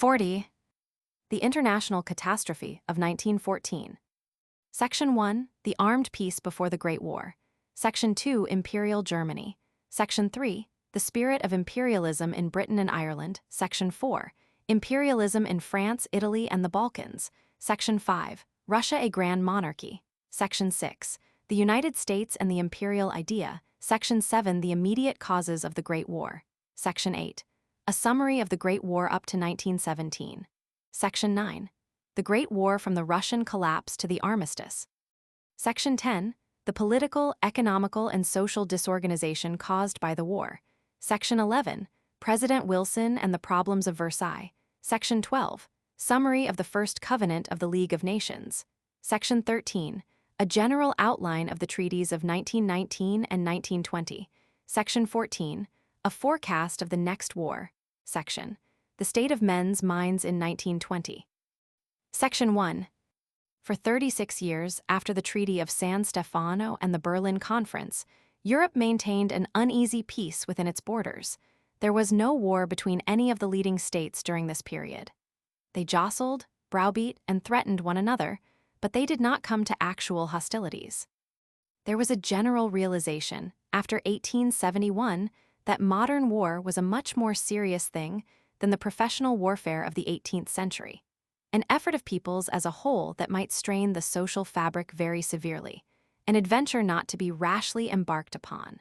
40. The International Catastrophe of 1914. Section 1. The Armed Peace Before the Great War. Section 2. Imperial Germany. Section 3. The Spirit of Imperialism in Britain and Ireland. Section 4. Imperialism in France, Italy, and the Balkans. Section 5. Russia a Grand Monarchy. Section 6. The United States and the Imperial Idea. Section 7. The Immediate Causes of the Great War. Section 8. A Summary of the Great War up to 1917. Section 9. The Great War from the Russian Collapse to the Armistice. Section 10. The Political, Economical, and Social Disorganization Caused by the War. Section 11. President Wilson and the Problems of Versailles. Section 12. Summary of the First Covenant of the League of Nations. Section 13. A general outline of the treaties of 1919 and 1920. Section 14. A forecast of the next war. Section. The state of men's minds in 1920. Section 1. For 36 years after the Treaty of San Stefano and the Berlin Conference, Europe maintained an uneasy peace within its borders. There was no war between any of the leading states during this period. They jostled, browbeat, and threatened one another, but they did not come to actual hostilities. There was a general realization, after 1871, that modern war was a much more serious thing than the professional warfare of the 18th century, an effort of peoples as a whole that might strain the social fabric very severely, an adventure not to be rashly embarked upon.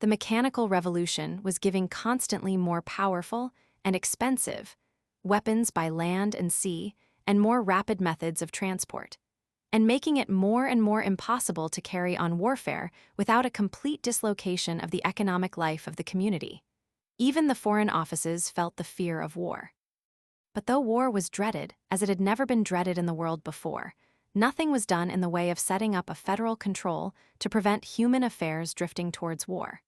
The mechanical revolution was giving constantly more powerful and expensive weapons by land and sea and more rapid methods of transport, and making it more and more impossible to carry on warfare without a complete dislocation of the economic life of the community. Even the foreign offices felt the fear of war. But though war was dreaded, as it had never been dreaded in the world before, nothing was done in the way of setting up a federal control to prevent human affairs drifting towards war.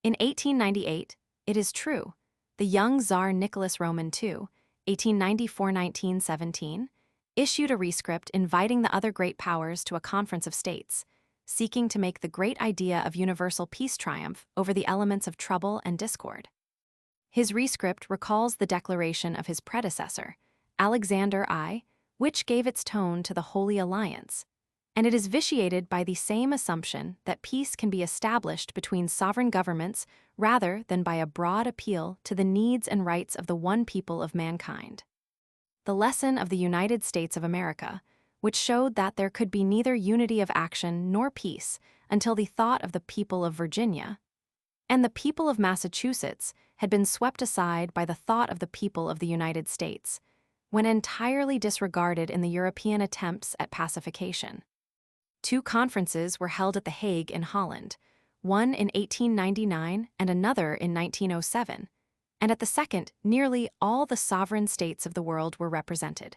In 1898, it is true, the young Tsar Nicholas Roman II, 1894–1917, issued a rescript inviting the other great powers to a conference of states, seeking to make the great idea of universal peace triumph over the elements of trouble and discord. His rescript recalls the declaration of his predecessor, Alexander I, which gave its tone to the Holy Alliance, and it is vitiated by the same assumption that peace can be established between sovereign governments rather than by a broad appeal to the needs and rights of the one people of mankind. The lesson of the United States of America, which showed that there could be neither unity of action nor peace until the thought of the people of Virginia and the people of Massachusetts had been swept aside by the thought of the people of the United States, when entirely disregarded in the European attempts at pacification. Two conferences were held at The Hague in Holland, one in 1899 and another in 1907, and at the second, nearly all the sovereign states of the world were represented.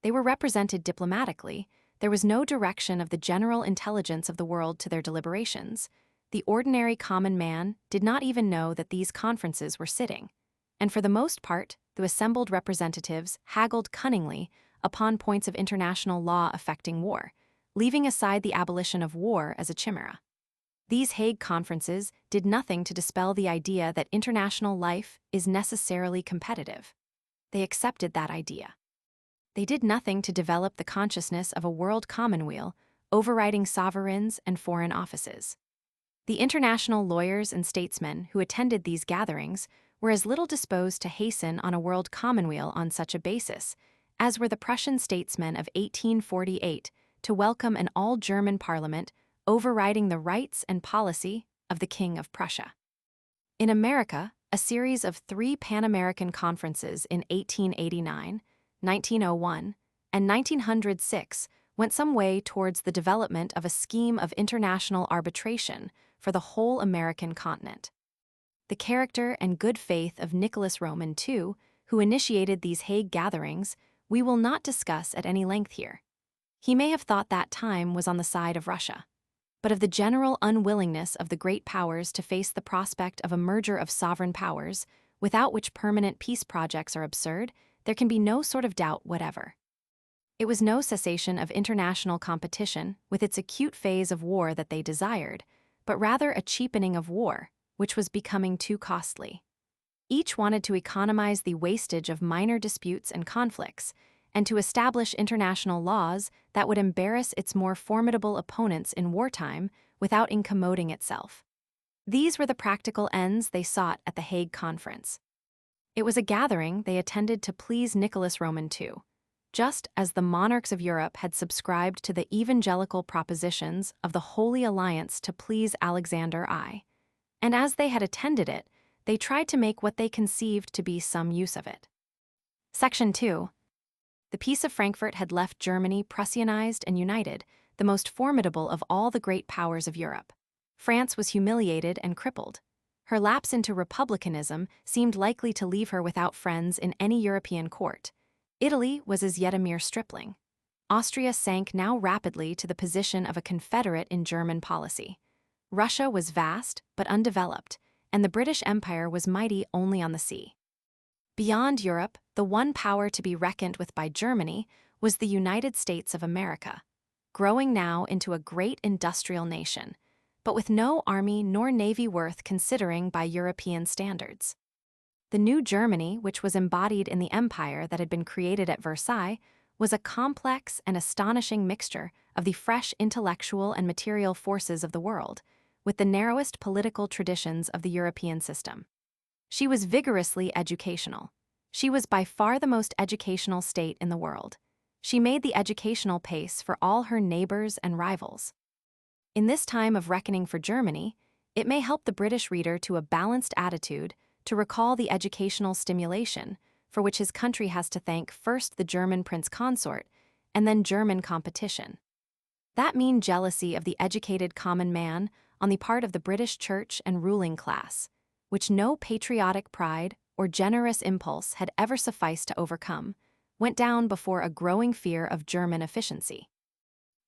They were represented diplomatically. There was no direction of the general intelligence of the world to their deliberations. The ordinary common man did not even know that these conferences were sitting, and for the most part, the assembled representatives haggled cunningly upon points of international law affecting war, leaving aside the abolition of war as a chimera. These Hague conferences did nothing to dispel the idea that international life is necessarily competitive. They accepted that idea. They did nothing to develop the consciousness of a world commonweal, overriding sovereigns and foreign offices. The international lawyers and statesmen who attended these gatherings were as little disposed to hasten on a world commonweal on such a basis as were the Prussian statesmen of 1848 to welcome an all-German parliament overriding the rights and policy of the King of Prussia. In America, a series of 3 Pan-American conferences in 1889, 1901, and 1906 went some way towards the development of a scheme of international arbitration for the whole American continent. The character and good faith of Nicholas Roman II, who initiated these Hague gatherings, we will not discuss at any length here. He may have thought that time was on the side of Russia, but of the general unwillingness of the great powers to face the prospect of a merger of sovereign powers, without which permanent peace projects are absurd, there can be no sort of doubt whatever. It was no cessation of international competition with its acute phase of war that they desired, but rather a cheapening of war, which was becoming too costly. Each wanted to economize the wastage of minor disputes and conflicts, and to establish international laws that would embarrass its more formidable opponents in wartime without incommoding itself. These were the practical ends they sought at the Hague Conference. It was a gathering they attended to please Nicholas Roman II, just as the monarchs of Europe had subscribed to the evangelical propositions of the Holy Alliance to please Alexander I. And as they had attended it, they tried to make what they conceived to be some use of it. Section 2. The Peace of Frankfurt had left Germany Prussianized and united, the most formidable of all the great powers of Europe. France was humiliated and crippled. Her lapse into republicanism seemed likely to leave her without friends in any European court. Italy was as yet a mere stripling. Austria sank now rapidly to the position of a confederate in German policy. Russia was vast but undeveloped, and the British Empire was mighty only on the sea. Beyond Europe, the one power to be reckoned with by Germany was the United States of America, growing now into a great industrial nation, but with no army nor navy worth considering by European standards. The new Germany, which was embodied in the empire that had been created at Versailles, was a complex and astonishing mixture of the fresh intellectual and material forces of the world, with the narrowest political traditions of the European system. She was vigorously educational. She was by far the most educational state in the world. She made the educational pace for all her neighbors and rivals. In this time of reckoning for Germany, it may help the British reader to a balanced attitude to recall the educational stimulation for which his country has to thank first the German prince consort and then German competition. That mean jealousy of the educated common man on the part of the British church and ruling class, which no patriotic pride or generous impulse had ever sufficed to overcome, went down before a growing fear of German efficiency.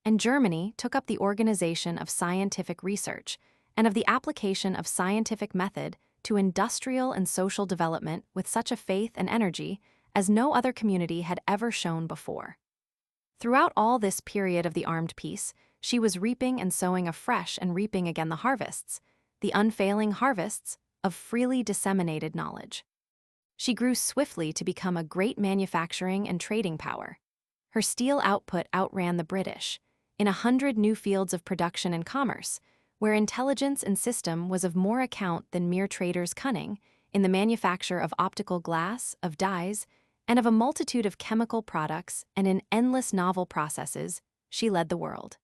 And Germany took up the organization of scientific research and of the application of scientific method to industrial and social development with such a faith and energy as no other community had ever shown before. Throughout all this period of the armed peace, she was reaping and sowing afresh and reaping again the harvests, the unfailing harvests of freely disseminated knowledge. She grew swiftly to become a great manufacturing and trading power. Her steel output outran the British in 100 new fields of production and commerce, where intelligence and system was of more account than mere traders' cunning, in the manufacture of optical glass, of dyes, and of a multitude of chemical products, and in endless novel processes, she led the world.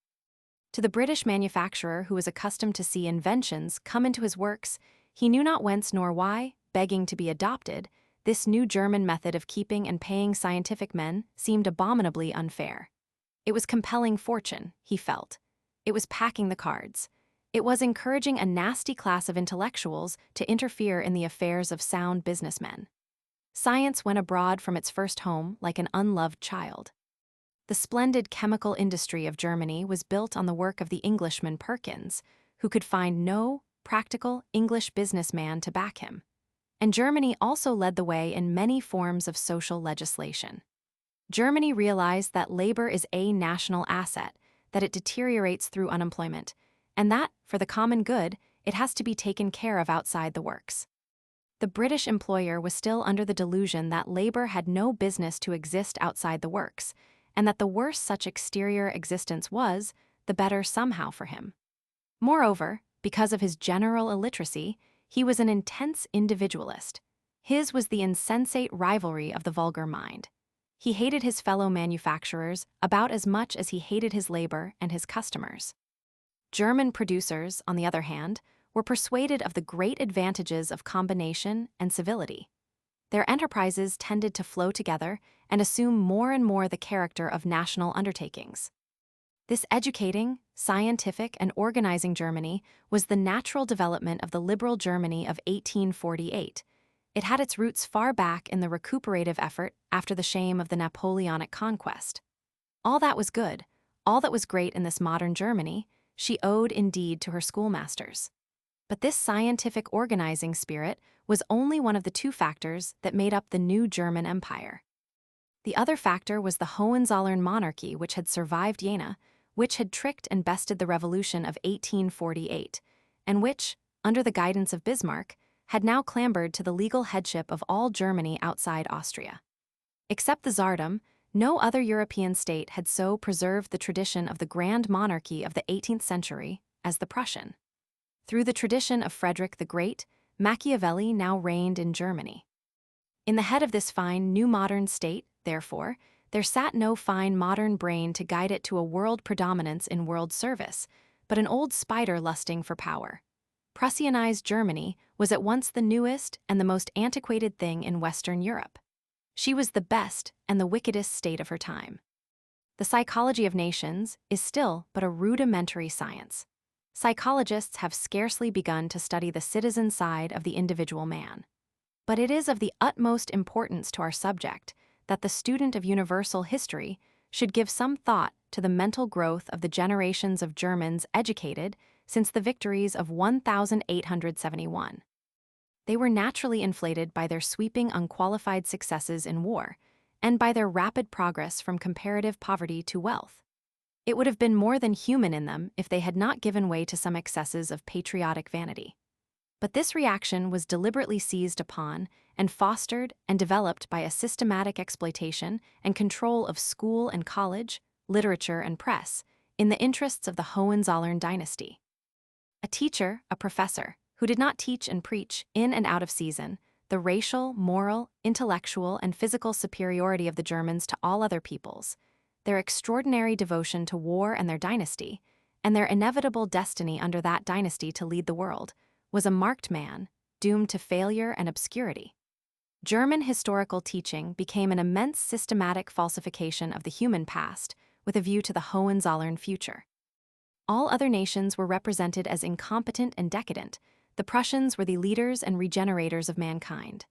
To the British manufacturer who was accustomed to see inventions come into his works, he knew not whence nor why, begging to be adopted, this new German method of keeping and paying scientific men seemed abominably unfair. It was compelling fortune, he felt. It was packing the cards. It was encouraging a nasty class of intellectuals to interfere in the affairs of sound businessmen. Science went abroad from its first home like an unloved child. The splendid chemical industry of Germany was built on the work of the Englishman Perkins, who could find no practical English businessman to back him. And Germany also led the way in many forms of social legislation. Germany realized that labor is a national asset, that it deteriorates through unemployment, and that, for the common good, it has to be taken care of outside the works. The British employer was still under the delusion that labor had no business to exist outside the works, and that the worse such exterior existence was, the better somehow for him. Moreover, because of his general illiteracy, he was an intense individualist. His was the insensate rivalry of the vulgar mind. He hated his fellow manufacturers about as much as he hated his labor and his customers. German producers, on the other hand, were persuaded of the great advantages of combination and civility. Their enterprises tended to flow together and assume more and more the character of national undertakings. This educating, scientific, and organizing Germany was the natural development of the liberal Germany of 1848. It had its roots far back in the recuperative effort after the shame of the Napoleonic conquest. All that was good, all that was great in this modern Germany, she owed indeed to her schoolmasters. But this scientific organizing spirit was only one of the two factors that made up the new German Empire. The other factor was the Hohenzollern monarchy, which had survived Jena, which had tricked and bested the revolution of 1848, and which, under the guidance of Bismarck, had now clambered to the legal headship of all Germany outside Austria. Except the Tsardom, no other European state had so preserved the tradition of the grand monarchy of the 18th century as the Prussian. Through the tradition of Frederick the Great, Machiavelli now reigned in Germany. In the head of this fine new modern state, therefore, there sat no fine modern brain to guide it to a world predominance in world service, but an old spider lusting for power. Prussianized Germany was at once the newest and the most antiquated thing in Western Europe. She was the best and the wickedest state of her time. The psychology of nations is still but a rudimentary science. Psychologists have scarcely begun to study the citizen side of the individual man. But it is of the utmost importance to our subject that the student of universal history should give some thought to the mental growth of the generations of Germans educated since the victories of 1871. They were naturally inflated by their sweeping unqualified successes in war, and by their rapid progress from comparative poverty to wealth. It would have been more than human in them if they had not given way to some excesses of patriotic vanity. But this reaction was deliberately seized upon and fostered and developed by a systematic exploitation and control of school and college, literature and press, in the interests of the Hohenzollern dynasty. A teacher, a professor, who did not teach and preach in and out of season the racial, moral, intellectual, and physical superiority of the Germans to all other peoples, their extraordinary devotion to war and their dynasty, and their inevitable destiny under that dynasty to lead the world, was a marked man, doomed to failure and obscurity. German historical teaching became an immense systematic falsification of the human past with a view to the Hohenzollern future. All other nations were represented as incompetent and decadent. The Prussians were the leaders and regenerators of mankind.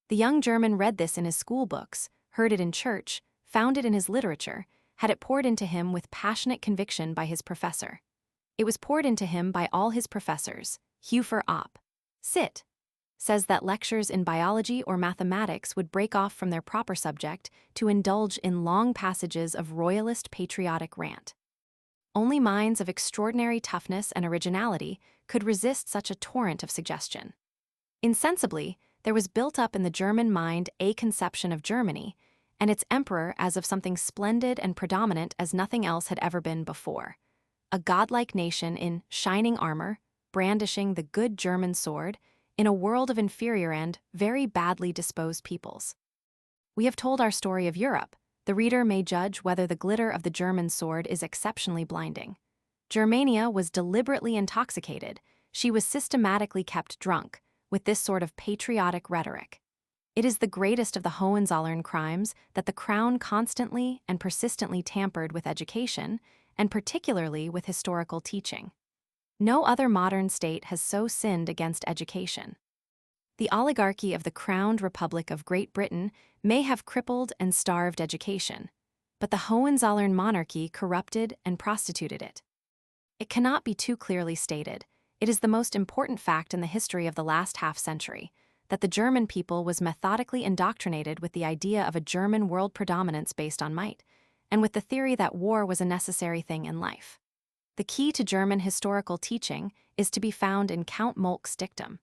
The young German read this in his school books, heard it in church, found it in his literature, had it poured into him with passionate conviction by his professor. It was poured into him by all his professors. Hufer op. Sit. Says that lectures in biology or mathematics would break off from their proper subject to indulge in long passages of royalist patriotic rant. Only minds of extraordinary toughness and originality could resist such a torrent of suggestion. Insensibly, there was built up in the German mind a conception of Germany and its emperor as of something splendid and predominant as nothing else had ever been before. A godlike nation in shining armor, brandishing the good German sword, in a world of inferior and very badly disposed peoples. We have told our story of Europe. The reader may judge whether the glitter of the German sword is exceptionally blinding. Germania was deliberately intoxicated. She was systematically kept drunk with this sort of patriotic rhetoric. It is the greatest of the Hohenzollern crimes that the crown constantly and persistently tampered with education, and particularly with historical teaching. No other modern state has so sinned against education. The oligarchy of the crowned Republic of Great Britain may have crippled and starved education, but the Hohenzollern monarchy corrupted and prostituted it. It cannot be too clearly stated, it is the most important fact in the history of the last half-century, that the German people was methodically indoctrinated with the idea of a German world predominance based on might, and with the theory that war was a necessary thing in life. The key to German historical teaching is to be found in Count Moltke's dictum.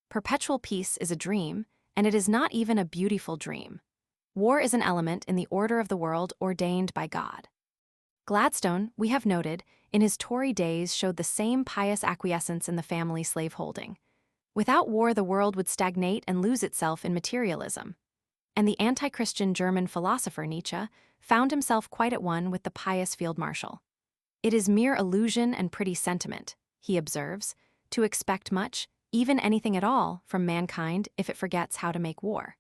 Perpetual peace is a dream, and it is not even a beautiful dream. War is an element in the order of the world ordained by God. Gladstone, we have noted, in his Tory days showed the same pious acquiescence in the family slaveholding. Without war, the world would stagnate and lose itself in materialism. And the anti-Christian German philosopher Nietzsche found himself quite at one with the pious field marshal. It is mere illusion and pretty sentiment, he observes, to expect much, even anything at all, from mankind if it forgets how to make war.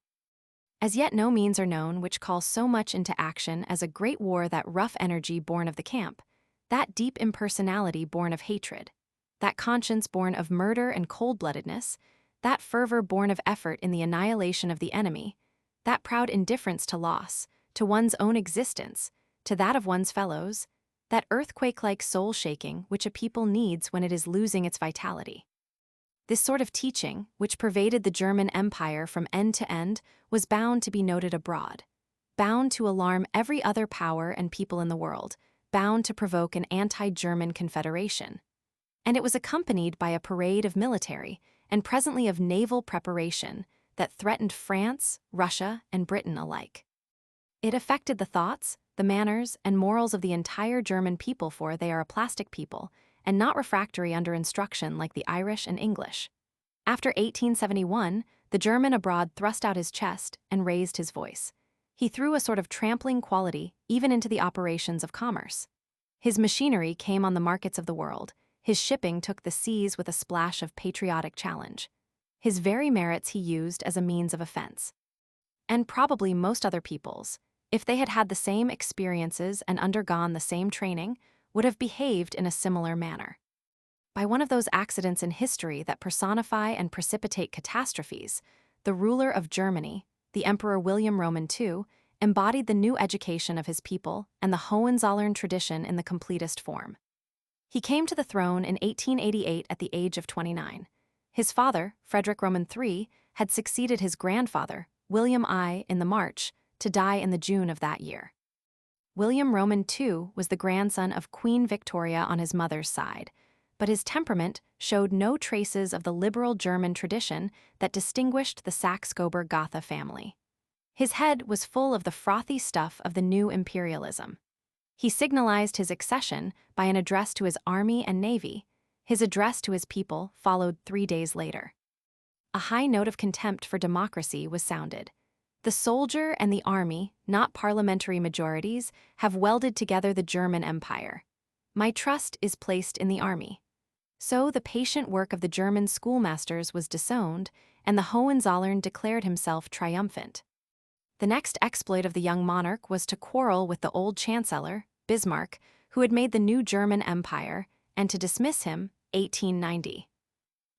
As yet no means are known which call so much into action as a great war, that rough energy born of the camp, that deep impersonality born of hatred, that conscience born of murder and cold-bloodedness, that fervor born of effort in the annihilation of the enemy, that proud indifference to loss, to one's own existence, to that of one's fellows, that earthquake-like soul-shaking which a people needs when it is losing its vitality. This sort of teaching, which pervaded the German Empire from end to end, was bound to be noted abroad, bound to alarm every other power and people in the world, bound to provoke an anti-German confederation. And it was accompanied by a parade of military and presently of naval preparation that threatened France, Russia, and Britain alike. It affected the thoughts, the manners, and morals of the entire German people, for they are a plastic people, and not refractory under instruction like the Irish and English. After 1871, the German abroad thrust out his chest and raised his voice. He threw a sort of trampling quality even into the operations of commerce. His machinery came on the markets of the world. His shipping took the seas with a splash of patriotic challenge. His very merits he used as a means of offense. And probably most other peoples, if they had had the same experiences and undergone the same training, would have behaved in a similar manner. By one of those accidents in history that personify and precipitate catastrophes, the ruler of Germany, the Emperor William Roman II, embodied the new education of his people and the Hohenzollern tradition in the completest form. He came to the throne in 1888 at the age of 29. His father, Frederick Roman III, had succeeded his grandfather, William I, in the March, to die in the June of that year. William Roman II was the grandson of Queen Victoria on his mother's side, but his temperament showed no traces of the liberal German tradition that distinguished the Saxe-Coburg-Gotha family. His head was full of the frothy stuff of the new imperialism. He signalized his accession by an address to his army and navy. His address to his people followed 3 days later. A high note of contempt for democracy was sounded. The soldier and the army, not parliamentary majorities, have welded together the German Empire. My trust is placed in the army. So the patient work of the German schoolmasters was disowned, and the Hohenzollern declared himself triumphant. The next exploit of the young monarch was to quarrel with the old chancellor, Bismarck, who had made the new German Empire, and to dismiss him, 1890.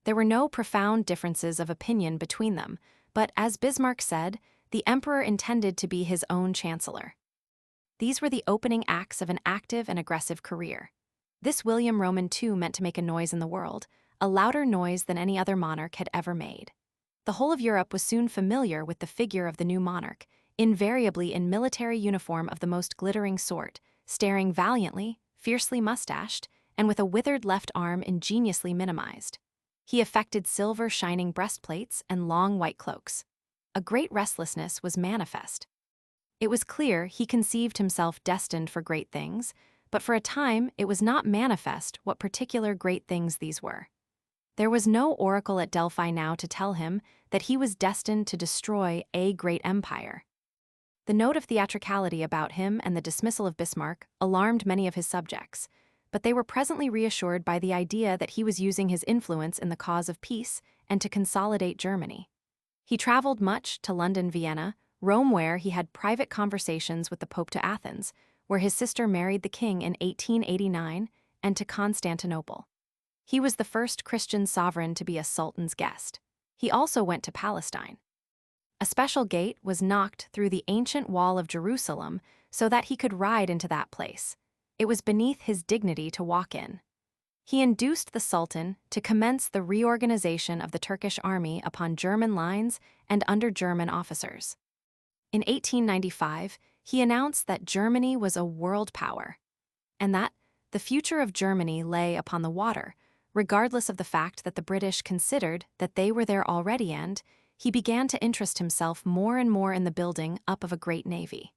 There were no profound differences of opinion between them, but as Bismarck said, the emperor intended to be his own chancellor. These were the opening acts of an active and aggressive career. This William Roman II meant to make a noise in the world, a louder noise than any other monarch had ever made. The whole of Europe was soon familiar with the figure of the new monarch, invariably in military uniform of the most glittering sort, staring valiantly, fiercely mustached, and with a withered left arm ingeniously minimized. He affected silver shining breastplates and long white cloaks. A great restlessness was manifest. It was clear he conceived himself destined for great things, but for a time it was not manifest what particular great things these were. There was no oracle at Delphi now to tell him that he was destined to destroy a great empire. The note of theatricality about him and the dismissal of Bismarck alarmed many of his subjects, but they were presently reassured by the idea that he was using his influence in the cause of peace and to consolidate Germany. He traveled much to London, Vienna, Rome, where he had private conversations with the Pope, to Athens, where his sister married the king in 1889, and to Constantinople. He was the first Christian sovereign to be a sultan's guest. He also went to Palestine. A special gate was knocked through the ancient wall of Jerusalem so that he could ride into that place. It was beneath his dignity to walk in. He induced the Sultan to commence the reorganization of the Turkish army upon German lines and under German officers. In 1895, he announced that Germany was a world power, and that the future of Germany lay upon the water, regardless of the fact that the British considered that they were there already, and he began to interest himself more and more in the building up of a great navy.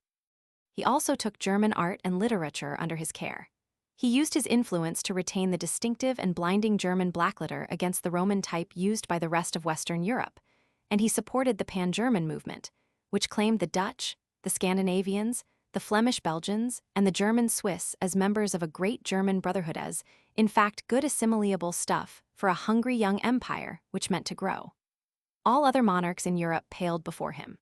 He also took German art and literature under his care. He used his influence to retain the distinctive and blinding German blackletter against the Roman type used by the rest of Western Europe, and he supported the Pan-German movement, which claimed the Dutch, the Scandinavians, the Flemish Belgians, and the German Swiss as members of a great German brotherhood as, in fact, good assimilable stuff for a hungry young empire which meant to grow. All other monarchs in Europe paled before him.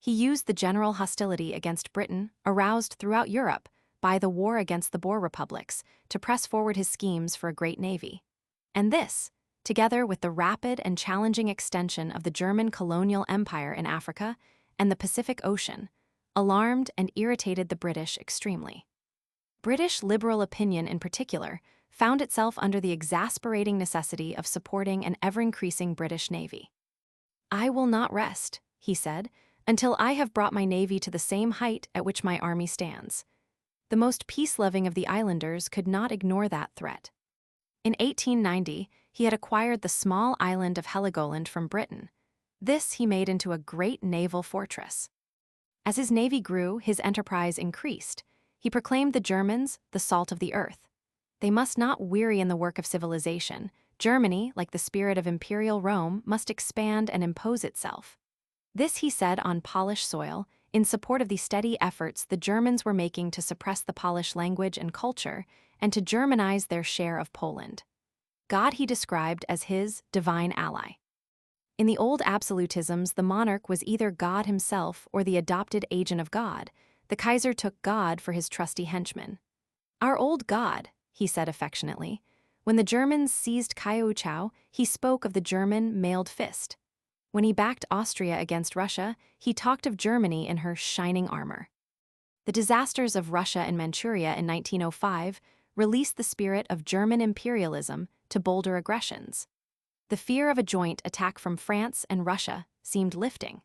He used the general hostility against Britain, aroused throughout Europe by the war against the Boer republics, to press forward his schemes for a great navy. And this, together with the rapid and challenging extension of the German colonial empire in Africa and the Pacific Ocean, alarmed and irritated the British extremely. British liberal opinion in particular found itself under the exasperating necessity of supporting an ever-increasing British navy. "I will not rest," he said, "until I have brought my navy to the same height at which my army stands." The most peace-loving of the islanders could not ignore that threat. In 1890, he had acquired the small island of Heligoland from Britain. This he made into a great naval fortress. As his navy grew, his enterprise increased. He proclaimed the Germans the salt of the earth. They must not weary in the work of civilization. Germany, like the spirit of imperial Rome, must expand and impose itself. This he said on Polish soil, in support of the steady efforts the Germans were making to suppress the Polish language and culture and to Germanize their share of Poland. God he described as his divine ally. In the old absolutisms, the monarch was either God himself or the adopted agent of God. The Kaiser took God for his trusty henchman. "Our old God," he said affectionately. When the Germans seized Kaiouchau, he spoke of the German mailed fist. When he backed Austria against Russia, he talked of Germany in her shining armor. The disasters of Russia and Manchuria in 1905 released the spirit of German imperialism to bolder aggressions. The fear of a joint attack from France and Russia seemed lifting.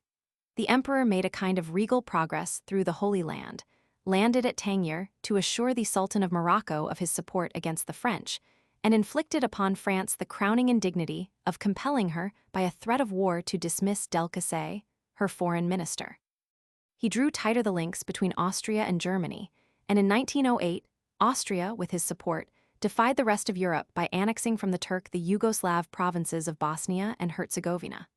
The emperor made a kind of regal progress through the Holy Land, landed at Tangier to assure the Sultan of Morocco of his support against the French, and inflicted upon France the crowning indignity of compelling her by a threat of war to dismiss Delcasse, her foreign minister. He drew tighter the links between Austria and Germany, and in 1908, Austria, with his support, defied the rest of Europe by annexing from the Turk the Yugoslav provinces of Bosnia and Herzegovina.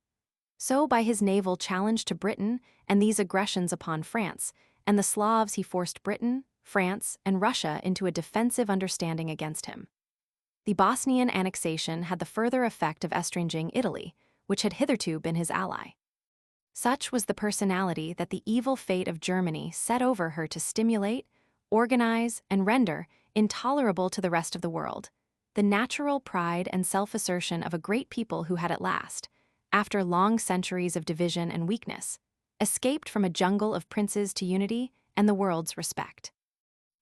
So, by his naval challenge to Britain and these aggressions upon France and the Slavs, he forced Britain, France, and Russia into a defensive understanding against him. The Bosnian annexation had the further effect of estranging Italy, which had hitherto been his ally. Such was the personality that the evil fate of Germany set over her to stimulate, organize, and render intolerable to the rest of the world the natural pride and self-assertion of a great people who had at last, after long centuries of division and weakness, escaped from a jungle of princes to unity and the world's respect.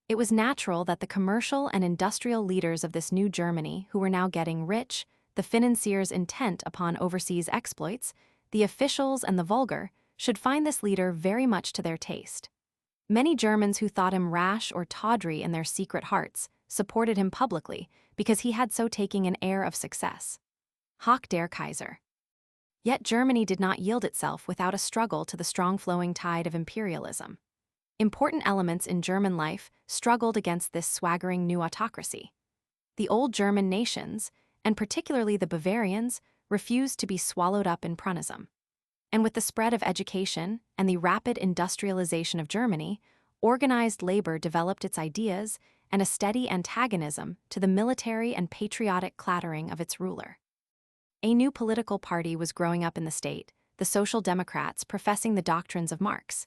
It was natural that the commercial and industrial leaders of this new Germany, who were now getting rich, the financiers intent upon overseas exploits, the officials and the vulgar, should find this leader very much to their taste. Many Germans who thought him rash or tawdry in their secret hearts supported him publicly because he had so taking an air of success. Hoch der Kaiser. Yet Germany did not yield itself without a struggle to the strong flowing tide of imperialism. Important elements in German life struggled against this swaggering new autocracy. The old German nations, and particularly the Bavarians, refused to be swallowed up in Prunism. And with the spread of education and the rapid industrialization of Germany, organized labor developed its ideas and a steady antagonism to the military and patriotic clattering of its ruler. A new political party was growing up in the state, the Social Democrats professing the doctrines of Marx.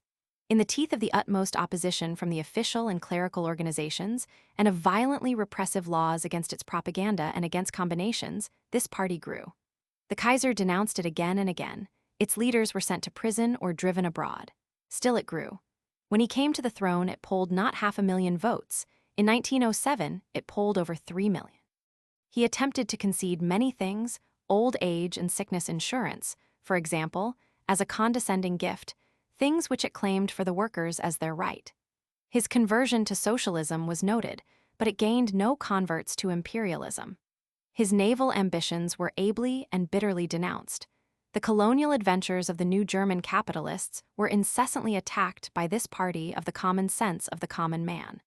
In the teeth of the utmost opposition from the official and clerical organizations and of violently repressive laws against its propaganda and against combinations, this party grew. The Kaiser denounced it again and again. Its leaders were sent to prison or driven abroad. Still it grew. When he came to the throne, it polled not 500,000 votes. In 1907, it polled over 3 million. He attempted to concede many things, old age and sickness insurance, for example, as a condescending gift, things which it claimed for the workers as their right. His conversion to socialism was noted, but it gained no converts to imperialism. His naval ambitions were ably and bitterly denounced. The colonial adventures of the new German capitalists were incessantly attacked by this party of the common sense of the common man.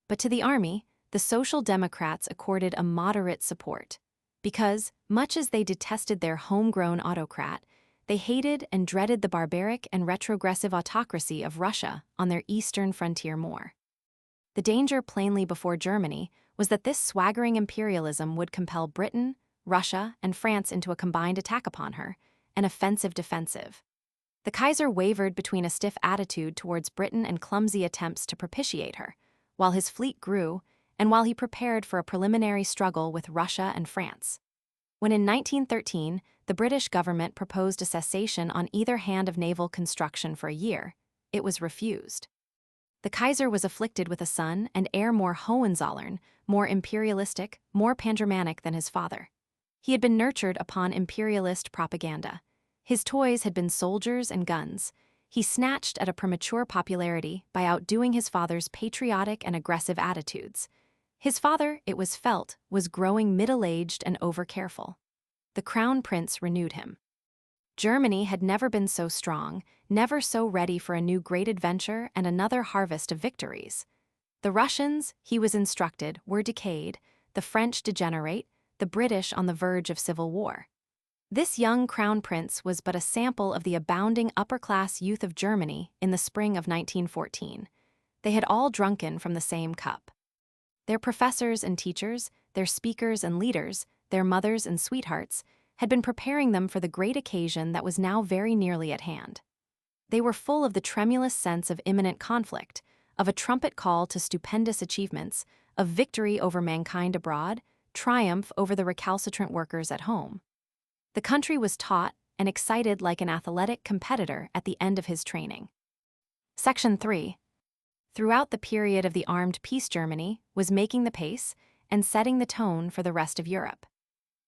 But to the army, the Social Democrats accorded a moderate support, because, much as they detested their homegrown autocrat, they hated and dreaded the barbaric and retrogressive autocracy of Russia on their eastern frontier more. The danger plainly before Germany was that this swaggering imperialism would compel Britain, Russia, and France into a combined attack upon her, an offensive-defensive. The Kaiser wavered between a stiff attitude towards Britain and clumsy attempts to propitiate her, while his fleet grew and while he prepared for a preliminary struggle with Russia and France. When in 1913, the British government proposed a cessation on either hand of naval construction for a year, it was refused. The Kaiser was afflicted with a son and heir more Hohenzollern, more imperialistic, more Pan-Germanic than his father. He had been nurtured upon imperialist propaganda. His toys had been soldiers and guns. He snatched at a premature popularity by outdoing his father's patriotic and aggressive attitudes. His father, it was felt, was growing middle-aged and over-careful. The crown prince renewed him. Germany had never been so strong, never so ready for a new great adventure and another harvest of victories. The Russians, he was instructed, were decayed, the French degenerate, the British on the verge of civil war. This young crown prince was but a sample of the abounding upper-class youth of Germany in the spring of 1914. They had all drunken from the same cup. Their professors and teachers, their speakers and leaders, their mothers and sweethearts, had been preparing them for the great occasion that was now very nearly at hand. They were full of the tremulous sense of imminent conflict, of a trumpet call to stupendous achievements, of victory over mankind abroad, triumph over the recalcitrant workers at home. The country was taut and excited like an athletic competitor at the end of his training. Section 3. Throughout the period of the armed peace, Germany was making the pace and setting the tone for the rest of Europe.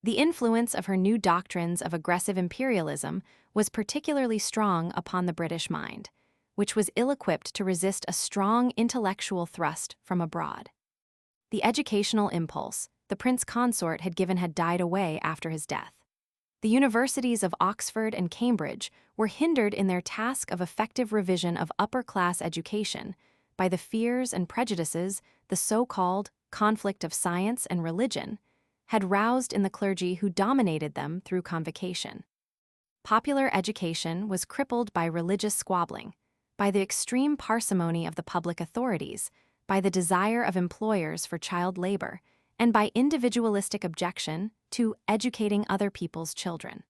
The influence of her new doctrines of aggressive imperialism was particularly strong upon the British mind, which was ill-equipped to resist a strong intellectual thrust from abroad. The educational impulse the prince consort had given had died away after his death. The universities of Oxford and Cambridge were hindered in their task of effective revision of upper-class education by the fears and prejudices the so-called conflict of science and religion had roused in the clergy who dominated them through convocation. Popular education was crippled by religious squabbling, by the extreme parsimony of the public authorities, by the desire of employers for child labor, and by individualistic objection to educating other people's children.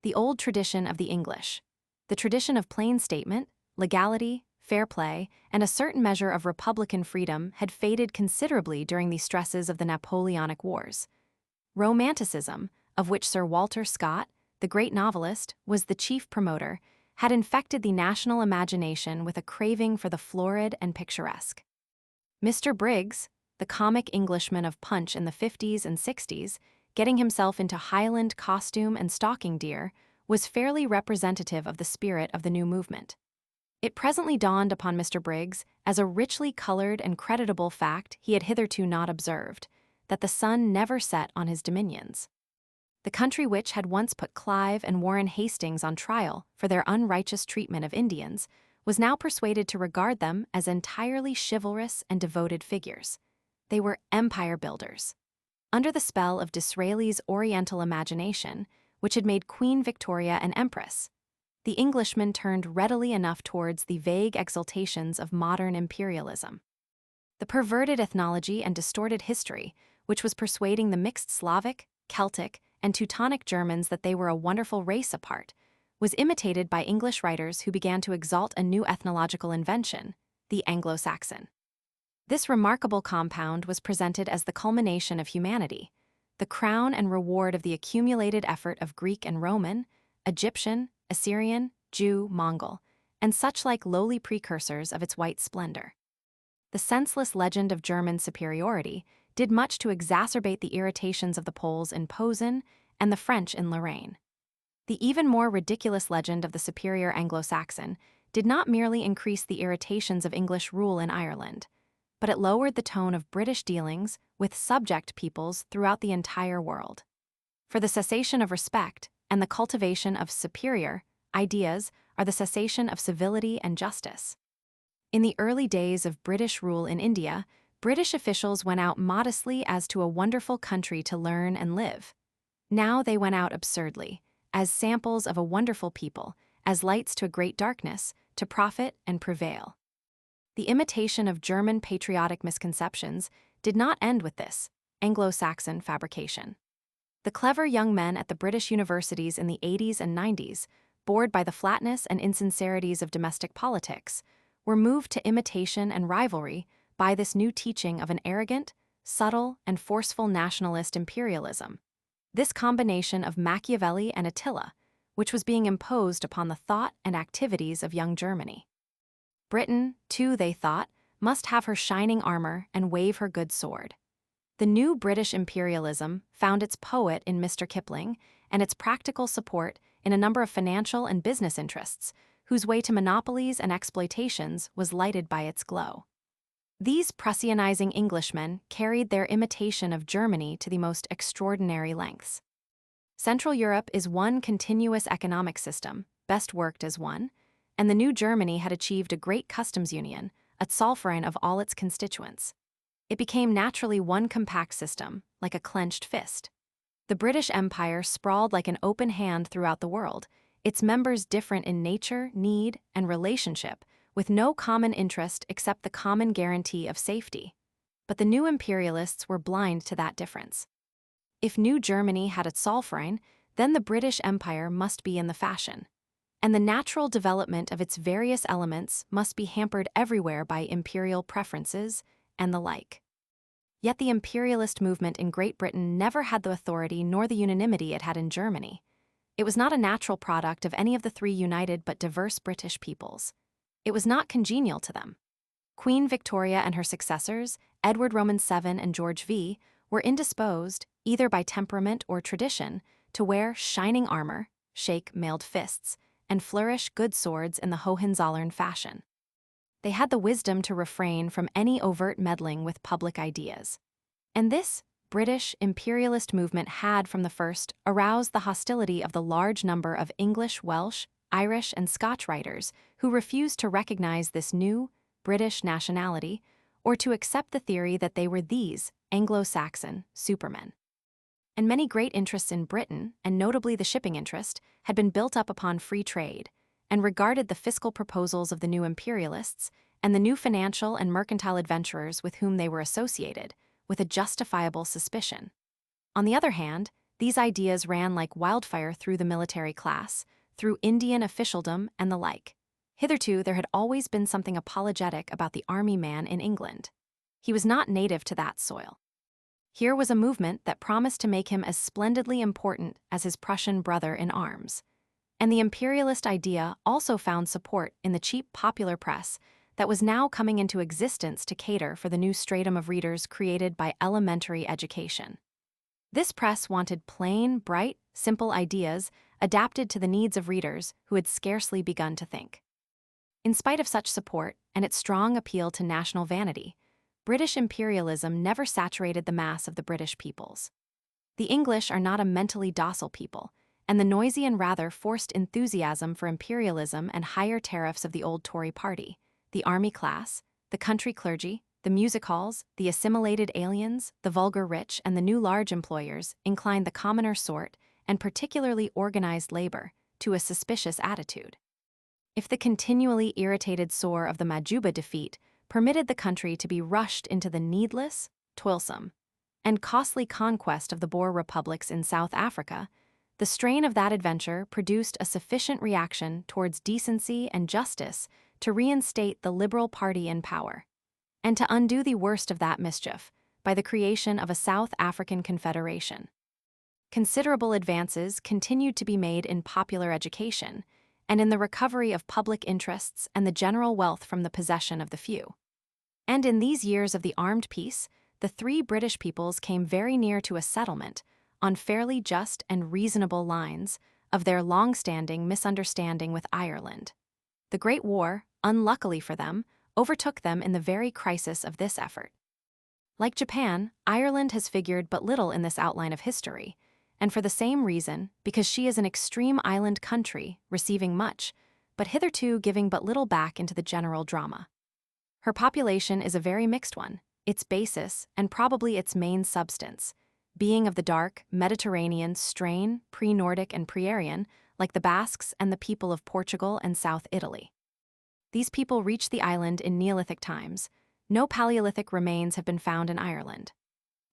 The old tradition of the English, the tradition of plain statement, legality, fair play, and a certain measure of republican freedom had faded considerably during the stresses of the Napoleonic Wars. Romanticism, of which Sir Walter Scott, the great novelist, was the chief promoter, had infected the national imagination with a craving for the florid and picturesque. Mr. Briggs, the comic Englishman of Punch in the 50s and 60s, getting himself into Highland costume and stalking deer, was fairly representative of the spirit of the new movement. It presently dawned upon Mr. Briggs as a richly colored and creditable fact he had hitherto not observed, that the sun never set on his dominions. The country which had once put Clive and Warren Hastings on trial for their unrighteous treatment of Indians was now persuaded to regard them as entirely chivalrous and devoted figures. They were empire builders. Under the spell of Disraeli's Oriental imagination, which had made Queen Victoria an empress, the Englishman turned readily enough towards the vague exaltations of modern imperialism. The perverted ethnology and distorted history, which was persuading the mixed Slavic, Celtic, and Teutonic Germans that they were a wonderful race apart, was imitated by English writers who began to exalt a new ethnological invention, the Anglo-Saxon. This remarkable compound was presented as the culmination of humanity, the crown and reward of the accumulated effort of Greek and Roman, Egyptian, Assyrian, Jew, Mongol, and such like lowly precursors of its white splendor. The senseless legend of German superiority did much to exacerbate the irritations of the Poles in Posen and the French in Lorraine. The even more ridiculous legend of the superior Anglo-Saxon did not merely increase the irritations of English rule in Ireland, but it lowered the tone of British dealings with subject peoples throughout the entire world. For the cessation of respect and the cultivation of superior ideas are the cessation of civility and justice. In the early days of British rule in India, British officials went out modestly as to a wonderful country to learn and live. Now they went out absurdly, as samples of a wonderful people, as lights to a great darkness, to profit and prevail. The imitation of German patriotic misconceptions did not end with this Anglo-Saxon fabrication. The clever young men at the British universities in the 80s and 90s, bored by the flatness and insincerities of domestic politics, were moved to imitation and rivalry by this new teaching of an arrogant, subtle, and forceful nationalist imperialism. This combination of Machiavelli and Attila, which was being imposed upon the thought and activities of young Germany. Britain, too, they thought, must have her shining armor and wave her good sword. The new British imperialism found its poet in Mr. Kipling and its practical support in a number of financial and business interests, whose way to monopolies and exploitations was lighted by its glow. These Prussianizing Englishmen carried their imitation of Germany to the most extraordinary lengths. Central Europe is one continuous economic system, best worked as one, and the new Germany had achieved a great customs union, a Zollverein of all its constituents. It became naturally one compact system, like a clenched fist. The British Empire sprawled like an open hand throughout the world, its members different in nature, need, and relationship, with no common interest except the common guarantee of safety. But the new imperialists were blind to that difference. If New Germany had a Zollverein, then the British Empire must be in the fashion, and the natural development of its various elements must be hampered everywhere by imperial preferences and the like. Yet the imperialist movement in Great Britain never had the authority nor the unanimity it had in Germany. It was not a natural product of any of the three united but diverse British peoples. It was not congenial to them. Queen Victoria and her successors, Edward Roman VII and George V, were indisposed, either by temperament or tradition, to wear shining armor, shake mailed fists, and flourish good swords in the Hohenzollern fashion. They had the wisdom to refrain from any overt meddling with public ideas. And this British imperialist movement had from the first aroused the hostility of the large number of English, Welsh, Irish, and Scotch writers who refused to recognize this new British nationality or to accept the theory that they were these Anglo-Saxon supermen. And many great interests in Britain, and notably the shipping interest, had been built up upon free trade, and regarded the fiscal proposals of the new imperialists and the new financial and mercantile adventurers with whom they were associated with a justifiable suspicion. On the other hand, these ideas ran like wildfire through the military class, through Indian officialdom and the like. Hitherto there had always been something apologetic about the army man in England. He was not native to that soil. Here was a movement that promised to make him as splendidly important as his Prussian brother in arms. And the imperialist idea also found support in the cheap popular press that was now coming into existence to cater for the new stratum of readers created by elementary education. This press wanted plain, bright, simple ideas adapted to the needs of readers who had scarcely begun to think. In spite of such support and its strong appeal to national vanity, British imperialism never saturated the mass of the British peoples. The English are not a mentally docile people, and the noisy and rather forced enthusiasm for imperialism and higher tariffs of the old Tory party, the army class, the country clergy, the music halls, the assimilated aliens, the vulgar rich, and the new large employers inclined the commoner sort, and particularly organized labor, to a suspicious attitude. If the continually irritated sore of the Majuba defeat permitted the country to be rushed into the needless, toilsome, and costly conquest of the Boer republics in South Africa, the strain of that adventure produced a sufficient reaction towards decency and justice to reinstate the Liberal Party in power, and to undo the worst of that mischief by the creation of a South African Confederation. Considerable advances continued to be made in popular education and in the recovery of public interests and the general wealth from the possession of the few. And in these years of the armed peace, the three British peoples came very near to a settlement, on fairly just and reasonable lines, of their long-standing misunderstanding with Ireland. The Great War, unluckily for them, overtook them in the very crisis of this effort. Like Japan, Ireland has figured but little in this outline of history, and for the same reason, because she is an extreme island country, receiving much, but hitherto giving but little back into the general drama. Her population is a very mixed one, its basis, and probably its main substance, being of the dark, Mediterranean strain, pre-Nordic and pre-Aryan, like the Basques and the people of Portugal and South Italy. These people reached the island in Neolithic times. No Paleolithic remains have been found in Ireland.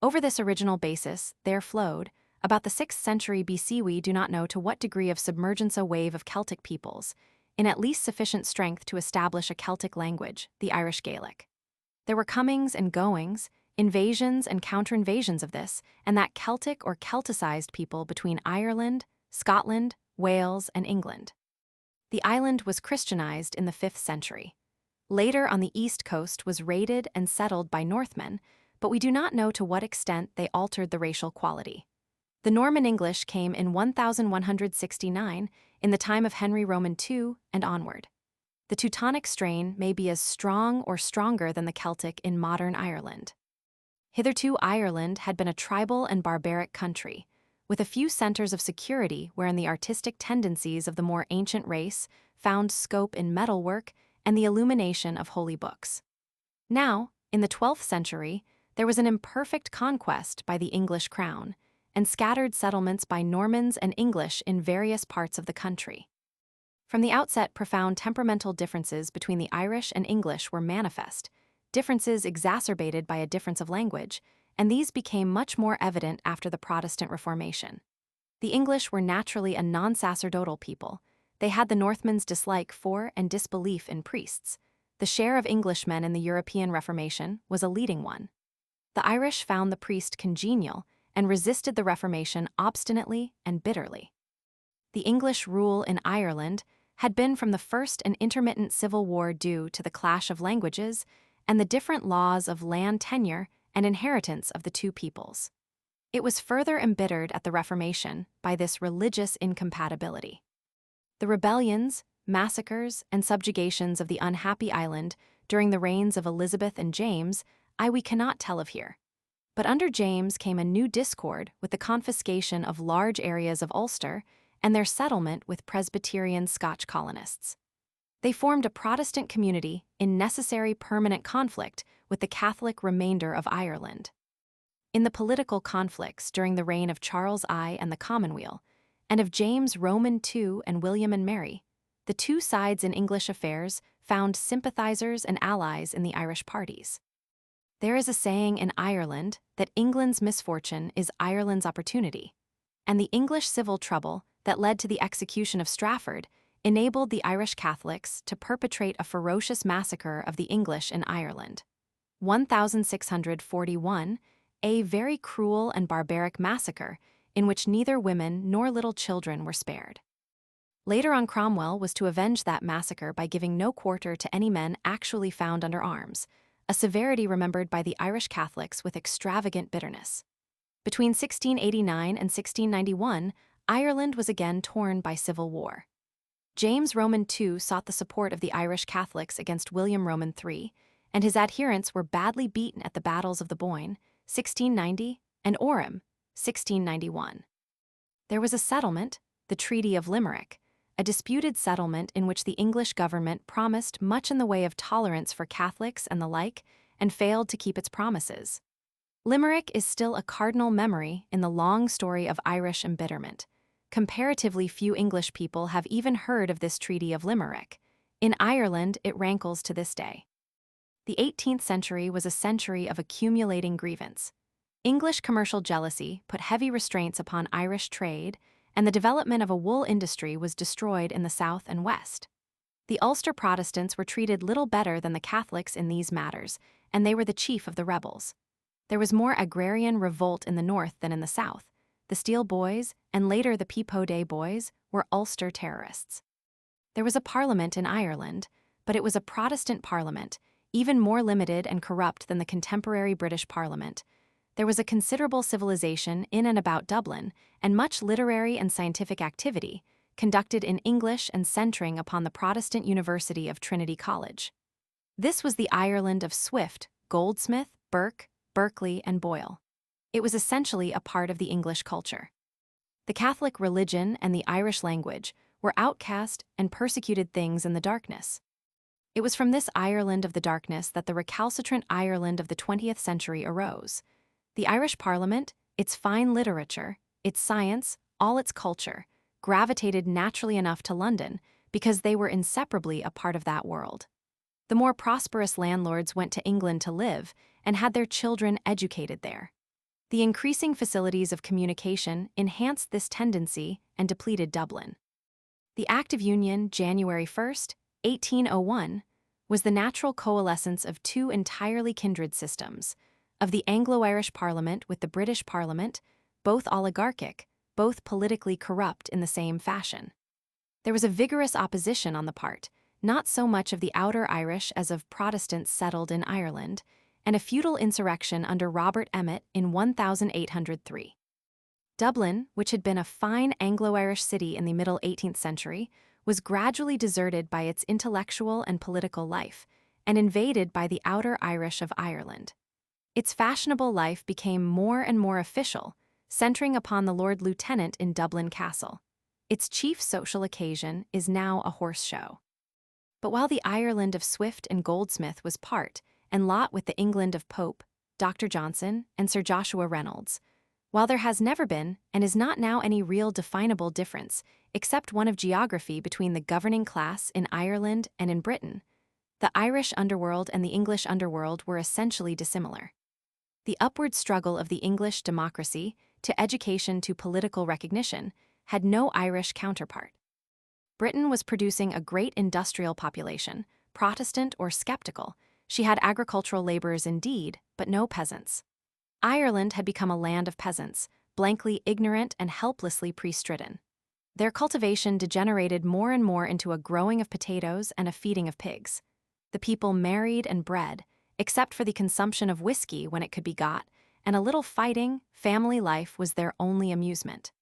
Over this original basis, there flowed, about the 6th century BC, we do not know to what degree of submergence, a wave of Celtic peoples, in at least sufficient strength to establish a Celtic language, the Irish Gaelic. There were comings and goings, invasions and counter-invasions of this and that Celtic or Celticized people between Ireland, Scotland, Wales, and England. The island was Christianized in the 5th century. Later on the east coast was raided and settled by Northmen, but we do not know to what extent they altered the racial quality. The Norman English came in 1169, in the time of Henry Roman II and onward. The Teutonic strain may be as strong or stronger than the Celtic in modern Ireland. Hitherto, Ireland had been a tribal and barbaric country, with a few centers of security wherein the artistic tendencies of the more ancient race found scope in metalwork and the illumination of holy books. Now, in the 12th century, there was an imperfect conquest by the English crown, and scattered settlements by Normans and English in various parts of the country. From the outset, profound temperamental differences between the Irish and English were manifest, differences exacerbated by a difference of language, and these became much more evident after the Protestant Reformation. The English were naturally a non-sacerdotal people. They had the Northmen's dislike for and disbelief in priests. The share of Englishmen in the European Reformation was a leading one. The Irish found the priest congenial and resisted the Reformation obstinately and bitterly. The English rule in Ireland had been from the first an intermittent civil war due to the clash of languages and the different laws of land tenure and inheritance of the two peoples. It was further embittered at the Reformation by this religious incompatibility. The rebellions, massacres, and subjugations of the unhappy island during the reigns of Elizabeth and James we cannot tell of here. But under James came a new discord with the confiscation of large areas of Ulster and their settlement with Presbyterian Scotch colonists. They formed a Protestant community in necessary permanent conflict with the Catholic remainder of Ireland. In the political conflicts during the reign of Charles I and the Commonweal, and of James Roman II and William and Mary, the two sides in English affairs found sympathizers and allies in the Irish parties. There is a saying in Ireland that England's misfortune is Ireland's opportunity, and the English civil trouble that led to the execution of Strafford enabled the Irish Catholics to perpetrate a ferocious massacre of the English in Ireland. 1641, a very cruel and barbaric massacre in which neither women nor little children were spared. Later on, Cromwell was to avenge that massacre by giving no quarter to any men actually found under arms, a severity remembered by the Irish Catholics with extravagant bitterness. Between 1689 and 1691, Ireland was again torn by civil war. James Roman II sought the support of the Irish Catholics against William Roman III, and his adherents were badly beaten at the battles of the Boyne, 1690, and Orem, 1691. There was a settlement, the Treaty of Limerick, a disputed settlement in which the English government promised much in the way of tolerance for Catholics and the like, and failed to keep its promises. Limerick is still a cardinal memory in the long story of Irish embitterment. Comparatively few English people have even heard of this Treaty of Limerick. In Ireland, it rankles to this day. The 18th century was a century of accumulating grievance. English commercial jealousy put heavy restraints upon Irish trade, and the development of a wool industry was destroyed in the South and West. The Ulster Protestants were treated little better than the Catholics in these matters, and they were the chief of the rebels. There was more agrarian revolt in the North than in the South. The Steel Boys, and later the Peapoe Day Boys, were Ulster terrorists. There was a parliament in Ireland, but it was a Protestant parliament, even more limited and corrupt than the contemporary British Parliament. There was a considerable civilization in and about Dublin, and much literary and scientific activity, conducted in English and centering upon the Protestant University of Trinity College. This was the Ireland of Swift, Goldsmith, Burke, Berkeley, and Boyle. It was essentially a part of the English culture. The Catholic religion and the Irish language were outcast and persecuted things in the darkness. It was from this Ireland of the darkness that the recalcitrant Ireland of the 20th century arose. The Irish Parliament, its fine literature, its science, all its culture, gravitated naturally enough to London because they were inseparably a part of that world. The more prosperous landlords went to England to live and had their children educated there. The increasing facilities of communication enhanced this tendency and depleted Dublin. The Act of Union, January 1st, 1801, was the natural coalescence of two entirely kindred systems, of the Anglo-Irish Parliament with the British Parliament, both oligarchic, both politically corrupt in the same fashion. There was a vigorous opposition on the part, not so much of the outer Irish as of Protestants settled in Ireland, and a feudal insurrection under Robert Emmet in 1803. Dublin, which had been a fine Anglo-Irish city in the middle 18th century, was gradually deserted by its intellectual and political life, and invaded by the outer Irish of Ireland. Its fashionable life became more and more official, centering upon the Lord Lieutenant in Dublin Castle. Its chief social occasion is now a horse show. But while the Ireland of Swift and Goldsmith was part and lot with the England of Pope, Dr. Johnson, and Sir Joshua Reynolds, while there has never been and is not now any real definable difference, except one of geography between the governing class in Ireland and in Britain, the Irish underworld and the English underworld were essentially dissimilar. The upward struggle of the English democracy to education to political recognition had no Irish counterpart. Britain was producing a great industrial population, Protestant or skeptical. She had agricultural laborers indeed, but no peasants. Ireland had become a land of peasants, blankly ignorant and helplessly pre-stricken. Their cultivation degenerated more and more into a growing of potatoes and a feeding of pigs. The people married and bred, except for the consumption of whiskey when it could be got, and a little fighting, family life was their only amusement.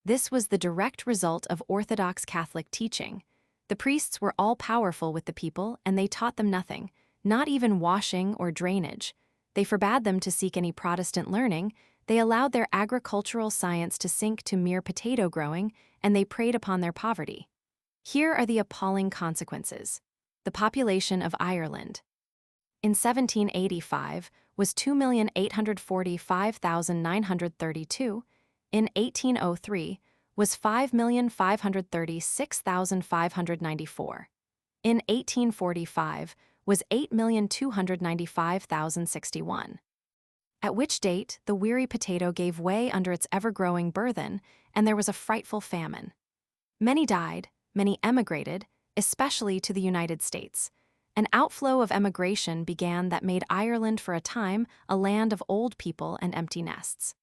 This was the direct result of Orthodox Catholic teaching. The priests were all-powerful with the people, and they taught them nothing, not even washing or drainage. They forbade them to seek any Protestant learning, they allowed their agricultural science to sink to mere potato growing, and they preyed upon their poverty. Here are the appalling consequences. The population of Ireland in 1785 was 2,845,932, in 1803 was 5,536,594, in 1845 was 8,295,061. At which date the weary potato gave way under its ever-growing burthen, and there was a frightful famine. Many died, many emigrated, especially to the United States. An outflow of emigration began that made Ireland for a time a land of old people and empty nests.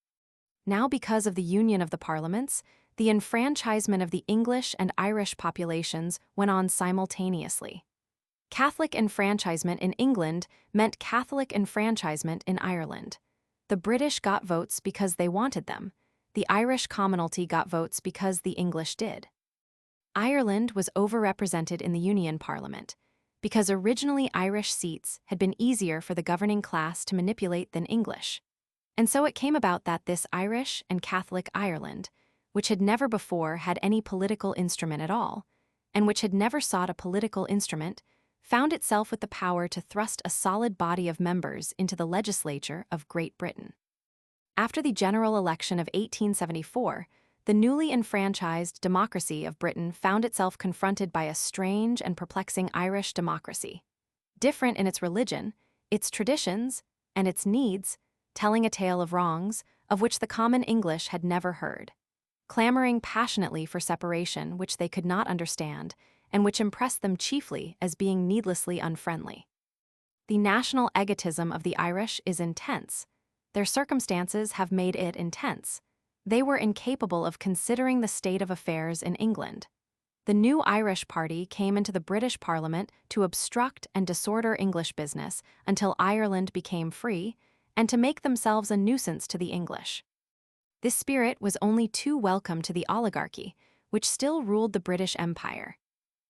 Now, because of the union of the parliaments, the enfranchisement of the English and Irish populations went on simultaneously. Catholic enfranchisement in England meant Catholic enfranchisement in Ireland. The British got votes because they wanted them. The Irish commonalty got votes because the English did. Ireland was overrepresented in the Union Parliament, because originally Irish seats had been easier for the governing class to manipulate than English. And so it came about that this Irish and Catholic Ireland, which had never before had any political instrument at all, and which had never sought a political instrument, found itself with the power to thrust a solid body of members into the legislature of Great Britain. After the general election of 1874, the newly enfranchised democracy of Britain found itself confronted by a strange and perplexing Irish democracy. Different in its religion, its traditions, and its needs, telling a tale of wrongs of which the common English had never heard. Clamoring passionately for separation which they could not understand, and which impressed them chiefly as being needlessly unfriendly. The national egotism of the Irish is intense. Their circumstances have made it intense. They were incapable of considering the state of affairs in England. The new Irish party came into the British Parliament to obstruct and disorder English business until Ireland became free, and to make themselves a nuisance to the English. This spirit was only too welcome to the oligarchy, which still ruled the British Empire.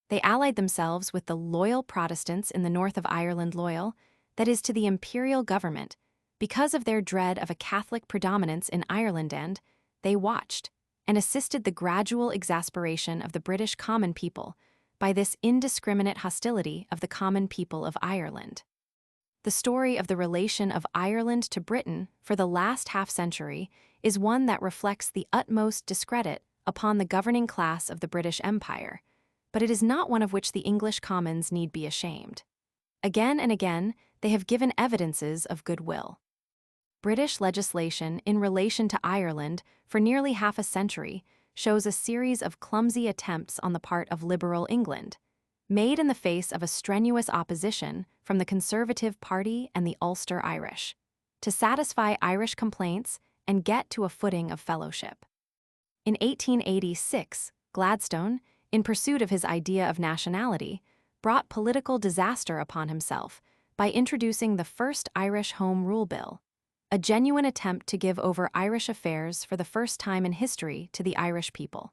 They allied themselves with the loyal Protestants in the north of Ireland loyal, that is, to the imperial government, because of their dread of a Catholic predominance in Ireland, and they watched and assisted the gradual exasperation of the British common people by this indiscriminate hostility of the common people of Ireland. The story of the relation of Ireland to Britain for the last half-century is one that reflects the utmost discredit upon the governing class of the British Empire, but it is not one of which the English commons need be ashamed. Again and again, they have given evidences of goodwill. British legislation in relation to Ireland for nearly half a century shows a series of clumsy attempts on the part of liberal England, made in the face of a strenuous opposition from the Conservative Party and the Ulster Irish, to satisfy Irish complaints and get to a footing of fellowship. In 1886, Gladstone, in pursuit of his idea of nationality, brought political disaster upon himself by introducing the first Irish Home Rule Bill, a genuine attempt to give over Irish affairs for the first time in history to the Irish people.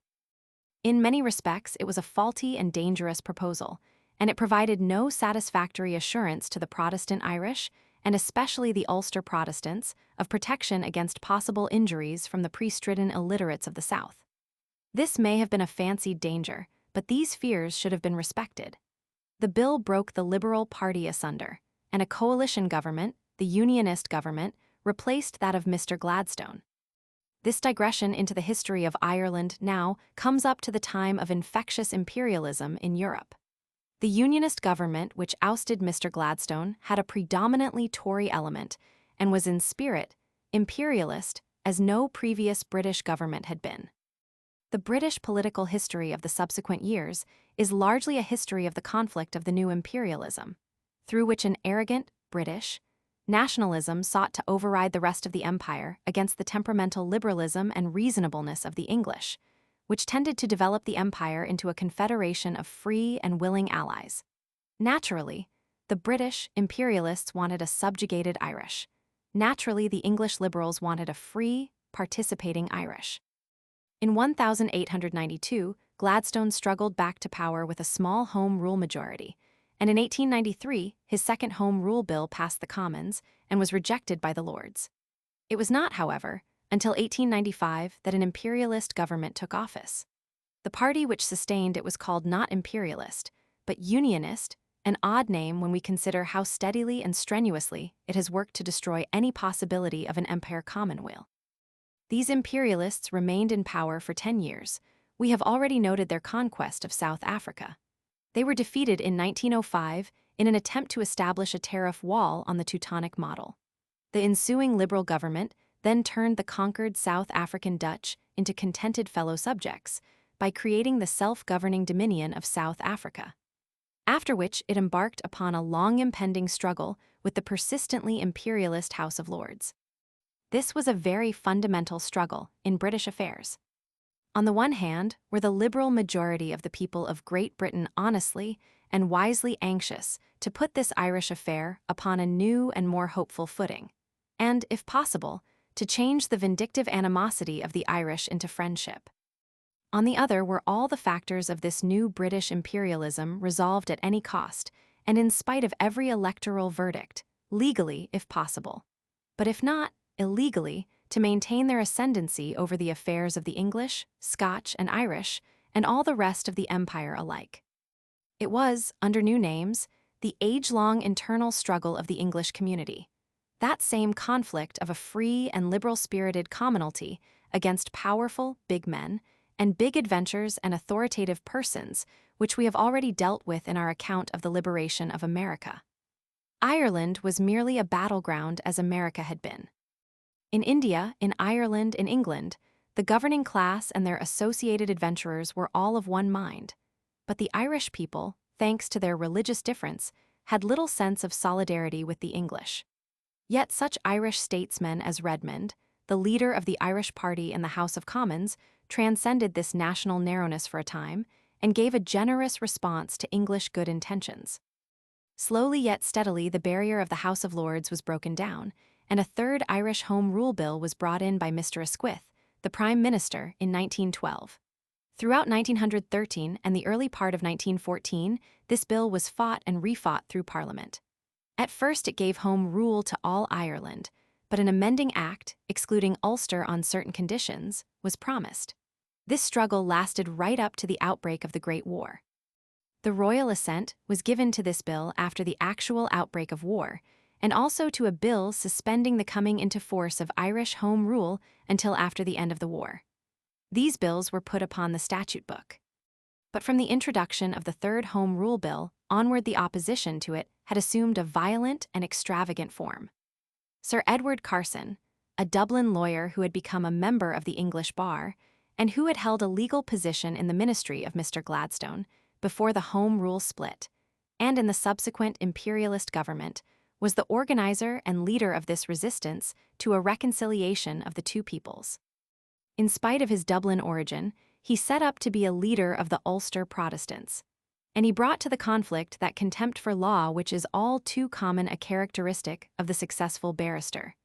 In many respects, it was a faulty and dangerous proposal, and it provided no satisfactory assurance to the Protestant Irish, and especially the Ulster Protestants, of protection against possible injuries from the pre-stricken illiterates of the South. This may have been a fancied danger, but these fears should have been respected. The bill broke the Liberal Party asunder, and a coalition government, the Unionist government, replaced that of Mr. Gladstone. This digression into the history of Ireland now comes up to the time of infectious imperialism in Europe. The Unionist government, which ousted Mr. Gladstone, had a predominantly Tory element and was in spirit imperialist as no previous British government had been. The British political history of the subsequent years is largely a history of the conflict of the new imperialism, through which an arrogant British nationalism sought to override the rest of the empire against the temperamental liberalism and reasonableness of the English, which tended to develop the empire into a confederation of free and willing allies. Naturally, the British imperialists wanted a subjugated Irish. Naturally, the English liberals wanted a free, participating Irish. In 1892, Gladstone struggled back to power with a small Home Rule majority, and in 1893, his second Home Rule Bill passed the Commons and was rejected by the Lords. It was not, however, until 1895 that an imperialist government took office. The party which sustained it was called not imperialist, but unionist, an odd name when we consider how steadily and strenuously it has worked to destroy any possibility of an empire commonweal. These imperialists remained in power for 10 years. We have already noted their conquest of South Africa. They were defeated in 1905 in an attempt to establish a tariff wall on the Teutonic model. The ensuing Liberal government then turned the conquered South African Dutch into contented fellow subjects by creating the self-governing Dominion of South Africa, after which it embarked upon a long impending struggle with the persistently imperialist House of Lords. This was a very fundamental struggle in British affairs. On the one hand were the liberal majority of the people of Great Britain honestly and wisely anxious to put this Irish affair upon a new and more hopeful footing, and, if possible, to change the vindictive animosity of the Irish into friendship. On the other were all the factors of this new British imperialism resolved at any cost, and in spite of every electoral verdict, legally if possible, but if not, illegally, to maintain their ascendancy over the affairs of the English, Scotch, and Irish, and all the rest of the empire alike. It was, under new names, the age-long internal struggle of the English community, that same conflict of a free and liberal-spirited commonalty against powerful, big men, and big adventures and authoritative persons, which we have already dealt with in our account of the liberation of America. Ireland was merely a battleground as America had been. In India, in Ireland, in England, the governing class and their associated adventurers were all of one mind, but the Irish people, thanks to their religious difference, had little sense of solidarity with the English. Yet such Irish statesmen as Redmond, the leader of the Irish party in the House of Commons, transcended this national narrowness for a time and gave a generous response to English good intentions. Slowly yet steadily the barrier of the House of Lords was broken down, and a third Irish Home Rule Bill was brought in by Mr. Asquith, the Prime Minister, in 1912. Throughout 1913 and the early part of 1914, this bill was fought and refought through Parliament. At first it gave Home Rule to all Ireland, but an amending act, excluding Ulster on certain conditions, was promised. This struggle lasted right up to the outbreak of the Great War. The royal assent was given to this bill after the actual outbreak of war, and also to a bill suspending the coming into force of Irish Home Rule until after the end of the war. These bills were put upon the statute book. But from the introduction of the Third Home Rule Bill onward, the opposition to it had assumed a violent and extravagant form. Sir Edward Carson, a Dublin lawyer who had become a member of the English bar, and who had held a legal position in the ministry of Mr. Gladstone before the Home Rule split, and in the subsequent imperialist government, was the organizer and leader of this resistance to a reconciliation of the two peoples. In spite of his Dublin origin, he set up to be a leader of the Ulster Protestants, and he brought to the conflict that contempt for law which is all too common a characteristic of the successful barrister,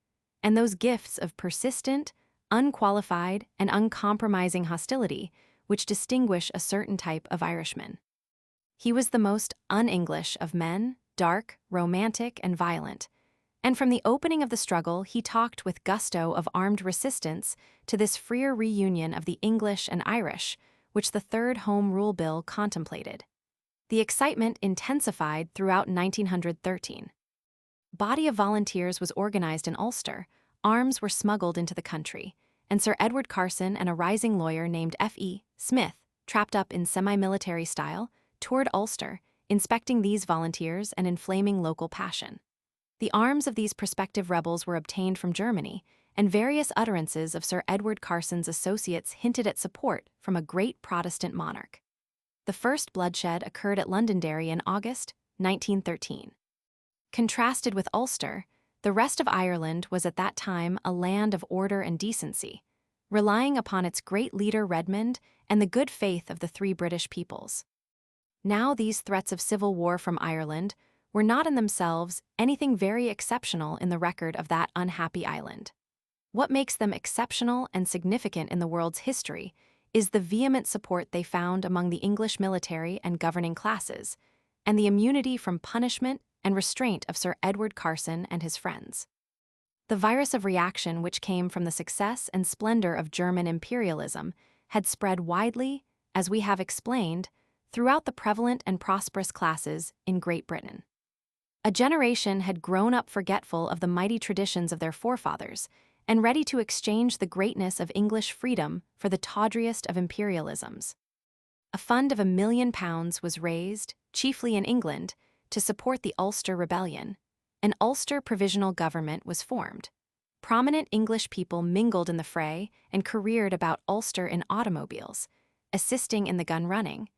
and those gifts of persistent, unqualified, and uncompromising hostility which distinguish a certain type of Irishman. He was the most un-English of men, dark, romantic, and violent. And from the opening of the struggle, he talked with gusto of armed resistance to this freer reunion of the English and Irish, which the Third Home Rule Bill contemplated. The excitement intensified throughout 1913. Body of volunteers was organized in Ulster, arms were smuggled into the country, and Sir Edward Carson and a rising lawyer named F.E. Smith, trapped up in semi-military style, toured Ulster, inspecting these volunteers and inflaming local passion. The arms of these prospective rebels were obtained from Germany, and various utterances of Sir Edward Carson's associates hinted at support from a great Protestant monarch. The first bloodshed occurred at Londonderry in August 1913. Contrasted with Ulster, the rest of Ireland was at that time a land of order and decency, relying upon its great leader Redmond and the good faith of the three British peoples. Now these threats of civil war from Ireland were not in themselves anything very exceptional in the record of that unhappy island. What makes them exceptional and significant in the world's history is the vehement support they found among the English military and governing classes, and the immunity from punishment and restraint of Sir Edward Carson and his friends. The virus of reaction which came from the success and splendor of German imperialism had spread widely, as we have explained, throughout the prevalent and prosperous classes in Great Britain. A generation had grown up forgetful of the mighty traditions of their forefathers and ready to exchange the greatness of English freedom for the tawdriest of imperialisms. A fund of £1 million was raised, chiefly in England, to support the Ulster Rebellion. An Ulster Provisional Government was formed. Prominent English people mingled in the fray and careered about Ulster in automobiles, assisting in the gun running,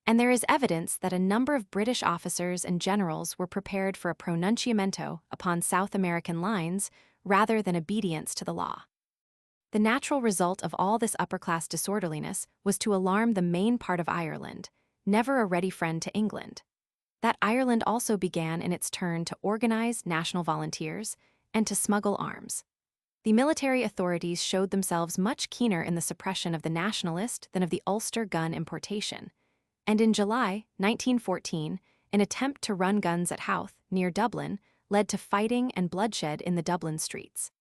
and there is evidence that a number of British officers and generals were prepared for a pronunciamento upon South American lines rather than obedience to the law. The natural result of all this upper-class disorderliness was to alarm the main part of Ireland, never a ready friend to England. That Ireland also began in its turn to organize national volunteers and to smuggle arms. The military authorities showed themselves much keener in the suppression of the nationalist than of the Ulster gun importation, and in July 1914, an attempt to run guns at Howth, near Dublin, led to fighting and bloodshed in the Dublin streets.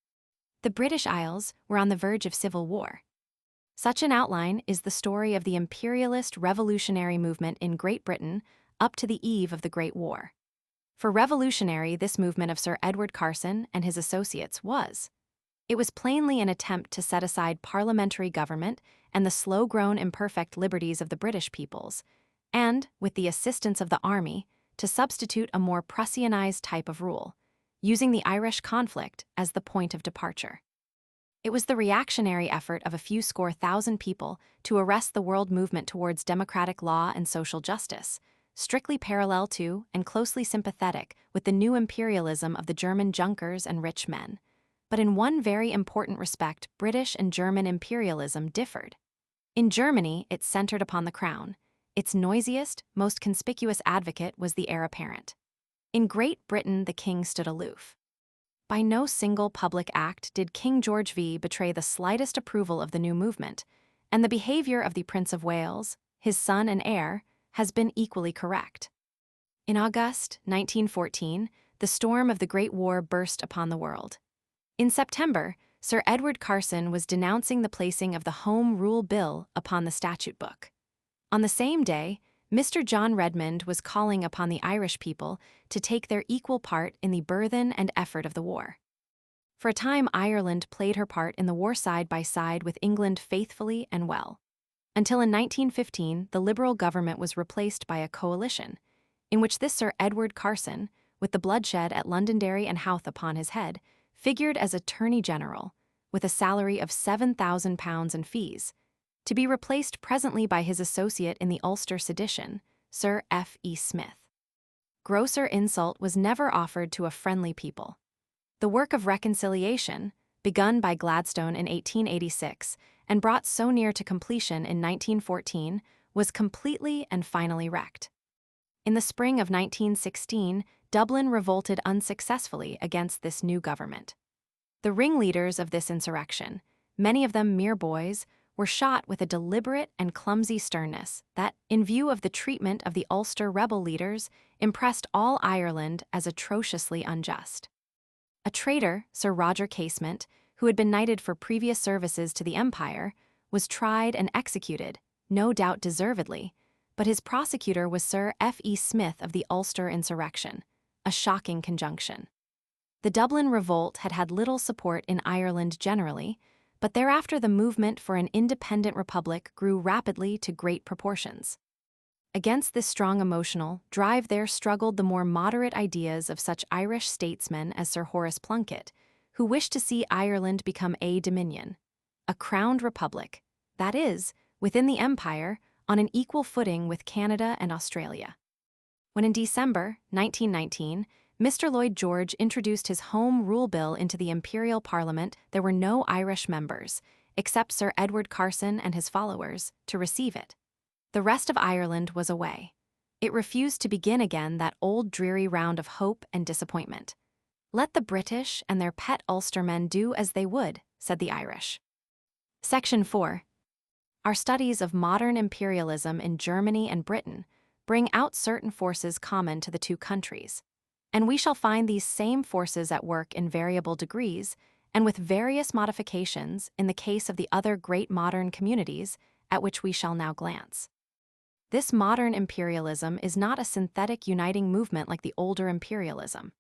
The British Isles were on the verge of civil war. Such an outline is the story of the imperialist revolutionary movement in Great Britain up to the eve of the Great War. For revolutionary, this movement of Sir Edward Carson and his associates was. It was plainly an attempt to set aside parliamentary government and the slow-grown imperfect liberties of the British peoples, and, with the assistance of the army, to substitute a more Prussianized type of rule, using the Irish conflict as the point of departure. It was the reactionary effort of a few score thousand people to arrest the world movement towards democratic law and social justice, strictly parallel to and closely sympathetic with the new imperialism of the German Junkers and rich men. But in one very important respect, British and German imperialism differed. In Germany, it centered upon the crown. Its noisiest, most conspicuous advocate was the heir apparent. In Great Britain, the king stood aloof. By no single public act did King George V betray the slightest approval of the new movement, and the behavior of the Prince of Wales, his son and heir, has been equally correct. In August 1914, the storm of the Great War burst upon the world. In September, Sir Edward Carson was denouncing the placing of the Home Rule Bill upon the statute book. On the same day, Mr. John Redmond was calling upon the Irish people to take their equal part in the burthen and effort of the war. For a time, Ireland played her part in the war side by side with England faithfully and well. Until in 1915, the Liberal government was replaced by a coalition, in which this Sir Edward Carson, with the bloodshed at Londonderry and Howth upon his head, figured as Attorney General, with a salary of £7,000 in fees, to be replaced presently by his associate in the Ulster sedition, Sir F.E. Smith. Grosser insult was never offered to a friendly people. The work of reconciliation, begun by Gladstone in 1886 and brought so near to completion in 1914, was completely and finally wrecked. In the spring of 1916, Dublin revolted unsuccessfully against this new government. The ringleaders of this insurrection, many of them mere boys, were shot with a deliberate and clumsy sternness that, in view of the treatment of the Ulster rebel leaders, impressed all Ireland as atrociously unjust. A traitor, Sir Roger Casement, who had been knighted for previous services to the Empire, was tried and executed, no doubt deservedly, but his prosecutor was Sir F.E. Smith of the Ulster insurrection, a shocking conjunction. The Dublin Revolt had had little support in Ireland generally, but thereafter the movement for an independent republic grew rapidly to great proportions. Against this strong emotional drive there struggled the more moderate ideas of such Irish statesmen as Sir Horace Plunkett, who wished to see Ireland become a dominion, a crowned republic, that is, within the empire, on an equal footing with Canada and Australia. When in December 1919, Mr. Lloyd George introduced his Home Rule Bill into the Imperial Parliament, there were no Irish members, except Sir Edward Carson and his followers, to receive it. The rest of Ireland was away. It refused to begin again that old dreary round of hope and disappointment. Let the British and their pet Ulstermen do as they would, said the Irish. Section 4. Our studies of modern imperialism in Germany and Britain bring out certain forces common to the two countries, and we shall find these same forces at work in variable degrees and with various modifications in the case of the other great modern communities at which we shall now glance. This modern imperialism is not a synthetic uniting movement like the older imperialism.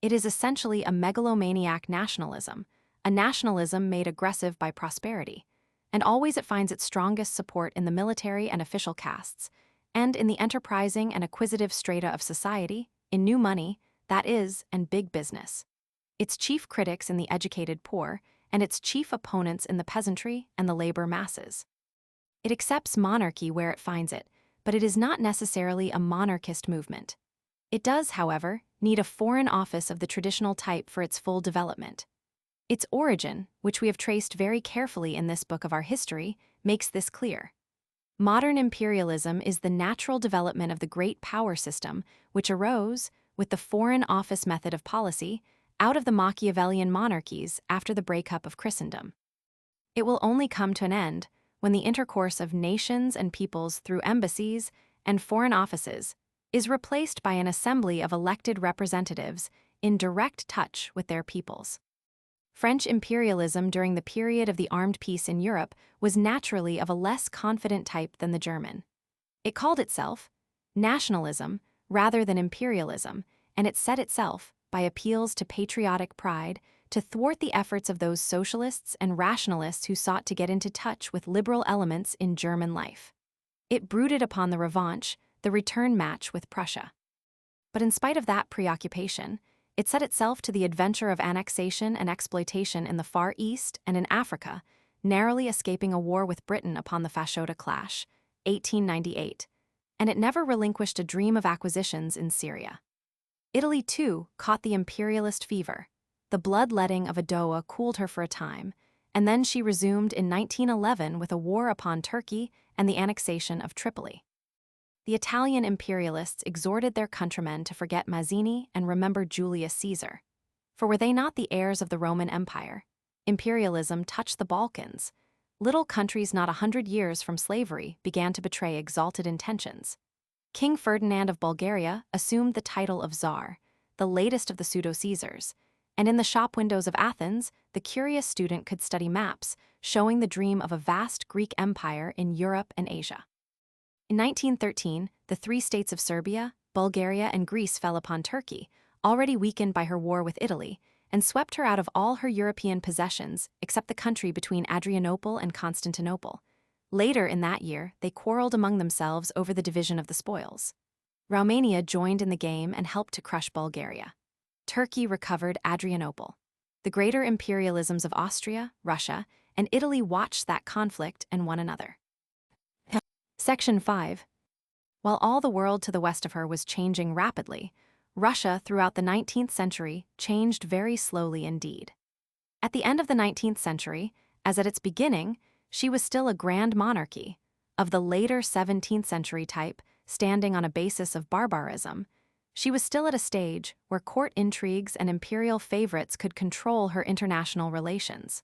It is essentially a megalomaniac nationalism, a nationalism made aggressive by prosperity, and always it finds its strongest support in the military and official castes, and in the enterprising and acquisitive strata of society, in new money, that is, and big business. Its chief critics in the educated poor, and its chief opponents in the peasantry and the labor masses. It accepts monarchy where it finds it, but it is not necessarily a monarchist movement. It does, however, need a foreign office of the traditional type for its full development. Its origin, which we have traced very carefully in this book of our history, makes this clear. Modern imperialism is the natural development of the great power system which arose, with the foreign office method of policy, out of the Machiavellian monarchies after the breakup of Christendom. It will only come to an end when the intercourse of nations and peoples through embassies and foreign offices is replaced by an assembly of elected representatives in direct touch with their peoples. French imperialism during the period of the armed peace in Europe was naturally of a less confident type than the German. It called itself nationalism rather than imperialism, and it set itself, by appeals to patriotic pride, to thwart the efforts of those socialists and rationalists who sought to get into touch with liberal elements in German life. It brooded upon the revanche, the return match with Prussia. But in spite of that preoccupation, it set itself to the adventure of annexation and exploitation in the Far East and in Africa, narrowly escaping a war with Britain upon the Fashoda Clash, 1898, and it never relinquished a dream of acquisitions in Syria. Italy, too, caught the imperialist fever. The bloodletting of Adowa cooled her for a time, and then she resumed in 1911 with a war upon Turkey and the annexation of Tripoli. The Italian imperialists exhorted their countrymen to forget Mazzini and remember Julius Caesar. For were they not the heirs of the Roman Empire? Imperialism touched the Balkans. Little countries not 100 years from slavery began to betray exalted intentions. King Ferdinand of Bulgaria assumed the title of Tsar, the latest of the pseudo-Caesars, and in the shop windows of Athens, the curious student could study maps showing the dream of a vast Greek empire in Europe and Asia. In 1913, the three states of Serbia, Bulgaria, and Greece fell upon Turkey, already weakened by her war with Italy, and swept her out of all her European possessions except the country between Adrianople and Constantinople. Later in that year, they quarreled among themselves over the division of the spoils. Romania joined in the game and helped to crush Bulgaria. Turkey recovered Adrianople. The greater imperialisms of Austria, Russia, and Italy watched that conflict and one another. Section 5. While all the world to the west of her was changing rapidly, Russia throughout the 19th century changed very slowly indeed. At the end of the 19th century, as at its beginning, she was still a grand monarchy, of the later 17th century type, standing on a basis of barbarism. She was still at a stage where court intrigues and imperial favorites could control her international relations.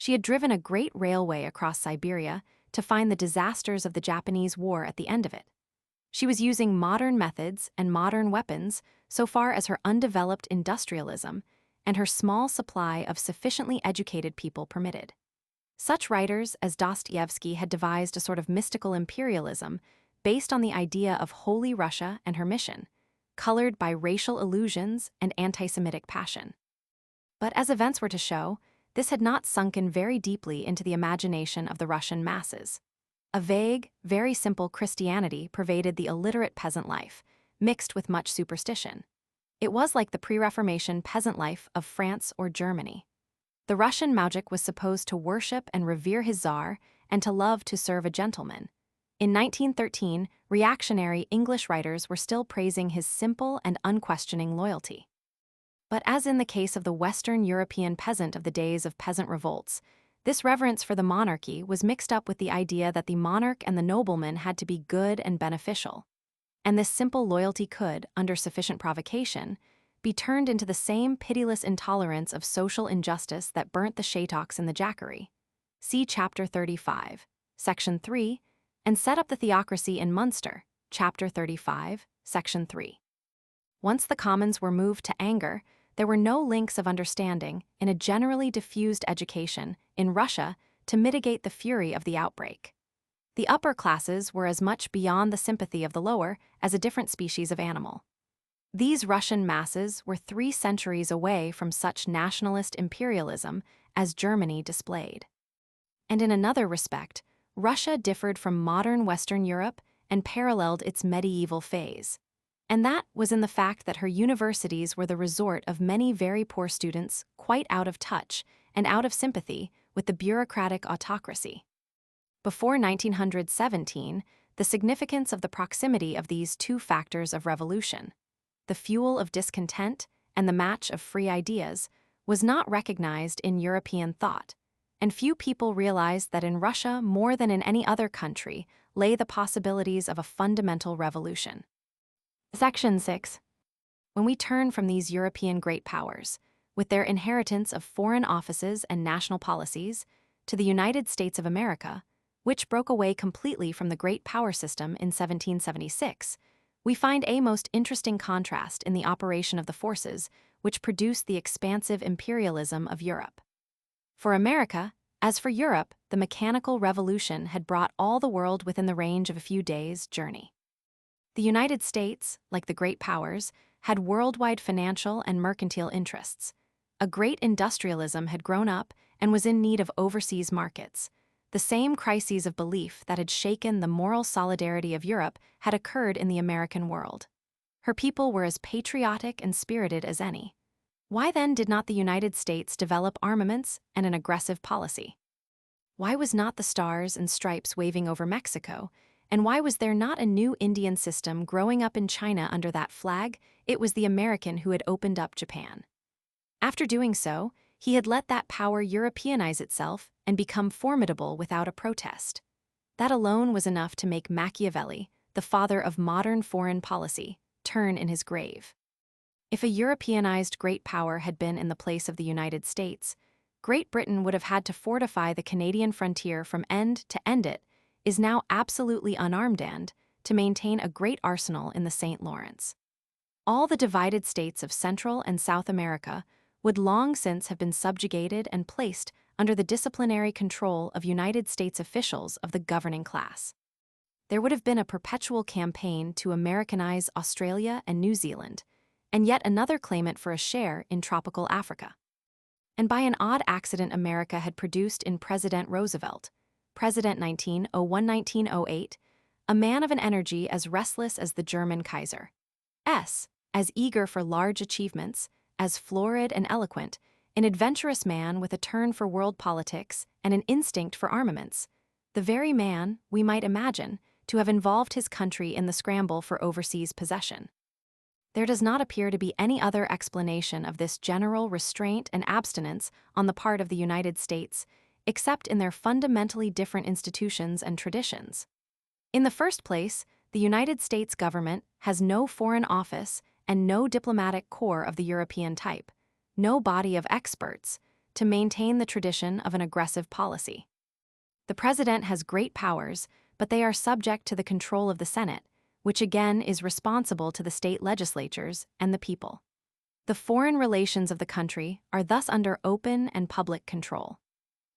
She had driven a great railway across Siberia to find the disasters of the Japanese War at the end of it. She was using modern methods and modern weapons so far as her undeveloped industrialism and her small supply of sufficiently educated people permitted. Such writers as Dostoevsky had devised a sort of mystical imperialism based on the idea of Holy Russia and her mission, colored by racial illusions and anti-Semitic passion. But as events were to show, this had not sunken very deeply into the imagination of the Russian masses. A vague, very simple Christianity pervaded the illiterate peasant life, mixed with much superstition. It was like the pre-Reformation peasant life of France or Germany. The Russian moujik was supposed to worship and revere his czar and to love to serve a gentleman. In 1913, reactionary English writers were still praising his simple and unquestioning loyalty. But as in the case of the Western European peasant of the days of peasant revolts, this reverence for the monarchy was mixed up with the idea that the monarch and the nobleman had to be good and beneficial. And this simple loyalty could, under sufficient provocation, be turned into the same pitiless intolerance of social injustice that burnt the Shataks in the Jackery. See Chapter 35, Section 3, and set up the theocracy in Munster, Chapter 35, Section 3. Once the commons were moved to anger, there were no links of understanding in a generally diffused education in Russia to mitigate the fury of the outbreak. The upper classes were as much beyond the sympathy of the lower as a different species of animal. These Russian masses were 3 centuries away from such nationalist imperialism as Germany displayed. And in another respect, Russia differed from modern Western Europe and paralleled its medieval phase. And that was in the fact that her universities were the resort of many very poor students quite out of touch and out of sympathy with the bureaucratic autocracy. Before 1917, the significance of the proximity of these 2 factors of revolution, the fuel of discontent and the match of free ideas, was not recognized in European thought, and few people realized that in Russia more than in any other country lay the possibilities of a fundamental revolution. Section 6. When we turn from these European great powers, with their inheritance of foreign offices and national policies, to the United States of America, which broke away completely from the great power system in 1776, we find a most interesting contrast in the operation of the forces which produced the expansive imperialism of Europe. For America, as for Europe, the mechanical revolution had brought all the world within the range of a few days' journey. The United States, like the great powers, had worldwide financial and mercantile interests. A great industrialism had grown up and was in need of overseas markets. The same crises of belief that had shaken the moral solidarity of Europe had occurred in the American world. Her people were as patriotic and spirited as any. Why then did not the United States develop armaments and an aggressive policy? Why was not the stars and stripes waving over Mexico? And why was there not a new Indian system growing up in China under that flag? It was the American who had opened up Japan. After doing so, he had let that power Europeanize itself and become formidable without a protest. That alone was enough to make Machiavelli, the father of modern foreign policy, turn in his grave. If a Europeanized great power had been in the place of the United States, Great Britain would have had to fortify the Canadian frontier from end to end. It is now absolutely unarmed and to maintain a great arsenal in the St. Lawrence. All the divided states of Central and South America would long since have been subjugated and placed under the disciplinary control of United States officials of the governing class. There would have been a perpetual campaign to Americanize Australia and New Zealand, and yet another claimant for a share in tropical Africa. And by an odd accident America had produced in President Roosevelt, President 1901-1908, a man of an energy as restless as the German Kaiser. As eager for large achievements, as florid and eloquent, an adventurous man with a turn for world politics and an instinct for armaments, the very man, we might imagine, to have involved his country in the scramble for overseas possession. There does not appear to be any other explanation of this general restraint and abstinence on the part of the United States, except in their fundamentally different institutions and traditions. In the first place, the United States government has no foreign office and no diplomatic corps of the European type, no body of experts, to maintain the tradition of an aggressive policy. The president has great powers, but they are subject to the control of the Senate, which again is responsible to the state legislatures and the people. The foreign relations of the country are thus under open and public control.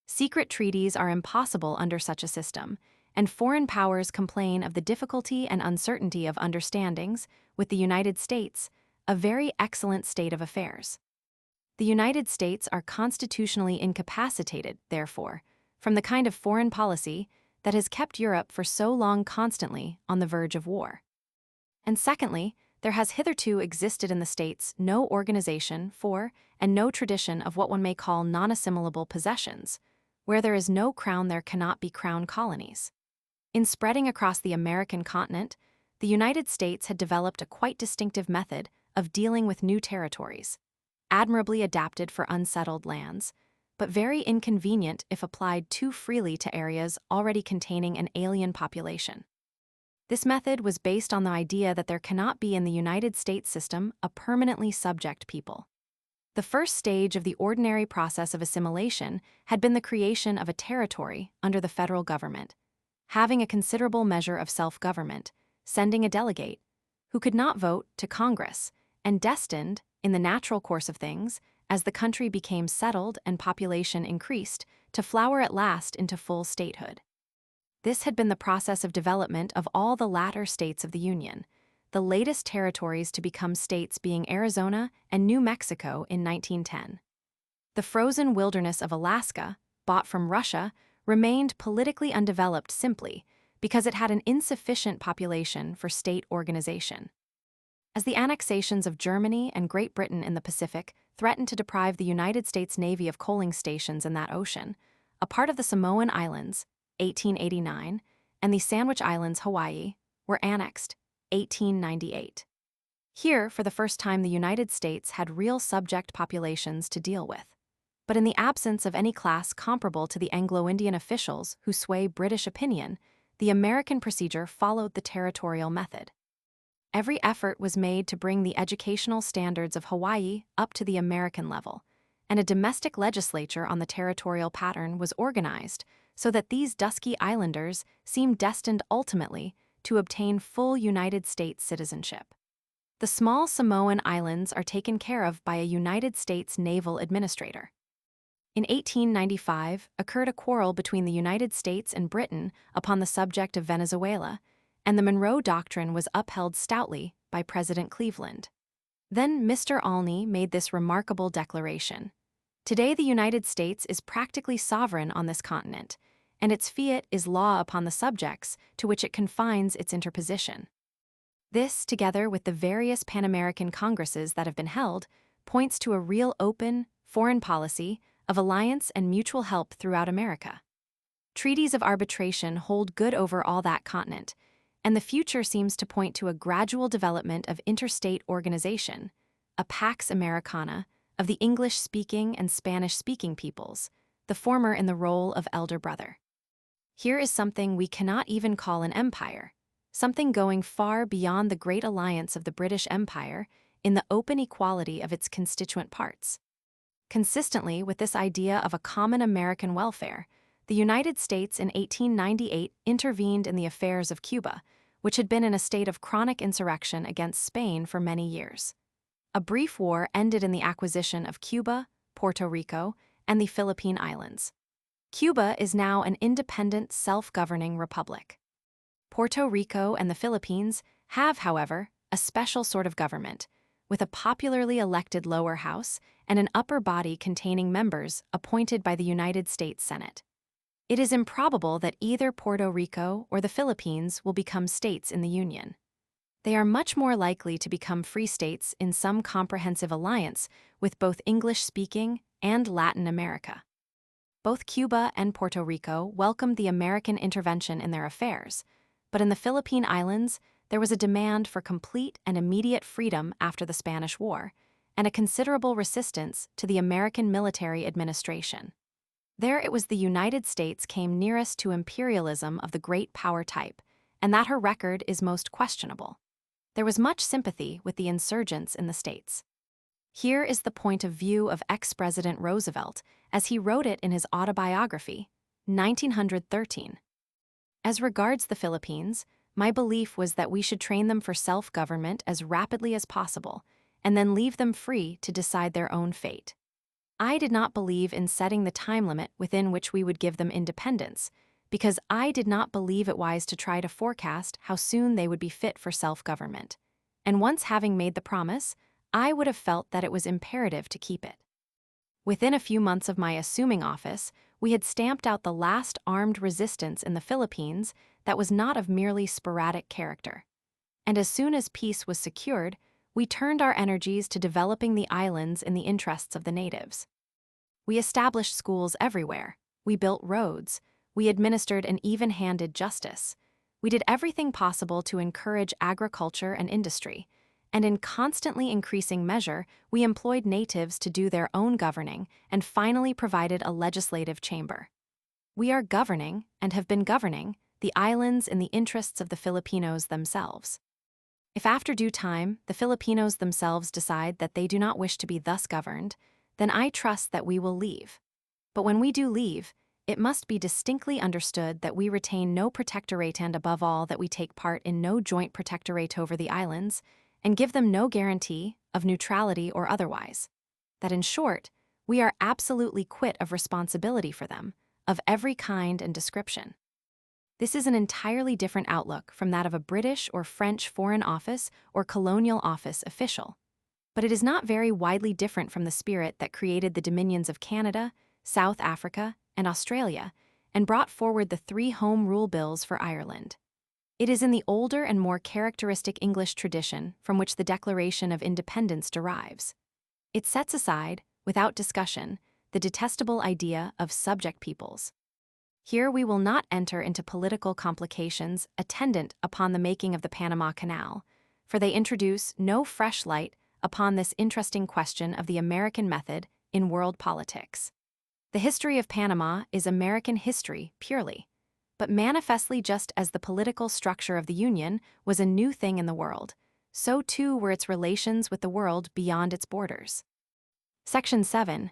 Secret treaties are impossible under such a system, and foreign powers complain of the difficulty and uncertainty of understandings with the United States, a very excellent state of affairs. The United States are constitutionally incapacitated, therefore, from the kind of foreign policy that has kept Europe for so long constantly on the verge of war. And secondly, there has hitherto existed in the States no organization for and no tradition of what one may call non-assimilable possessions. Where there is no crown, there cannot be crown colonies. In spreading across the American continent, the United States had developed a quite distinctive method of dealing with new territories, admirably adapted for unsettled lands, but very inconvenient if applied too freely to areas already containing an alien population. This method was based on the idea that there cannot be in the United States system a permanently subject people. The first stage of the ordinary process of assimilation had been the creation of a territory under the federal government, having a considerable measure of self-government, sending a delegate, who could not vote, to Congress, and destined, in the natural course of things, as the country became settled and population increased, to flower at last into full statehood. This had been the process of development of all the latter states of the Union, the latest territories to become states being Arizona and New Mexico in 1910. The frozen wilderness of Alaska, bought from Russia, remained politically undeveloped simply because it had an insufficient population for state organization. As the annexations of Germany and Great Britain in the Pacific threatened to deprive the United States Navy of coaling stations in that ocean, a part of the Samoan Islands, 1889, and the Sandwich Islands, Hawaii, were annexed, 1898. Here, for the first time, the United States had real subject populations to deal with. But in the absence of any class comparable to the Anglo-Indian officials who sway British opinion, the American procedure followed the territorial method. Every effort was made to bring the educational standards of Hawaii up to the American level, and a domestic legislature on the territorial pattern was organized so that these dusky islanders seemed destined ultimately to obtain full United States citizenship. The small Samoan Islands are taken care of by a United States naval administrator. In 1895 occurred a quarrel between the United States and Britain upon the subject of Venezuela, and the Monroe Doctrine was upheld stoutly by President Cleveland. Then Mr. Olney made this remarkable declaration: "Today the United States is practically sovereign on this continent, and its fiat is law upon the subjects to which it confines its interposition." This, together with the various Pan-American Congresses that have been held, points to a real open, foreign policy of alliance and mutual help throughout America. Treaties of arbitration hold good over all that continent, and the future seems to point to a gradual development of interstate organization, a Pax Americana, of the English-speaking and Spanish-speaking peoples, the former in the role of elder brother. Here is something we cannot even call an empire, something going far beyond the great alliance of the British Empire in the open equality of its constituent parts. Consistently with this idea of a common American welfare, the United States in 1898 intervened in the affairs of Cuba, which had been in a state of chronic insurrection against Spain for many years. A brief war ended in the acquisition of Cuba, Puerto Rico, and the Philippine Islands. Cuba is now an independent, self-governing republic. Puerto Rico and the Philippines have, however, a special sort of government, with a popularly elected lower house and an upper body containing members appointed by the United States Senate. It is improbable that either Puerto Rico or the Philippines will become states in the Union. They are much more likely to become free states in some comprehensive alliance with both English-speaking and Latin America. Both Cuba and Puerto Rico welcomed the American intervention in their affairs, but in the Philippine Islands, there was a demand for complete and immediate freedom after the Spanish War, and a considerable resistance to the American military administration. There it was the United States came nearest to imperialism of the great power type, and that her record is most questionable. There was much sympathy with the insurgents in the States. Here is the point of view of ex-President Roosevelt as he wrote it in his autobiography, 1913. As regards the Philippines, my belief was that we should train them for self-government as rapidly as possible, and then leave them free to decide their own fate. I did not believe in setting the time limit within which we would give them independence, because I did not believe it wise to try to forecast how soon they would be fit for self-government. And once having made the promise, I would have felt that it was imperative to keep it. Within a few months of my assuming office, we had stamped out the last armed resistance in the Philippines that was not of merely sporadic character. And as soon as peace was secured, we turned our energies to developing the islands in the interests of the natives. We established schools everywhere, we built roads, we administered an even-handed justice. We did everything possible to encourage agriculture and industry, and in constantly increasing measure, we employed natives to do their own governing and finally provided a legislative chamber. We are governing, and have been governing, the islands in the interests of the Filipinos themselves. If after due time, the Filipinos themselves decide that they do not wish to be thus governed, then I trust that we will leave. But when we do leave, it must be distinctly understood that we retain no protectorate and above all that we take part in no joint protectorate over the islands, and give them no guarantee of neutrality or otherwise. That in short, we are absolutely quit of responsibility for them, of every kind and description. This is an entirely different outlook from that of a British or French Foreign Office or Colonial Office official. But it is not very widely different from the spirit that created the dominions of Canada, South Africa, and Australia, and brought forward the 3 Home Rule Bills for Ireland. It is in the older and more characteristic English tradition from which the Declaration of Independence derives. It sets aside, without discussion, the detestable idea of subject peoples. Here we will not enter into political complications attendant upon the making of the Panama Canal, for they introduce no fresh light upon this interesting question of the American method in world politics. The history of Panama is American history purely, but manifestly just as the political structure of the Union was a new thing in the world, so too were its relations with the world beyond its borders. Section 7.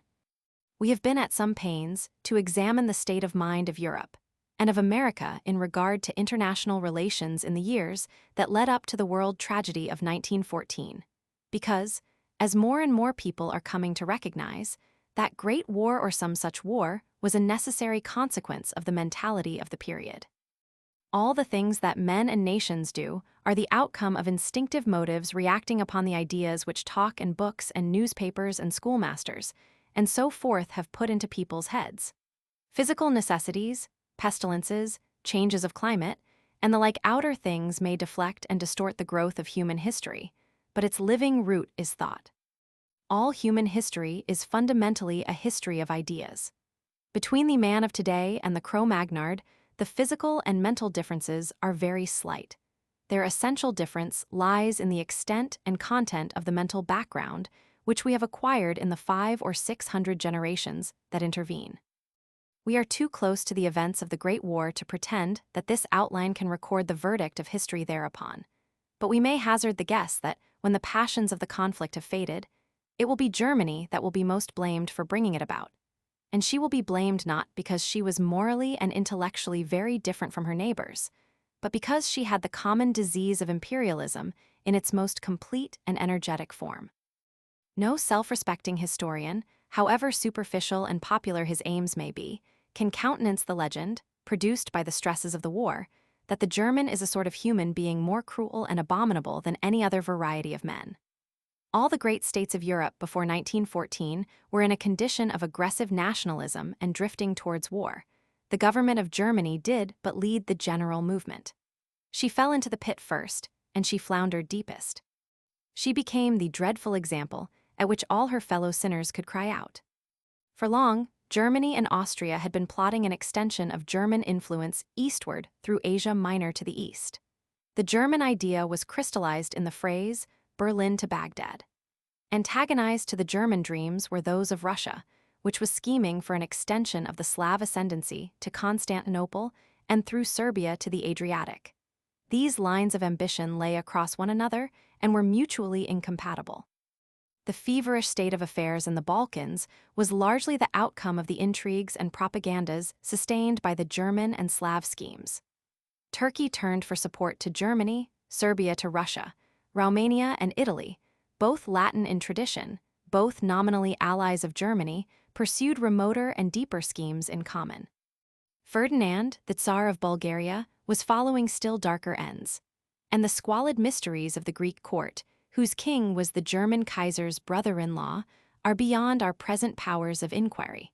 We have been at some pains to examine the state of mind of Europe and of America in regard to international relations in the years that led up to the world tragedy of 1914, because, as more and more people are coming to recognize, that great war or some such war was a necessary consequence of the mentality of the period. All the things that men and nations do are the outcome of instinctive motives reacting upon the ideas which talk and books and newspapers and schoolmasters, and so forth have put into people's heads. Physical necessities, pestilences, changes of climate, and the like outer things may deflect and distort the growth of human history, but its living root is thought. All human history is fundamentally a history of ideas. Between the man of today and the Cro-Magnard, the physical and mental differences are very slight. Their essential difference lies in the extent and content of the mental background which we have acquired in the 500 or 600 generations that intervene. We are too close to the events of the Great War to pretend that this outline can record the verdict of history thereupon, but we may hazard the guess that when the passions of the conflict have faded, it will be Germany that will be most blamed for bringing it about, and she will be blamed not because she was morally and intellectually very different from her neighbors, but because she had the common disease of imperialism in its most complete and energetic form. No self-respecting historian, however superficial and popular his aims may be, can countenance the legend, produced by the stresses of the war, that the German is a sort of human being more cruel and abominable than any other variety of men. All the great states of Europe before 1914 were in a condition of aggressive nationalism and drifting towards war. The government of Germany did but lead the general movement. She fell into the pit first, and she floundered deepest. She became the dreadful example at which all her fellow sinners could cry out. For long, Germany and Austria had been plotting an extension of German influence eastward through Asia Minor to the east. The German idea was crystallized in the phrase, Berlin to Baghdad. Antagonized to the German dreams were those of Russia, which was scheming for an extension of the Slav ascendancy to Constantinople and through Serbia to the Adriatic. These lines of ambition lay across one another and were mutually incompatible. The feverish state of affairs in the Balkans was largely the outcome of the intrigues and propagandas sustained by the German and Slav schemes. Turkey turned for support to Germany, Serbia to Russia, Romania and Italy, both Latin in tradition, both nominally allies of Germany, pursued remoter and deeper schemes in common. Ferdinand, the Tsar of Bulgaria, was following still darker ends. And the squalid mysteries of the Greek court, whose king was the German Kaiser's brother-in-law, are beyond our present powers of inquiry.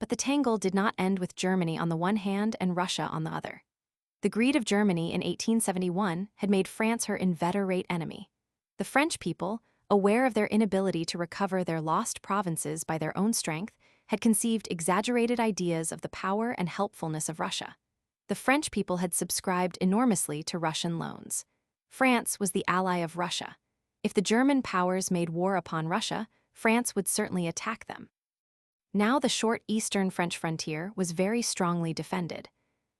But the tangle did not end with Germany on the one hand and Russia on the other. The greed of Germany in 1871 had made France her inveterate enemy. The French people, aware of their inability to recover their lost provinces by their own strength, had conceived exaggerated ideas of the power and helpfulness of Russia. The French people had subscribed enormously to Russian loans. France was the ally of Russia. If the German powers made war upon Russia, France would certainly attack them. Now the short eastern French frontier was very strongly defended.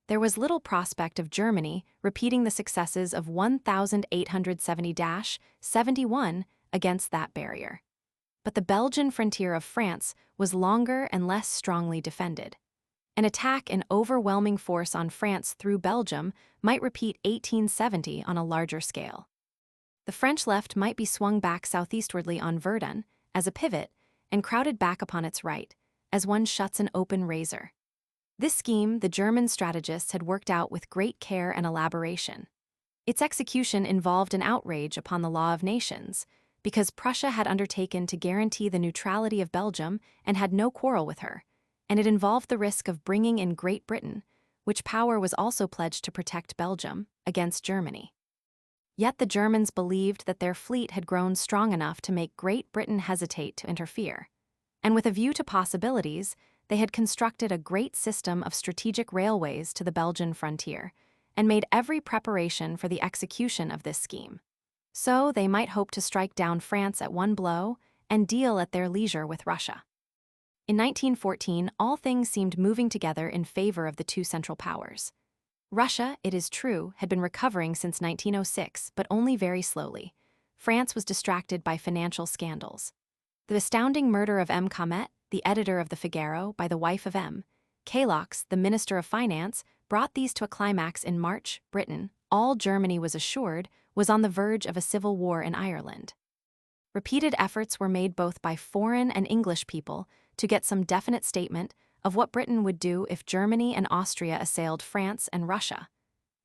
There was little prospect of Germany repeating the successes of 1870-71 against that barrier. But the Belgian frontier of France was longer and less strongly defended. An attack in overwhelming force on France through Belgium might repeat 1870 on a larger scale. The French left might be swung back southeastwardly on Verdun as a pivot and crowded back upon its right, as one shuts an open razor. This scheme the German strategists had worked out with great care and elaboration. Its execution involved an outrage upon the law of nations, because Prussia had undertaken to guarantee the neutrality of Belgium and had no quarrel with her, and it involved the risk of bringing in Great Britain, which power was also pledged to protect Belgium, against Germany. Yet the Germans believed that their fleet had grown strong enough to make Great Britain hesitate to interfere, and with a view to possibilities, they had constructed a great system of strategic railways to the Belgian frontier, and made every preparation for the execution of this scheme. So they might hope to strike down France at one blow and deal at their leisure with Russia. In 1914, all things seemed moving together in favor of the two central powers. Russia, it is true, had been recovering since 1906, but only very slowly. France was distracted by financial scandals. The astounding murder of M. Comet, the editor of the Figaro, by the wife of M. Caylaux, the Minister of Finance, brought these to a climax in March. Britain, all Germany was assured, was on the verge of a civil war in Ireland. Repeated efforts were made both by foreign and English people to get some definite statement of what Britain would do if Germany and Austria assailed France and Russia.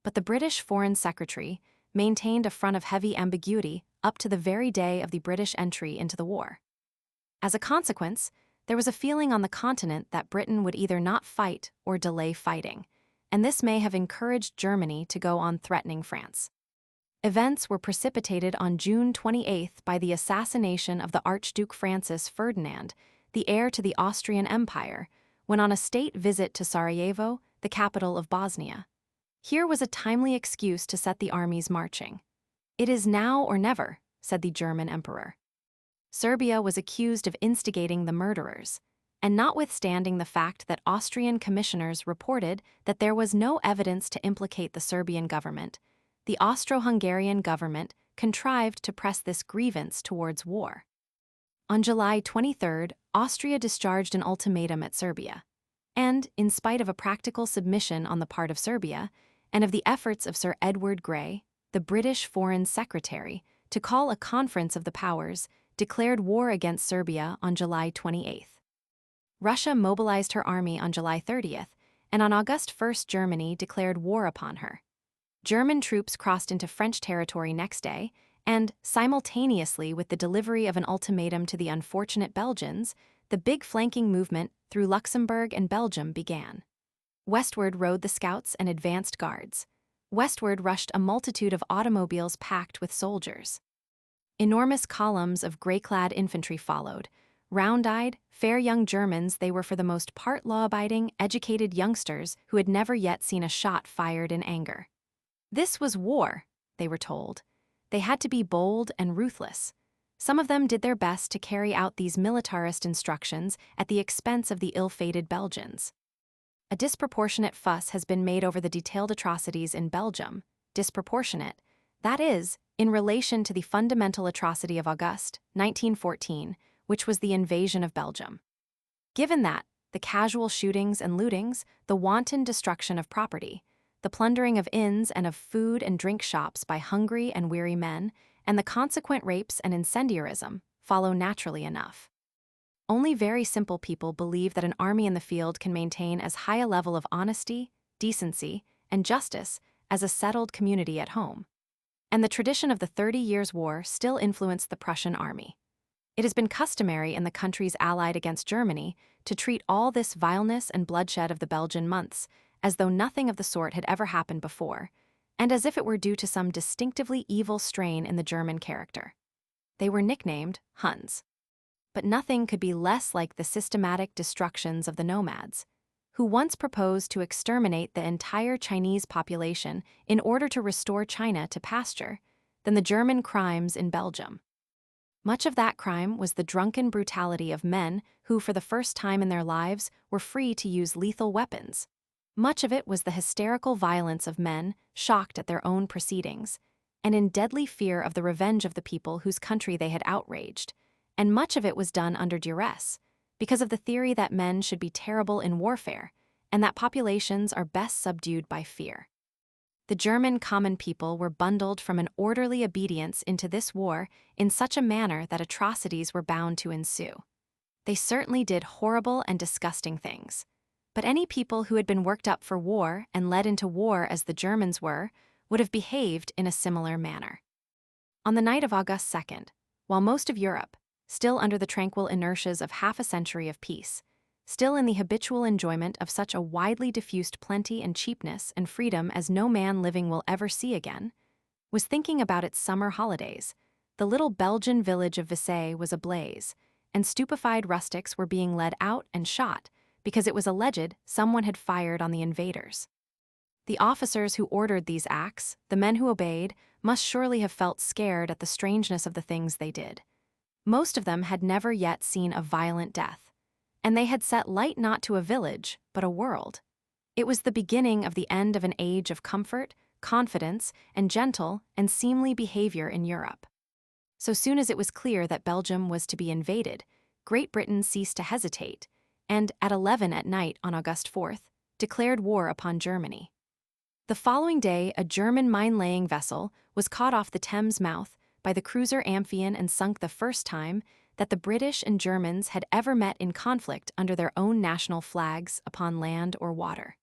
But the British Foreign Secretary maintained a front of heavy ambiguity up to the very day of the British entry into the war. As a consequence, there was a feeling on the continent that Britain would either not fight or delay fighting, and this may have encouraged Germany to go on threatening France. Events were precipitated on June 28 by the assassination of the Archduke Francis Ferdinand, the heir to the Austrian Empire, when on a state visit to Sarajevo, the capital of Bosnia. Here was a timely excuse to set the armies marching. "It is now or never," said the German emperor. Serbia was accused of instigating the murderers, and notwithstanding the fact that Austrian commissioners reported that there was no evidence to implicate the Serbian government, the Austro-Hungarian government contrived to press this grievance towards war. On July 23, Austria discharged an ultimatum at Serbia, and, in spite of a practical submission on the part of Serbia, and of the efforts of Sir Edward Grey, the British Foreign Secretary, to call a conference of the powers, declared war against Serbia on July 28. Russia mobilized her army on July 30, and on August 1 Germany declared war upon her. German troops crossed into French territory next day, and, simultaneously with the delivery of an ultimatum to the unfortunate Belgians, the big flanking movement through Luxembourg and Belgium began. Westward rode the scouts and advanced guards. Westward rushed a multitude of automobiles packed with soldiers. Enormous columns of gray-clad infantry followed. Round-eyed, fair young Germans, they were for the most part law-abiding, educated youngsters who had never yet seen a shot fired in anger. This was war, they were told. They had to be bold and ruthless. Some of them did their best to carry out these militarist instructions at the expense of the ill-fated Belgians. A disproportionate fuss has been made over the detailed atrocities in Belgium. Disproportionate, That is, in relation to the fundamental atrocity of August 1914, which was the invasion of Belgium. Given that, the casual shootings and lootings, the wanton destruction of property, the plundering of inns and of food and drink shops by hungry and weary men, and the consequent rapes and incendiarism follow naturally enough. Only very simple people believe that an army in the field can maintain as high a level of honesty, decency, and justice as a settled community at home. And the tradition of the 30 Years' War still influenced the Prussian army. It has been customary in the countries allied against Germany to treat all this vileness and bloodshed of the Belgian months as though nothing of the sort had ever happened before, and as if it were due to some distinctively evil strain in the German character. They were nicknamed Huns. But nothing could be less like the systematic destructions of the nomads, who once proposed to exterminate the entire Chinese population in order to restore China to pasture, than the German crimes in Belgium. Much of that crime was the drunken brutality of men who, for the first time in their lives, were free to use lethal weapons. Much of it was the hysterical violence of men shocked at their own proceedings, and in deadly fear of the revenge of the people whose country they had outraged. And much of it was done under duress, because of the theory that men should be terrible in warfare, and that populations are best subdued by fear. The German common people were bundled from an orderly obedience into this war in such a manner that atrocities were bound to ensue. They certainly did horrible and disgusting things, but any people who had been worked up for war and led into war as the Germans were would have behaved in a similar manner. On the night of August 2nd, while most of Europe, still under the tranquil inertias of half a century of peace, still in the habitual enjoyment of such a widely diffused plenty and cheapness and freedom as no man living will ever see again, was thinking about its summer holidays, the little Belgian village of Visay was ablaze, and stupefied rustics were being led out and shot because it was alleged someone had fired on the invaders. The officers who ordered these acts, the men who obeyed, must surely have felt scared at the strangeness of the things they did. Most of them had never yet seen a violent death, and they had set light not to a village, but a world. It was the beginning of the end of an age of comfort, confidence, and gentle and seemly behavior in Europe. So soon as it was clear that Belgium was to be invaded, Great Britain ceased to hesitate, and at 11 at night on August 4th, declared war upon Germany. The following day, a German mine-laying vessel was caught off the Thames mouth by the cruiser Amphion and sunk the first time that the British and Germans had ever met in conflict under their own national flags upon land or water.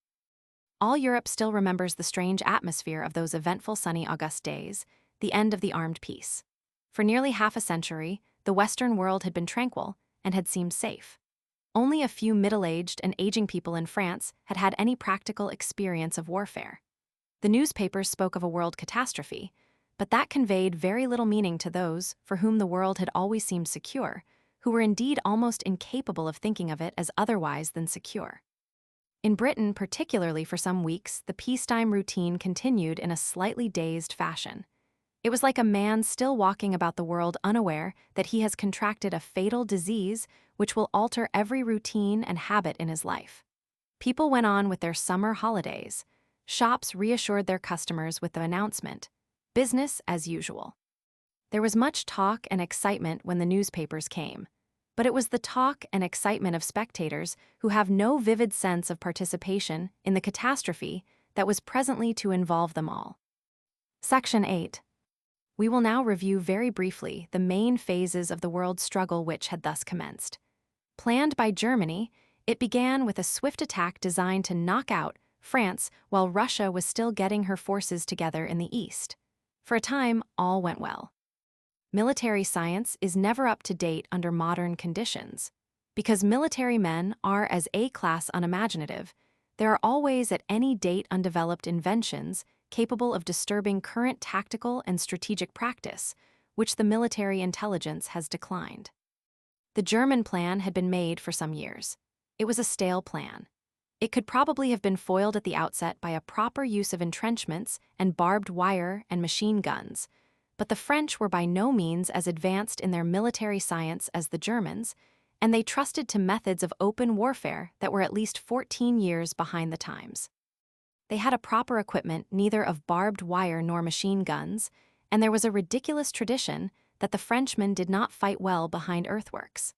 All Europe still remembers the strange atmosphere of those eventful sunny August days, the end of the armed peace. For nearly half a century, the Western world had been tranquil and had seemed safe. Only a few middle-aged and aging people in France had had any practical experience of warfare. The newspapers spoke of a world catastrophe, but that conveyed very little meaning to those for whom the world had always seemed secure, who were indeed almost incapable of thinking of it as otherwise than secure. In Britain, particularly for some weeks, the peacetime routine continued in a slightly dazed fashion. It was like a man still walking about the world unaware that he has contracted a fatal disease which will alter every routine and habit in his life. People went on with their summer holidays. Shops reassured their customers with the announcement, "Business as usual." There was much talk and excitement when the newspapers came, but it was the talk and excitement of spectators who have no vivid sense of participation in the catastrophe that was presently to involve them all. Section 8. We will now review very briefly the main phases of the world struggle which had thus commenced. Planned by Germany, it began with a swift attack designed to knock out France while Russia was still getting her forces together in the east. For a time, all went well. Military science is never up to date under modern conditions. Because military men are as A-class unimaginative, there are always at any date undeveloped inventions capable of disturbing current tactical and strategic practice, which the military intelligence has declined. The German plan had been made for some years. It was a stale plan. It could probably have been foiled at the outset by a proper use of entrenchments and barbed wire and machine guns, but the French were by no means as advanced in their military science as the Germans, and they trusted to methods of open warfare that were at least 14 years behind the times. They had a proper equipment neither of barbed wire nor machine guns, and there was a ridiculous tradition that the Frenchmen did not fight well behind earthworks.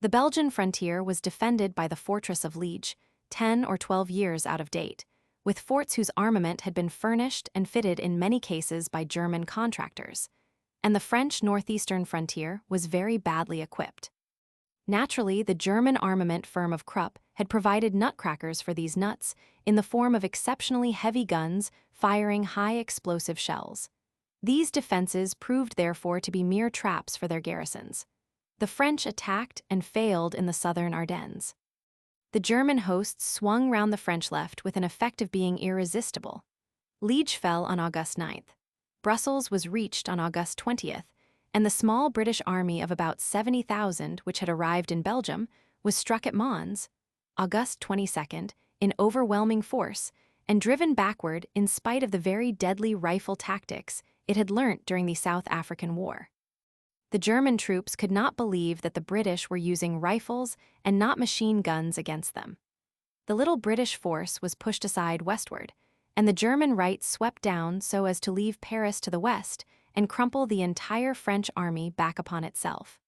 The Belgian frontier was defended by the fortress of Liege, 10 or 12 years out of date, with forts whose armament had been furnished and fitted in many cases by German contractors, and the French northeastern frontier was very badly equipped. Naturally, the German armament firm of Krupp had provided nutcrackers for these nuts in the form of exceptionally heavy guns firing high explosive shells. These defenses proved therefore to be mere traps for their garrisons. The French attacked and failed in the southern Ardennes. The German hosts swung round the French left with an effect of being irresistible. Liege fell on August 9th. Brussels was reached on August 20th, and the small British army of about 70,000 which had arrived in Belgium was struck at Mons, August 22nd, in overwhelming force, and driven backward in spite of the very deadly rifle tactics it had learnt during the South African War. The German troops could not believe that the British were using rifles and not machine guns against them. The little British force was pushed aside westward, and the German right swept down so as to leave Paris to the west and crumple the entire French army back upon itself.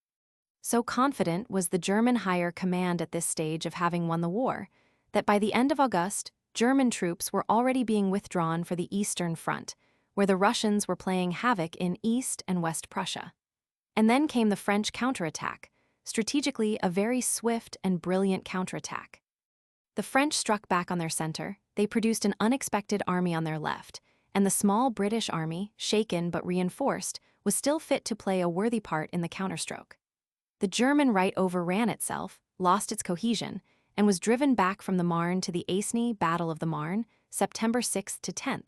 So confident was the German higher command at this stage of having won the war, that by the end of August, German troops were already being withdrawn for the Eastern Front, where the Russians were playing havoc in East and West Prussia. And then came the French counterattack, strategically a very swift and brilliant counterattack. The French struck back on their center, they produced an unexpected army on their left, and the small British army, shaken but reinforced, was still fit to play a worthy part in the counterstroke. The German right overran itself, lost its cohesion, and was driven back from the Marne to the Aisne Battle of the Marne, September 6th to 10th.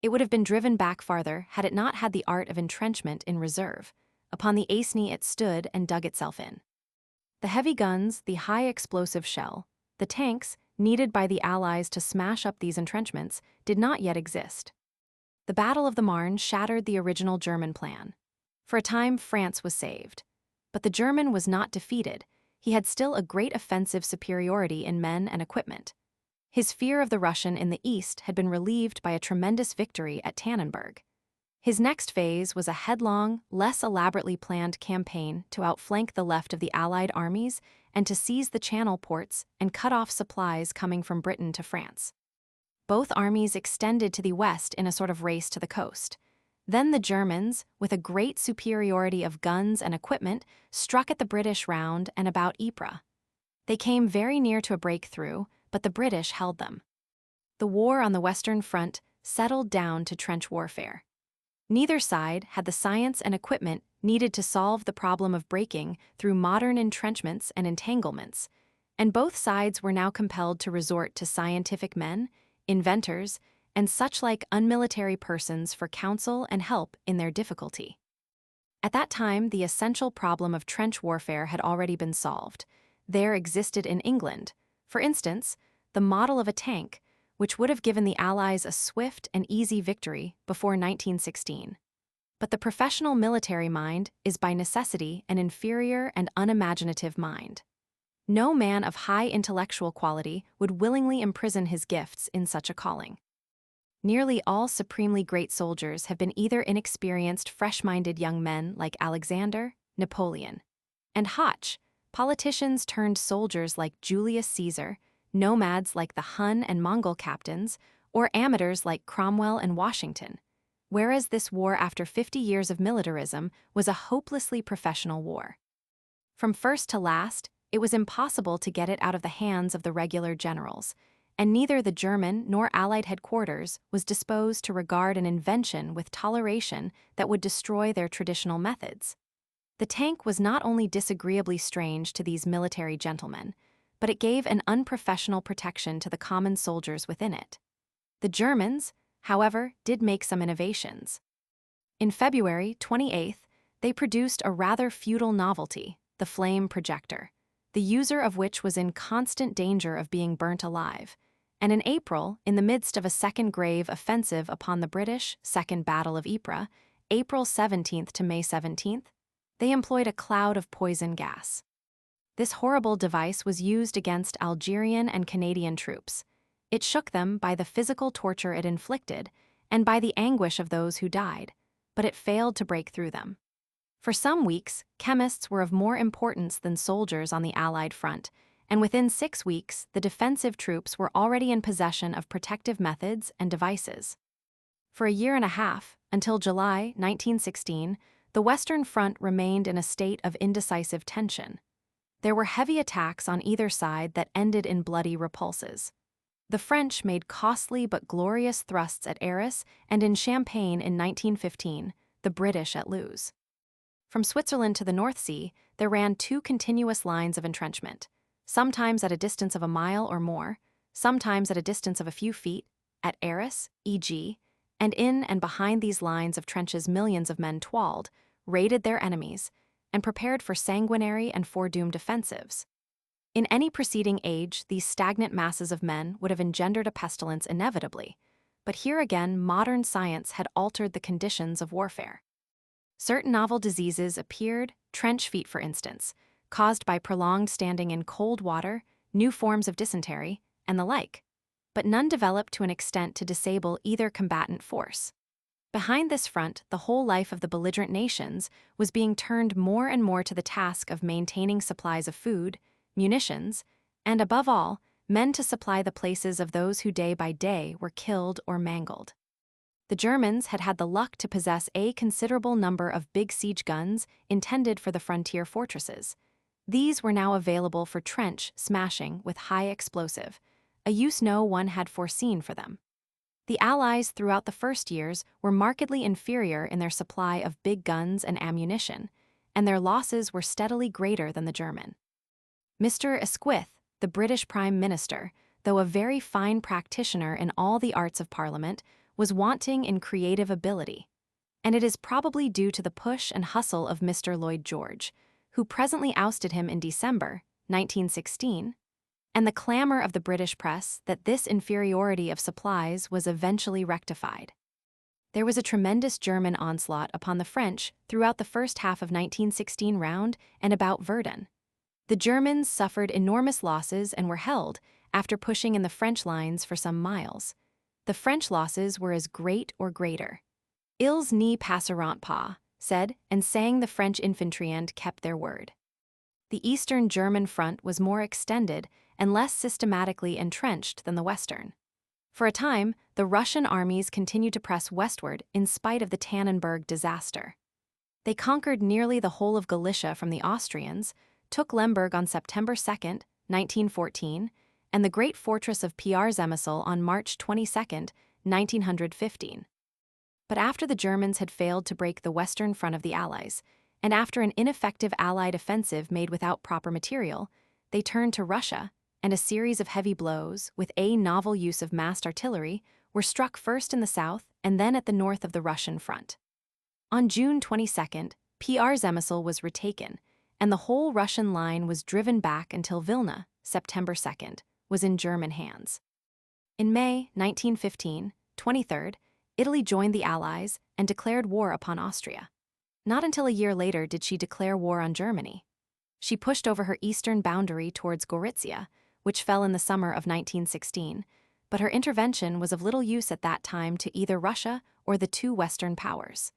It would have been driven back farther had it not had the art of entrenchment in reserve. Upon the Aisne it stood and dug itself in. The heavy guns, the high explosive shell, the tanks, needed by the Allies to smash up these entrenchments, did not yet exist. The Battle of the Marne shattered the original German plan. For a time, France was saved. But the German was not defeated. He had still a great offensive superiority in men and equipment. His fear of the Russian in the east had been relieved by a tremendous victory at Tannenberg. His next phase was a headlong, less elaborately planned campaign to outflank the left of the Allied armies and to seize the Channel ports and cut off supplies coming from Britain to France. Both armies extended to the west in a sort of race to the coast. Then the Germans, with a great superiority of guns and equipment, struck at the British round and about Ypres. They came very near to a breakthrough, but the British held them. The war on the Western Front settled down to trench warfare. Neither side had the science and equipment needed to solve the problem of breaking through modern entrenchments and entanglements, and both sides were now compelled to resort to scientific men, inventors, and such-like unmilitary persons for counsel and help in their difficulty. At that time, the essential problem of trench warfare had already been solved. There existed in England, for instance, the model of a tank, which would have given the Allies a swift and easy victory before 1916. But the professional military mind is by necessity an inferior and unimaginative mind. No man of high intellectual quality would willingly imprison his gifts in such a calling. Nearly all supremely great soldiers have been either inexperienced, fresh-minded young men like Alexander, Napoleon, and Hoch, politicians turned soldiers like Julius Caesar, nomads like the Hun and Mongol captains, or amateurs like Cromwell and Washington, whereas this war after 50 years of militarism was a hopelessly professional war. From first to last, it was impossible to get it out of the hands of the regular generals, and neither the German nor Allied headquarters was disposed to regard an invention with toleration that would destroy their traditional methods. The tank was not only disagreeably strange to these military gentlemen, but it gave an unprofessional protection to the common soldiers within it. The Germans, however, did make some innovations. In February 28th, they produced a rather futile novelty, the flame projector, the user of which was in constant danger of being burnt alive, and in April, in the midst of a second grave offensive upon the British Second Battle of Ypres, April 17th to May 17th, they employed a cloud of poison gas. This horrible device was used against Algerian and Canadian troops. It shook them by the physical torture it inflicted and by the anguish of those who died, but it failed to break through them. For some weeks, chemists were of more importance than soldiers on the Allied front, and within 6 weeks, the defensive troops were already in possession of protective methods and devices. For a year and a half, until July 1916, the Western Front remained in a state of indecisive tension. There were heavy attacks on either side that ended in bloody repulses. The French made costly but glorious thrusts at Arras and in Champagne in 1915, the British at Loos. From Switzerland to the North Sea, there ran 2 continuous lines of entrenchment, sometimes at a distance of a mile or more, sometimes at a distance of a few feet, at Arras, e.g., and in and behind these lines of trenches millions of men toiled, raided their enemies, and prepared for sanguinary and foredoomed offensives. In any preceding age, these stagnant masses of men would have engendered a pestilence inevitably, but here again modern science had altered the conditions of warfare. Certain novel diseases appeared, trench feet for instance, caused by prolonged standing in cold water, new forms of dysentery, and the like, but none developed to an extent to disable either combatant force. Behind this front, the whole life of the belligerent nations was being turned more and more to the task of maintaining supplies of food, munitions, and above all, men to supply the places of those who day by day were killed or mangled. The Germans had had the luck to possess a considerable number of big siege guns intended for the frontier fortresses. These were now available for trench smashing with high explosive, a use no one had foreseen for them. The Allies throughout the first years were markedly inferior in their supply of big guns and ammunition, and their losses were steadily greater than the German. Mr. Asquith, the British Prime Minister, though a very fine practitioner in all the arts of Parliament, was wanting in creative ability, and it is probably due to the push and hustle of Mr. Lloyd George, who presently ousted him in December 1916, and the clamor of the British press that this inferiority of supplies was eventually rectified. There was a tremendous German onslaught upon the French throughout the first half of 1916 round and about Verdun. The Germans suffered enormous losses and were held after pushing in the French lines for some miles. The French losses were as great or greater. Ils n'y passeront pas, said and sang the French infantry and kept their word. The Eastern German front was more extended and less systematically entrenched than the Western. For a time, the Russian armies continued to press westward in spite of the Tannenberg disaster. They conquered nearly the whole of Galicia from the Austrians, took Lemberg on September 2, 1914, and the great fortress of Przemysl on March 22, 1915. But after the Germans had failed to break the western front of the Allies, and after an ineffective Allied offensive made without proper material, they turned to Russia, and a series of heavy blows, with a novel use of massed artillery, were struck first in the south and then at the north of the Russian front. On June 22, Przemysl was retaken, and the whole Russian line was driven back until Vilna, September 2, was in German hands. In May 1915, 23rd, Italy joined the Allies and declared war upon Austria. Not until a year later did she declare war on Germany. She pushed over her eastern boundary towards Gorizia, which fell in the summer of 1916, but her intervention was of little use at that time to either Russia or the 2 Western powers.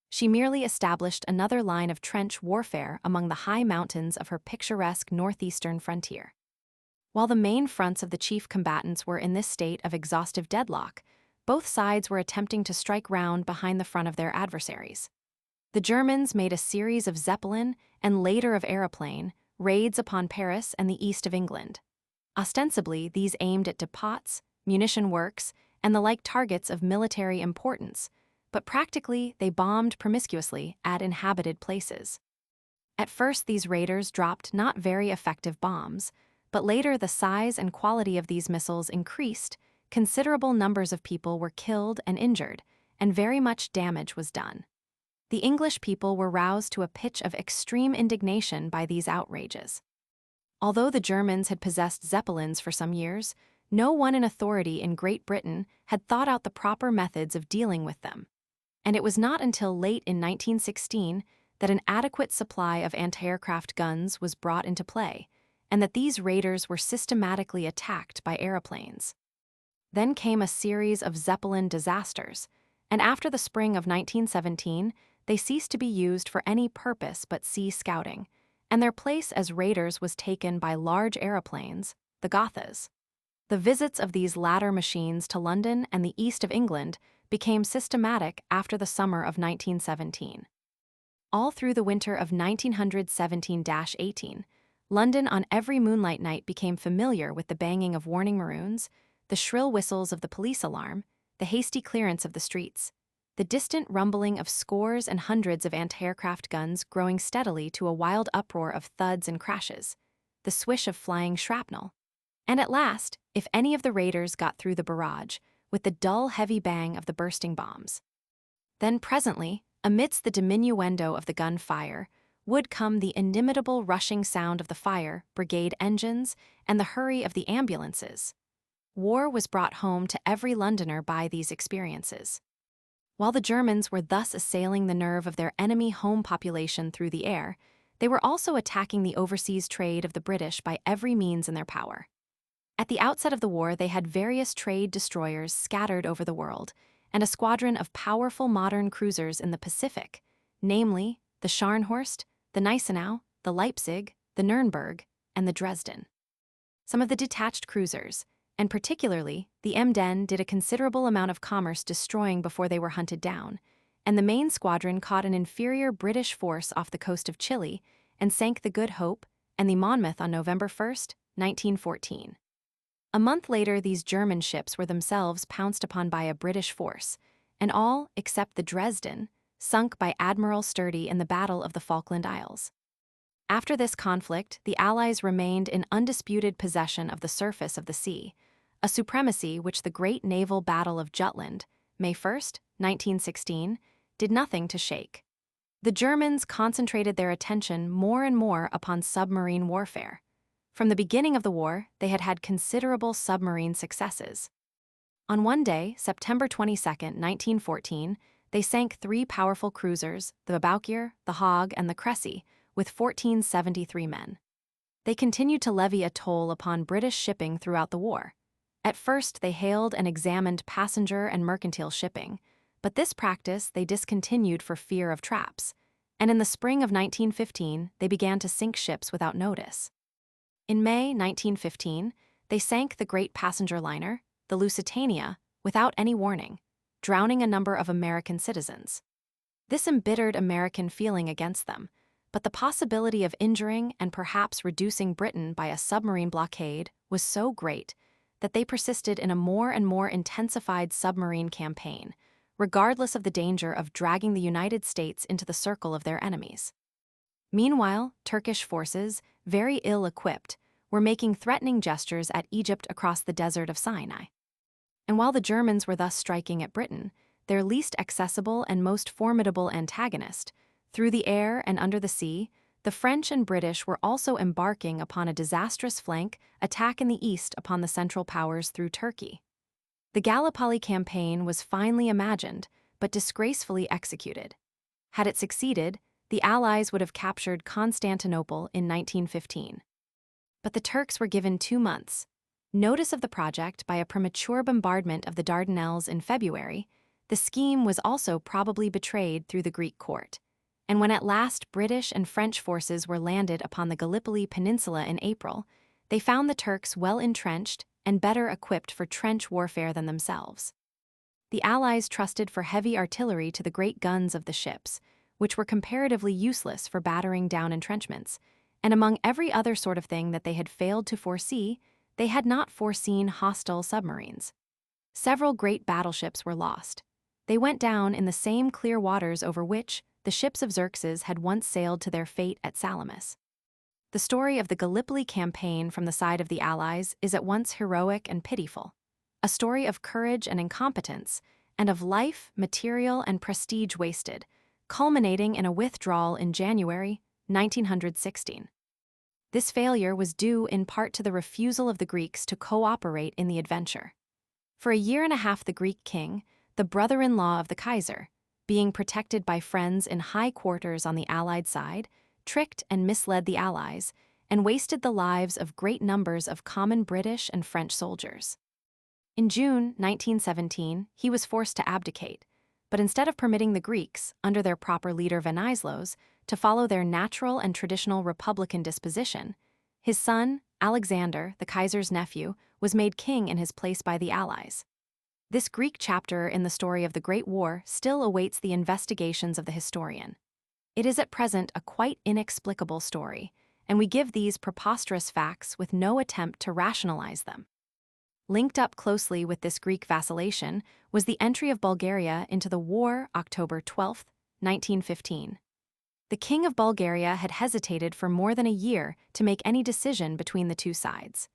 She merely established another line of trench warfare among the high mountains of her picturesque northeastern frontier. While the main fronts of the chief combatants were in this state of exhaustive deadlock, both sides were attempting to strike round behind the front of their adversaries. The Germans made a series of Zeppelin and later of aeroplane raids upon Paris and the east of England. Ostensibly, these aimed at depots, munition works, and the like targets of military importance, but practically they bombed promiscuously at inhabited places. At first, these raiders dropped not very effective bombs, but later the size and quality of these missiles increased, considerable numbers of people were killed and injured, and very much damage was done. The English people were roused to a pitch of extreme indignation by these outrages. Although the Germans had possessed Zeppelins for some years, no one in authority in Great Britain had thought out the proper methods of dealing with them, and it was not until late in 1916 that an adequate supply of anti-aircraft guns was brought into play, and that these raiders were systematically attacked by aeroplanes. Then came a series of Zeppelin disasters, and after the spring of 1917, they ceased to be used for any purpose but sea scouting, and their place as raiders was taken by large aeroplanes, the Gothas. The visits of these latter machines to London and the east of England became systematic after the summer of 1917. All through the winter of 1917-18, London on every moonlight night became familiar with the banging of warning maroons, the shrill whistles of the police alarm, the hasty clearance of the streets, the distant rumbling of scores and hundreds of anti-aircraft guns growing steadily to a wild uproar of thuds and crashes, the swish of flying shrapnel. And at last, if any of the raiders got through the barrage, with the dull, heavy bang of the bursting bombs. Then presently, amidst the diminuendo of the gun fire, would come the inimitable rushing sound of the fire brigade engines and the hurry of the ambulances. War was brought home to every Londoner by these experiences. While the Germans were thus assailing the nerve of their enemy home population through the air, they were also attacking the overseas trade of the British by every means in their power. At the outset of the war, they had various trade destroyers scattered over the world, and a squadron of powerful modern cruisers in the Pacific, namely the Scharnhorst, the Gneisenau, the Leipzig, the Nürnberg, and the Dresden. Some of the detached cruisers, and particularly the Emden, did a considerable amount of commerce destroying before they were hunted down, and the main squadron caught an inferior British force off the coast of Chile and sank the Good Hope and the Monmouth on November 1st, 1914. A month later, these German ships were themselves pounced upon by a British force, and all, except the Dresden, sunk by Admiral Sturdy in the Battle of the Falkland Isles. After this conflict, the Allies remained in undisputed possession of the surface of the sea, a supremacy which the great naval battle of Jutland, May 1st, 1916, did nothing to shake. The Germans concentrated their attention more and more upon submarine warfare. From the beginning of the war, they had had considerable submarine successes. On one day, September 22, 1914, they sank 3 powerful cruisers, the Boukier, the Hague, and the Cressy, with 1473 men. They continued to levy a toll upon British shipping throughout the war. At first, they hailed and examined passenger and mercantile shipping, but this practice they discontinued for fear of traps, and in the spring of 1915, they began to sink ships without notice. In May 1915, they sank the great passenger liner, the Lusitania, without any warning, drowning a number of American citizens. This embittered American feeling against them, but the possibility of injuring and perhaps reducing Britain by a submarine blockade was so great that they persisted in a more and more intensified submarine campaign, regardless of the danger of dragging the United States into the circle of their enemies. Meanwhile, Turkish forces, very ill-equipped, were making threatening gestures at Egypt across the desert of Sinai. And while the Germans were thus striking at Britain, their least accessible and most formidable antagonist, through the air and under the sea, the French and British were also embarking upon a disastrous flank attack in the east upon the Central Powers through Turkey. The Gallipoli campaign was finely imagined, but disgracefully executed. Had it succeeded, the Allies would have captured Constantinople in 1915. But the Turks were given 2 months' notice of the project by a premature bombardment of the Dardanelles in February. The scheme was also probably betrayed through the Greek court, and when at last British and French forces were landed upon the Gallipoli Peninsula in April, they found the Turks well entrenched and better equipped for trench warfare than themselves. The Allies trusted for heavy artillery to the great guns of the ships, which were comparatively useless for battering down entrenchments, and among every other sort of thing that they had failed to foresee, they had not foreseen hostile submarines. Several great battleships were lost. They went down in the same clear waters over which the ships of Xerxes had once sailed to their fate at Salamis. The story of the Gallipoli campaign from the side of the Allies is at once heroic and pitiful, a story of courage and incompetence, and of life, material, and prestige wasted, culminating in a withdrawal in January 1916. This failure was due in part to the refusal of the Greeks to cooperate in the adventure. For a year and a half, the Greek king, the brother-in-law of the Kaiser, being protected by friends in high quarters on the Allied side, tricked and misled the Allies, and wasted the lives of great numbers of common British and French soldiers. In June 1917, he was forced to abdicate, but instead of permitting the Greeks, under their proper leader Venizelos, to follow their natural and traditional republican disposition, his son, Alexander, the Kaiser's nephew, was made king in his place by the Allies. This Greek chapter in the story of the Great War still awaits the investigations of the historian. It is at present a quite inexplicable story, and we give these preposterous facts with no attempt to rationalize them. Linked up closely with this Greek vacillation was the entry of Bulgaria into the war October 12, 1915. The King of Bulgaria had hesitated for more than a year to make any decision between the two sides.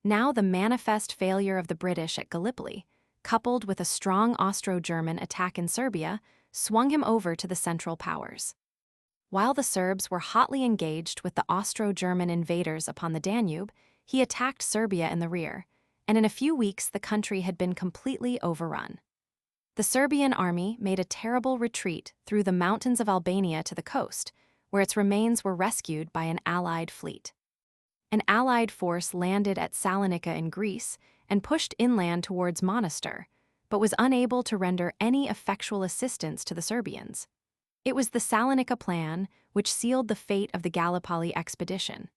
Now the manifest failure of the British at Gallipoli, coupled with a strong Austro-German attack in Serbia, swung him over to the Central Powers. While the Serbs were hotly engaged with the Austro-German invaders upon the Danube, he attacked Serbia in the rear, and in a few weeks the country had been completely overrun. The Serbian army made a terrible retreat through the mountains of Albania to the coast, where its remains were rescued by an Allied fleet. An Allied force landed at Salonika in Greece and pushed inland towards Monastir, but was unable to render any effectual assistance to the Serbians. It was the Salonika plan which sealed the fate of the Gallipoli expedition.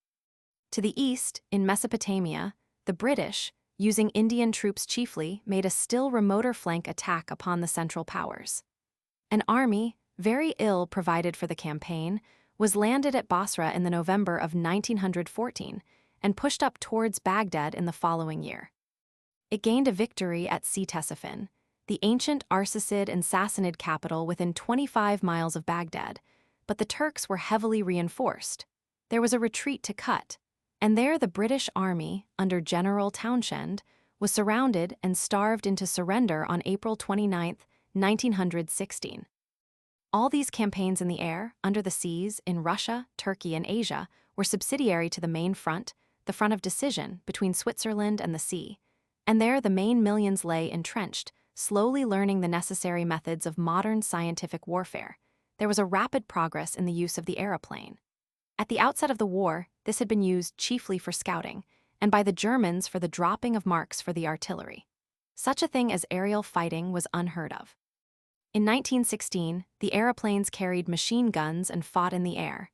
To the east, in Mesopotamia, the British, using Indian troops chiefly, made a still remoter flank attack upon the Central Powers. An army, very ill provided for the campaign, was landed at Basra in the November of 1914 and pushed up towards Baghdad in the following year. It gained a victory at Ctesiphon, the ancient Arsacid and Sassanid capital within 25 miles of Baghdad, but the Turks were heavily reinforced. There was a retreat to cut, and there the British army, under General Townshend, was surrounded and starved into surrender on April 29, 1916. All these campaigns in the air, under the seas, in Russia, Turkey, and Asia, were subsidiary to the main front, the front of decision between Switzerland and the sea, and there the main millions lay entrenched, slowly learning the necessary methods of modern scientific warfare. There was a rapid progress in the use of the aeroplane. At the outset of the war, this had been used chiefly for scouting, and by the Germans for the dropping of marks for the artillery. Such a thing as aerial fighting was unheard of. In 1916, the aeroplanes carried machine guns and fought in the air.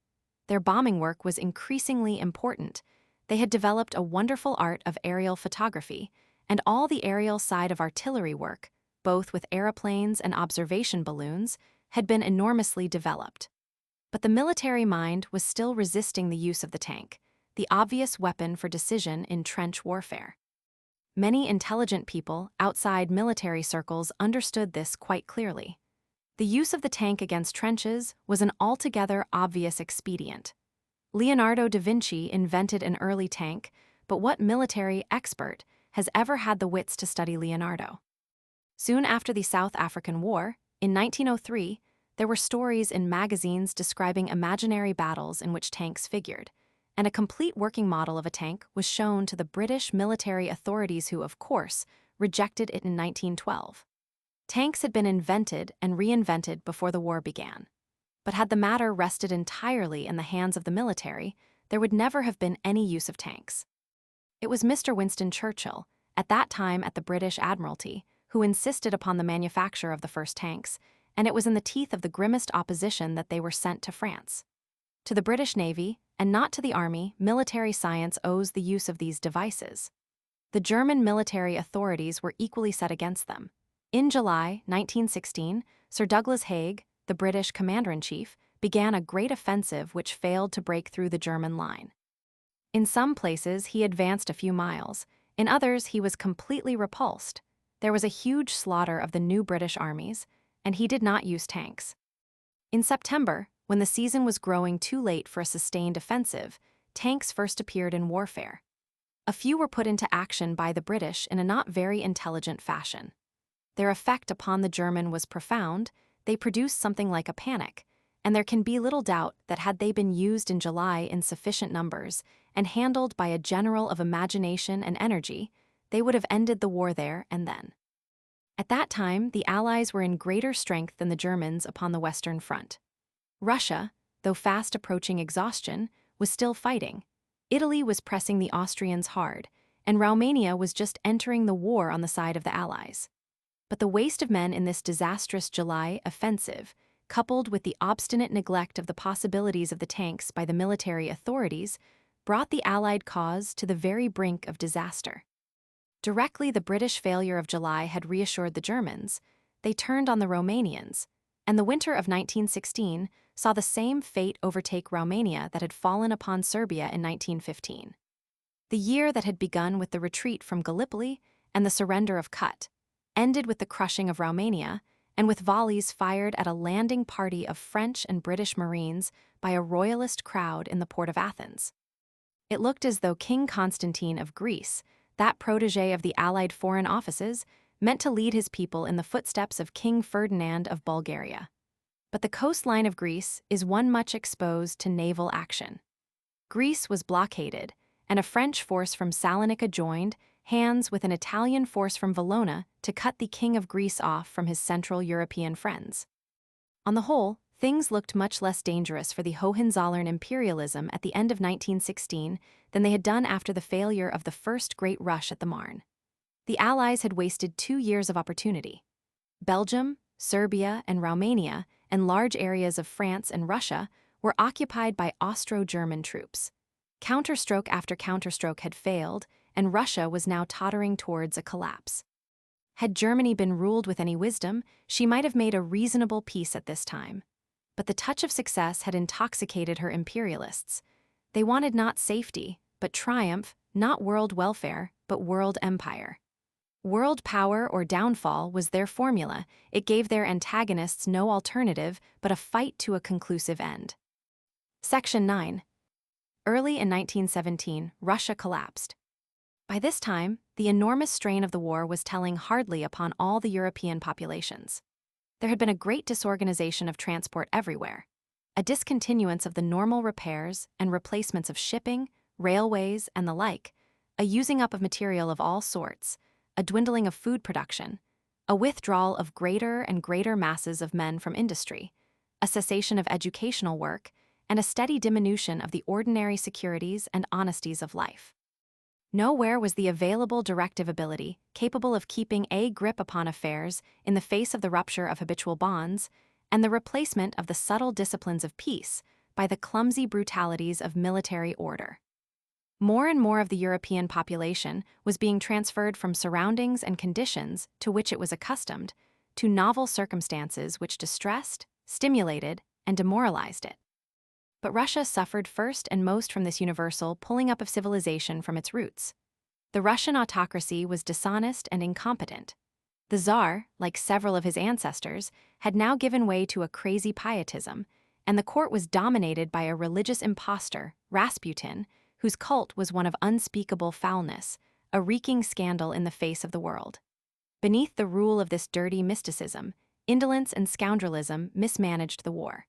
Their bombing work was increasingly important. They had developed a wonderful art of aerial photography, and all the aerial side of artillery work, both with aeroplanes and observation balloons, had been enormously developed. But the military mind was still resisting the use of the tank, the obvious weapon for decision in trench warfare. Many intelligent people outside military circles understood this quite clearly. The use of the tank against trenches was an altogether obvious expedient. Leonardo da Vinci invented an early tank, but what military expert has ever had the wits to study Leonardo? Soon after the South African War, in 1903, there were stories in magazines describing imaginary battles in which tanks figured, and a complete working model of a tank was shown to the British military authorities who, of course, rejected it in 1912. Tanks had been invented and reinvented before the war began. But had the matter rested entirely in the hands of the military, there would never have been any use of tanks. It was Mr. Winston Churchill, at that time at the British Admiralty, who insisted upon the manufacture of the first tanks, and it was in the teeth of the grimmest opposition that they were sent to France. To the British Navy, and not to the Army, military science owes the use of these devices. The German military authorities were equally set against them. In July 1916, Sir Douglas Haig, the British commander-in-chief, began a great offensive which failed to break through the German line. In some places he advanced a few miles, in others he was completely repulsed. There was a huge slaughter of the new British armies, and he did not use tanks. In September, when the season was growing too late for a sustained offensive, tanks first appeared in warfare. A few were put into action by the British in a not very intelligent fashion. Their effect upon the German was profound. They produced something like a panic, and there can be little doubt that had they been used in July in sufficient numbers and handled by a general of imagination and energy, they would have ended the war there and then. At that time, the Allies were in greater strength than the Germans upon the Western Front. Russia, though fast approaching exhaustion, was still fighting. Italy was pressing the Austrians hard, and Romania was just entering the war on the side of the Allies. But the waste of men in this disastrous July offensive, coupled with the obstinate neglect of the possibilities of the tanks by the military authorities, brought the Allied cause to the very brink of disaster. Directly the British failure of July had reassured the Germans, they turned on the Romanians, and the winter of 1916 saw the same fate overtake Romania that had fallen upon Serbia in 1915. The year that had begun with the retreat from Gallipoli and the surrender of Kut ended with the crushing of Romania and with volleys fired at a landing party of French and British Marines by a royalist crowd in the port of Athens. It looked as though King Constantine of Greece, that protégé of the Allied Foreign Offices, meant to lead his people in the footsteps of King Ferdinand of Bulgaria. But the coastline of Greece is one much exposed to naval action. Greece was blockaded, and a French force from Salonika joined hands with an Italian force from Valona to cut the King of Greece off from his Central European friends. On the whole, things looked much less dangerous for the Hohenzollern imperialism at the end of 1916 than they had done after the failure of the first great rush at the Marne. The Allies had wasted 2 years of opportunity. Belgium, Serbia, and Romania, and large areas of France and Russia were occupied by Austro-German troops. Counterstroke after counterstroke had failed, and Russia was now tottering towards a collapse. Had Germany been ruled with any wisdom, she might have made a reasonable peace at this time. But the touch of success had intoxicated her imperialists. They wanted not safety, but triumph, not world welfare, but world empire. World power or downfall was their formula. It gave their antagonists no alternative but a fight to a conclusive end. Section 9. Early in 1917, Russia collapsed. By this time, the enormous strain of the war was telling hardly upon all the European populations. There had been a great disorganization of transport everywhere, a discontinuance of the normal repairs and replacements of shipping, railways, and the like, a using up of material of all sorts, a dwindling of food production, a withdrawal of greater and greater masses of men from industry, a cessation of educational work, and a steady diminution of the ordinary securities and honesties of life. Nowhere was the available directive ability capable of keeping a grip upon affairs in the face of the rupture of habitual bonds and the replacement of the subtle disciplines of peace by the clumsy brutalities of military order. More and more of the European population was being transferred from surroundings and conditions to which it was accustomed to novel circumstances which distressed, stimulated, and demoralized it. But Russia suffered first and most from this universal pulling up of civilization from its roots. The Russian autocracy was dishonest and incompetent. The Tsar, like several of his ancestors, had now given way to a crazy pietism, and the court was dominated by a religious impostor, Rasputin, whose cult was one of unspeakable foulness, a reeking scandal in the face of the world. Beneath the rule of this dirty mysticism, indolence and scoundrelism mismanaged the war.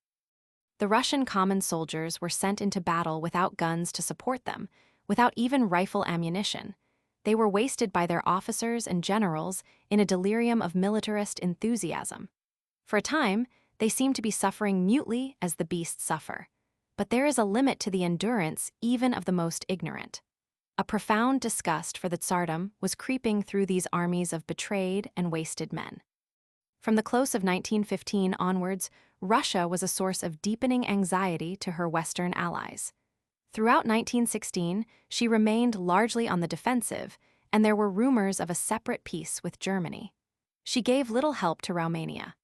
The Russian common soldiers were sent into battle without guns to support them, without even rifle ammunition. They were wasted by their officers and generals in a delirium of militarist enthusiasm. For a time, they seemed to be suffering mutely as the beasts suffer. But there is a limit to the endurance even of the most ignorant. A profound disgust for the Tsardom was creeping through these armies of betrayed and wasted men. From the close of 1915 onwards, Russia was a source of deepening anxiety to her Western allies. Throughout 1916, she remained largely on the defensive, and there were rumors of a separate peace with Germany. She gave little help to Romania.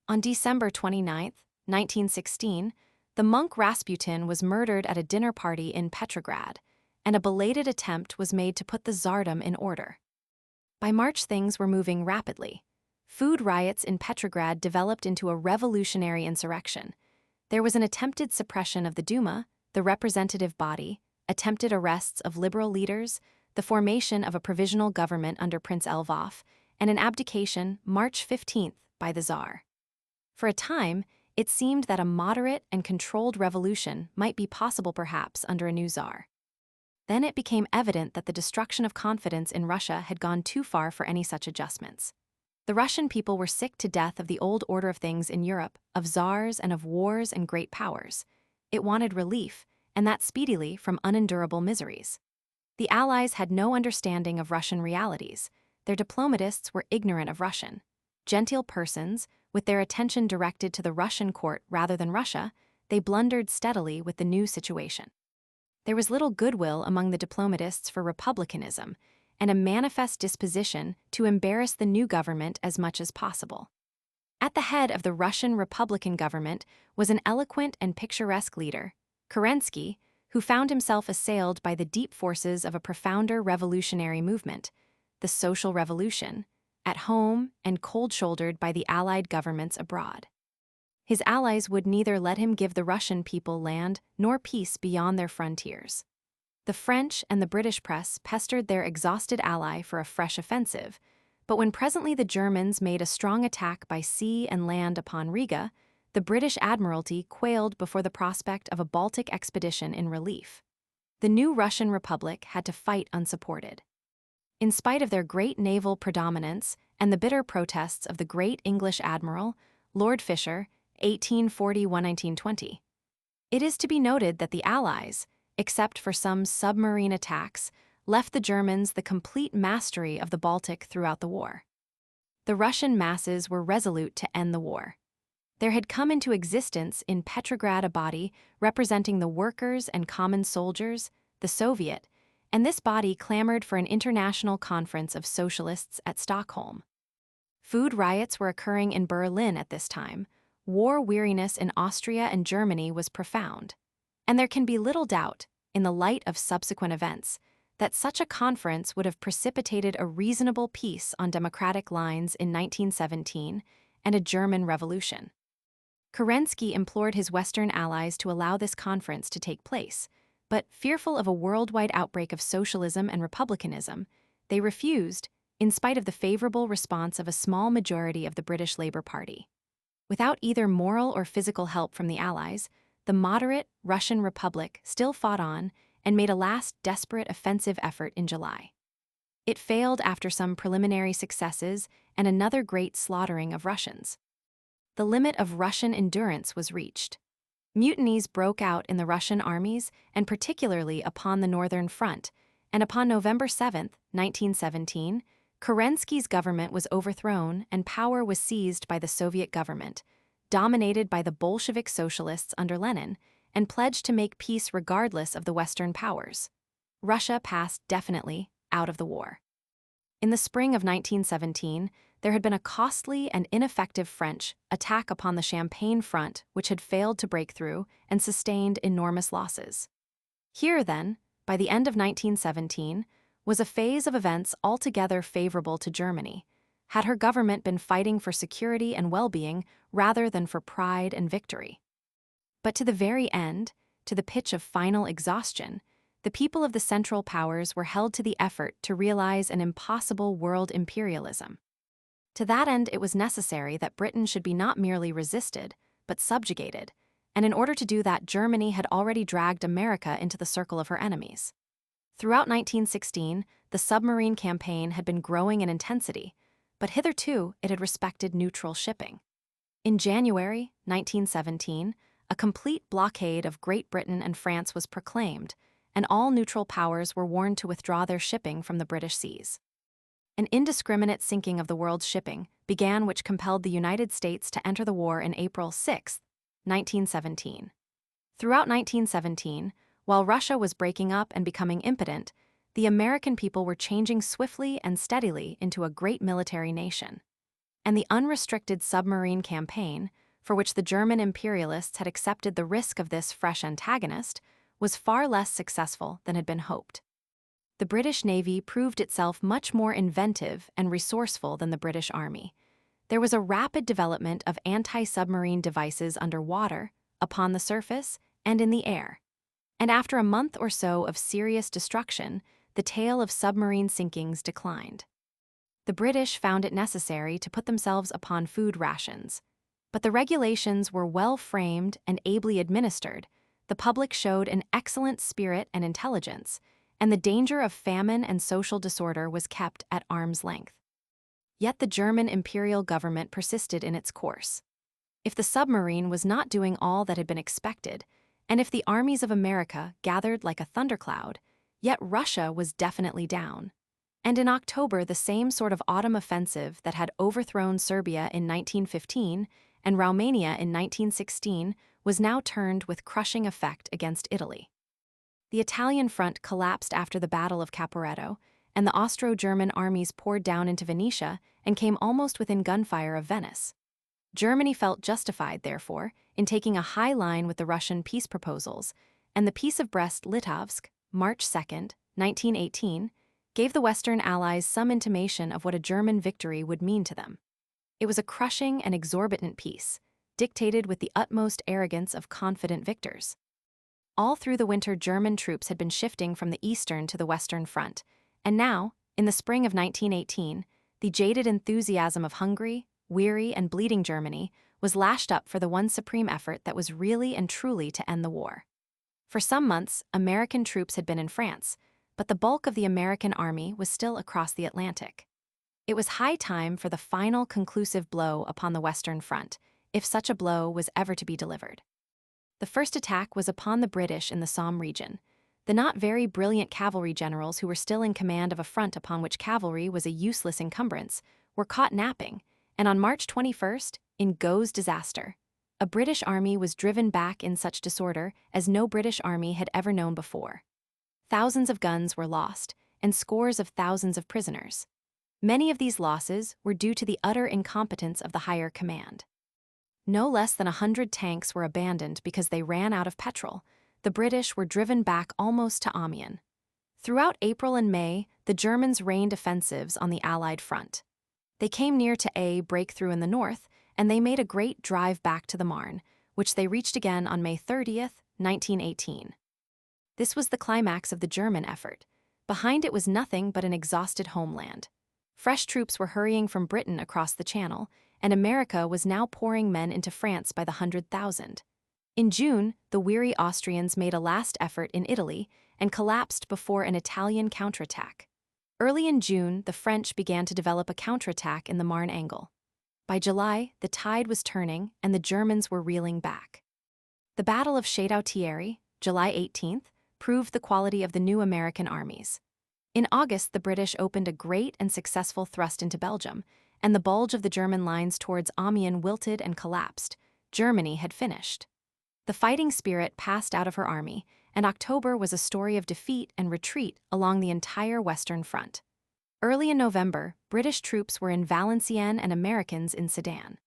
On December 29, 1916, the monk Rasputin was murdered at a dinner party in Petrograd, and a belated attempt was made to put the Tsardom in order. By March, things were moving rapidly. Food riots in Petrograd developed into a revolutionary insurrection. There was an attempted suppression of the Duma, the representative body, attempted arrests of liberal leaders, the formation of a provisional government under Prince Lvov, and an abdication, March 15th, by the Tsar. For a time, it seemed that a moderate and controlled revolution might be possible perhaps under a new Tsar. Then it became evident that the destruction of confidence in Russia had gone too far for any such adjustments. The Russian people were sick to death of the old order of things in Europe, of czars and of wars and great powers. It wanted relief, and that speedily from unendurable miseries. The Allies had no understanding of Russian realities. their diplomatists were ignorant of Russian. Gentile persons, with their attention directed to the Russian court rather than Russia, they blundered steadily with the new situation. There was little goodwill among the diplomatists for republicanism, and a manifest disposition to embarrass the new government as much as possible. At the head of the Russian Republican government was an eloquent and picturesque leader, Kerensky, who found himself assailed by the deep forces of a profounder revolutionary movement, the Social Revolution, at home and cold-shouldered by the Allied governments abroad. His allies would neither let him give the Russian people land nor peace beyond their frontiers. The French and the British press pestered their exhausted ally for a fresh offensive, but when presently the Germans made a strong attack by sea and land upon Riga, the British Admiralty quailed before the prospect of a Baltic expedition in relief. The new Russian Republic had to fight unsupported. In spite of their great naval predominance and the bitter protests of the great English admiral, Lord Fisher, 1841–1920. It is to be noted that the Allies, except for some submarine attacks, left the Germans the complete mastery of the Baltic throughout the war. The Russian masses were resolute to end the war. There had come into existence in Petrograd a body representing the workers and common soldiers, the Soviet, and this body clamored for an international conference of socialists at Stockholm. Food riots were occurring in Berlin at this time. War weariness in Austria and Germany was profound, and there can be little doubt, in the light of subsequent events, that such a conference would have precipitated a reasonable peace on democratic lines in 1917 and a German revolution. Kerensky implored his Western allies to allow this conference to take place, but fearful of a worldwide outbreak of socialism and republicanism, they refused, in spite of the favorable response of a small majority of the British Labour Party. Without either moral or physical help from the Allies, the moderate Russian Republic still fought on and made a last desperate offensive effort in July. It failed after some preliminary successes and another great slaughtering of Russians. The limit of Russian endurance was reached. Mutinies broke out in the Russian armies, and particularly upon the Northern Front, and upon November 7, 1917, Kerensky's government was overthrown and power was seized by the Soviet government, dominated by the Bolshevik socialists under Lenin, and pledged to make peace regardless of the Western powers. Russia passed definitely out of the war. In the spring of 1917, there had been a costly and ineffective French attack upon the Champagne front which had failed to break through and sustained enormous losses. Here, then, by the end of 1917, was a phase of events altogether favorable to Germany, had her government been fighting for security and well-being rather than for pride and victory. But to the very end, to the pitch of final exhaustion, the people of the Central Powers were held to the effort to realize an impossible world imperialism. To that end, it was necessary that Britain should be not merely resisted, but subjugated, and in order to do that, Germany had already dragged America into the circle of her enemies. Throughout 1916, the submarine campaign had been growing in intensity, but hitherto it had respected neutral shipping. In January 1917, a complete blockade of Great Britain and France was proclaimed, and all neutral powers were warned to withdraw their shipping from the British seas. An indiscriminate sinking of the world's shipping began, which compelled the United States to enter the war in April 6, 1917. Throughout 1917, while Russia was breaking up and becoming impotent, the American people were changing swiftly and steadily into a great military nation. And the unrestricted submarine campaign, for which the German imperialists had accepted the risk of this fresh antagonist, was far less successful than had been hoped. The British Navy proved itself much more inventive and resourceful than the British Army. There was a rapid development of anti-submarine devices underwater, upon the surface, and in the air. And after a month or so of serious destruction, the tale of submarine sinkings declined. The British found it necessary to put themselves upon food rations. But the regulations were well framed and ably administered, the public showed an excellent spirit and intelligence, and the danger of famine and social disorder was kept at arm's length. Yet the German imperial government persisted in its course. If the submarine was not doing all that had been expected, and if the armies of America gathered like a thundercloud, yet Russia was definitely down. And in October, the same sort of autumn offensive that had overthrown Serbia in 1915 and Romania in 1916 was now turned with crushing effect against Italy. The Italian front collapsed after the Battle of Caporetto, and the Austro-German armies poured down into Venetia and came almost within gunfire of Venice. Germany felt justified, therefore, in taking a high line with the Russian peace proposals, and the Peace of Brest-Litovsk, March 2, 1918, gave the Western Allies some intimation of what a German victory would mean to them. It was a crushing and exorbitant peace, dictated with the utmost arrogance of confident victors. All through the winter, German troops had been shifting from the eastern to the western front, and now, in the spring of 1918, the jaded enthusiasm of hungry, weary, and bleeding Germany was lashed up for the one supreme effort that was really and truly to end the war. For some months, American troops had been in France, but the bulk of the American army was still across the Atlantic. It was high time for the final conclusive blow upon the Western Front, if such a blow was ever to be delivered. The first attack was upon the British in the Somme region. The not very brilliant cavalry generals who were still in command of a front upon which cavalry was a useless encumbrance were caught napping, and on March 21st, in Gough's disaster, a British army was driven back in such disorder as no British army had ever known before. Thousands of guns were lost, and scores of thousands of prisoners. Many of these losses were due to the utter incompetence of the higher command. No less than 100 tanks were abandoned because they ran out of petrol. The British were driven back almost to Amiens. Throughout April and May, the Germans rained offensives on the Allied front. They came near to a breakthrough in the north, and they made a great drive back to the Marne, which they reached again on May 30th, 1918. This was the climax of the German effort. Behind it was nothing but an exhausted homeland. Fresh troops were hurrying from Britain across the Channel, and America was now pouring men into France by the 100,000. In June, the weary Austrians made a last effort in Italy and collapsed before an Italian counterattack. Early in June, the French began to develop a counterattack in the Marne angle. By July, the tide was turning and the Germans were reeling back. The Battle of Château-Thierry, July 18th, proved the quality of the new American armies. In August, the British opened a great and successful thrust into Belgium, and the bulge of the German lines towards Amiens wilted and collapsed. Germany had finished. The fighting spirit passed out of her army, and October was a story of defeat and retreat along the entire Western Front. Early in November, British troops were in Valenciennes and Americans in Sedan.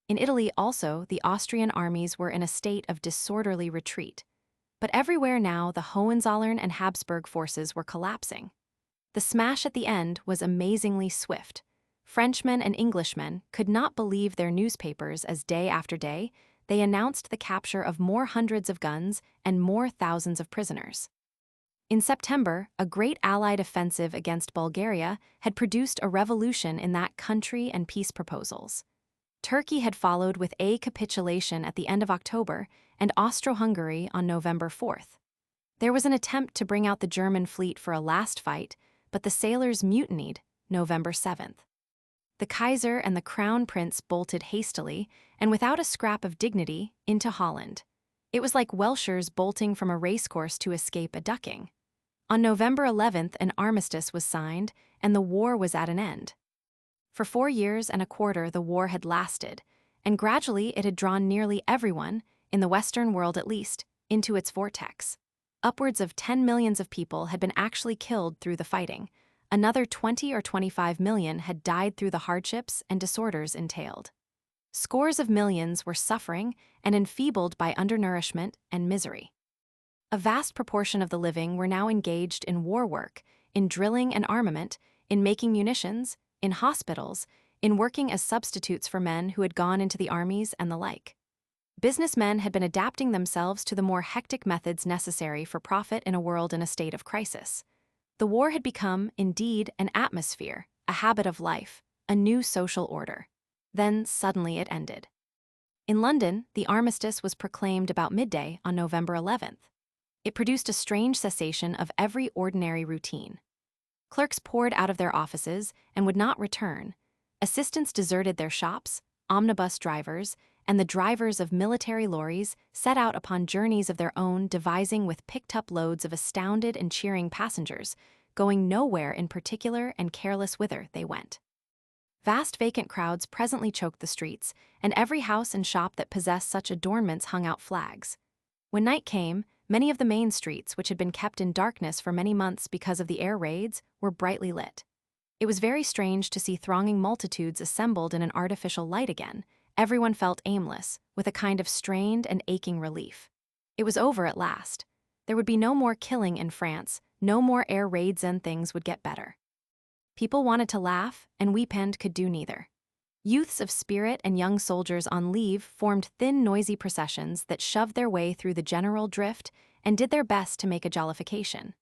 In Italy also, the Austrian armies were in a state of disorderly retreat. But everywhere now, the Hohenzollern and Habsburg forces were collapsing. The smash at the end was amazingly swift. Frenchmen and Englishmen could not believe their newspapers as day after day, they announced the capture of more hundreds of guns and more thousands of prisoners. In September, a great Allied offensive against Bulgaria had produced a revolution in that country and peace proposals. Turkey had followed with a capitulation at the end of October and Austro-Hungary on November 4th. There was an attempt to bring out the German fleet for a last fight, but the sailors mutinied November 7th. The Kaiser and the Crown Prince bolted hastily, and without a scrap of dignity, into Holland. It was like Welshers bolting from a racecourse to escape a ducking. On November 11th, an armistice was signed, and the war was at an end. For 4 years and a quarter the war had lasted, and gradually it had drawn nearly everyone, in the Western world at least, into its vortex. Upwards of 10 millions of people had been actually killed through the fighting. Another 20 or 25 million had died through the hardships and disorders entailed. Scores of millions were suffering and enfeebled by undernourishment and misery. A vast proportion of the living were now engaged in war work, in drilling and armament, in making munitions, in hospitals, in working as substitutes for men who had gone into the armies and the like. Businessmen had been adapting themselves to the more hectic methods necessary for profit in a world in a state of crisis. The war had become, indeed, an atmosphere, a habit of life, a new social order. Then, suddenly, it ended. In London, the armistice was proclaimed about midday on November 11th. It produced a strange cessation of every ordinary routine. Clerks poured out of their offices and would not return. Assistants deserted their shops, omnibus drivers, and the drivers of military lorries set out upon journeys of their own, devising with picked-up loads of astounded and cheering passengers going nowhere in particular and careless whither they went. Vast vacant crowds presently choked the streets, and every house and shop that possessed such adornments hung out flags. When night came, many of the main streets, which had been kept in darkness for many months because of the air raids, were brightly lit. It was very strange to see thronging multitudes assembled in an artificial light again. Everyone felt aimless, with a kind of strained and aching relief. It was over at last. There would be no more killing in France, no more air raids, and things would get better. People wanted to laugh, and weep and could do neither. Youths of spirit and young soldiers on leave formed thin, noisy processions that shoved their way through the general drift and did their best to make a jollification.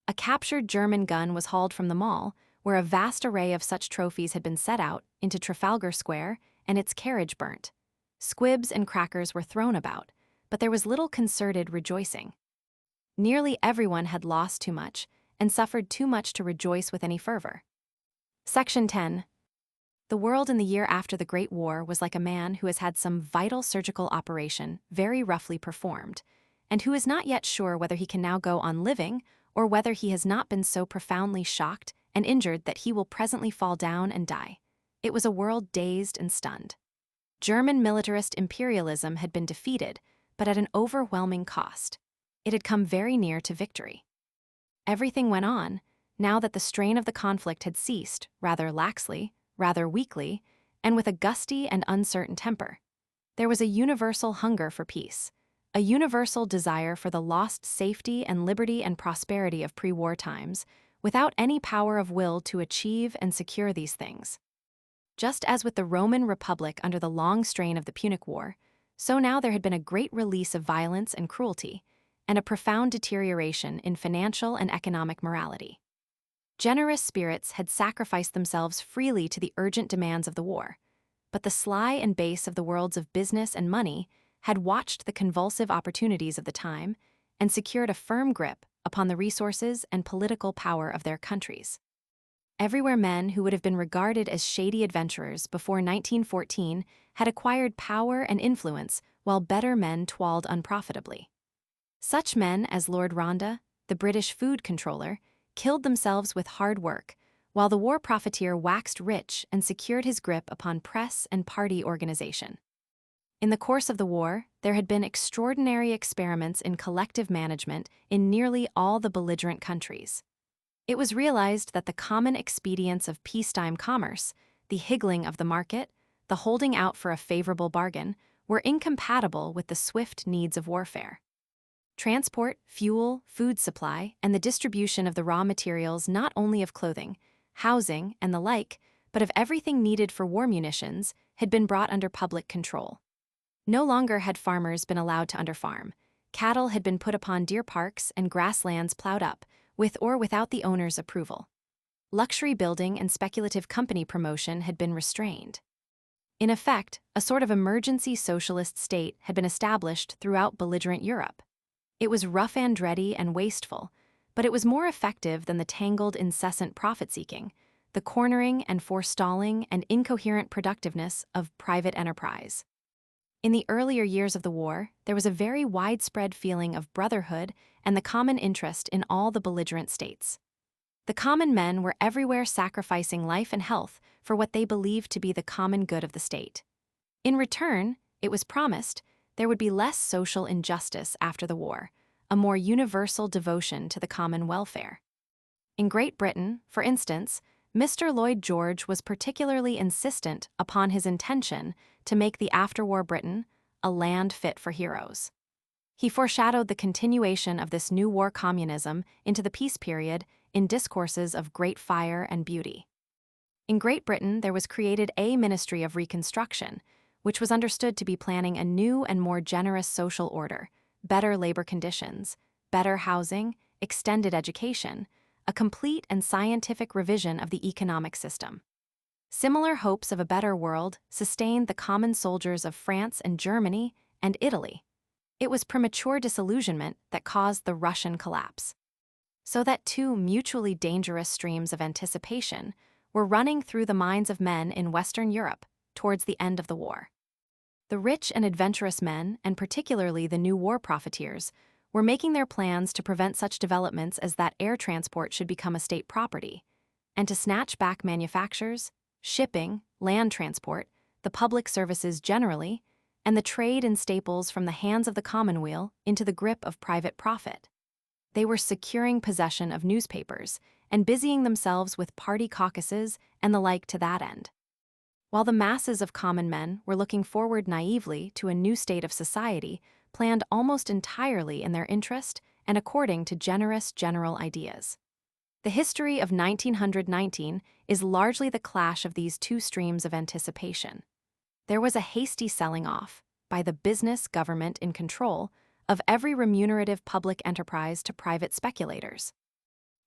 A captured German gun was hauled from the mall, where a vast array of such trophies had been set out, into Trafalgar Square, and its carriage burnt. Squibs and crackers were thrown about, but there was little concerted rejoicing. Nearly everyone had lost too much and suffered too much to rejoice with any fervor. Section 10. The world in the year after the Great War was like a man who has had some vital surgical operation very roughly performed, and who is not yet sure whether he can now go on living or whether he has not been so profoundly shocked and injured that he will presently fall down and die. It was a world dazed and stunned. German militarist imperialism had been defeated, but at an overwhelming cost. It had come very near to victory. Everything went on, now that the strain of the conflict had ceased, rather laxly, rather weakly, and with a gusty and uncertain temper. There was a universal hunger for peace, a universal desire for the lost safety and liberty and prosperity of pre-war times, without any power of will to achieve and secure these things. Just as with the Roman Republic under the long strain of the Punic War, so now there had been a great release of violence and cruelty, and a profound deterioration in financial and economic morality. Generous spirits had sacrificed themselves freely to the urgent demands of the war, but the sly and base of the worlds of business and money had watched the convulsive opportunities of the time and secured a firm grip upon the resources and political power of their countries. Everywhere men who would have been regarded as shady adventurers before 1914 had acquired power and influence while better men toiled unprofitably. Such men as Lord Ronda, the British food controller, killed themselves with hard work, while the war profiteer waxed rich and secured his grip upon press and party organization. In the course of the war, there had been extraordinary experiments in collective management in nearly all the belligerent countries. It was realized that the common expedients of peacetime commerce, the higgling of the market, the holding out for a favorable bargain, were incompatible with the swift needs of warfare. Transport, fuel, food supply, and the distribution of the raw materials not only of clothing, housing, and the like, but of everything needed for war munitions, had been brought under public control. No longer had farmers been allowed to underfarm. Cattle had been put upon deer parks and grasslands plowed up, with or without the owner's approval. Luxury building and speculative company promotion had been restrained. In effect, a sort of emergency socialist state had been established throughout belligerent Europe. It was rough and ready and wasteful, but it was more effective than the tangled, incessant profit-seeking, the cornering and forestalling and incoherent productiveness of private enterprise. In the earlier years of the war, there was a very widespread feeling of brotherhood and the common interest in all the belligerent states. The common men were everywhere sacrificing life and health for what they believed to be the common good of the state. In return, it was promised, there would be less social injustice after the war, a more universal devotion to the common welfare. In Great Britain, for instance, Mr. Lloyd George was particularly insistent upon his intention to make the after-war Britain a land fit for heroes. He foreshadowed the continuation of this new war communism into the peace period in discourses of great fire and beauty. In Great Britain, there was created a Ministry of Reconstruction, which was understood to be planning a new and more generous social order, better labor conditions, better housing, extended education, a complete and scientific revision of the economic system. Similar hopes of a better world sustained the common soldiers of France and Germany and Italy. It was premature disillusionment that caused the Russian collapse. So that two mutually dangerous streams of anticipation were running through the minds of men in Western Europe towards the end of the war. The rich and adventurous men, and particularly the new war profiteers, were making their plans to prevent such developments as that air transport should become a state property, and to snatch back manufactures, shipping, land transport, the public services generally, and the trade in staples from the hands of the commonweal into the grip of private profit. They were securing possession of newspapers and busying themselves with party caucuses and the like to that end. While the masses of common men were looking forward naively to a new state of society planned almost entirely in their interest and according to generous general ideas. The history of 1919 is largely the clash of these two streams of anticipation. There was a hasty selling off, by the business government in control, of every remunerative public enterprise to private speculators.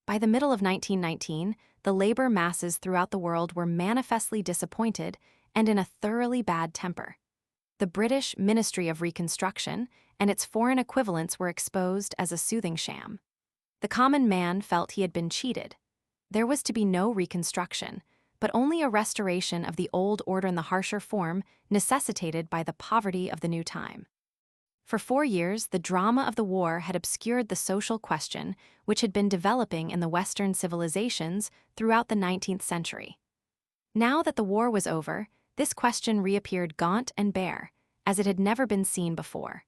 By the middle of 1919, the labor masses throughout the world were manifestly disappointed and in a thoroughly bad temper. The British Ministry of Reconstruction and its foreign equivalents were exposed as a soothing sham. The common man felt he had been cheated. There was to be no reconstruction, but only a restoration of the old order in the harsher form necessitated by the poverty of the new time. For 4 years, the drama of the war had obscured the social question which had been developing in the Western civilizations throughout the 19th century. Now that the war was over, this question reappeared gaunt and bare, as it had never been seen before.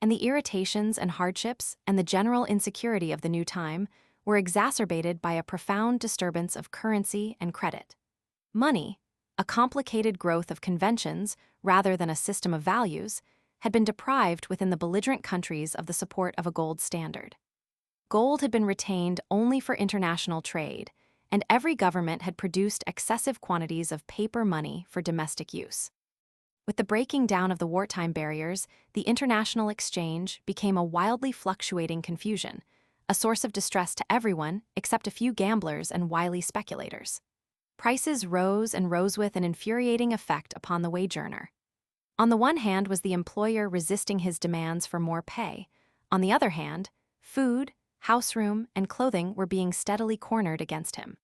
And the irritations and hardships and the general insecurity of the new time were exacerbated by a profound disturbance of currency and credit. Money, a complicated growth of conventions rather than a system of values, had been deprived within the belligerent countries of the support of a gold standard. Gold had been retained only for international trade, and every government had produced excessive quantities of paper money for domestic use. With the breaking down of the wartime barriers, the international exchange became a wildly fluctuating confusion, a source of distress to everyone except a few gamblers and wily speculators. Prices rose and rose with an infuriating effect upon the wage earner. On the one hand was the employer resisting his demands for more pay. On the other hand, food, house room, and clothing were being steadily cornered against him.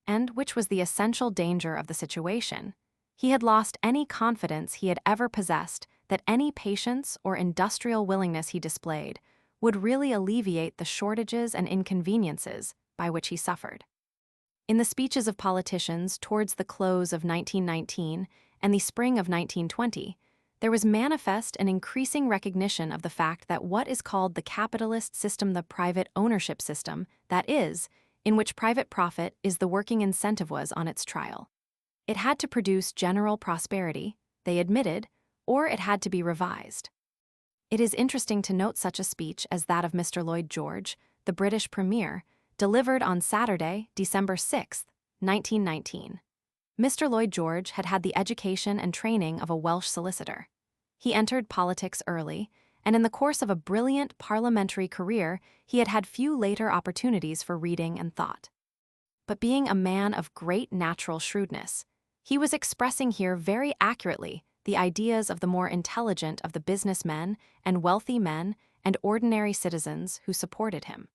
And, which was the essential danger of the situation, he had lost any confidence he had ever possessed that any patience or industrial willingness he displayed would really alleviate the shortages and inconveniences by which he suffered. In the speeches of politicians towards the close of 1919 and the spring of 1920, there was manifest an increasing recognition of the fact that what is called the capitalist system, the private ownership system, that is, in which private profit is the working incentive, was on its trial. It had to produce general prosperity, they admitted, or it had to be revised. It is interesting to note such a speech as that of Mr. Lloyd George, the British Premier, delivered on Saturday, December 6, 1919. Mr. Lloyd George had had the education and training of a Welsh solicitor. He entered politics early, and in the course of a brilliant parliamentary career, he had had few later opportunities for reading and thought. But being a man of great natural shrewdness, he was expressing here very accurately the ideas of the more intelligent of the businessmen and wealthy men and ordinary citizens who supported him.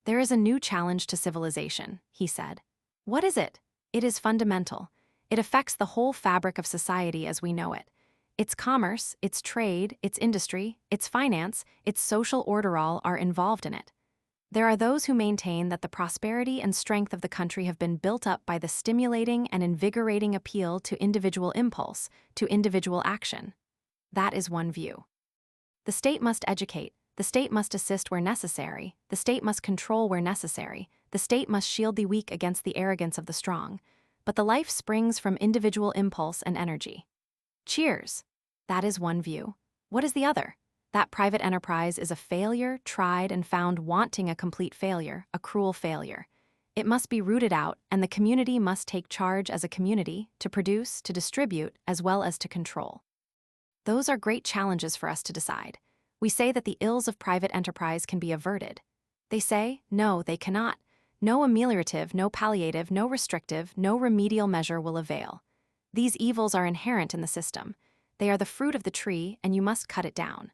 There is a new challenge to civilization, he said. What is it? It is fundamental. It affects the whole fabric of society as we know it. Its commerce, its trade, its industry, its finance, its social order, all are involved in it. There are those who maintain that the prosperity and strength of the country have been built up by the stimulating and invigorating appeal to individual impulse, to individual action. That is one view. The state must educate, the state must assist where necessary, the state must control where necessary, the state must shield the weak against the arrogance of the strong, but the life springs from individual impulse and energy. Cheers! That is one view. What is the other? That private enterprise is a failure, tried and found wanting a complete failure, a cruel failure. It must be rooted out, and the community must take charge as a community, to produce, to distribute, as well as to control. Those are great challenges for us to decide. We say that the ills of private enterprise can be averted. They say, no, they cannot. No ameliorative, no palliative, no restrictive, no remedial measure will avail. These evils are inherent in the system. They are the fruit of the tree, and you must cut it down.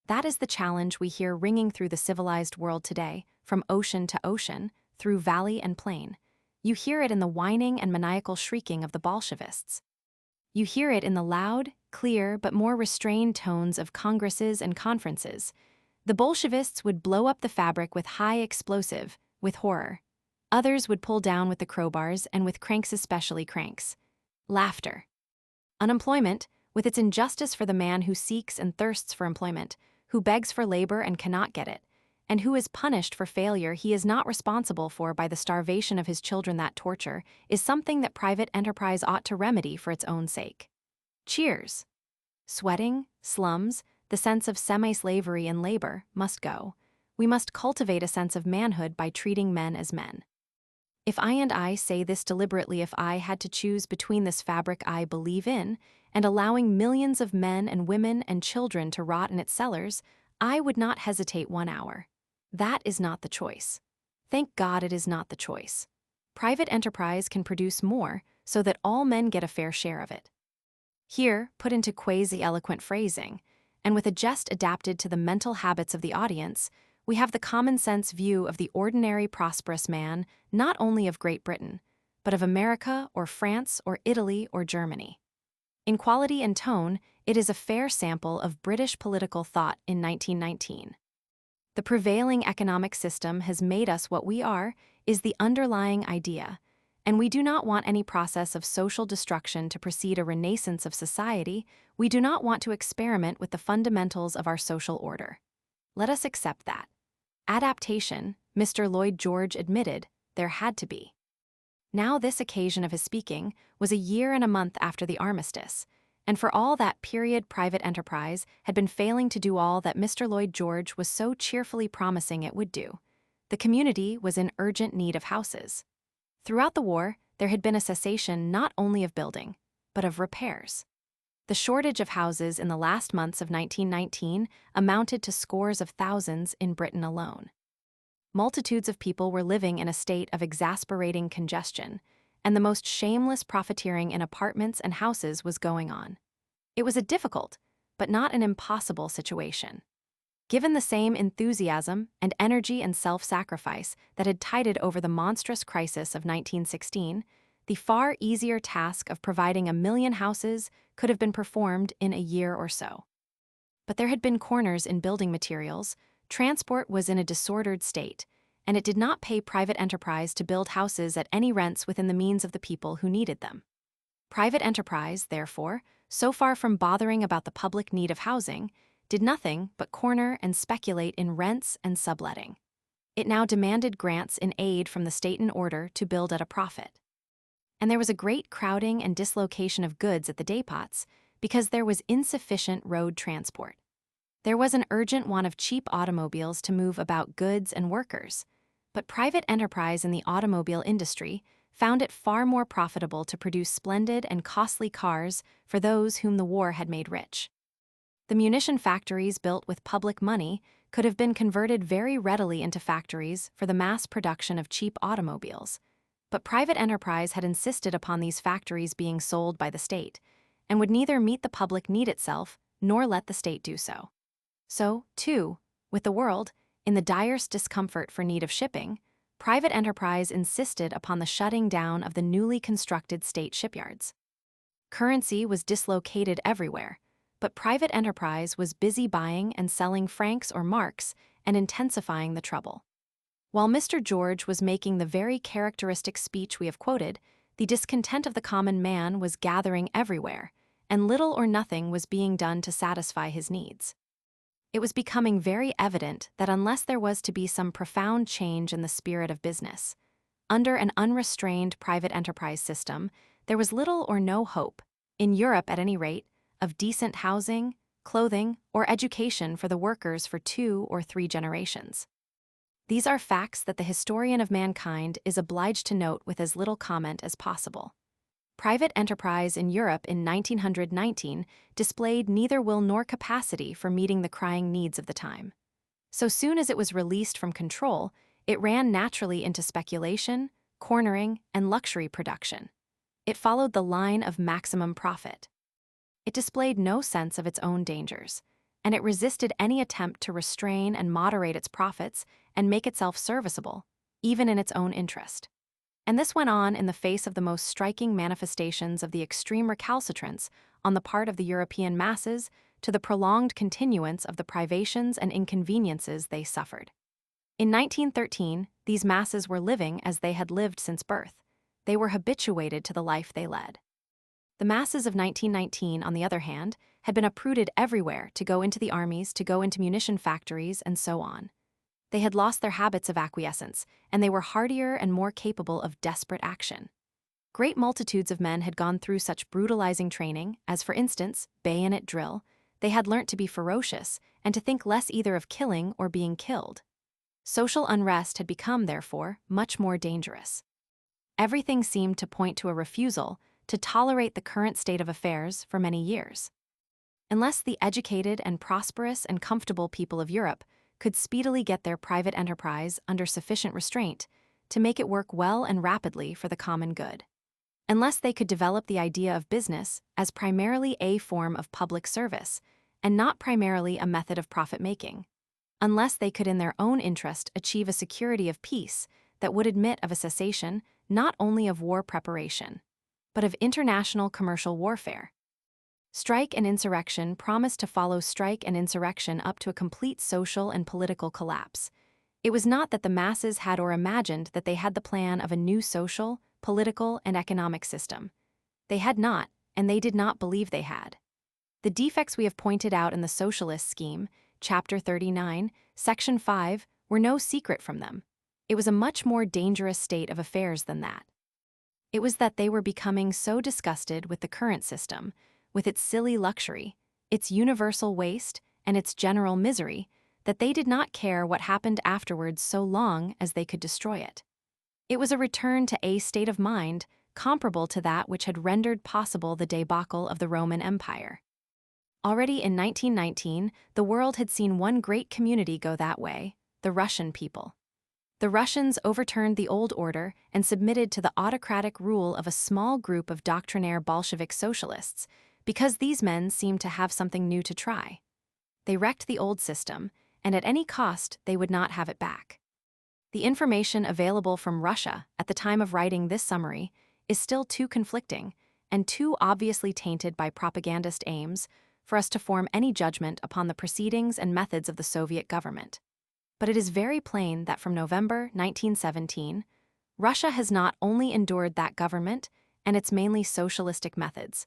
That is the challenge we hear ringing through the civilized world today, from ocean to ocean, through valley and plain. You hear it in the whining and maniacal shrieking of the Bolshevists. You hear it in the loud, clear, but more restrained tones of congresses and conferences. The Bolshevists would blow up the fabric with high explosive, with horror. Others would pull down with the crowbars and with cranks, especially cranks. Laughter. Unemployment, with its injustice for the man who seeks and thirsts for employment, who begs for labor and cannot get it, and who is punished for failure he is not responsible for by the starvation of his children. That torture is something that private enterprise ought to remedy for its own sake. Cheers. Sweating, slums, the sense of semi-slavery in labor must go. We must cultivate a sense of manhood by treating men as men. If I say this deliberately, if I had to choose between this fabric I believe in and allowing millions of men and women and children to rot in its cellars, I would not hesitate 1 hour. That is not the choice. Thank God it is not the choice. Private enterprise can produce more so that all men get a fair share of it. Here, put into quasi-eloquent phrasing, and with a jest adapted to the mental habits of the audience, we have the common-sense view of the ordinary prosperous man, not only of Great Britain, but of America or France or Italy or Germany. In quality and tone, it is a fair sample of British political thought in 1919. The prevailing economic system has made us what we are, is the underlying idea, and we do not want any process of social destruction to precede a renaissance of society. We do not want to experiment with the fundamentals of our social order. Let us accept that. Adaptation, Mr. Lloyd George admitted, there had to be. Now this occasion of his speaking was a year and a month after the armistice, and for all that period private enterprise had been failing to do all that Mr. Lloyd George was so cheerfully promising it would do. The community was in urgent need of houses. Throughout the war, there had been a cessation not only of building, but of repairs. The shortage of houses in the last months of 1919 amounted to scores of thousands in Britain alone. Multitudes of people were living in a state of exasperating congestion, and the most shameless profiteering in apartments and houses was going on. It was a difficult, but not an impossible situation. Given the same enthusiasm and energy and self-sacrifice that had tided over the monstrous crisis of 1916, the far easier task of providing 1 million houses could have been performed in a year or so. But there had been corners in building materials, transport was in a disordered state, and it did not pay private enterprise to build houses at any rents within the means of the people who needed them. Private enterprise, therefore, so far from bothering about the public need of housing, did nothing but corner and speculate in rents and subletting. It now demanded grants in aid from the state in order to build at a profit. And there was a great crowding and dislocation of goods at the depots because there was insufficient road transport. There was an urgent want of cheap automobiles to move about goods and workers, but private enterprise in the automobile industry found it far more profitable to produce splendid and costly cars for those whom the war had made rich. The munition factories built with public money could have been converted very readily into factories for the mass production of cheap automobiles, but private enterprise had insisted upon these factories being sold by the state, and would neither meet the public need itself nor let the state do so. So, too, with the world, in the direst discomfort for need of shipping, private enterprise insisted upon the shutting down of the newly constructed state shipyards. Currency was dislocated everywhere, but private enterprise was busy buying and selling francs or marks and intensifying the trouble. While Mr. George was making the very characteristic speech we have quoted, the discontent of the common man was gathering everywhere, and little or nothing was being done to satisfy his needs. It was becoming very evident that unless there was to be some profound change in the spirit of business, under an unrestrained private enterprise system, there was little or no hope, in Europe at any rate, of decent housing, clothing, or education for the workers for 2 or 3 generations. These are facts that the historian of mankind is obliged to note with as little comment as possible. Private enterprise in Europe in 1919 displayed neither will nor capacity for meeting the crying needs of the time. So soon as it was released from control, it ran naturally into speculation, cornering, and luxury production. It followed the line of maximum profit. It displayed no sense of its own dangers, and it resisted any attempt to restrain and moderate its profits and make itself serviceable, even in its own interest. And this went on in the face of the most striking manifestations of the extreme recalcitrance on the part of the European masses to the prolonged continuance of the privations and inconveniences they suffered. In 1913, these masses were living as they had lived since birth. They were habituated to the life they led. The masses of 1919, on the other hand, had been uprooted everywhere to go into the armies, to go into munition factories, and so on. They had lost their habits of acquiescence, and they were hardier and more capable of desperate action. Great multitudes of men had gone through such brutalizing training, as for instance, bayonet drill. They had learnt to be ferocious, and to think less either of killing or being killed. Social unrest had become, therefore, much more dangerous. Everything seemed to point to a refusal to tolerate the current state of affairs for many years. Unless the educated and prosperous and comfortable people of Europe could speedily get their private enterprise under sufficient restraint to make it work well and rapidly for the common good. Unless they could develop the idea of business as primarily a form of public service and not primarily a method of profit-making. Unless they could in their own interest achieve a security of peace that would admit of a cessation not only of war preparation, but of international commercial warfare. Strike and insurrection promised to follow strike and insurrection up to a complete social and political collapse. It was not that the masses had or imagined that they had the plan of a new social, political, and economic system. They had not, and they did not believe they had. The defects we have pointed out in the socialist scheme, Chapter 39, Section 5, were no secret from them. It was a much more dangerous state of affairs than that. It was that they were becoming so disgusted with the current system, with its silly luxury, its universal waste, and its general misery, that they did not care what happened afterwards so long as they could destroy it. It was a return to a state of mind comparable to that which had rendered possible the debacle of the Roman Empire. Already in 1919, the world had seen one great community go that way, the Russian people. The Russians overturned the old order and submitted to the autocratic rule of a small group of doctrinaire Bolshevik socialists, because these men seemed to have something new to try. They wrecked the old system, and at any cost they would not have it back. The information available from Russia at the time of writing this summary is still too conflicting and too obviously tainted by propagandist aims for us to form any judgment upon the proceedings and methods of the Soviet government. But it is very plain that from November 1917, Russia has not only endured that government and its mainly socialistic methods,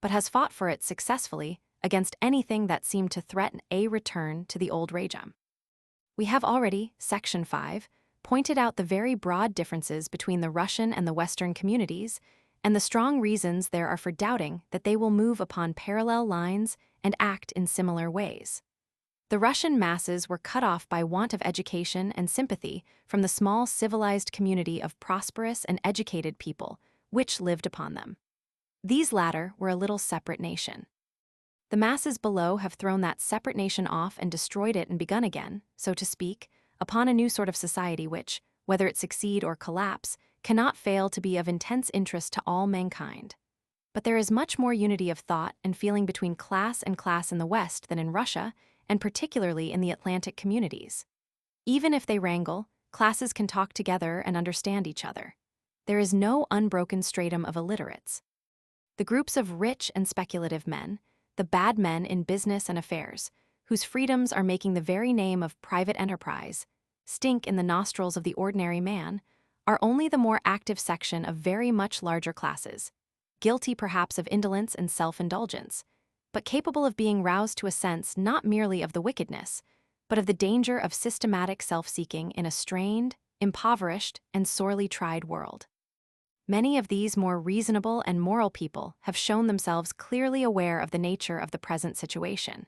but has fought for it successfully against anything that seemed to threaten a return to the old regime. We have already, Section 5, pointed out the very broad differences between the Russian and the Western communities, and the strong reasons there are for doubting that they will move upon parallel lines and act in similar ways. The Russian masses were cut off by want of education and sympathy from the small civilized community of prosperous and educated people which lived upon them. These latter were a little separate nation. The masses below have thrown that separate nation off and destroyed it and begun again, so to speak, upon a new sort of society which, whether it succeed or collapse, cannot fail to be of intense interest to all mankind. But there is much more unity of thought and feeling between class and class in the West than in Russia, and particularly in the Atlantic communities. Even if they wrangle, classes can talk together and understand each other. There is no unbroken stratum of illiterates. The groups of rich and speculative men, the bad men in business and affairs, whose freedoms are making the very name of private enterprise stink in the nostrils of the ordinary man, are only the more active section of very much larger classes, guilty perhaps of indolence and self-indulgence, but capable of being roused to a sense not merely of the wickedness, but of the danger of systematic self-seeking in a strained, impoverished, and sorely tried world. Many of these more reasonable and moral people have shown themselves clearly aware of the nature of the present situation,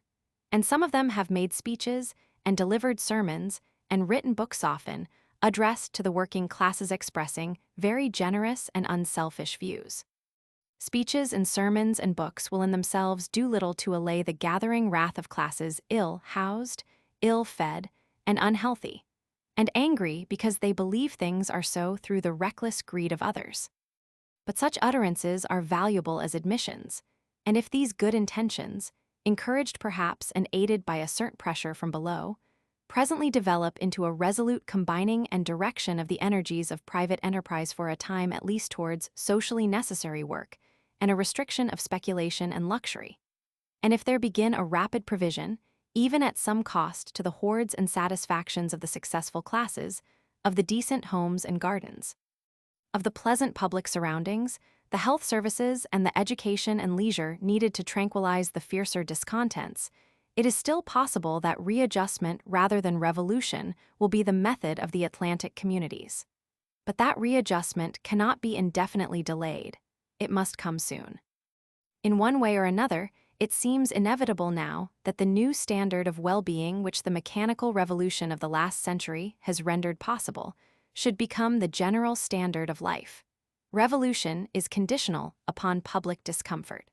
and some of them have made speeches and delivered sermons and written books often addressed to the working classes expressing very generous and unselfish views. Speeches and sermons and books will in themselves do little to allay the gathering wrath of classes ill-housed, ill-fed, and unhealthy, and angry because they believe things are so through the reckless greed of others. But such utterances are valuable as admissions, and if these good intentions, encouraged perhaps and aided by a certain pressure from below, presently develop into a resolute combining and direction of the energies of private enterprise for a time at least towards socially necessary work, and a restriction of speculation and luxury, and if there begin a rapid provision, even at some cost to the hoards and satisfactions of the successful classes, of the decent homes and gardens, of the pleasant public surroundings, the health services, and the education and leisure needed to tranquilize the fiercer discontents, it is still possible that readjustment rather than revolution will be the method of the Atlantic communities. But that readjustment cannot be indefinitely delayed. It must come soon. In one way or another, it seems inevitable now that the new standard of well-being which the mechanical revolution of the last century has rendered possible should become the general standard of life. Revolution is conditional upon public discomfort.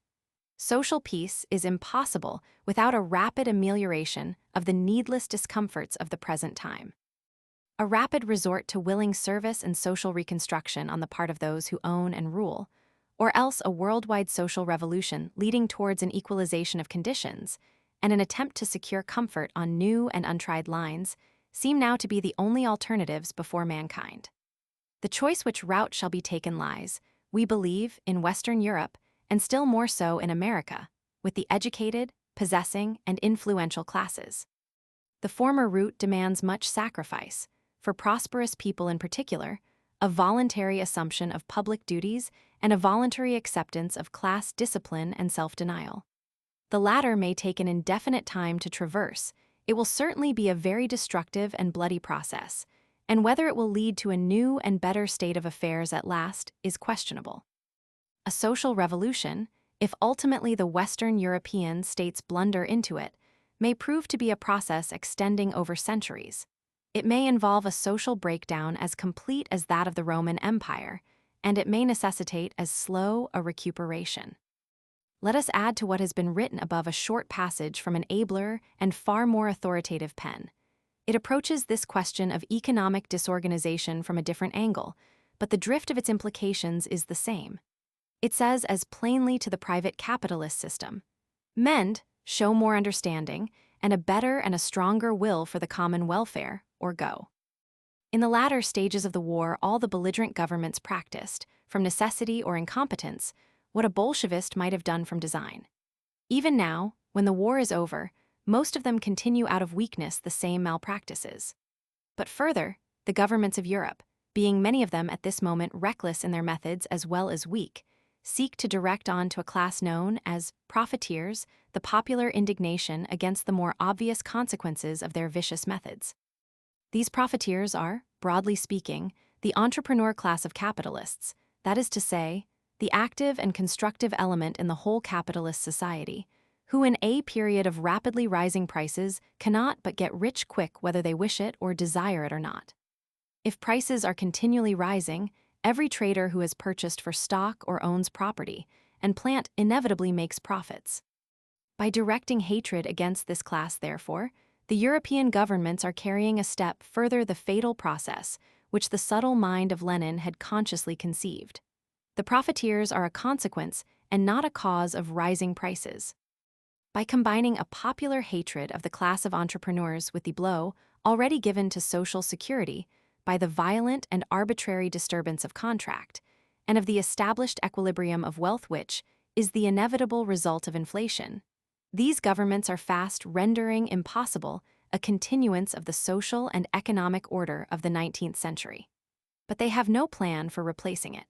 Social peace is impossible without a rapid amelioration of the needless discomforts of the present time. A rapid resort to willing service and social reconstruction on the part of those who own and rule, or else a worldwide social revolution leading towards an equalization of conditions, and an attempt to secure comfort on new and untried lines, seem now to be the only alternatives before mankind. The choice which route shall be taken lies, we believe, in Western Europe, and still more so in America, with the educated, possessing, and influential classes. The former route demands much sacrifice, for prosperous people in particular, a voluntary assumption of public duties and a voluntary acceptance of class discipline and self-denial. The latter may take an indefinite time to traverse. It will certainly be a very destructive and bloody process, and whether it will lead to a new and better state of affairs at last is questionable. A social revolution, if ultimately the Western European states blunder into it, may prove to be a process extending over centuries. It may involve a social breakdown as complete as that of the Roman Empire, and it may necessitate as slow a recuperation. Let us add to what has been written above a short passage from an abler and far more authoritative pen. It approaches this question of economic disorganization from a different angle, but the drift of its implications is the same. It says as plainly to the private capitalist system, "Mend, show more understanding, and a better and a stronger will for the common welfare, or go." In the latter stages of the war, all the belligerent governments practiced, from necessity or incompetence, what a Bolshevist might have done from design. Even now, when the war is over, most of them continue out of weakness the same malpractices. But further, the governments of Europe, being many of them at this moment reckless in their methods as well as weak, seek to direct on to a class known as profiteers the popular indignation against the more obvious consequences of their vicious methods. These profiteers are, broadly speaking, the entrepreneur class of capitalists, that is to say, the active and constructive element in the whole capitalist society, who in a period of rapidly rising prices cannot but get rich quick whether they wish it or desire it or not. If prices are continually rising, every trader who has purchased for stock or owns property and plant inevitably makes profits. By directing hatred against this class, therefore, the European governments are carrying a step further the fatal process which the subtle mind of Lenin had consciously conceived. The profiteers are a consequence and not a cause of rising prices. By combining a popular hatred of the class of entrepreneurs with the blow already given to social security by the violent and arbitrary disturbance of contract, and of the established equilibrium of wealth which is the inevitable result of inflation, these governments are fast rendering impossible a continuance of the social and economic order of the 19th century. But they have no plan for replacing it.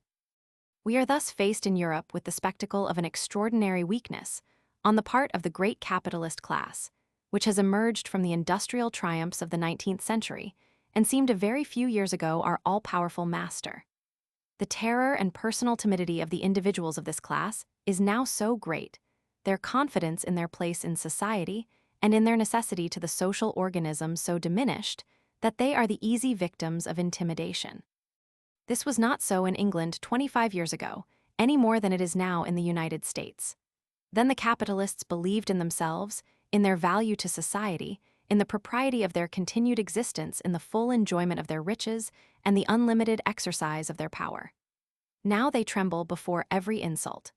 We are thus faced in Europe with the spectacle of an extraordinary weakness on the part of the great capitalist class, which has emerged from the industrial triumphs of the 19th century and seemed a very few years ago our all-powerful master. The terror and personal timidity of the individuals of this class is now so great, their confidence in their place in society and in their necessity to the social organism so diminished, that they are the easy victims of intimidation. This was not so in England 25 years ago, any more than it is now in the United States. Then the capitalists believed in themselves, in their value to society, in the propriety of their continued existence in the full enjoyment of their riches and the unlimited exercise of their power. Now they tremble before every insult.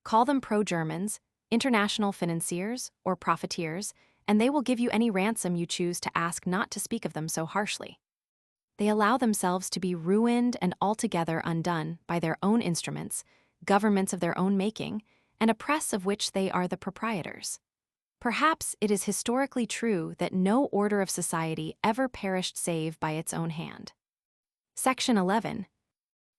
Call them pro-Germans, international financiers, or profiteers, and they will give you any ransom you choose to ask not to speak of them so harshly. They allow themselves to be ruined and altogether undone by their own instruments, governments of their own making, and a press of which they are the proprietors. Perhaps it is historically true that no order of society ever perished save by its own hand. Section 11.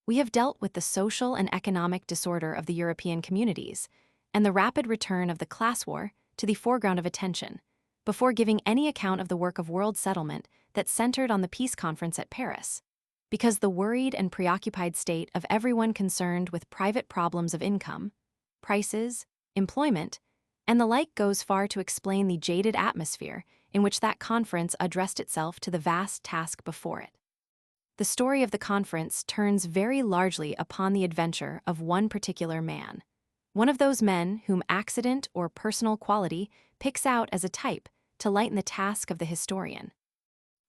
We have dealt with the social and economic disorder of the European communities, and the rapid return of the class war to the foreground of attention, before giving any account of the work of world settlement that centered on the peace conference at Paris. Because the worried and preoccupied state of everyone concerned with private problems of income, prices, employment, and the like goes far to explain the jaded atmosphere in which that conference addressed itself to the vast task before it. The story of the conference turns very largely upon the adventure of one particular man, one of those men whom accident or personal quality picks out as a type to lighten the task of the historian.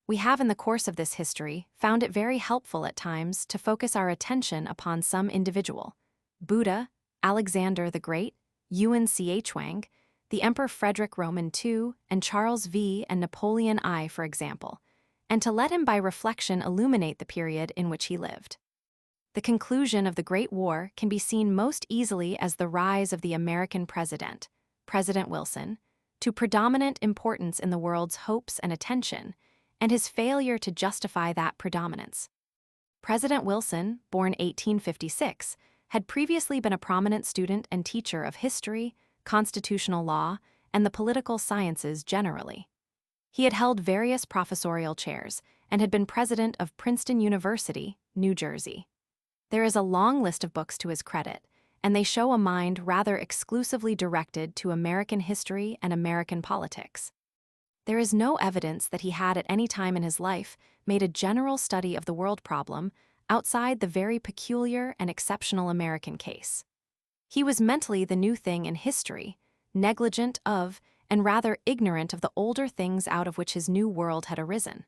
We have in the course of this history found it very helpful at times to focus our attention upon some individual: Buddha, Alexander the Great, Yuan Huang, the Emperor Frederick Roman II, and Charles V and Napoleon I, for example, and to let him by reflection illuminate the period in which he lived. The conclusion of the Great War can be seen most easily as the rise of the American president, President Wilson, to predominant importance in the world's hopes and attention, and his failure to justify that predominance. President Wilson, born 1856, had previously been a prominent student and teacher of history, constitutional law, and the political sciences generally. He had held various professorial chairs and had been president of Princeton University, New Jersey. There is a long list of books to his credit, and they show a mind rather exclusively directed to American history and American politics. There is no evidence that he had at any time in his life made a general study of the world problem outside the very peculiar and exceptional American case. He was mentally the new thing in history, negligent of and rather ignorant of the older things out of which his new world had arisen.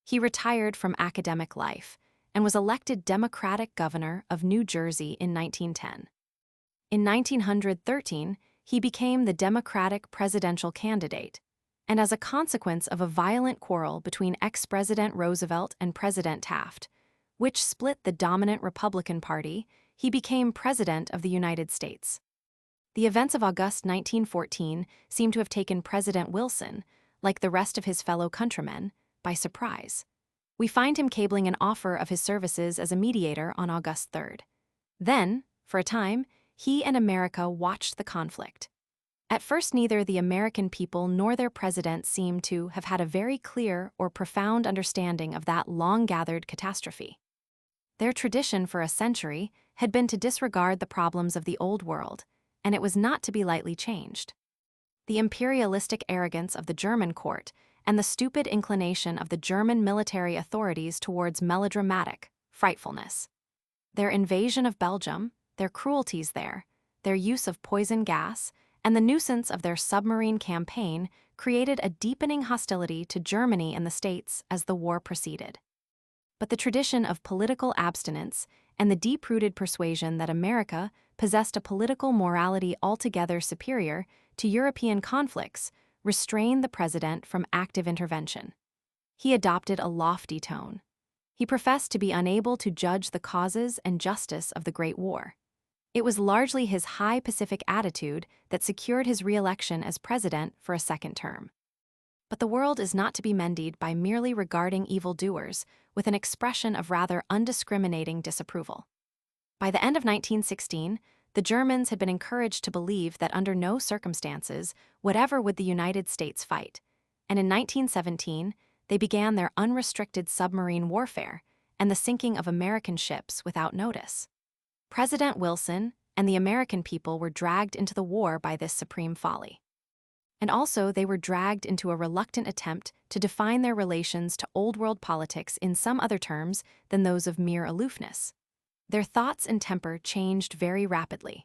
He retired from academic life and was elected Democratic governor of New Jersey in 1910. In 1913, he became the Democratic presidential candidate, and as a consequence of a violent quarrel between ex-President Roosevelt and President Taft, which split the dominant Republican Party, he became President of the United States. The events of August 1914 seem to have taken President Wilson, like the rest of his fellow countrymen, by surprise. We find him cabling an offer of his services as a mediator on August 3rd. Then, for a time, he and America watched the conflict. At first, neither the American people nor their president seem to have had a very clear or profound understanding of that long-gathered catastrophe. Their tradition for a century had been to disregard the problems of the Old World, and it was not to be lightly changed. The imperialistic arrogance of the German court and the stupid inclination of the German military authorities towards melodramatic frightfulness. Their invasion of Belgium, their cruelties there, their use of poison gas, and the nuisance of their submarine campaign created a deepening hostility to Germany and the States as the war proceeded. But the tradition of political abstinence and the deep-rooted persuasion that America possessed a political morality altogether superior to European conflicts restrained the president from active intervention. He adopted a lofty tone. He professed to be unable to judge the causes and justice of the Great War. It was largely his high Pacific attitude that secured his re-election as president for a second term. But the world is not to be mended by merely regarding evildoers with an expression of rather undiscriminating disapproval. By the end of 1916, the Germans had been encouraged to believe that under no circumstances whatever would the United States fight, and in 1917 they began their unrestricted submarine warfare and the sinking of American ships without notice. President Wilson and the American people were dragged into the war by this supreme folly. And also they were dragged into a reluctant attempt to define their relations to Old World politics in some other terms than those of mere aloofness. Their thoughts and temper changed very rapidly.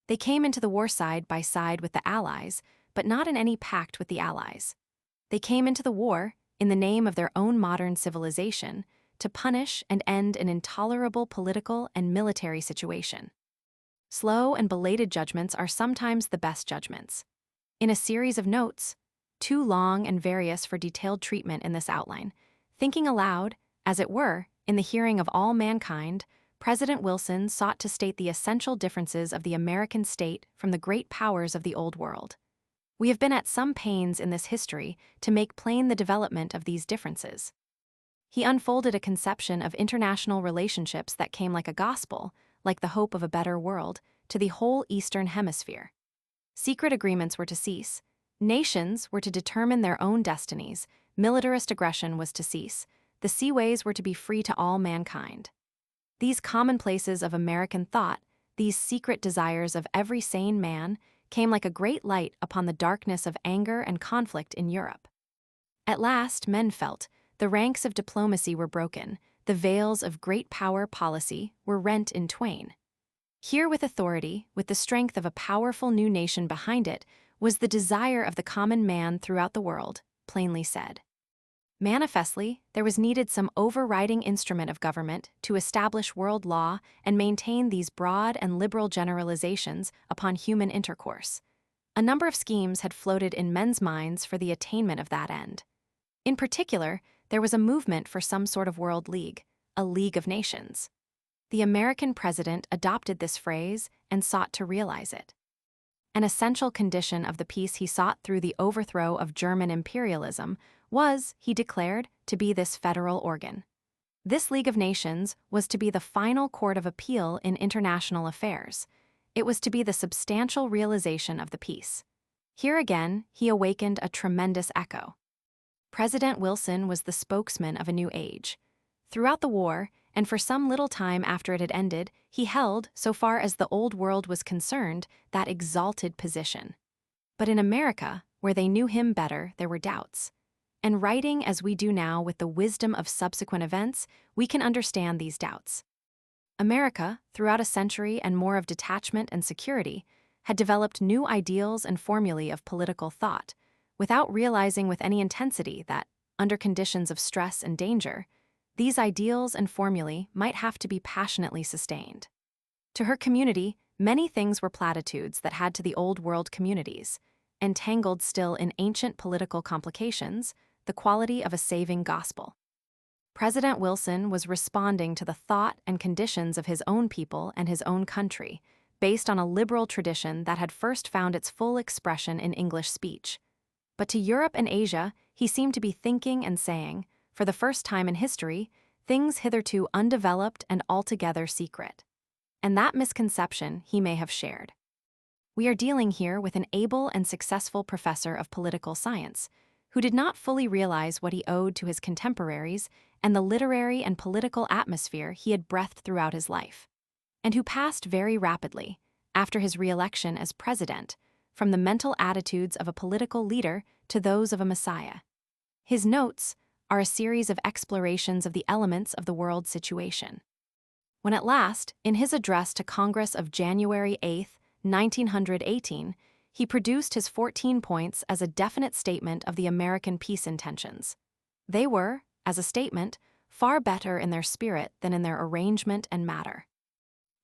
They came into the war side by side with the Allies, but not in any pact with the Allies. They came into the war, in the name of their own modern civilization, to punish and end an intolerable political and military situation. Slow and belated judgments are sometimes the best judgments. In a series of notes, too long and various for detailed treatment in this outline, thinking aloud, as it were, in the hearing of all mankind, President Wilson sought to state the essential differences of the American state from the great powers of the Old World. We have been at some pains in this history to make plain the development of these differences. He unfolded a conception of international relationships that came like a gospel, like the hope of a better world, to the whole Eastern Hemisphere. Secret agreements were to cease. Nations were to determine their own destinies. Militarist aggression was to cease. The seaways were to be free to all mankind. These commonplaces of American thought, these secret desires of every sane man, came like a great light upon the darkness of anger and conflict in Europe. At last, men felt, the ranks of diplomacy were broken, the veils of great power policy were rent in twain. Here with authority, with the strength of a powerful new nation behind it, was the desire of the common man throughout the world, plainly said. Manifestly, there was needed some overriding instrument of government to establish world law and maintain these broad and liberal generalizations upon human intercourse. A number of schemes had floated in men's minds for the attainment of that end. In particular, there was a movement for some sort of world league, a League of Nations. The American president adopted this phrase and sought to realize it. An essential condition of the peace he sought through the overthrow of German imperialism was, he declared, to be this federal organ. This League of Nations was to be the final court of appeal in international affairs. It was to be the substantial realization of the peace. Here again, he awakened a tremendous echo. President Wilson was the spokesman of a new age. Throughout the war, and for some little time after it had ended, he held, so far as the old world was concerned, that exalted position. But in America, where they knew him better, there were doubts. And writing as we do now with the wisdom of subsequent events, we can understand these doubts. America, throughout a century and more of detachment and security, had developed new ideals and formulae of political thought, without realizing with any intensity that, under conditions of stress and danger, these ideals and formulae might have to be passionately sustained. To her community, many things were platitudes that had to the old world communities, entangled still in ancient political complications, the quality of a saving gospel. President Wilson was responding to the thought and conditions of his own people and his own country, based on a liberal tradition that had first found its full expression in English speech. But to Europe and Asia, he seemed to be thinking and saying, for the first time in history, things hitherto undeveloped and altogether secret. And that misconception he may have shared. We are dealing here with an able and successful professor of political science, who did not fully realize what he owed to his contemporaries and the literary and political atmosphere he had breathed throughout his life, and who passed very rapidly, after his re-election as president, from the mental attitudes of a political leader to those of a messiah. His notes are a series of explorations of the elements of the world situation. When at last, in his address to Congress of January 8, 1918, he produced his 14 points as a definite statement of the American peace intentions. They were, as a statement, far better in their spirit than in their arrangement and matter.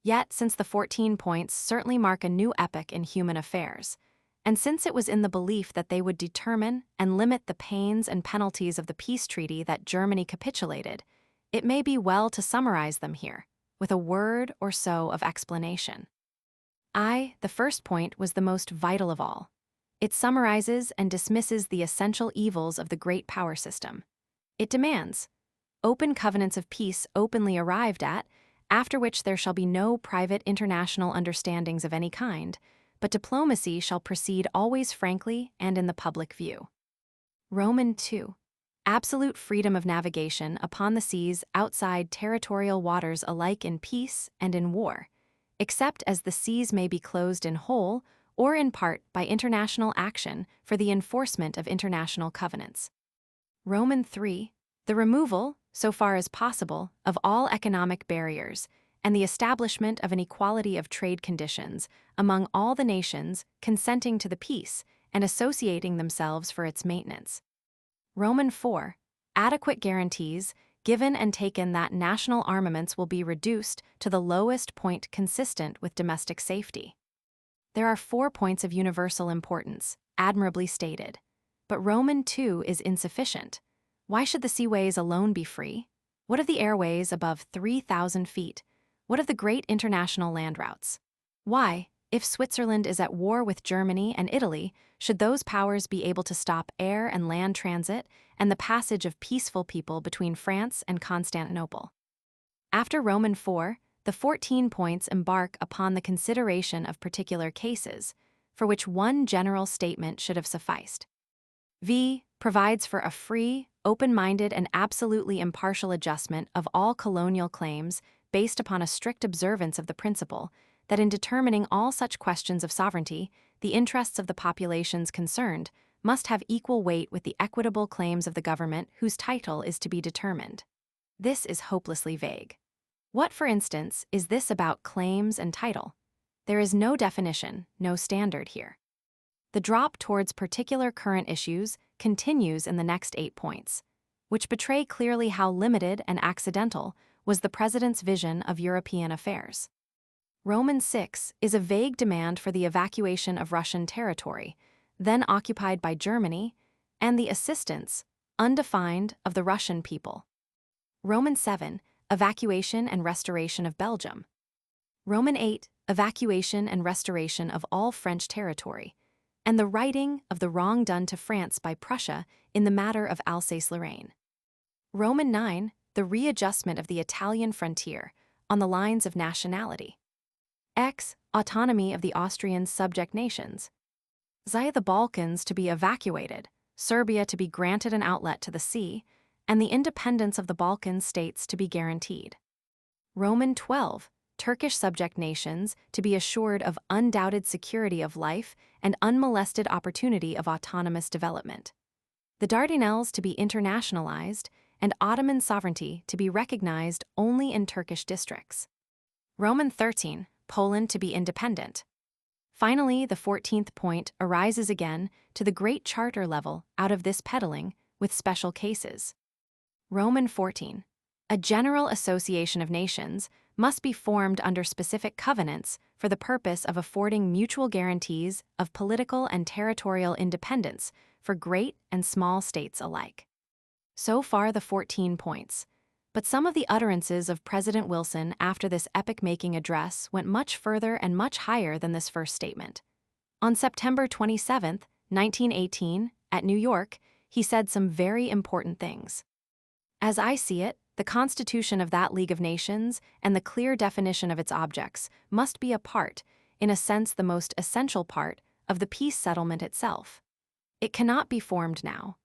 Yet, since the 14 points certainly mark a new epoch in human affairs, and since it was in the belief that they would determine and limit the pains and penalties of the peace treaty that Germany capitulated, it may be well to summarize them here, with a word or so of explanation. The first point was the most vital of all. It summarizes and dismisses the essential evils of the great power system. It demands open covenants of peace openly arrived at, after which there shall be no private international understandings of any kind, but diplomacy shall proceed always frankly and in the public view. Roman 2. Absolute freedom of navigation upon the seas outside territorial waters alike in peace and in war, except as the seas may be closed in whole or in part by international action for the enforcement of international covenants. Roman 3. The removal, so far as possible, of all economic barriers, and the establishment of an equality of trade conditions among all the nations consenting to the peace and associating themselves for its maintenance. Roman 4. Adequate guarantees given and taken that national armaments will be reduced to the lowest point consistent with domestic safety. There are 4 points of universal importance, admirably stated. But Roman 2 is insufficient. Why should the seaways alone be free? What of the airways above 3,000 feet? What of the great international land routes? Why, If Switzerland is at war with Germany and Italy, should those powers be able to stop air and land transit and the passage of peaceful people between France and Constantinople? After Roman 4, the 14 points embark upon the consideration of particular cases, for which one general statement should have sufficed. V provides for a free, open-minded, and absolutely impartial adjustment of all colonial claims based upon a strict observance of the principle that in determining all such questions of sovereignty, the interests of the populations concerned must have equal weight with the equitable claims of the government whose title is to be determined. This is hopelessly vague. What, for instance, is this about claims and title? There is no definition, no standard here. The drop towards particular current issues continues in the next 8 points, which betray clearly how limited and accidental was the president's vision of European affairs. Roman 6 is a vague demand for the evacuation of Russian territory, then occupied by Germany, and the assistance, undefined, of the Russian people. Roman 7, evacuation and restoration of Belgium. Roman 8, evacuation and restoration of all French territory, and the righting of the wrong done to France by Prussia in the matter of Alsace-Lorraine. Roman 9, the readjustment of the Italian frontier on the lines of nationality. X, autonomy of the Austrian subject nations. Z, the Balkans to be evacuated, Serbia to be granted an outlet to the sea, and the independence of the Balkan states to be guaranteed. Roman 12, Turkish subject nations to be assured of undoubted security of life and unmolested opportunity of autonomous development. The Dardanelles to be internationalized, and Ottoman sovereignty to be recognized only in Turkish districts. Roman 13, Poland to be independent. Finally, the 14th point arises again to the great charter level out of this peddling with special cases. Roman 14. A general association of nations must be formed under specific covenants for the purpose of affording mutual guarantees of political and territorial independence for great and small states alike. So far the 14 points. But some of the utterances of President Wilson after this epoch-making address went much further and much higher than this first statement. On September 27, 1918, at New York, he said some very important things. As I see it, the constitution of that League of Nations and the clear definition of its objects must be a part, in a sense the most essential part, of the peace settlement itself. It cannot be formed now.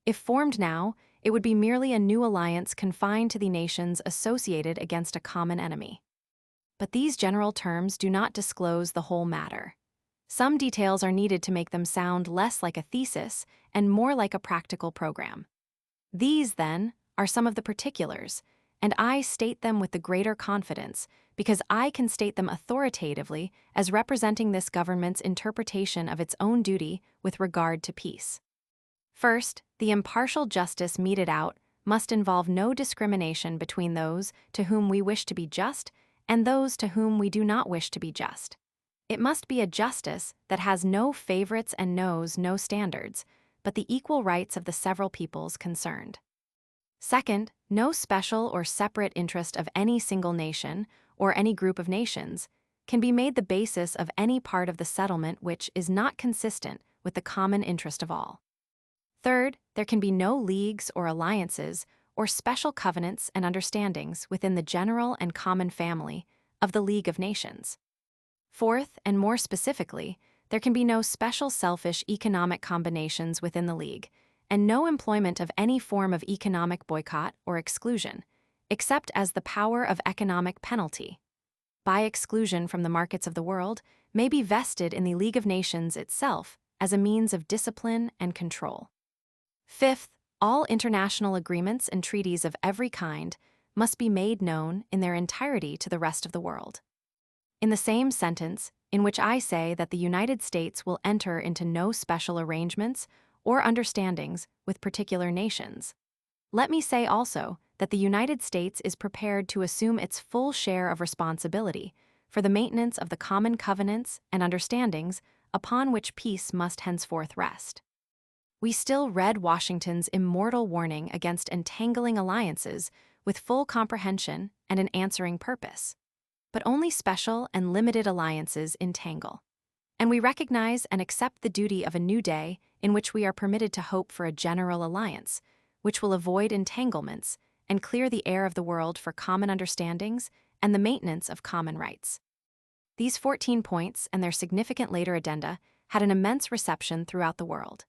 If formed now, it would be merely a new alliance confined to the nations associated against a common enemy. But these general terms do not disclose the whole matter. Some details are needed to make them sound less like a thesis and more like a practical program. These, then, are some of the particulars, and I state them with the greater confidence because I can state them authoritatively as representing this government's interpretation of its own duty with regard to peace. First, the impartial justice meted out must involve no discrimination between those to whom we wish to be just and those to whom we do not wish to be just. It must be a justice that has no favorites and knows no standards, but the equal rights of the several peoples concerned. Second, no special or separate interest of any single nation or any group of nations can be made the basis of any part of the settlement which is not consistent with the common interest of all. Third, there can be no leagues or alliances or special covenants and understandings within the general and common family of the League of Nations. Fourth, and more specifically, there can be no special selfish economic combinations within the League, and no employment of any form of economic boycott or exclusion, except as the power of economic penalty, by exclusion from the markets of the world, may be vested in the League of Nations itself as a means of discipline and control. Fifth, all international agreements and treaties of every kind must be made known in their entirety to the rest of the world. In the same sentence, in which I say that the United States will enter into no special arrangements or understandings with particular nations, let me say also that the United States is prepared to assume its full share of responsibility for the maintenance of the common covenants and understandings upon which peace must henceforth rest. We still read Washington's immortal warning against entangling alliances with full comprehension and an answering purpose. but only special and limited alliances entangle. And we recognize and accept the duty of a new day in which we are permitted to hope for a general alliance, which will avoid entanglements and clear the air of the world for common understandings and the maintenance of common rights. These 14 points and their significant later addenda had an immense reception throughout the world.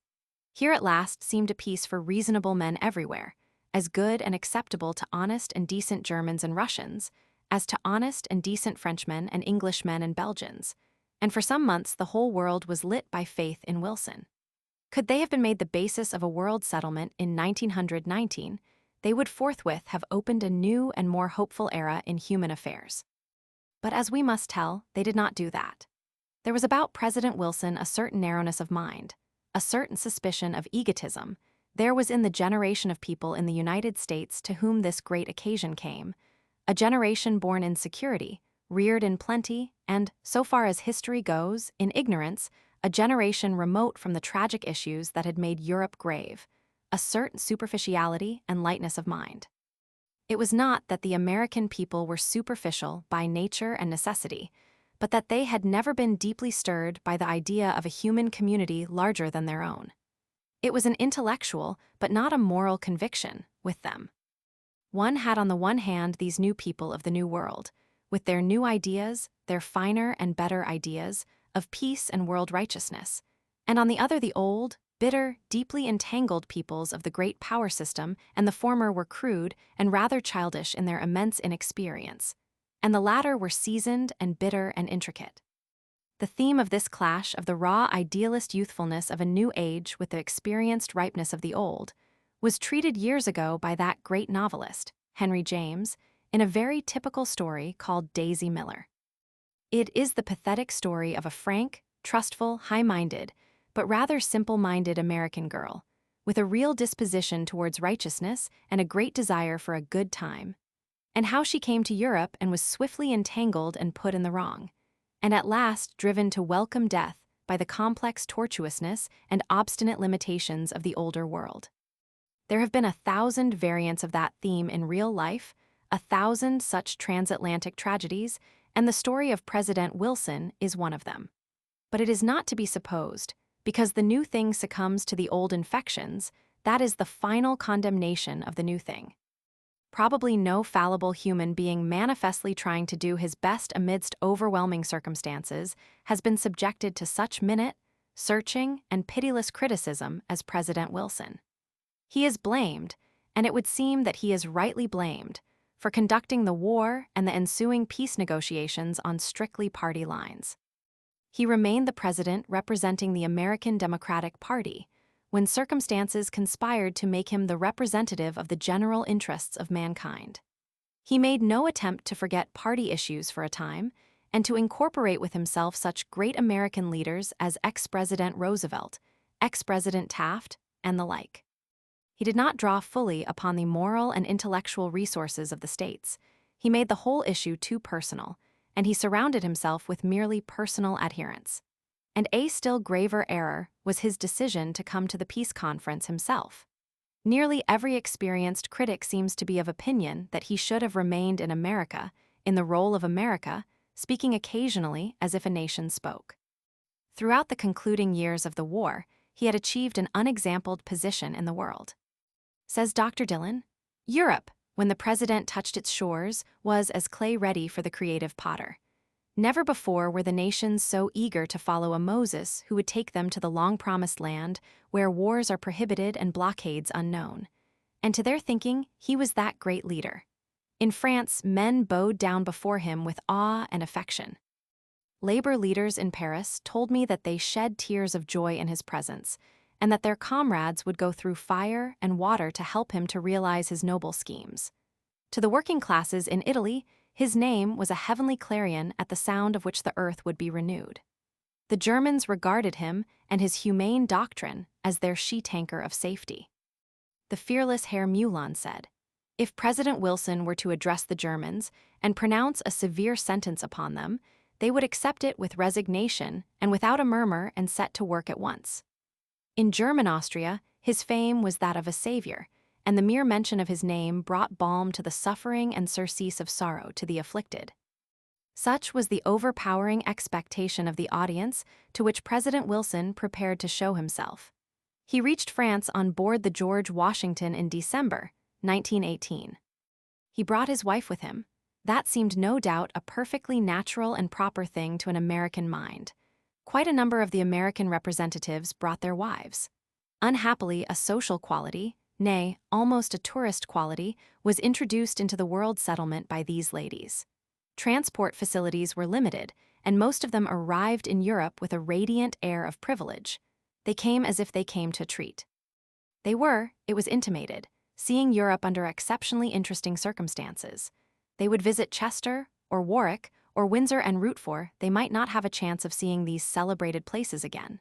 Here at last seemed a peace for reasonable men everywhere, as good and acceptable to honest and decent Germans and Russians, as to honest and decent Frenchmen and Englishmen and Belgians, and for some months the whole world was lit by faith in Wilson. Could they have been made the basis of a world settlement in 1919, they would forthwith have opened a new and more hopeful era in human affairs. But as we must tell, they did not do that. There was about President Wilson a certain narrowness of mind, a certain suspicion of egotism. There was in the generation of people in the United States to whom this great occasion came, a generation born in security, reared in plenty, and, so far as history goes, in ignorance, a generation remote from the tragic issues that had made Europe grave, a certain superficiality and lightness of mind. It was not that the American people were superficial by nature and necessity, but that they had never been deeply stirred by the idea of a human community larger than their own. It was an intellectual, but not a moral conviction, with them. One had on the one hand these new people of the New World, with their new ideas, their finer and better ideas, of peace and world righteousness, and on the other the old, bitter, deeply entangled peoples of the great power system, and the former were crude and rather childish in their immense inexperience, and the latter were seasoned and bitter and intricate. The theme of this clash of the raw idealist youthfulness of a new age with the experienced ripeness of the old was treated years ago by that great novelist, Henry James, in a very typical story called Daisy Miller. It is the pathetic story of a frank, trustful, high-minded, but rather simple-minded American girl, with a real disposition towards righteousness and a great desire for a good time, and how she came to Europe and was swiftly entangled and put in the wrong, and at last driven to welcome death by the complex tortuousness and obstinate limitations of the older world. There have been 1,000 variants of that theme in real life, 1,000 such transatlantic tragedies, and the story of President Wilson is one of them. But it is not to be supposed, because the new thing succumbs to the old infections, that is the final condemnation of the new thing. Probably no fallible human being manifestly trying to do his best amidst overwhelming circumstances has been subjected to such minute, searching, and pitiless criticism as President Wilson. He is blamed, and it would seem that he is rightly blamed, for conducting the war and the ensuing peace negotiations on strictly party lines. He remained the president representing the American Democratic Party, when circumstances conspired to make him the representative of the general interests of mankind. He made no attempt to forget party issues for a time, and to incorporate with himself such great American leaders as ex-President Roosevelt, ex-President Taft, and the like. He did not draw fully upon the moral and intellectual resources of the states. He made the whole issue too personal, and he surrounded himself with merely personal adherents. And a still graver error was his decision to come to the peace conference himself. Nearly every experienced critic seems to be of opinion that he should have remained in America, in the role of America, speaking occasionally as if a nation spoke. Throughout the concluding years of the war, he had achieved an unexampled position in the world. Says Dr. Dillon, Europe, when the president touched its shores, was as clay ready for the creative potter. Never before were the nations so eager to follow a Moses who would take them to the long-promised land where wars are prohibited and blockades unknown. And to their thinking, he was that great leader. In France, men bowed down before him with awe and affection. Labor leaders in Paris told me that they shed tears of joy in his presence, and that their comrades would go through fire and water to help him to realize his noble schemes. To the working classes in Italy, his name was a heavenly clarion at the sound of which the earth would be renewed. The Germans regarded him and his humane doctrine as their sheet-anchor of safety. The fearless Herr Mühlmann said, if President Wilson were to address the Germans and pronounce a severe sentence upon them, they would accept it with resignation and without a murmur and set to work at once. In German Austria, his fame was that of a savior, and the mere mention of his name brought balm to the suffering and surcease of sorrow to the afflicted. Such was the overpowering expectation of the audience to which President Wilson prepared to show himself. He reached France on board the George Washington in December 1918. He brought his wife with him. That seemed no doubt a perfectly natural and proper thing to an American mind. Quite a number of the American representatives brought their wives. Unhappily, a social quality, nay, almost a tourist quality, was introduced into the world settlement by these ladies. Transport facilities were limited, and most of them arrived in Europe with a radiant air of privilege. They came as if they came to treat. They were, it was intimated, seeing Europe under exceptionally interesting circumstances. They would visit Chester, or Warwick, or Windsor and root for they might not have a chance of seeing these celebrated places again.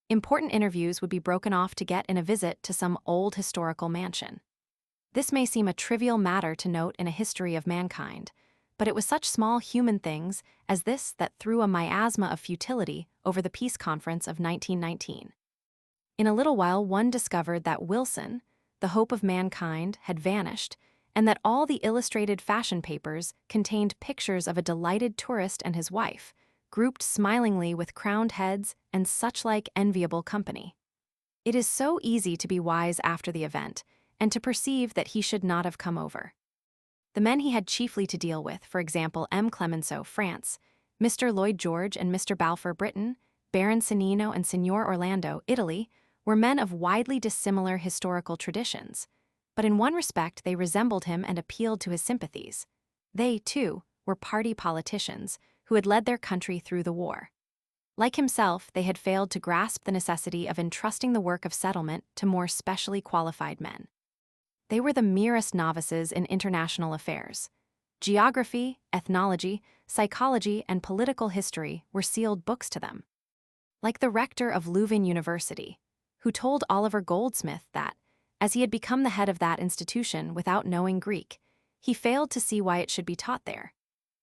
Important interviews would be broken off to get in a visit to some old historical mansion. This may seem a trivial matter to note in a history of mankind, but it was such small human things as this that threw a miasma of futility over the peace conference of 1919. In a little while, one discovered that Wilson, the hope of mankind, had vanished, and that all the illustrated fashion papers contained pictures of a delighted tourist and his wife, grouped smilingly with crowned heads and such-like enviable company. It is so easy to be wise after the event, and to perceive that he should not have come over. The men he had chiefly to deal with, for example, M. Clemenceau, France, Mr. Lloyd George and Mr. Balfour, Britain, Baron Sannino and Signor Orlando, Italy, were men of widely dissimilar historical traditions, but in one respect they resembled him and appealed to his sympathies. They, too, were party politicians who had led their country through the war. Like himself, they had failed to grasp the necessity of entrusting the work of settlement to more specially qualified men. They were the merest novices in international affairs. Geography, ethnology, psychology, and political history were sealed books to them. Like the rector of Leuven University, who told Oliver Goldsmith that, as he had become the head of that institution without knowing Greek, he failed to see why it should be taught there.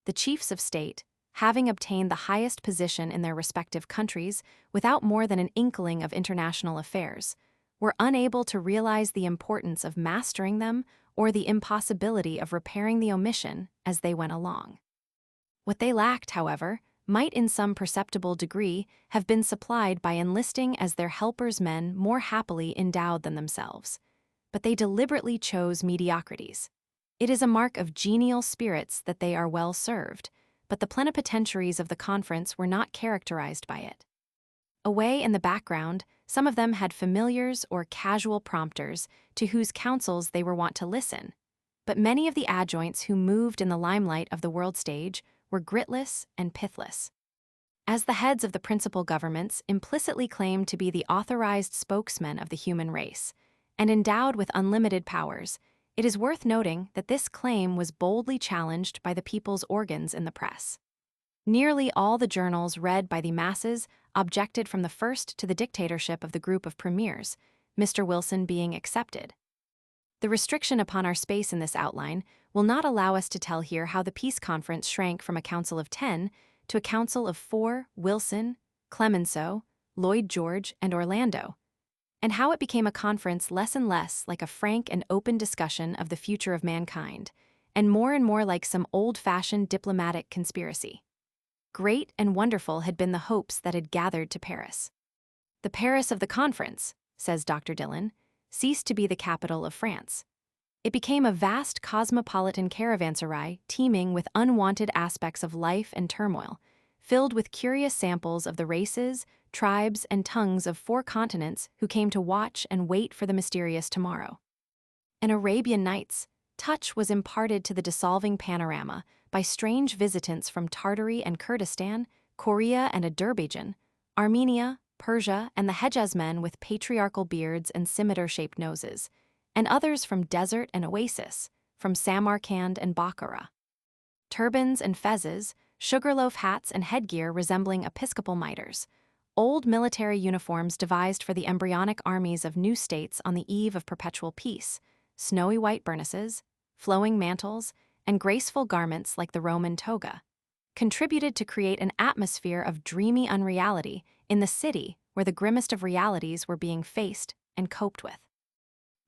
The chiefs of state, having obtained the highest position in their respective countries without more than an inkling of international affairs, were unable to realize the importance of mastering them or the impossibility of repairing the omission as they went along. What they lacked, however, might in some perceptible degree have been supplied by enlisting as their helpers men more happily endowed than themselves. But they deliberately chose mediocrities. It is a mark of genial spirits that they are well served, but the plenipotentiaries of the conference were not characterized by it. Away in the background, some of them had familiars or casual prompters to whose counsels they were wont to listen, but many of the adjoints who moved in the limelight of the world stage were gritless and pithless. As the heads of the principal governments implicitly claimed to be the authorized spokesmen of the human race, and endowed with unlimited powers, it is worth noting that this claim was boldly challenged by the people's organs in the press. Nearly all the journals read by the masses objected from the first to the dictatorship of the group of premiers, Mr. Wilson being excepted. The restriction upon our space in this outline will not allow us to tell here how the peace conference shrank from a council of 10 to a council of 4, Wilson, Clemenceau, Lloyd George, and Orlando, and how it became a conference less and less like a frank and open discussion of the future of mankind, and more like some old-fashioned diplomatic conspiracy. Great and wonderful had been the hopes that had gathered to Paris. The Paris of the conference, says Dr. Dillon, ceased to be the capital of France. It became a vast cosmopolitan caravanserai teeming with unwanted aspects of life and turmoil, filled with curious samples of the races, tribes, and tongues of 4 continents who came to watch and wait for the mysterious tomorrow. An Arabian Nights touch was imparted to the dissolving panorama by strange visitants from Tartary and Kurdistan, Korea and Azerbaijan, Armenia, Persia, and the Hejaz men with patriarchal beards and scimitar-shaped noses, and others from desert and oasis, from Samarkand and Bokhara. Turbans and fezzes, sugarloaf hats and headgear resembling episcopal mitres, old military uniforms devised for the embryonic armies of new states on the eve of perpetual peace, snowy white burnesses, flowing mantles, and graceful garments like the Roman toga, contributed to create an atmosphere of dreamy unreality in the city where the grimmest of realities were being faced and coped with.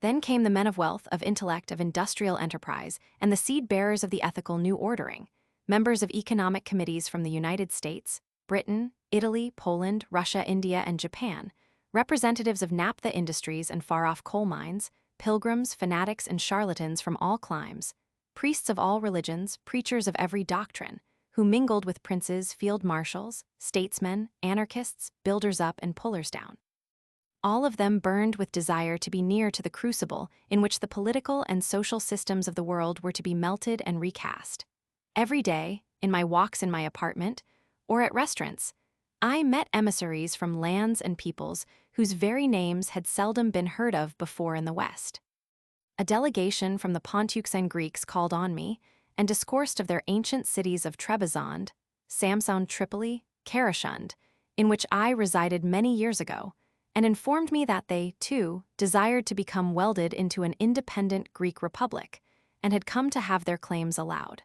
Then came the men of wealth, of intellect, of industrial enterprise, and the seed-bearers of the ethical new ordering, members of economic committees from the United States, Britain, Italy, Poland, Russia, India, and Japan, representatives of naphtha industries and far-off coal mines, pilgrims, fanatics, and charlatans from all climes, priests of all religions, preachers of every doctrine, who mingled with princes, field marshals, statesmen, anarchists, builders-up, and pullers-down. All of them burned with desire to be near to the crucible in which the political and social systems of the world were to be melted and recast. Every day, in my walks in my apartment, or at restaurants, I met emissaries from lands and peoples whose very names had seldom been heard of before in the West. A delegation from the Pontuxan Greeks called on me and discoursed of their ancient cities of Trebizond, Samsun, Tripoli, Karashund, in which I resided many years ago, and informed me that they, too, desired to become welded into an independent Greek republic and had come to have their claims allowed.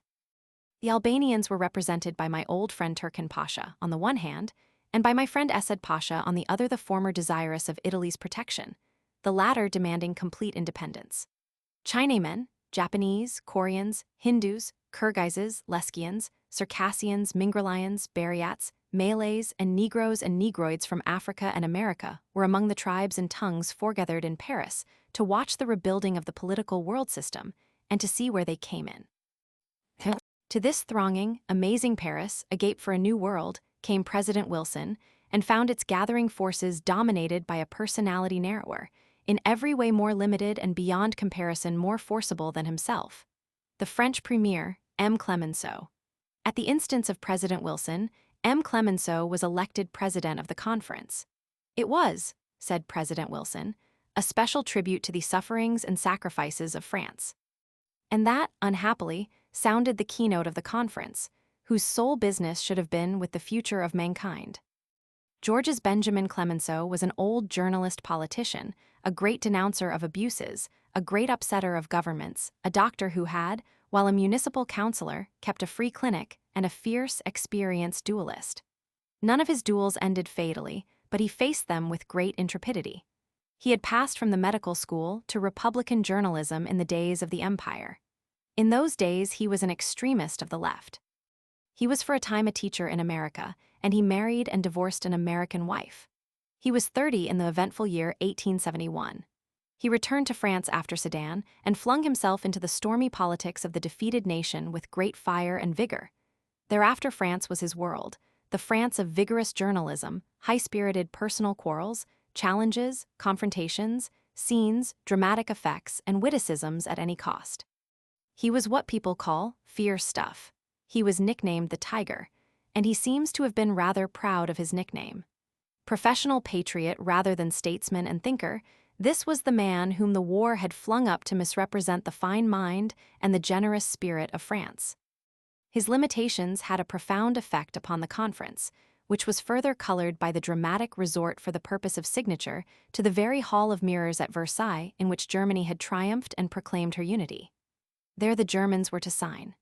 The Albanians were represented by my old friend Turkin Pasha, on the one hand, and by my friend Esed Pasha on the other, the former desirous of Italy's protection, the latter demanding complete independence. Chinamen, Japanese, Koreans, Hindus, Kyrgyzes, Leskians, Circassians, Mingrelians, Buryats, Malays, and Negroes and Negroids from Africa and America were among the tribes and tongues foregathered in Paris to watch the rebuilding of the political world system and to see where they came in. To this thronging, amazing Paris, agape for a new world, came President Wilson and found its gathering forces dominated by a personality narrower, in every way more limited and beyond comparison more forcible than himself. The French Premier, M. Clemenceau. At the instance of President Wilson, M. Clemenceau was elected president of the conference. It was, said President Wilson, a special tribute to the sufferings and sacrifices of France. And that, unhappily, sounded the keynote of the conference, whose sole business should have been with the future of mankind. Georges Benjamin Clemenceau was an old journalist politician, a great denouncer of abuses, a great upsetter of governments, a doctor who had, while a municipal councillor, kept a free clinic, and a fierce, experienced duelist. None of his duels ended fatally, but he faced them with great intrepidity. He had passed from the medical school to Republican journalism in the days of the Empire. In those days, he was an extremist of the left. He was for a time a teacher in America, and he married and divorced an American wife. He was 30 in the eventful year 1871. He returned to France after Sedan and flung himself into the stormy politics of the defeated nation with great fire and vigor. Thereafter France was his world, the France of vigorous journalism, high-spirited personal quarrels, challenges, confrontations, scenes, dramatic effects, and witticisms at any cost. He was what people call fierce stuff. He was nicknamed the Tiger, and he seems to have been rather proud of his nickname. Professional patriot rather than statesman and thinker, this was the man whom the war had flung up to misrepresent the fine mind and the generous spirit of France. His limitations had a profound effect upon the conference, which was further colored by the dramatic resort for the purpose of signature to the very Hall of Mirrors at Versailles in which Germany had triumphed and proclaimed her unity. There the Germans were to sign.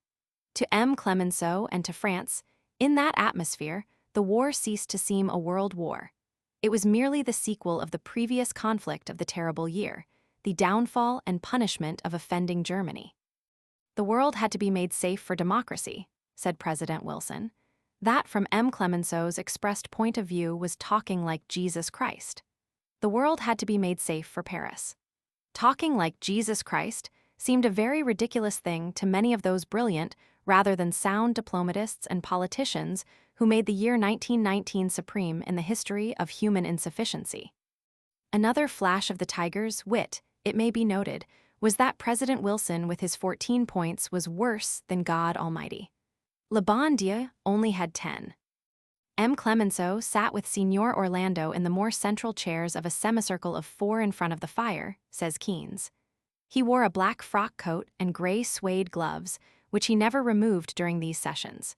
To M. Clemenceau and to France, in that atmosphere, the war ceased to seem a world war. It was merely the sequel of the previous conflict of the terrible year, the downfall and punishment of offending Germany. The world had to be made safe for democracy, said President Wilson. That, from M. Clemenceau's expressed point of view, was talking like Jesus Christ. The world had to be made safe for Paris. Talking like Jesus Christ seemed a very ridiculous thing to many of those brilliant, rather than sound diplomatists and politicians who made the year 1919 supreme in the history of human insufficiency. Another flash of the Tiger's wit, it may be noted, was that President Wilson with his 14 points was worse than God Almighty. Le Bon Dieu only had 10. M. Clemenceau sat with Signor Orlando in the more central chairs of a semicircle of 4 in front of the fire, says Keynes. He wore a black frock coat and gray suede gloves, which he never removed during these sessions.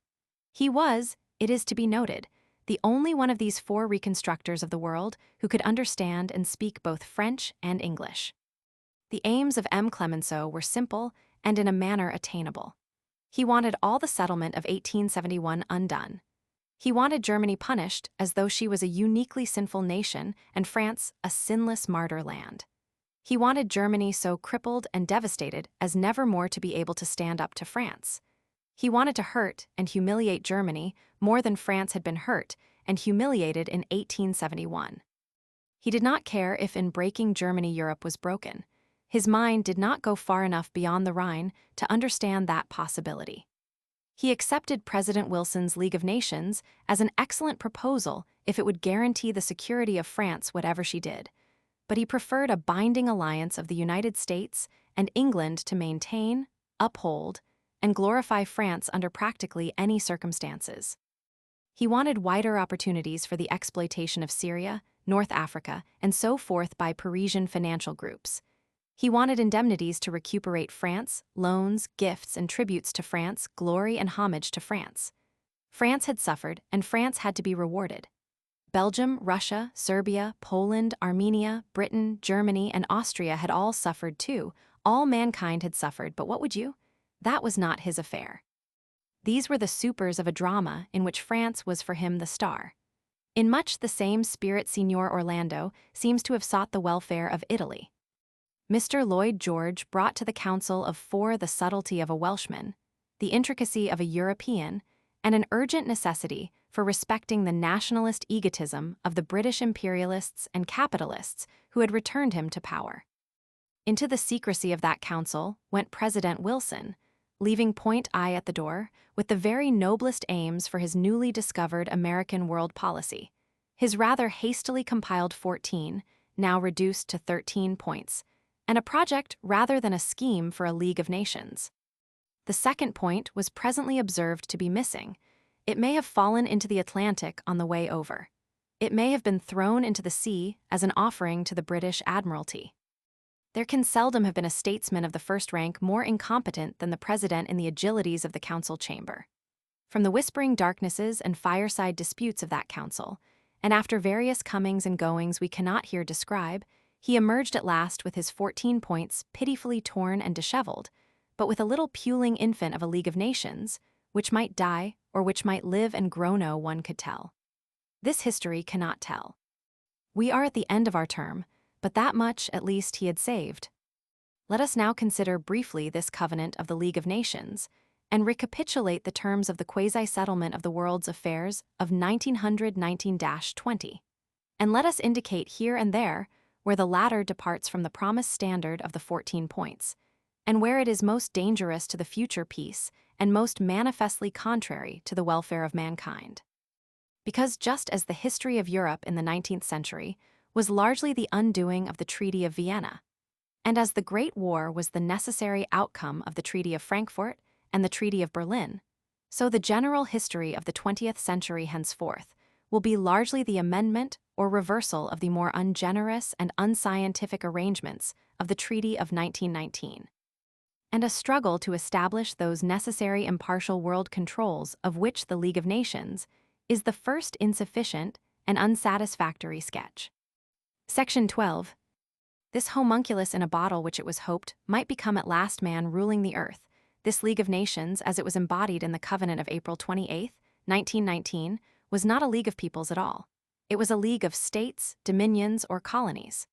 He was, it is to be noted, the only one of these 4 reconstructors of the world who could understand and speak both French and English. The aims of M. Clemenceau were simple and in a manner attainable. He wanted all the settlement of 1871 undone. He wanted Germany punished as though she was a uniquely sinful nation and France a sinless martyr land. He wanted Germany so crippled and devastated as never more to be able to stand up to France. He wanted to hurt and humiliate Germany more than France had been hurt and humiliated in 1871. He did not care if in breaking Germany Europe was broken. His mind did not go far enough beyond the Rhine to understand that possibility. He accepted President Wilson's League of Nations as an excellent proposal if it would guarantee the security of France whatever she did, but he preferred a binding alliance of the United States and England to maintain, uphold, and glorify France under practically any circumstances. He wanted wider opportunities for the exploitation of Syria, North Africa, and so forth by Parisian financial groups. He wanted indemnities to recuperate France, loans, gifts, and tributes to France, glory and homage to France. France had suffered, and France had to be rewarded. Belgium, Russia, Serbia, Poland, Armenia, Britain, Germany, and Austria had all suffered too. All mankind had suffered, but what would you? That was not his affair. These were the supers of a drama in which France was for him the star. In much the same spirit, Signor Orlando seems to have sought the welfare of Italy. Mr. Lloyd George brought to the Council of Four the subtlety of a Welshman, the intricacy of a European, and an urgent necessity for respecting the nationalist egotism of the British imperialists and capitalists who had returned him to power. Into the secrecy of that council went President Wilson, leaving Point I at the door with the very noblest aims for his newly discovered American world policy, his rather hastily compiled 14, now reduced to 13 points, and a project rather than a scheme for a League of Nations. The second point was presently observed to be missing. It may have fallen into the Atlantic on the way over. It may have been thrown into the sea as an offering to the British Admiralty. There can seldom have been a statesman of the first rank more incompetent than the president in the agilities of the council chamber. From the whispering darknesses and fireside disputes of that council, and after various comings and goings we cannot here describe, he emerged at last with his 14 points pitifully torn and disheveled, but with a little puling infant of a League of Nations, which might die or which might live and grow no one could tell. This history cannot tell. We are at the end of our term, but that much at least he had saved. Let us now consider briefly this covenant of the League of Nations, and recapitulate the terms of the quasi-settlement of the world's affairs of 1919-20. And let us indicate here and there where the latter departs from the promised standard of the 14 points, and where it is most dangerous to the future peace and most manifestly contrary to the welfare of mankind. Because just as the history of Europe in the 19th century was largely the undoing of the Treaty of Vienna, and as the Great War was the necessary outcome of the Treaty of Frankfurt and the Treaty of Berlin, so the general history of the 20th century henceforth will be largely the amendment or reversal of the more ungenerous and unscientific arrangements of the Treaty of 1919, and a struggle to establish those necessary impartial world controls of which the League of Nations is the first insufficient and unsatisfactory sketch. Section 12. This homunculus in a bottle which it was hoped might become at last man ruling the earth, this League of Nations as it was embodied in the Covenant of April 28, 1919, was not a league of peoples at all. It was a league of states, dominions, or colonies.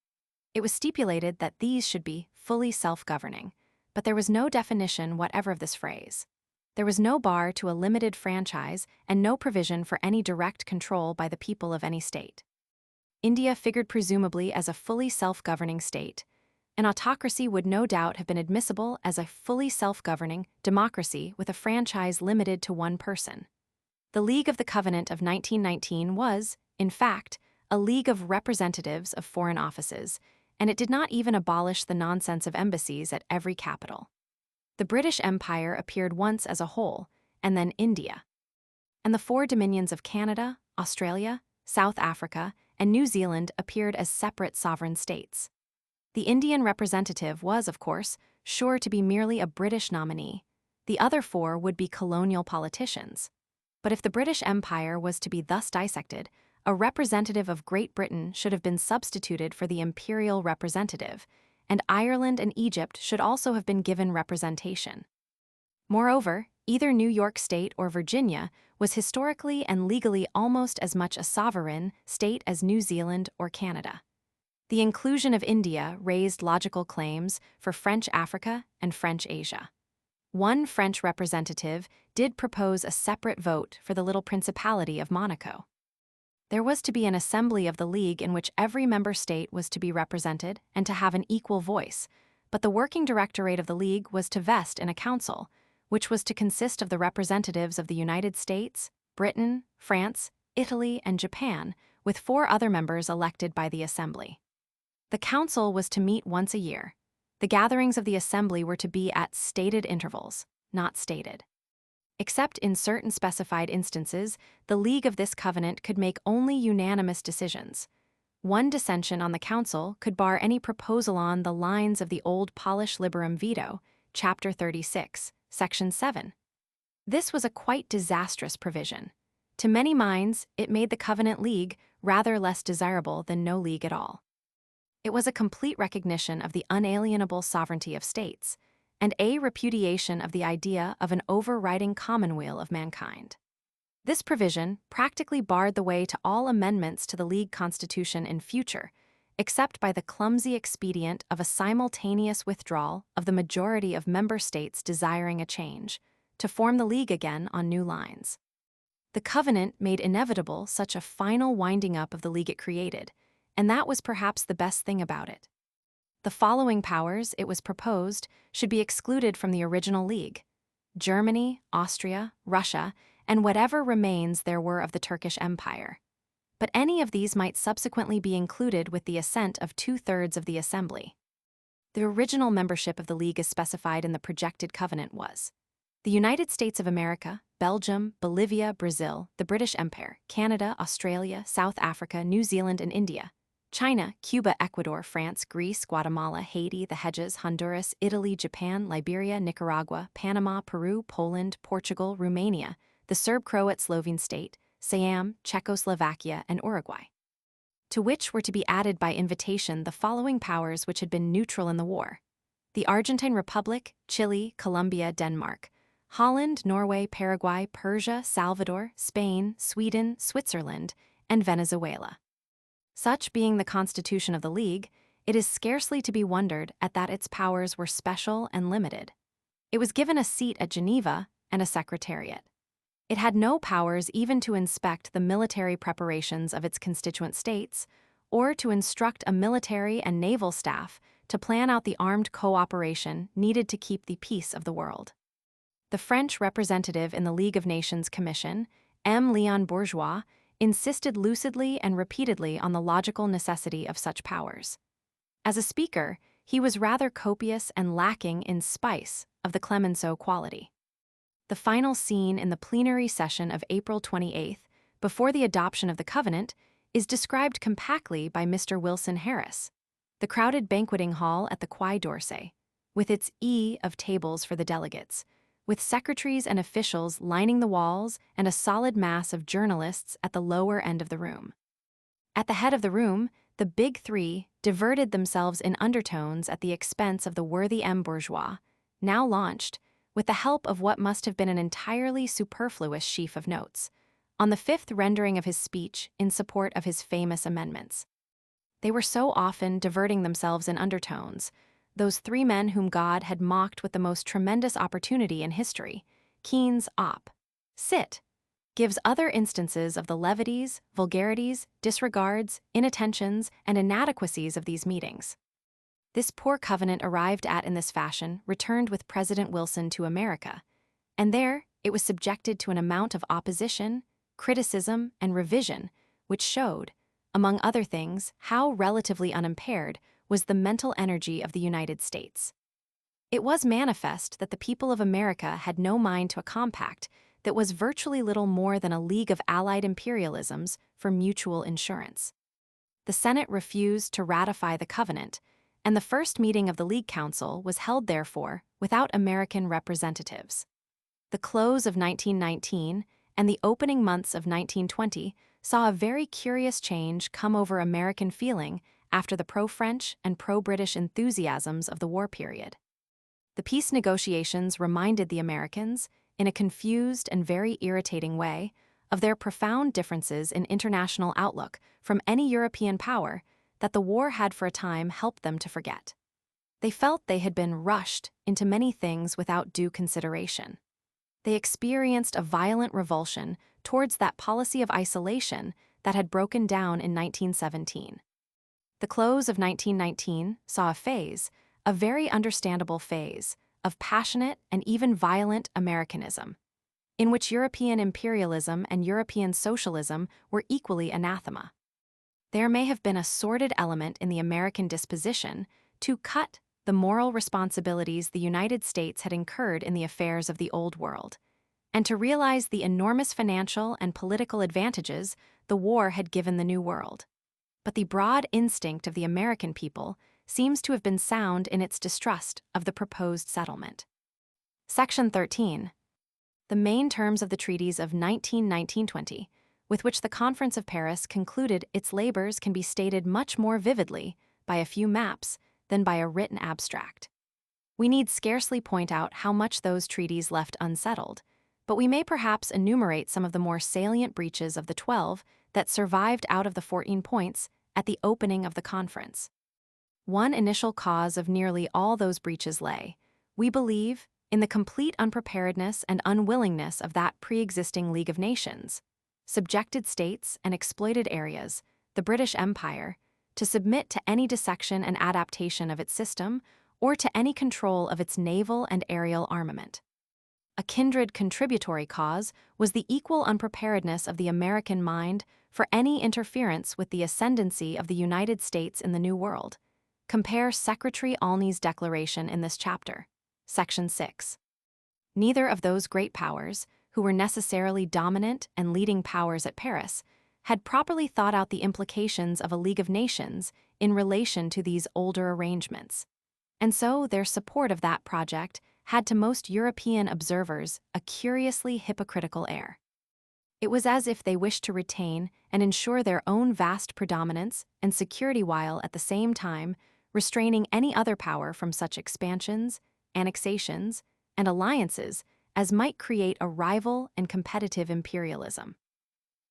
It was stipulated that these should be fully self-governing, but there was no definition whatever of this phrase. There was no bar to a limited franchise and no provision for any direct control by the people of any state. India figured presumably as a fully self-governing state. An autocracy would no doubt have been admissible as a fully self-governing democracy with a franchise limited to one person. The League of the Covenant of 1919 was, in fact, a league of representatives of foreign offices, and it did not even abolish the nonsense of embassies at every capital. The British Empire appeared once as a whole, and then India. And the four dominions of Canada, Australia, South Africa, and New Zealand appeared as separate sovereign states. The Indian representative was, of course, sure to be merely a British nominee. The other four would be colonial politicians. But if the British Empire was to be thus dissected, a representative of Great Britain should have been substituted for the imperial representative, and Ireland and Egypt should also have been given representation. Moreover, either New York State or Virginia was historically and legally almost as much a sovereign state as New Zealand or Canada. The inclusion of India raised logical claims for French Africa and French Asia. One French representative did propose a separate vote for the little Principality of Monaco. There was to be an assembly of the League in which every member state was to be represented and to have an equal voice, but the working directorate of the League was to vest in a council, which was to consist of the representatives of the United States, Britain, France, Italy, and Japan, with 4 other members elected by the Assembly. The council was to meet once a year. The gatherings of the Assembly were to be at stated intervals, not stated. Except in certain specified instances, the League of this covenant could make only unanimous decisions. One dissension on the council could bar any proposal on the lines of the old Polish Liberum Veto, Chapter 36, Section 7. This was a quite disastrous provision. To many minds, it made the Covenant League rather less desirable than no league at all. It was a complete recognition of the unalienable sovereignty of states, and a repudiation of the idea of an overriding commonweal of mankind. This provision practically barred the way to all amendments to the League Constitution in future, except by the clumsy expedient of a simultaneous withdrawal of the majority of member states desiring a change, to form the League again on new lines. The Covenant made inevitable such a final winding up of the League it created, and that was perhaps the best thing about it. The following powers, it was proposed, should be excluded from the original League: Germany, Austria, Russia, and whatever remains there were of the Turkish Empire. But any of these might subsequently be included with the assent of 2/3 of the Assembly. The original membership of the League as specified in the projected covenant was the United States of America, Belgium, Bolivia, Brazil, the British Empire, Canada, Australia, South Africa, New Zealand, and India, China, Cuba, Ecuador, France, Greece, Guatemala, Haiti, the Hedges, Honduras, Italy, Japan, Liberia, Nicaragua, Panama, Peru, Poland, Portugal, Romania, the Serb-Croat Slovene state, Siam, Czechoslovakia, and Uruguay. To which were to be added by invitation the following powers which had been neutral in the war: the Argentine Republic, Chile, Colombia, Denmark, Holland, Norway, Paraguay, Persia, Salvador, Spain, Sweden, Switzerland, and Venezuela. Such being the constitution of the League, it is scarcely to be wondered at that its powers were special and limited. It was given a seat at Geneva and a secretariat. It had no powers even to inspect the military preparations of its constituent states, or to instruct a military and naval staff to plan out the armed cooperation needed to keep the peace of the world. The French representative in the League of Nations Commission, M. Léon Bourgeois, insisted lucidly and repeatedly on the logical necessity of such powers. As a speaker, he was rather copious and lacking in spice of the Clemenceau quality. The final scene in the plenary session of April 28, before the adoption of the Covenant, is described compactly by Mr. Wilson Harris. The crowded banqueting hall at the Quai d'Orsay, with its of tables for the delegates, with secretaries and officials lining the walls and a solid mass of journalists at the lower end of the room. At the head of the room, the Big Three diverted themselves in undertones at the expense of the worthy M. Bourgeois, now launched, with the help of what must have been an entirely superfluous sheaf of notes, on the 5th rendering of his speech in support of his famous amendments. They were so often diverting themselves in undertones, those 3 men whom God had mocked with the most tremendous opportunity in history. Keynes op. Cit. gives other instances of the levities, vulgarities, disregards, inattentions, and inadequacies of these meetings. This poor covenant arrived at in this fashion returned with President Wilson to America, and there it was subjected to an amount of opposition, criticism, and revision which showed, among other things, how relatively unimpaired was the mental energy of the United States. It was manifest that the people of America had no mind to a compact that was virtually little more than a league of allied imperialisms for mutual insurance. The Senate refused to ratify the covenant, and the first meeting of the League Council was held, therefore, without American representatives. The close of 1919 and the opening months of 1920 saw a very curious change come over American feeling after the pro-French and pro-British enthusiasms of the war period. The peace negotiations reminded the Americans, in a confused and very irritating way, of their profound differences in international outlook from any European power that the war had for a time helped them to forget. They felt they had been rushed into many things without due consideration. They experienced a violent revulsion towards that policy of isolation that had broken down in 1917. The close of 1919 saw a very understandable phase, of passionate and even violent Americanism, in which European imperialism and European socialism were equally anathema. There may have been a sordid element in the American disposition to cut the moral responsibilities the United States had incurred in the affairs of the Old World, and to realize the enormous financial and political advantages the war had given the New World. But the broad instinct of the American people seems to have been sound in its distrust of the proposed settlement. Section 13. The main terms of the treaties of 1919-20, with which the Conference of Paris concluded its labors, can be stated much more vividly by a few maps than by a written abstract. We need scarcely point out how much those treaties left unsettled, but we may perhaps enumerate some of the more salient breaches of the 12 that survived out of the 14 points at the opening of the conference. One initial cause of nearly all those breaches lay, we believe, in the complete unpreparedness and unwillingness of that pre-existing League of Nations, subjected states and exploited areas, the British Empire, to submit to any dissection and adaptation of its system or to any control of its naval and aerial armament. A kindred contributory cause was the equal unpreparedness of the American mind for any interference with the ascendancy of the United States in the New World. Compare Secretary Olney's declaration in this chapter, Section 6. Neither of those great powers, who were necessarily dominant and leading powers at Paris, had properly thought out the implications of a League of Nations in relation to these older arrangements, and so their support of that project had to most European observers a curiously hypocritical air. It was as if they wished to retain and ensure their own vast predominance and security while at the same time restraining any other power from such expansions, annexations, and alliances as might create a rival and competitive imperialism.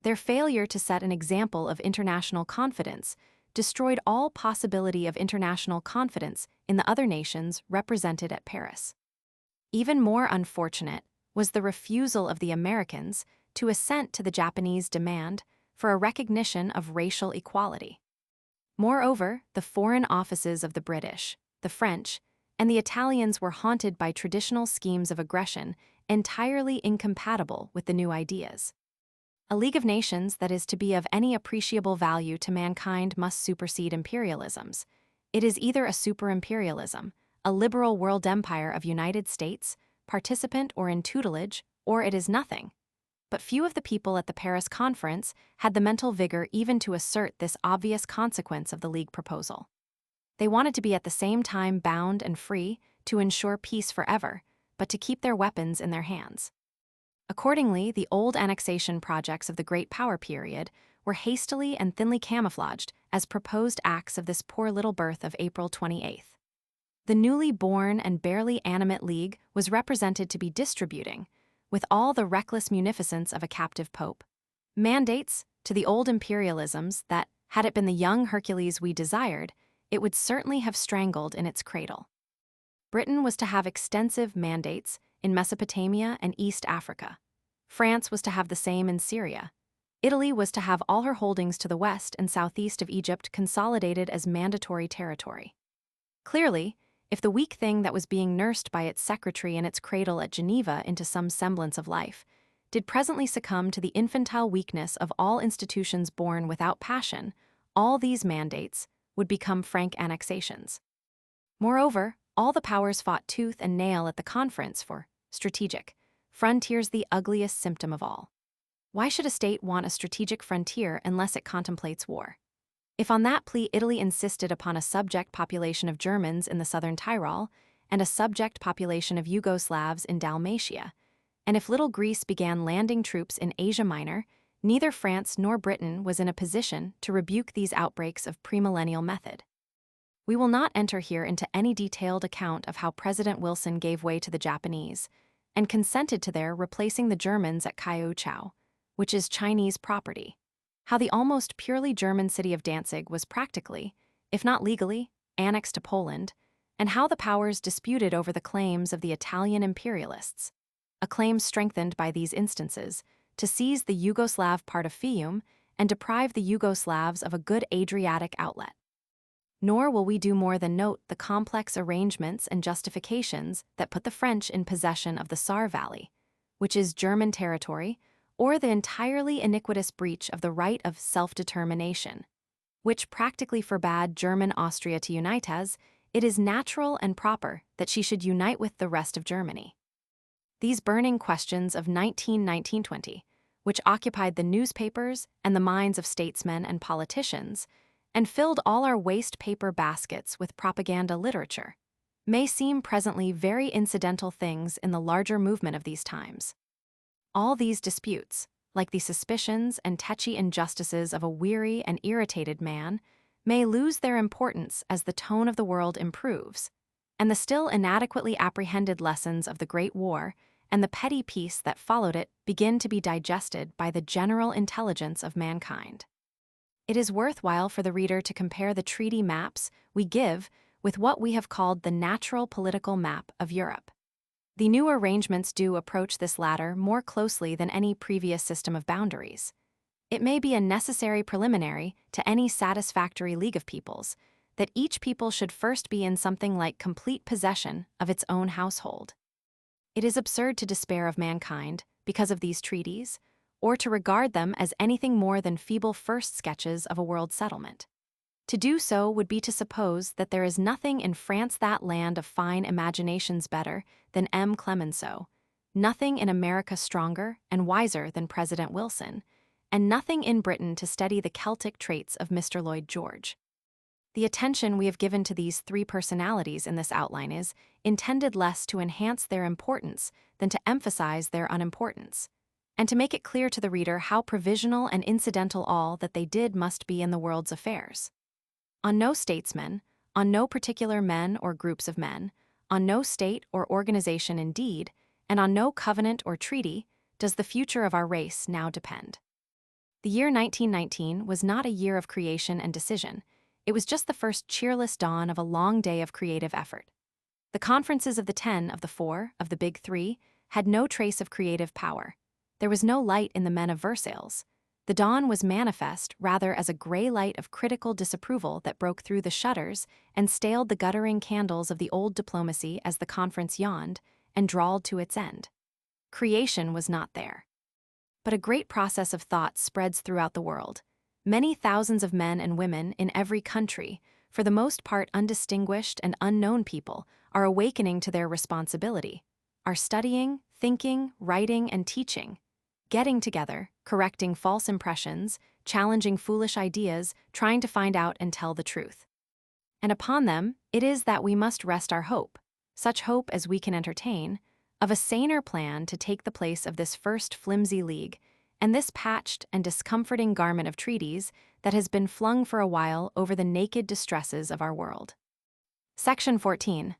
Their failure to set an example of international confidence destroyed all possibility of international confidence in the other nations represented at Paris. Even more unfortunate was the refusal of the Americans to assent to the Japanese demand for a recognition of racial equality. Moreover, the foreign offices of the British, the French, and the Italians were haunted by traditional schemes of aggression entirely incompatible with the new ideas. A League of Nations that is to be of any appreciable value to mankind must supersede imperialisms. It is either a super-imperialism, a liberal world empire of United States, participant or in tutelage, or it is nothing. But few of the people at the Paris Conference had the mental vigor even to assert this obvious consequence of the League proposal. They wanted to be at the same time bound and free to ensure peace forever, but to keep their weapons in their hands. Accordingly, the old annexation projects of the Great Power period were hastily and thinly camouflaged as proposed acts of this poor little birth of April 28th. The newly born and barely animate League was represented to be distributing, with all the reckless munificence of a captive pope, mandates to the old imperialisms that, had it been the young Hercules we desired, it would certainly have strangled in its cradle. Britain was to have extensive mandates in Mesopotamia and East Africa. France was to have the same in Syria. Italy was to have all her holdings to the west and southeast of Egypt consolidated as mandatory territory. Clearly, if the weak thing that was being nursed by its secretary in its cradle at Geneva into some semblance of life did presently succumb to the infantile weakness of all institutions born without passion, all these mandates would become frank annexations. Moreover, all the powers fought tooth and nail at the conference for strategic frontiers, the ugliest symptom of all. Why should a state want a strategic frontier unless it contemplates war? If on that plea Italy insisted upon a subject population of Germans in the southern Tyrol and a subject population of Yugoslavs in Dalmatia, and if little Greece began landing troops in Asia Minor, neither France nor Britain was in a position to rebuke these outbreaks of premillennial method. We will not enter here into any detailed account of how President Wilson gave way to the Japanese and consented to their replacing the Germans at Kiaochou, which is Chinese property, how the almost purely German city of Danzig was practically, if not legally, annexed to Poland, and how the powers disputed over the claims of the Italian imperialists, a claim strengthened by these instances, to seize the Yugoslav part of Fiume and deprive the Yugoslavs of a good Adriatic outlet. Nor will we do more than note the complex arrangements and justifications that put the French in possession of the Saar Valley, which is German territory, or the entirely iniquitous breach of the right of self-determination, which practically forbade German Austria to unite as it is natural and proper that she should unite with the rest of Germany. These burning questions of 1919-20, which occupied the newspapers and the minds of statesmen and politicians, and filled all our waste paper baskets with propaganda literature, may seem presently very incidental things in the larger movement of these times. All these disputes, like the suspicions and tetchy injustices of a weary and irritated man, may lose their importance as the tone of the world improves, and the still inadequately apprehended lessons of the Great War and the petty peace that followed it begin to be digested by the general intelligence of mankind. It is worthwhile for the reader to compare the treaty maps we give with what we have called the natural political map of Europe. The new arrangements do approach this latter more closely than any previous system of boundaries. It may be a necessary preliminary to any satisfactory league of peoples that each people should first be in something like complete possession of its own household. It is absurd to despair of mankind because of these treaties, or to regard them as anything more than feeble first sketches of a world settlement. To do so would be to suppose that there is nothing in France, that land of fine imaginations, better than M. Clemenceau, nothing in America stronger and wiser than President Wilson, and nothing in Britain to steady the Celtic traits of Mr. Lloyd George. The attention we have given to these three personalities in this outline is intended less to enhance their importance than to emphasize their unimportance, and to make it clear to the reader how provisional and incidental all that they did must be in the world's affairs. On no statesman, on no particular men or groups of men, on no state or organization indeed, and on no covenant or treaty does the future of our race now depend. The year 1919 was not a year of creation and decision. It was just the first cheerless dawn of a long day of creative effort. The conferences of the 10 of the 4 of the Big Three had no trace of creative power. There was no light in the men of Versailles. The dawn was manifest rather as a gray light of critical disapproval that broke through the shutters and staled the guttering candles of the old diplomacy as the conference yawned and drawled to its end. Creation was not there. But a great process of thought spreads throughout the world. Many thousands of men and women in every country, for the most part undistinguished and unknown people, are awakening to their responsibility, are studying, thinking, writing, and teaching, getting together, correcting false impressions, challenging foolish ideas, trying to find out and tell the truth. And upon them it is that we must rest our hope, such hope as we can entertain, of a saner plan to take the place of this first flimsy league, and this patched and discomforting garment of treaties that has been flung for a while over the naked distresses of our world. Section 14.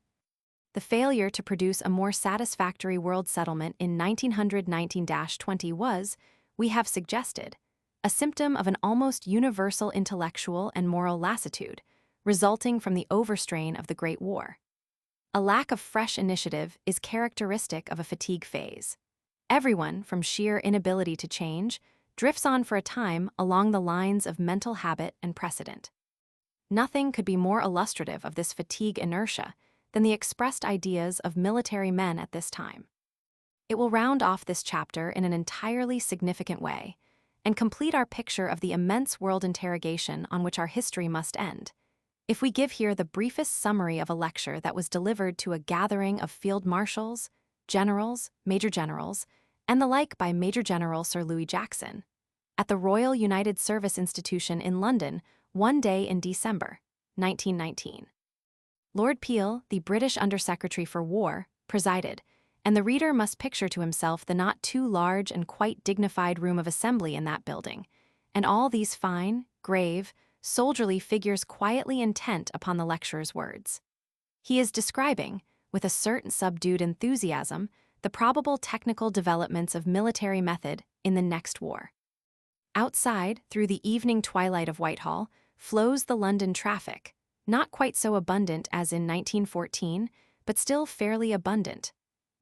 The failure to produce a more satisfactory world settlement in 1919-20 was, we have suggested, a symptom of an almost universal intellectual and moral lassitude, resulting from the overstrain of the Great War. A lack of fresh initiative is characteristic of a fatigue phase. Everyone, from sheer inability to change, drifts on for a time along the lines of mental habit and precedent. Nothing could be more illustrative of this fatigue inertia than the expressed ideas of military men at this time. It will round off this chapter in an entirely significant way and complete our picture of the immense world interrogation on which our history must end, if we give here the briefest summary of a lecture that was delivered to a gathering of field marshals, generals, major generals, and the like by Major General Sir Louis Jackson, at the Royal United Service Institution in London one day in December, 1919. Lord Peel, the British Under-Secretary for War, presided, and the reader must picture to himself the not too large and quite dignified room of assembly in that building, and all these fine, grave, soldierly figures quietly intent upon the lecturer's words. He is describing, with a certain subdued enthusiasm, the probable technical developments of military method in the next war. Outside, through the evening twilight of Whitehall, flows the London traffic, Not quite so abundant as in 1914, but still fairly abundant.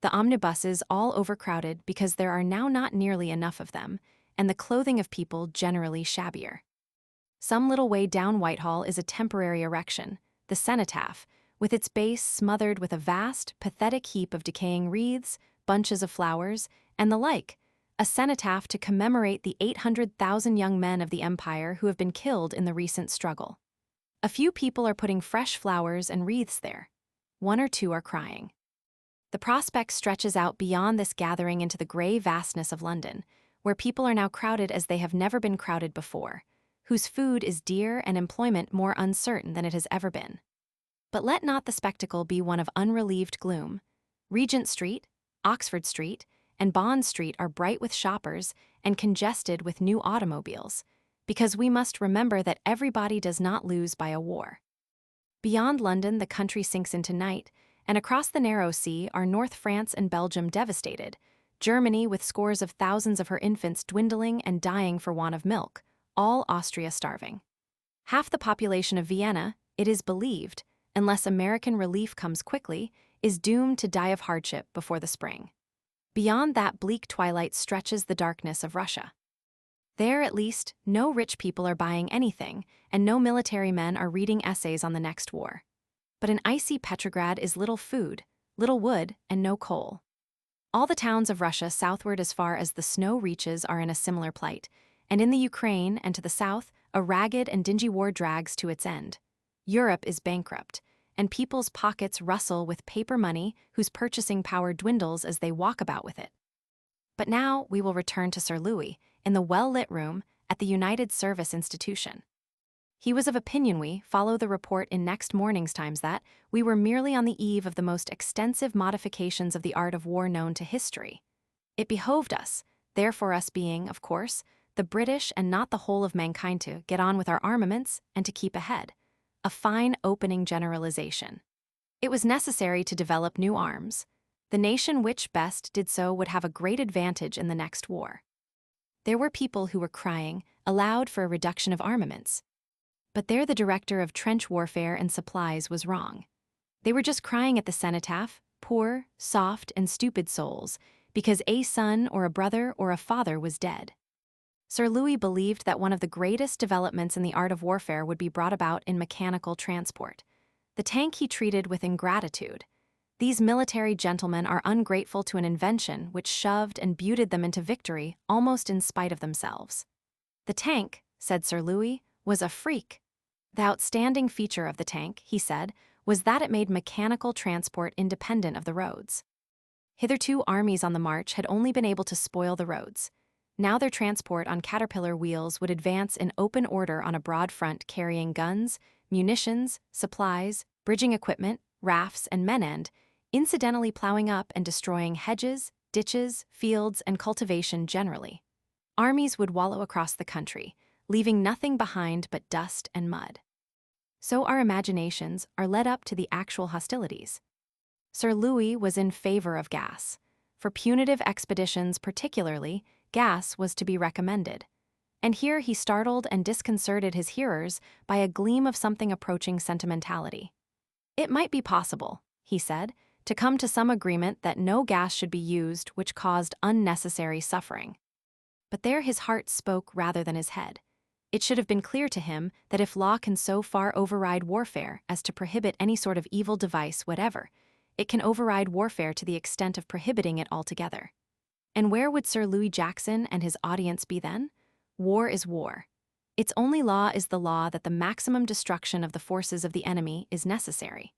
The omnibuses all overcrowded because there are now not nearly enough of them, and the clothing of people generally shabbier. Some little way down Whitehall is a temporary erection, the cenotaph, with its base smothered with a vast, pathetic heap of decaying wreaths, bunches of flowers, and the like, a cenotaph to commemorate the 800,000 young men of the empire who have been killed in the recent struggle. A few people are putting fresh flowers and wreaths there. One or two are crying. The prospect stretches out beyond this gathering into the grey vastness of London, where people are now crowded as they have never been crowded before, whose food is dear and employment more uncertain than it has ever been. But let not the spectacle be one of unrelieved gloom. Regent Street, Oxford Street, and Bond Street are bright with shoppers and congested with new automobiles, because we must remember that everybody does not lose by a war. Beyond London, the country sinks into night, and across the narrow sea are North France and Belgium devastated, Germany with scores of thousands of her infants dwindling and dying for want of milk, all Austria starving. Half the population of Vienna, it is believed, unless American relief comes quickly, is doomed to die of hardship before the spring. Beyond that bleak twilight stretches the darkness of Russia. There, at least, no rich people are buying anything, and no military men are reading essays on the next war. But in icy Petrograd is little food, little wood, and no coal. All the towns of Russia southward as far as the snow reaches are in a similar plight, and in the Ukraine and to the south, a ragged and dingy war drags to its end. Europe is bankrupt, and people's pockets rustle with paper money whose purchasing power dwindles as they walk about with it. But now we will return to Sir Louis, in the well-lit room at the United Service Institution. He was of opinion we follow the report in next morning's Times that we were merely on the eve of the most extensive modifications of the art of war known to history. It behoved us, therefore us being, of course, the British and not the whole of mankind to get on with our armaments and to keep ahead. A fine opening generalization. It was necessary to develop new arms. The nation which best did so would have a great advantage in the next war. There were people who were crying aloud for a reduction of armaments. But there the director of trench warfare and supplies was wrong. They were just crying at the cenotaph, poor, soft, and stupid souls, because a son or a brother or a father was dead. Sir Louis believed that one of the greatest developments in the art of warfare would be brought about in mechanical transport. The tank he treated with ingratitude. These military gentlemen are ungrateful to an invention which shoved and buted them into victory almost in spite of themselves. The tank, said Sir Louis, was a freak. The outstanding feature of the tank, he said, was that it made mechanical transport independent of the roads. Hitherto armies on the march had only been able to spoil the roads. Now their transport on caterpillar wheels would advance in open order on a broad front carrying guns, munitions, supplies, bridging equipment, rafts, and men-end, incidentally plowing up and destroying hedges, ditches, fields, and cultivation generally. Armies would wallow across the country, leaving nothing behind but dust and mud. So our imaginations are led up to the actual hostilities. Sir Louis was in favor of gas. For punitive expeditions particularly, gas was to be recommended. And here he startled and disconcerted his hearers by a gleam of something approaching sentimentality. It might be possible, he said, to come to some agreement that no gas should be used which caused unnecessary suffering. But there his heart spoke rather than his head. It should have been clear to him that if law can so far override warfare as to prohibit any sort of evil device whatever, it can override warfare to the extent of prohibiting it altogether. And where would Sir Louis Jackson and his audience be then? War is war. Its only law is the law that the maximum destruction of the forces of the enemy is necessary.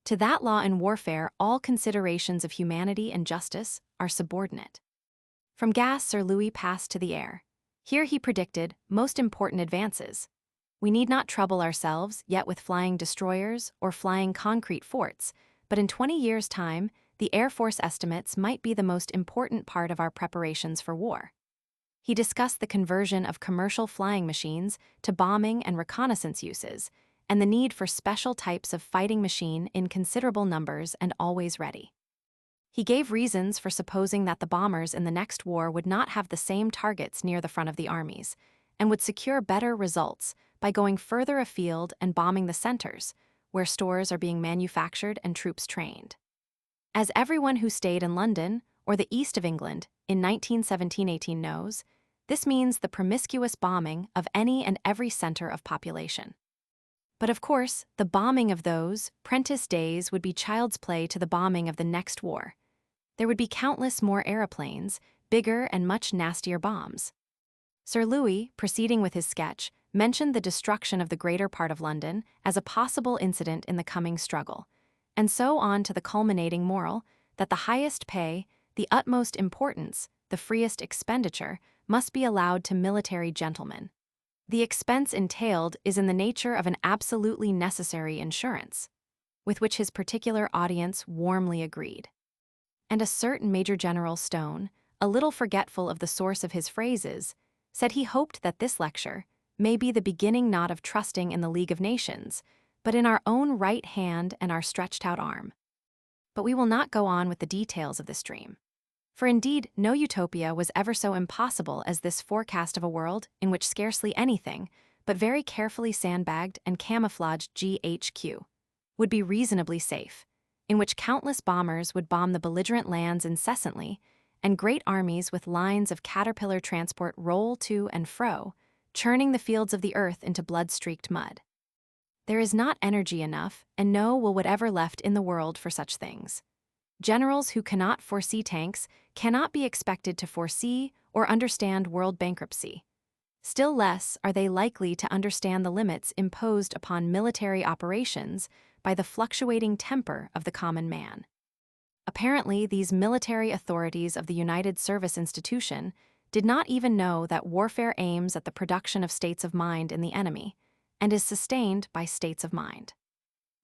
To that law in warfare, all considerations of humanity and justice are subordinate. From gas, Sir Louis passed to the air. Here he predicted most important advances. We need not trouble ourselves yet with flying destroyers or flying concrete forts, but in 20 years' time, the Air Force estimates might be the most important part of our preparations for war. He discussed the conversion of commercial flying machines to bombing and reconnaissance uses, and the need for special types of fighting machine in considerable numbers and always ready. He gave reasons for supposing that the bombers in the next war would not have the same targets near the front of the armies, and would secure better results by going further afield and bombing the centers, where stores are being manufactured and troops trained. As everyone who stayed in London or the east of England in 1917-18 knows, this means the promiscuous bombing of any and every center of population. But of course, the bombing of those prentice days would be child's play to the bombing of the next war. There would be countless more aeroplanes, bigger and much nastier bombs. Sir Louis, proceeding with his sketch, mentioned the destruction of the greater part of London as a possible incident in the coming struggle, and so on to the culminating moral that the highest pay, the utmost importance, the freest expenditure must be allowed to military gentlemen. The expense entailed is in the nature of an absolutely necessary insurance, with which his particular audience warmly agreed. And a certain Major General Stone, a little forgetful of the source of his phrases, said he hoped that this lecture may be the beginning not of trusting in the League of Nations, but in our own right hand and our stretched-out arm. But we will not go on with the details of this dream. For indeed, no utopia was ever so impossible as this forecast of a world in which scarcely anything, but very carefully sandbagged and camouflaged GHQ, would be reasonably safe, in which countless bombers would bomb the belligerent lands incessantly, and great armies with lines of caterpillar transport roll to and fro, churning the fields of the earth into blood-streaked mud. There is not energy enough, and no will whatever left in the world for such things. Generals who cannot foresee tanks cannot be expected to foresee or understand world bankruptcy. Still less are they likely to understand the limits imposed upon military operations by the fluctuating temper of the common man. Apparently, these military authorities of the United Service Institution did not even know that warfare aims at the production of states of mind in the enemy, and is sustained by states of mind.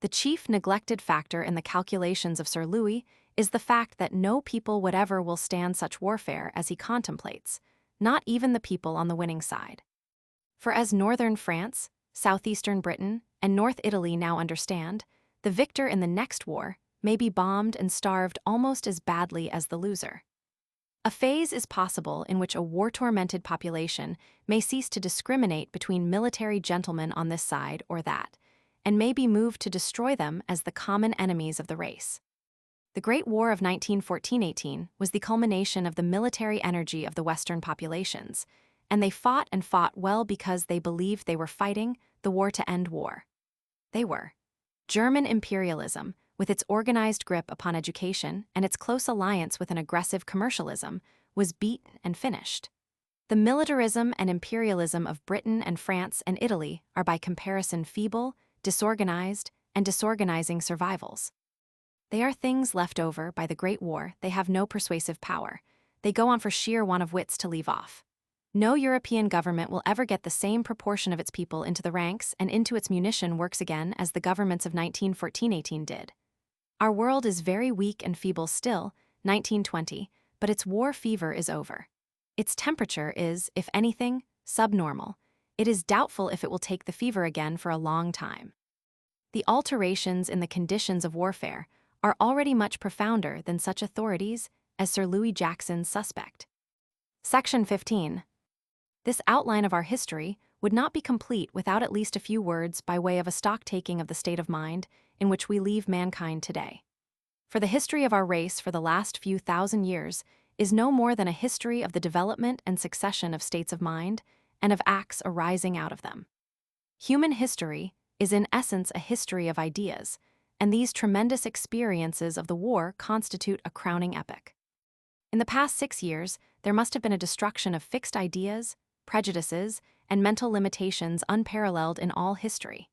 The chief neglected factor in the calculations of Sir Louis is the fact that no people whatever will stand such warfare as he contemplates, not even the people on the winning side. For as northern France, southeastern Britain, and North Italy now understand, the victor in the next war may be bombed and starved almost as badly as the loser. A phase is possible in which a war-tormented population may cease to discriminate between military gentlemen on this side or that, and may be moved to destroy them as the common enemies of the race. The Great War of 1914-18 was the culmination of the military energy of the Western populations, and they fought and fought well because they believed they were fighting the war to end war. They were. German imperialism, with its organized grip upon education and its close alliance with an aggressive commercialism, was beaten and finished. The militarism and imperialism of Britain and France and Italy are by comparison feeble, disorganized, and disorganizing survivals. They are things left over by the Great War. They have no persuasive power. They go on for sheer want of wits to leave off. No European government will ever get the same proportion of its people into the ranks and into its munition works again as the governments of 1914-18 did. Our world is very weak and feeble still, 1920, but its war fever is over. Its temperature is, if anything, subnormal. It is doubtful if it will take the fever again for a long time. The alterations in the conditions of warfare are already much profounder than such authorities as Sir Louis Jackson's suspect. Section 15. This outline of our history would not be complete without at least a few words by way of a stock-taking of the state of mind in which we leave mankind today. For the history of our race for the last few thousand years is no more than a history of the development and succession of states of mind and of acts arising out of them. Human history is in essence a history of ideas, and these tremendous experiences of the war constitute a crowning epoch. In the past 6 years, there must have been a destruction of fixed ideas, prejudices, and mental limitations unparalleled in all history.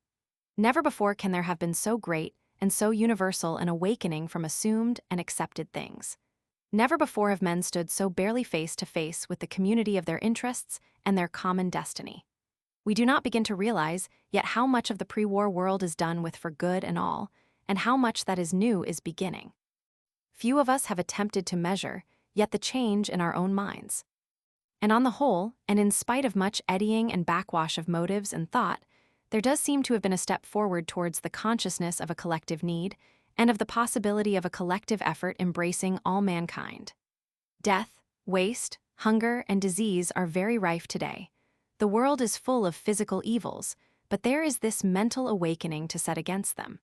Never before can there have been so great and so universal an awakening from assumed and accepted things. Never before have men stood so barely face to face with the community of their interests and their common destiny. We do not begin to realize yet how much of the pre-war world is done with for good and all, and how much that is new is beginning. Few of us have attempted to measure yet the change in our own minds. And on the whole, and in spite of much eddying and backwash of motives and thought, there does seem to have been a step forward towards the consciousness of a collective need and of the possibility of a collective effort embracing all mankind. Death, waste, hunger, and disease are very rife today, The world is full of physical evils, but there is this mental awakening to set against them.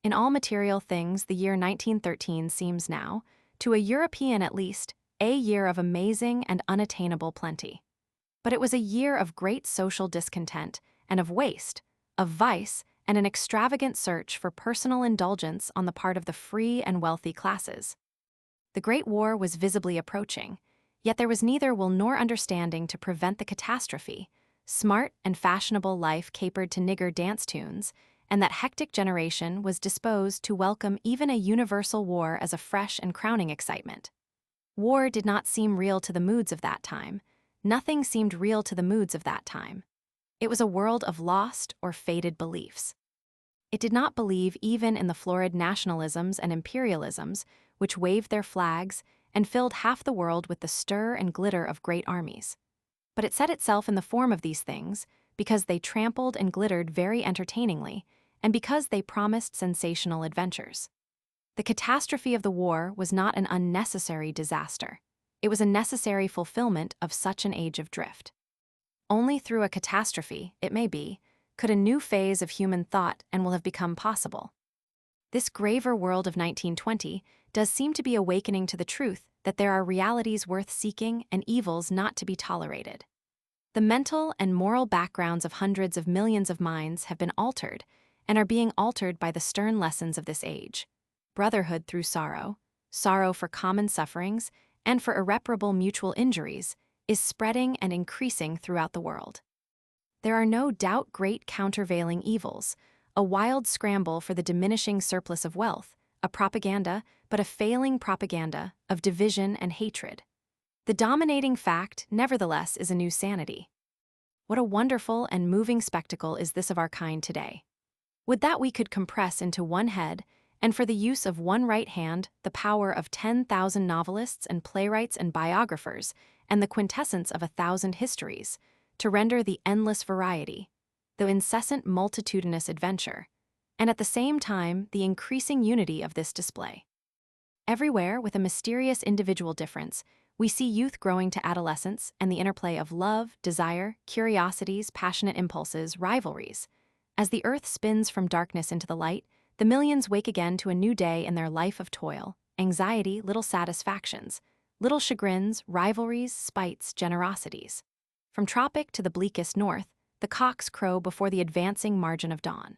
In all material things, the year 1913 seems now, to a European at least, a year of amazing and unattainable plenty. But it was a year of great social discontent and of waste, of vice, and an extravagant search for personal indulgence on the part of the free and wealthy classes. The Great War was visibly approaching, yet there was neither will nor understanding to prevent the catastrophe. Smart and fashionable life capered to nigger dance tunes, and that hectic generation was disposed to welcome even a universal war as a fresh and crowning excitement. War did not seem real to the moods of that time. Nothing seemed real to the moods of that time. It was a world of lost or faded beliefs. It did not believe even in the florid nationalisms and imperialisms which waved their flags and filled half the world with the stir and glitter of great armies. But it set itself in the form of these things because they trampled and glittered very entertainingly, and because they promised sensational adventures. The catastrophe of the war was not an unnecessary disaster. It was a necessary fulfillment of such an age of drift. Only through a catastrophe, it may be, could a new phase of human thought and will have become possible. This graver world of 1920 does seem to be awakening to the truth that there are realities worth seeking and evils not to be tolerated. The mental and moral backgrounds of hundreds of millions of minds have been altered and are being altered by the stern lessons of this age. Brotherhood through sorrow, sorrow for common sufferings, and for irreparable mutual injuries, is spreading and increasing throughout the world. There are no doubt great countervailing evils, a wild scramble for the diminishing surplus of wealth, a propaganda, but a failing propaganda, of division and hatred. The dominating fact, nevertheless, is a new sanity. What a wonderful and moving spectacle is this of our kind today. Would that we could compress into one head, and for the use of one right hand, the power of 10,000 novelists and playwrights and biographers, and the quintessence of 1,000 histories, to render the endless variety, the incessant multitudinous adventure, and at the same time the increasing unity of this display. Everywhere, with a mysterious individual difference, we see youth growing to adolescence and the interplay of love, desire, curiosities, passionate impulses, rivalries. As the earth spins from darkness into the light, the millions wake again to a new day in their life of toil, anxiety, little satisfactions, little chagrins, rivalries, spites, generosities. From tropic to the bleakest north, the cocks crow before the advancing margin of dawn.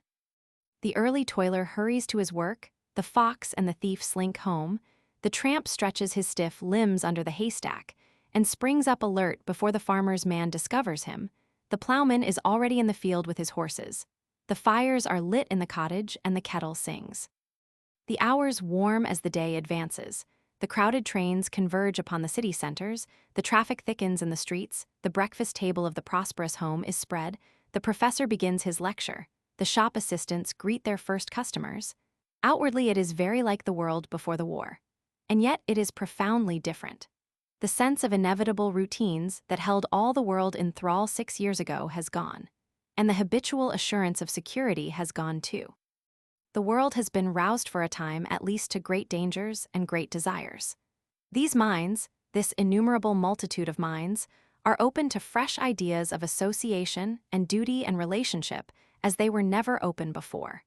The early toiler hurries to his work, the fox and the thief slink home, the tramp stretches his stiff limbs under the haystack, and springs up alert before the farmer's man discovers him. The plowman is already in the field with his horses. The fires are lit in the cottage and the kettle sings. The hours warm as the day advances. The crowded trains converge upon the city centers, the traffic thickens in the streets, the breakfast table of the prosperous home is spread, the professor begins his lecture, the shop assistants greet their first customers. Outwardly it is very like the world before the war. And yet it is profoundly different. The sense of inevitable routines that held all the world in thrall 6 years ago has gone, and the habitual assurance of security has gone too. The world has been roused for a time at least to great dangers and great desires. These minds, this innumerable multitude of minds, are open to fresh ideas of association and duty and relationship as they were never open before.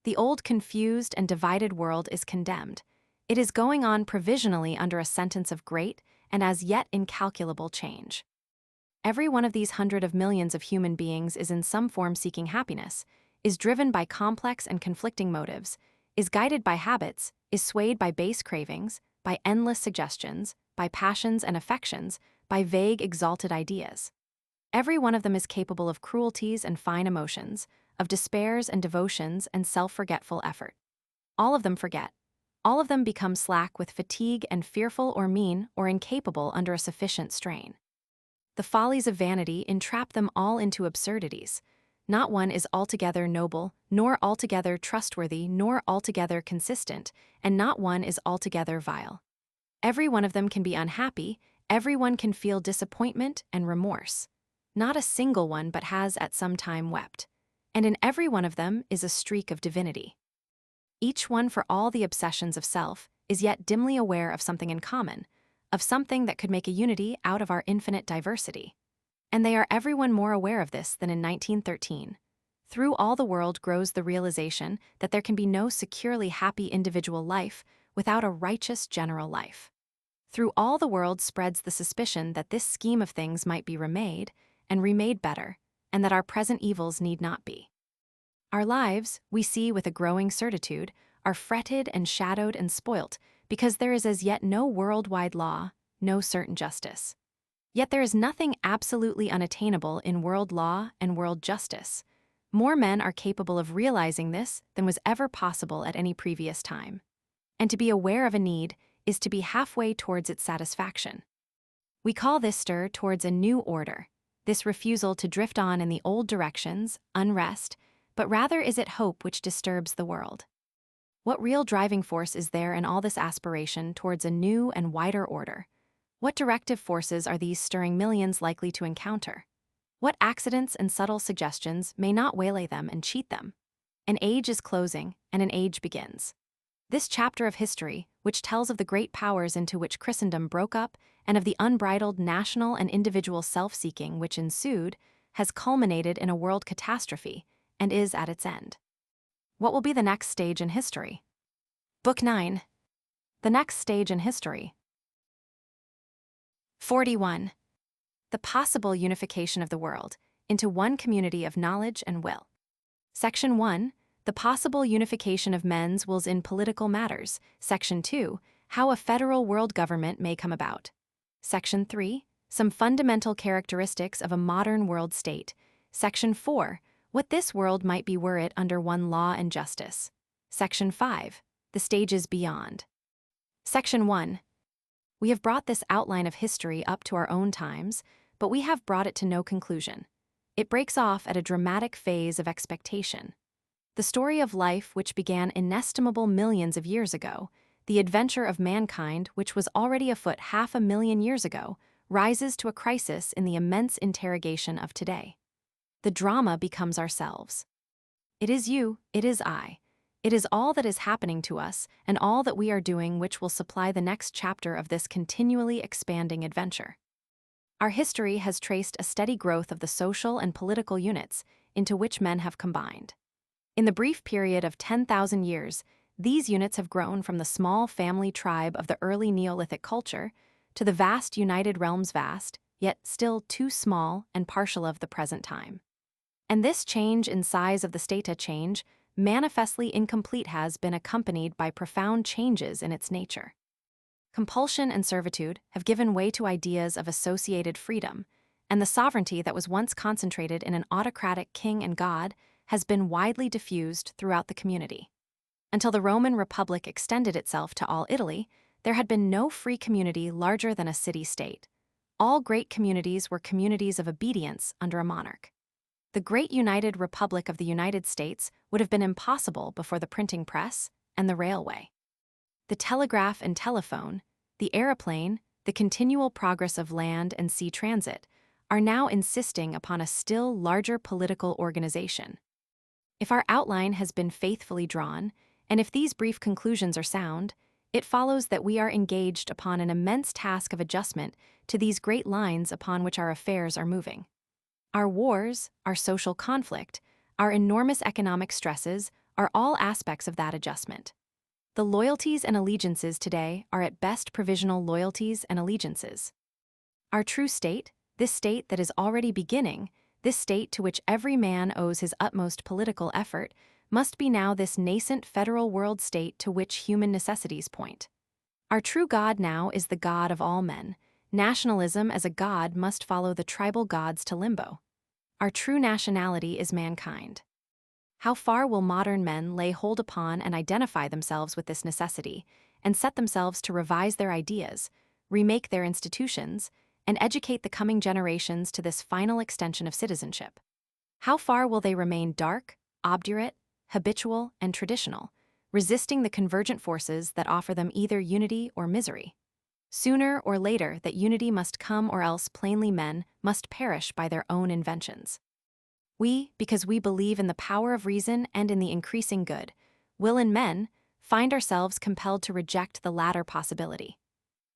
The old confused and divided world is condemned. It is going on provisionally under a sentence of great and as yet incalculable change. Every one of these hundred of millions of human beings is in some form seeking happiness, is driven by complex and conflicting motives, is guided by habits, is swayed by base cravings, by endless suggestions, by passions and affections, by vague exalted ideas. Every one of them is capable of cruelties and fine emotions, of despairs and devotions and self-forgetful effort. All of them forget. All of them become slack with fatigue and fearful or mean or incapable under a sufficient strain. The follies of vanity entrap them all into absurdities. Not one is altogether noble, nor altogether trustworthy, nor altogether consistent, and not one is altogether vile. Every one of them can be unhappy, every one can feel disappointment and remorse. Not a single one but has at some time wept. And in every one of them is a streak of divinity. Each one, for all the obsessions of self, is yet dimly aware of something in common, of something that could make a unity out of our infinite diversity. And they are everyone more aware of this than in 1913. Through all the world grows the realization that there can be no securely happy individual life without a righteous general life. Through all the world spreads the suspicion that this scheme of things might be remade, and remade better, and that our present evils need not be. Our lives, we see with a growing certitude, are fretted and shadowed and spoilt, because there is as yet no worldwide law, no certain justice. Yet there is nothing absolutely unattainable in world law and world justice. More men are capable of realizing this than was ever possible at any previous time. And to be aware of a need is to be halfway towards its satisfaction. We call this stir towards a new order, this refusal to drift on in the old directions, unrest, but rather is it hope which disturbs the world. What real driving force is there in all this aspiration towards a new and wider order? What directive forces are these stirring millions likely to encounter? What accidents and subtle suggestions may not waylay them and cheat them? An age is closing, and an age begins. This chapter of history, which tells of the great powers into which Christendom broke up and of the unbridled national and individual self-seeking which ensued, has culminated in a world catastrophe and is at its end. What will be the next stage in history? Book 9. The next stage in history. 41. The possible unification of the world into one community of knowledge and will. Section 1. The possible unification of men's wills in political matters. Section 2. How a federal world government may come about. Section 3. Some fundamental characteristics of a modern world state. Section 4. What this world might be were it under one law and justice. Section 5. The stages beyond. Section 1. We have brought this outline of history up to our own times, but we have brought it to no conclusion. It breaks off at a dramatic phase of expectation. The story of life which began inestimable millions of years ago, the adventure of mankind which was already afoot 500,000 years ago, rises to a crisis in the immense interrogation of today. The drama becomes ourselves. It is you, it is I. It is all that is happening to us and all that we are doing which will supply the next chapter of this continually expanding adventure. Our history has traced a steady growth of the social and political units into which men have combined. In the brief period of 10,000 years, these units have grown from the small family tribe of the early Neolithic culture to the vast united realms vast, yet still too small and partial of the present time. And this change in size of the stata change, manifestly incomplete, has been accompanied by profound changes in its nature. Compulsion and servitude have given way to ideas of associated freedom, and the sovereignty that was once concentrated in an autocratic king and god has been widely diffused throughout the community. Until the Roman Republic extended itself to all Italy, there had been no free community larger than a city-state. All great communities were communities of obedience under a monarch. The great United Republic of the United States would have been impossible before the printing press and the railway. The telegraph and telephone, the aeroplane, the continual progress of land and sea transit are now insisting upon a still larger political organization. If our outline has been faithfully drawn, and if these brief conclusions are sound, it follows that we are engaged upon an immense task of adjustment to these great lines upon which our affairs are moving. Our wars, our social conflict, our enormous economic stresses are all aspects of that adjustment. The loyalties and allegiances today are at best provisional loyalties and allegiances. Our true state, this state that is already beginning, this state to which every man owes his utmost political effort, must be now this nascent federal world state to which human necessities point. Our true God now is the God of all men. Nationalism as a god must follow the tribal gods to limbo. Our true nationality is mankind. How far will modern men lay hold upon and identify themselves with this necessity, and set themselves to revise their ideas, remake their institutions, and educate the coming generations to this final extension of citizenship? How far will they remain dark, obdurate, habitual, and traditional, resisting the convergent forces that offer them either unity or misery? Sooner or later that unity must come, or else plainly men must perish by their own inventions. We, because we believe in the power of reason and in the increasing good, will in men find ourselves compelled to reject the latter possibility.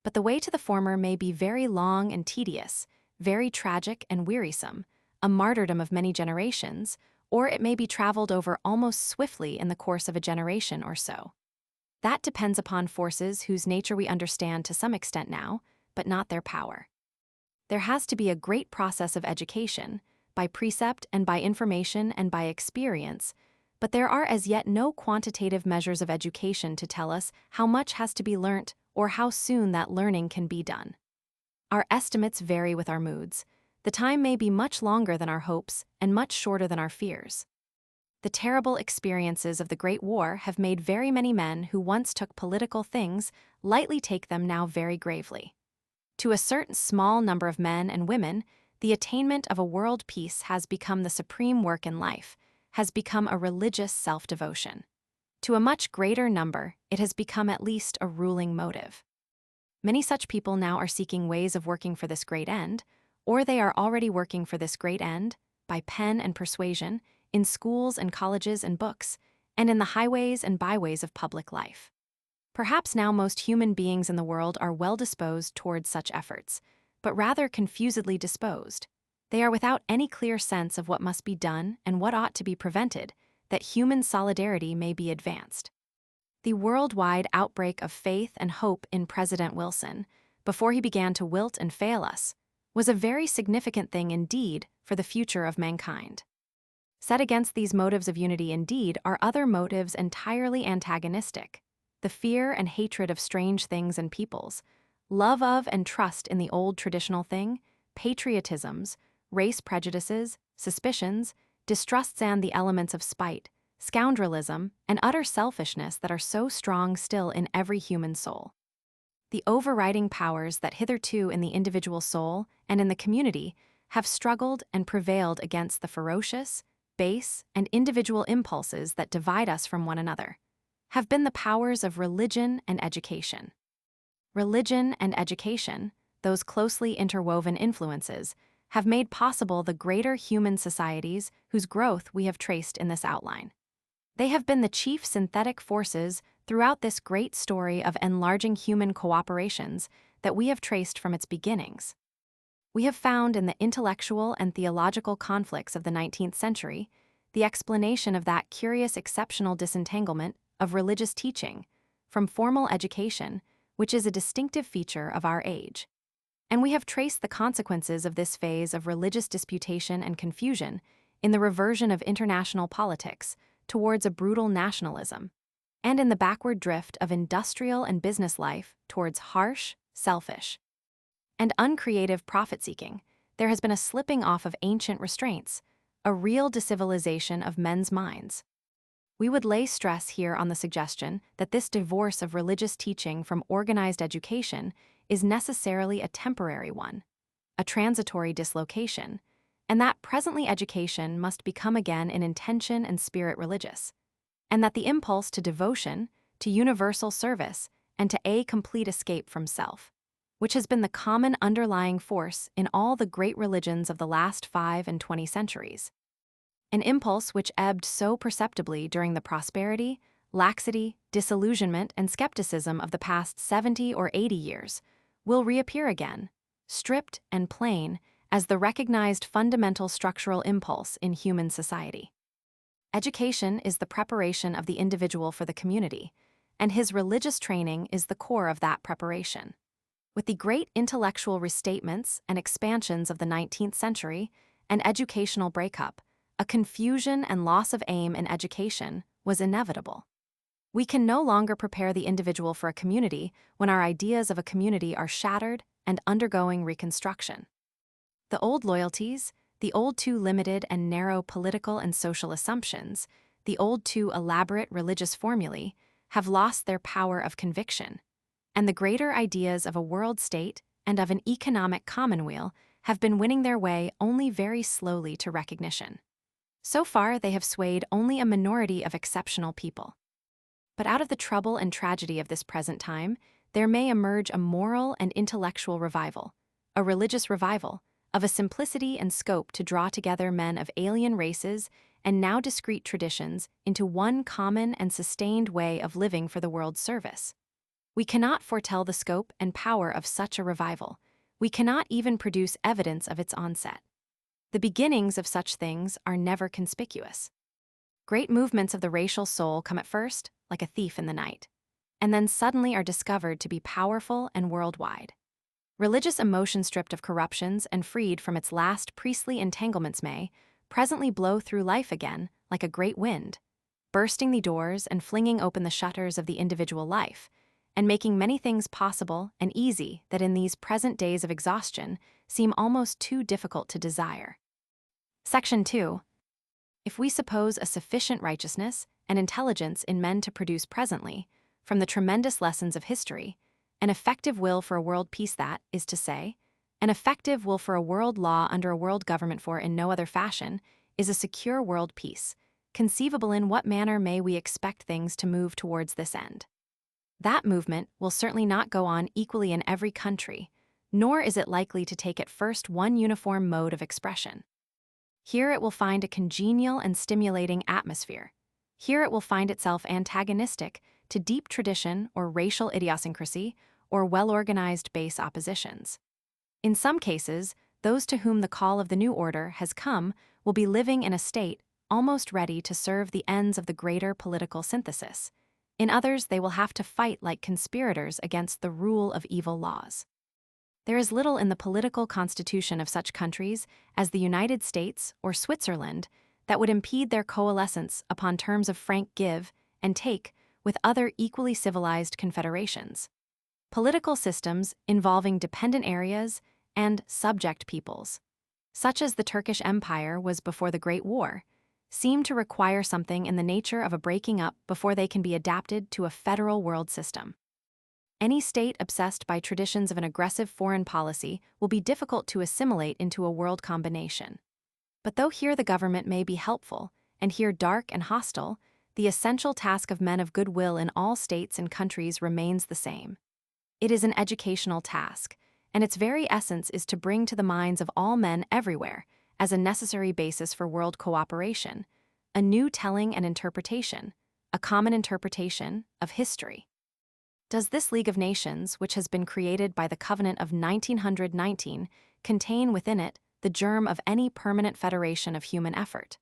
But the way to the former may be very long and tedious, very tragic and wearisome, a martyrdom of many generations, or it may be traveled over almost swiftly in the course of a generation or so. That depends upon forces whose nature we understand to some extent now, but not their power. There has to be a great process of education, by precept and by information and by experience, but there are as yet no quantitative measures of education to tell us how much has to be learnt or how soon that learning can be done. Our estimates vary with our moods. The time may be much longer than our hopes and much shorter than our fears. The terrible experiences of the Great War have made very many men who once took political things lightly take them now very gravely. To a certain small number of men and women, the attainment of a world peace has become the supreme work in life, has become a religious self-devotion. To a much greater number, it has become at least a ruling motive. Many such people now are seeking ways of working for this great end, or they are already working for this great end, by pen and persuasion, in schools and colleges and books, and in the highways and byways of public life. Perhaps now most human beings in the world are well disposed towards such efforts, but rather confusedly disposed. They are without any clear sense of what must be done and what ought to be prevented, that human solidarity may be advanced. The worldwide outbreak of faith and hope in President Wilson, before he began to wilt and fail us, was a very significant thing indeed for the future of mankind. Set against these motives of unity indeed are other motives entirely antagonistic: the fear and hatred of strange things and peoples, love of and trust in the old traditional thing, patriotisms, race prejudices, suspicions, distrusts and the elements of spite, scoundrelism, and utter selfishness that are so strong still in every human soul. The overriding powers that hitherto in the individual soul and in the community have struggled and prevailed against the ferocious, base, and individual impulses that divide us from one another, have been the powers of religion and education. Religion and education, those closely interwoven influences, have made possible the greater human societies whose growth we have traced in this outline. They have been the chief synthetic forces throughout this great story of enlarging human cooperations that we have traced from its beginnings. We have found in the intellectual and theological conflicts of the 19th century the explanation of that curious exceptional disentanglement of religious teaching from formal education, which is a distinctive feature of our age. And we have traced the consequences of this phase of religious disputation and confusion in the reversion of international politics towards a brutal nationalism, and in the backward drift of industrial and business life towards harsh, selfish, and uncreative profit-seeking. There has been a slipping off of ancient restraints, a real decivilization of men's minds. We would lay stress here on the suggestion that this divorce of religious teaching from organized education is necessarily a temporary one, a transitory dislocation, and that presently education must become again in intention and spirit religious, and that the impulse to devotion, to universal service, and to a complete escape from self, which has been the common underlying force in all the great religions of the last 5 and 20 centuries. An impulse which ebbed so perceptibly during the prosperity, laxity, disillusionment, and skepticism of the past 70 or 80 years, will reappear again, stripped and plain, as the recognized fundamental structural impulse in human society. Education is the preparation of the individual for the community, and his religious training is the core of that preparation. With the great intellectual restatements and expansions of the 19th century and educational breakup, a confusion and loss of aim in education was inevitable. We can no longer prepare the individual for a community when our ideas of a community are shattered and undergoing reconstruction. The old loyalties, the old too limited and narrow political and social assumptions, the old too elaborate religious formulae, have lost their power of conviction, and the greater ideas of a world state and of an economic commonweal have been winning their way only very slowly to recognition. So far, they have swayed only a minority of exceptional people. But out of the trouble and tragedy of this present time, there may emerge a moral and intellectual revival, a religious revival, of a simplicity and scope to draw together men of alien races and now discrete traditions into one common and sustained way of living for the world's service. We cannot foretell the scope and power of such a revival. We cannot even produce evidence of its onset. The beginnings of such things are never conspicuous. Great movements of the racial soul come at first, like a thief in the night, and then suddenly are discovered to be powerful and worldwide. Religious emotion stripped of corruptions and freed from its last priestly entanglements may presently blow through life again like a great wind, bursting the doors and flinging open the shutters of the individual life, and making many things possible and easy that in these present days of exhaustion seem almost too difficult to desire. Section 2. If we suppose a sufficient righteousness and intelligence in men to produce presently, from the tremendous lessons of history, an effective will for a world peace that, is to say, an effective will for a world law under a world government for in no other fashion, is a secure world peace, conceivable in what manner may we expect things to move towards this end. That movement will certainly not go on equally in every country, nor is it likely to take at first one uniform mode of expression. Here it will find a congenial and stimulating atmosphere. Here it will find itself antagonistic to deep tradition or racial idiosyncrasy or well-organized base oppositions. In some cases, those to whom the call of the new order has come will be living in a state almost ready to serve the ends of the greater political synthesis. In others, they will have to fight like conspirators against the rule of evil laws. There is little in the political constitution of such countries as the United States or Switzerland that would impede their coalescence upon terms of frank give and take with other equally civilized confederations. Political systems involving dependent areas and subject peoples, such as the Turkish Empire was before the Great War, seem to require something in the nature of a breaking up before they can be adapted to a federal world system. Any state obsessed by traditions of an aggressive foreign policy will be difficult to assimilate into a world combination. But though here the government may be helpful, and here dark and hostile, the essential task of men of goodwill in all states and countries remains the same. It is an educational task, and its very essence is to bring to the minds of all men everywhere, as a necessary basis for world cooperation, a new telling and interpretation, a common interpretation of history. Does this League of Nations, which has been created by the Covenant of 1919, contain within it the germ of any permanent federation of human effort?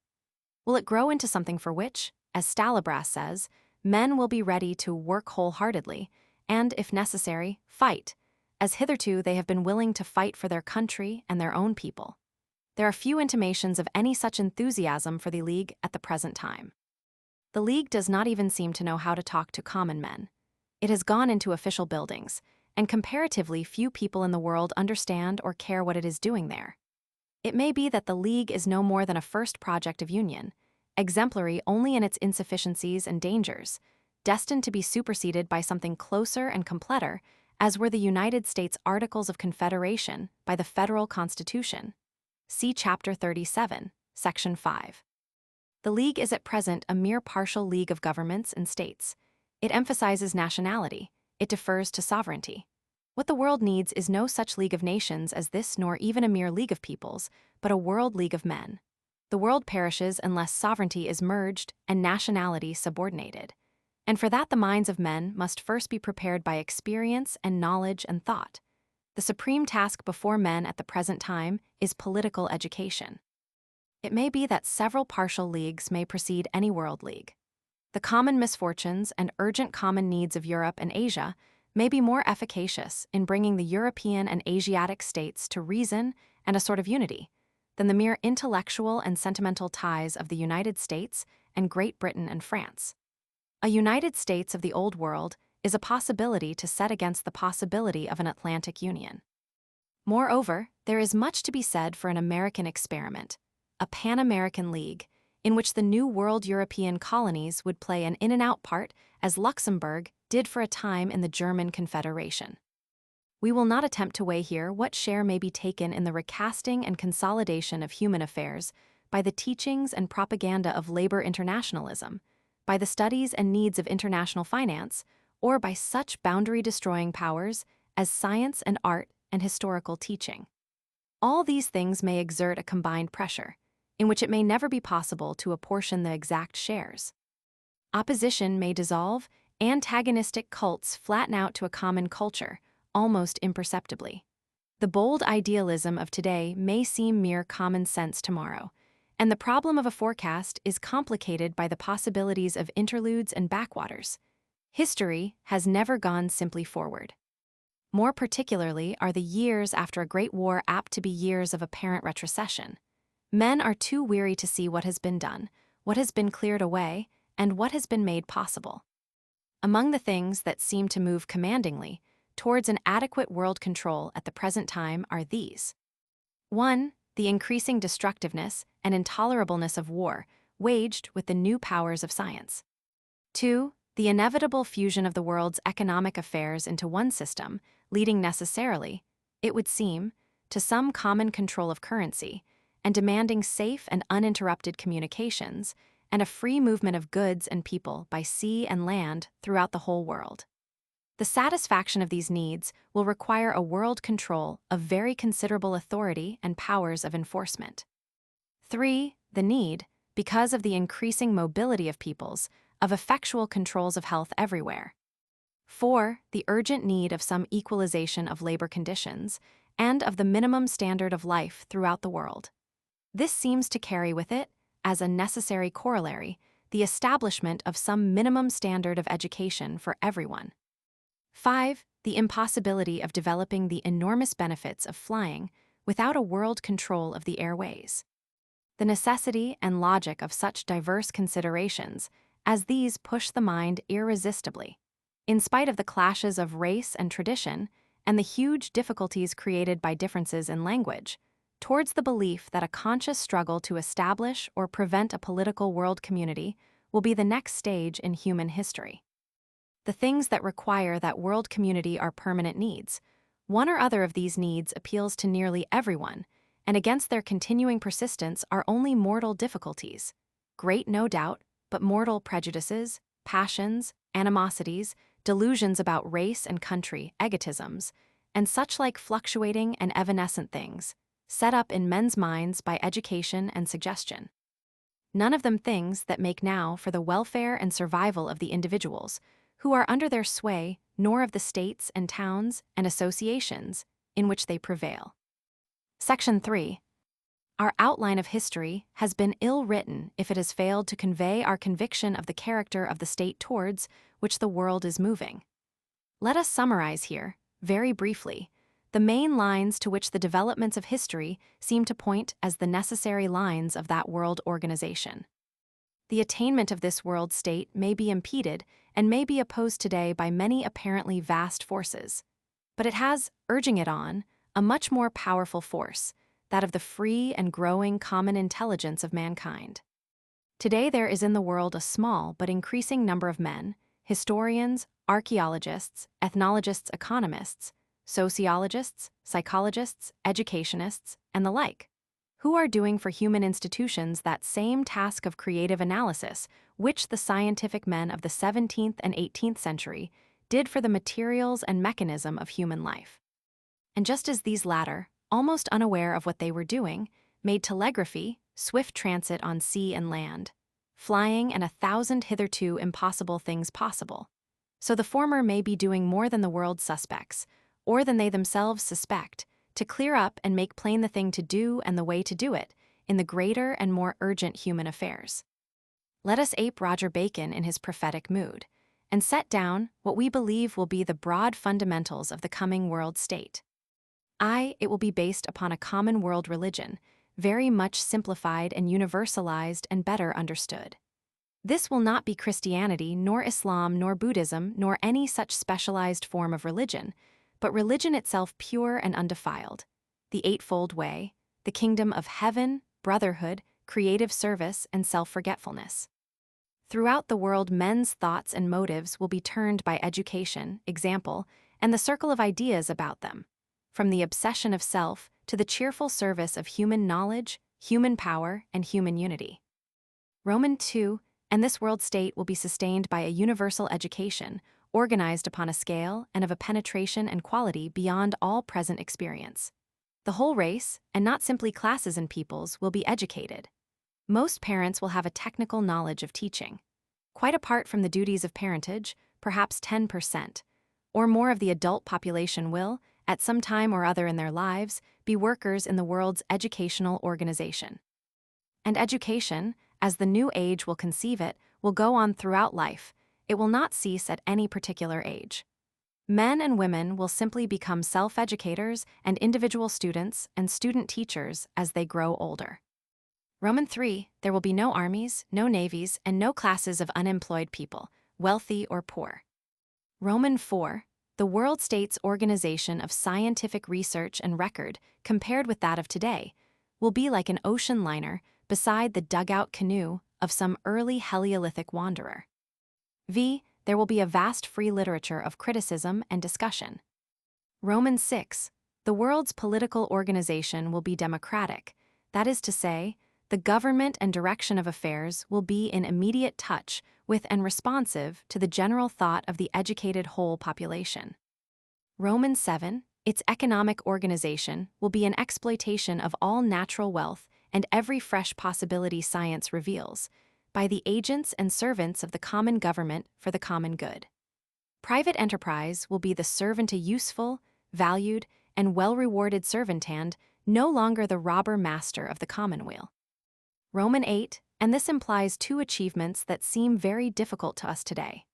Will it grow into something for which, as Stalabras says, men will be ready to work wholeheartedly, and, if necessary, fight, as hitherto they have been willing to fight for their country and their own people? There are few intimations of any such enthusiasm for the League at the present time. The League does not even seem to know how to talk to common men. It has gone into official buildings, and comparatively few people in the world understand or care what it is doing there. It may be that the League is no more than a first project of union, exemplary only in its insufficiencies and dangers, destined to be superseded by something closer and completer, as were the United States Articles of Confederation by the Federal Constitution. See Chapter 37, Section 5. The League is at present a mere partial league of governments and states. It emphasizes nationality. It defers to sovereignty. What the world needs is no such League of Nations as this, nor even a mere League of Peoples, but a world league of men. The world perishes unless sovereignty is merged and nationality subordinated. And for that the minds of men must first be prepared by experience and knowledge and thought. The supreme task before men at the present time is political education. It may be that several partial leagues may precede any world league. The common misfortunes and urgent common needs of Europe and Asia may be more efficacious in bringing the European and Asiatic states to reason and a sort of unity than the mere intellectual and sentimental ties of the United States and Great Britain and France. A United States of the Old World is a possibility to set against the possibility of an Atlantic Union. Moreover, there is much to be said for an American experiment, a Pan-American League, in which the new world European colonies would play an in-and-out part as Luxembourg did for a time in the German Confederation. We will not attempt to weigh here what share may be taken in the recasting and consolidation of human affairs by the teachings and propaganda of labor internationalism, by the studies and needs of international finance, or by such boundary-destroying powers as science and art and historical teaching. All these things may exert a combined pressure, in which it may never be possible to apportion the exact shares. Opposition may dissolve, antagonistic cults flatten out to a common culture, almost imperceptibly. The bold idealism of today may seem mere common sense tomorrow, and the problem of a forecast is complicated by the possibilities of interludes and backwaters. History has never gone simply forward. More particularly are the years after a great war apt to be years of apparent retrocession. Men are too weary to see what has been done, what has been cleared away, and what has been made possible. Among the things that seem to move commandingly towards an adequate world control at the present time are these. 1. The increasing destructiveness and intolerableness of war, waged with the new powers of science. 2. The inevitable fusion of the world's economic affairs into one system, leading necessarily, it would seem, to some common control of currency, and demanding safe and uninterrupted communications, and a free movement of goods and people by sea and land throughout the whole world. The satisfaction of these needs will require a world control of very considerable authority and powers of enforcement. 3. The need, because of the increasing mobility of peoples, of effectual controls of health everywhere. 4. The urgent need of some equalization of labor conditions and of the minimum standard of life throughout the world. This seems to carry with it, as a necessary corollary, the establishment of some minimum standard of education for everyone. 5. The impossibility of developing the enormous benefits of flying without a world control of the airways. The necessity and logic of such diverse considerations as these push the mind irresistibly, in spite of the clashes of race and tradition and the huge difficulties created by differences in language, towards the belief that a conscious struggle to establish or prevent a political world community will be the next stage in human history. The things that require that world community are permanent needs. One or other of these needs appeals to nearly everyone, and against their continuing persistence are only mortal difficulties. Great, no doubt, but mortal prejudices, passions, animosities, delusions about race and country, egotisms, and such like fluctuating and evanescent things, set up in men's minds by education and suggestion. None of them things that make now for the welfare and survival of the individuals, who are under their sway, nor of the states and towns and associations in which they prevail. Section 3. Our outline of history has been ill-written if it has failed to convey our conviction of the character of the state towards which the world is moving. Let us summarize here, very briefly, the main lines to which the developments of history seem to point as the necessary lines of that world organization. The attainment of this world state may be impeded and may be opposed today by many apparently vast forces, but it has, urging it on, a much more powerful force, that of the free and growing common intelligence of mankind. Today there is in the world a small but increasing number of men, historians, archaeologists, ethnologists, economists, sociologists, psychologists, educationists, and the like, who are doing for human institutions that same task of creative analysis which the scientific men of the 17th and 18th century did for the materials and mechanism of human life. And just as these latter, almost unaware of what they were doing, made telegraphy, swift transit on sea and land, flying and 1,000 hitherto impossible things possible, so the former may be doing more than the world suspects, or than they themselves suspect, to clear up and make plain the thing to do and the way to do it in the greater and more urgent human affairs. Let us ape Roger Bacon in his prophetic mood, and set down what we believe will be the broad fundamentals of the coming world state. It will be based upon a common world religion, very much simplified and universalized and better understood. This will not be Christianity, nor Islam, nor Buddhism, nor any such specialized form of religion, but religion itself pure and undefiled, the eightfold way, the kingdom of heaven, brotherhood, creative service, and self-forgetfulness. Throughout the world, men's thoughts and motives will be turned by education, example, and the circle of ideas about them, from the obsession of self to the cheerful service of human knowledge, human power, and human unity. Roman 2, and this world state will be sustained by a universal education, organized upon a scale and of a penetration and quality beyond all present experience. The whole race, and not simply classes and peoples, will be educated. Most parents will have a technical knowledge of teaching. Quite apart from the duties of parentage, perhaps 10%, or more of the adult population will, at some time or other in their lives, be workers in the world's educational organization. And education, as the new age will conceive it, will go on throughout life. It will not cease at any particular age. Men and women will simply become self-educators and individual students and student teachers as they grow older. Roman 3, there will be no armies, no navies, and no classes of unemployed people, wealthy or poor. Roman 4, the world state's organization of scientific research and record, compared with that of today, will be like an ocean liner beside the dugout canoe of some early Heliolithic wanderer. V, there will be a vast free literature of criticism and discussion. Roman 6, the world's political organization will be democratic, that is to say, the government and direction of affairs will be in immediate touch with and responsive to the general thought of the educated whole population. Roman 7, its economic organization will be an exploitation of all natural wealth and every fresh possibility science reveals, by the agents and servants of the common government for the common good. Private enterprise will be the servant, a useful, valued, and well-rewarded servant hand, no longer the robber master of the commonweal. Roman 8, and this implies two achievements that seem very difficult to us today.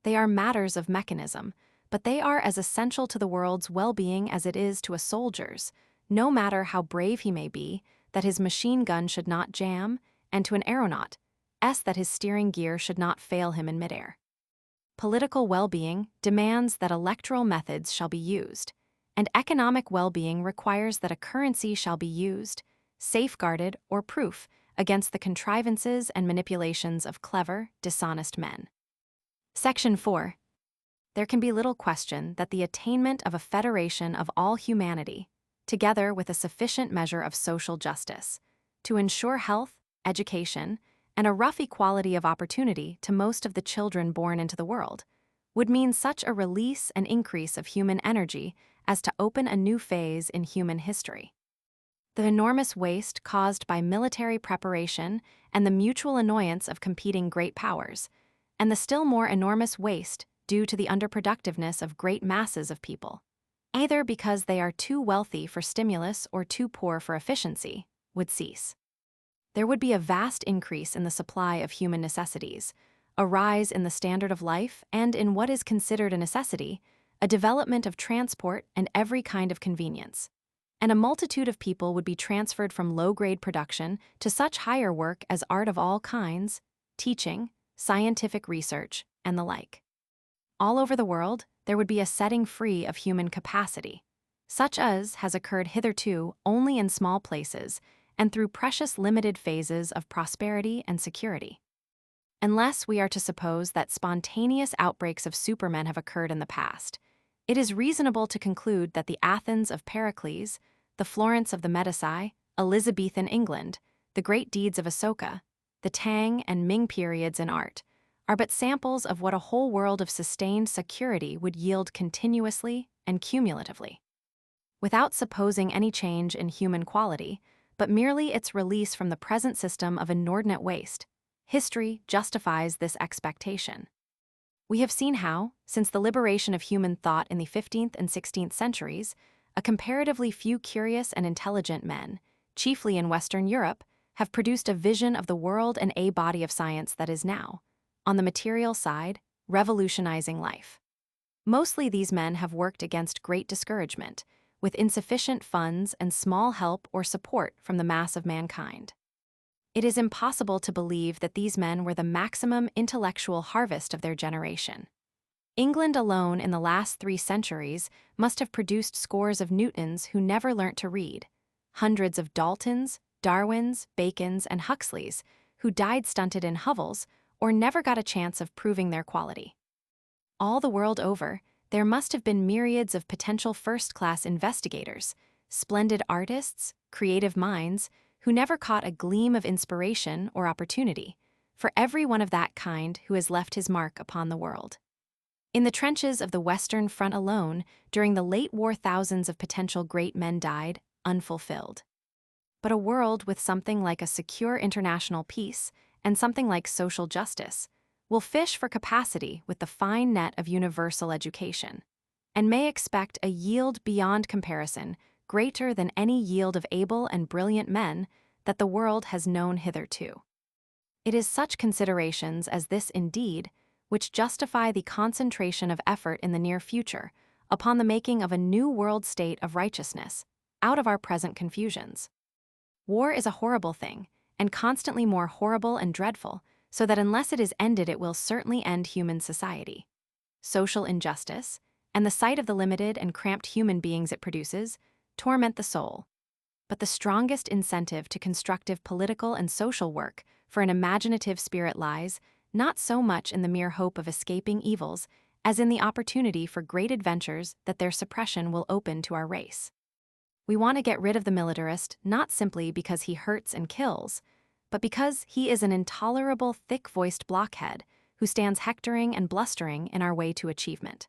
They are matters of mechanism, but they are as essential to the world's well-being as it is to a soldier's, no matter how brave he may be, that his machine gun should not jam, and to an aeronaut, that his steering gear should not fail him in midair. Political well-being demands that electoral methods shall be used, and economic well-being requires that a currency shall be used, safeguarded or proof against the contrivances and manipulations of clever, dishonest men. Section 4. There can be little question that the attainment of a federation of all humanity, together with a sufficient measure of social justice, to ensure health, education, and a rough equality of opportunity to most of the children born into the world, would mean such a release and increase of human energy as to open a new phase in human history. The enormous waste caused by military preparation and the mutual annoyance of competing great powers, and the still more enormous waste due to the underproductiveness of great masses of people, either because they are too wealthy for stimulus or too poor for efficiency, would cease. There would be a vast increase in the supply of human necessities, a rise in the standard of life, and in what is considered a necessity, a development of transport and every kind of convenience. And a multitude of people would be transferred from low-grade production to such higher work as art of all kinds, teaching, scientific research, and the like. All over the world, there would be a setting free of human capacity, such as has occurred hitherto only in small places and through precious limited phases of prosperity and security. Unless we are to suppose that spontaneous outbreaks of supermen have occurred in the past, it is reasonable to conclude that the Athens of Pericles, the Florence of the Medici, Elizabethan England, the great deeds of Asoka, the Tang and Ming periods in art, are but samples of what a whole world of sustained security would yield continuously and cumulatively. Without supposing any change in human quality, but merely its release from the present system of inordinate waste, history justifies this expectation. We have seen how, since the liberation of human thought in the 15th and 16th centuries, a comparatively few curious and intelligent men, chiefly in Western Europe, have produced a vision of the world and a body of science that is now, on the material side, revolutionizing life. Mostly these men have worked against great discouragement, with insufficient funds and small help or support from the mass of mankind. It is impossible to believe that these men were the maximum intellectual harvest of their generation. England alone in the last 3 centuries must have produced scores of Newtons who never learnt to read, hundreds of Daltons, Darwins, Bacons, and Huxleys who died stunted in hovels or never got a chance of proving their quality. All the world over, there must have been myriads of potential first-class investigators, splendid artists, creative minds, who never caught a gleam of inspiration or opportunity, for every one of that kind who has left his mark upon the world. In the trenches of the Western Front alone, during the late war, thousands of potential great men died, unfulfilled. But a world with something like a secure international peace and something like social justice will fish for capacity with the fine net of universal education. and may expect a yield beyond comparison, greater than any yield of able and brilliant men that the world has known hitherto. It is such considerations as this, indeed, which justify the concentration of effort in the near future upon the making of a new world state of righteousness, out of our present confusions. War is a horrible thing, and constantly more horrible and dreadful, so that unless it is ended it will certainly end human society. Social injustice, and the sight of the limited and cramped human beings it produces, torment the soul. But the strongest incentive to constructive political and social work for an imaginative spirit lies not so much in the mere hope of escaping evils as in the opportunity for great adventures that their suppression will open to our race. We want to get rid of the militarist not simply because he hurts and kills, but because he is an intolerable thick-voiced blockhead who stands hectoring and blustering in our way to achievement.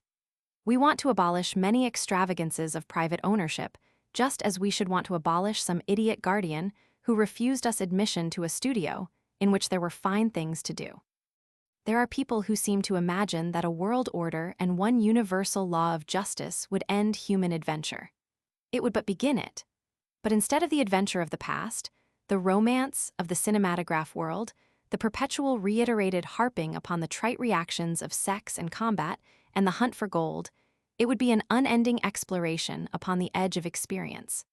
We want to abolish many extravagances of private ownership, just as we should want to abolish some idiot guardian who refused us admission to a studio in which there were fine things to do. There are people who seem to imagine that a world order and one universal law of justice would end human adventure. It would but begin it. But instead of the adventure of the past, the romance of the cinematograph world, the perpetual reiterated harping upon the trite reactions of sex and combat, and the hunt for gold, it would be an unending exploration upon the edge of experience.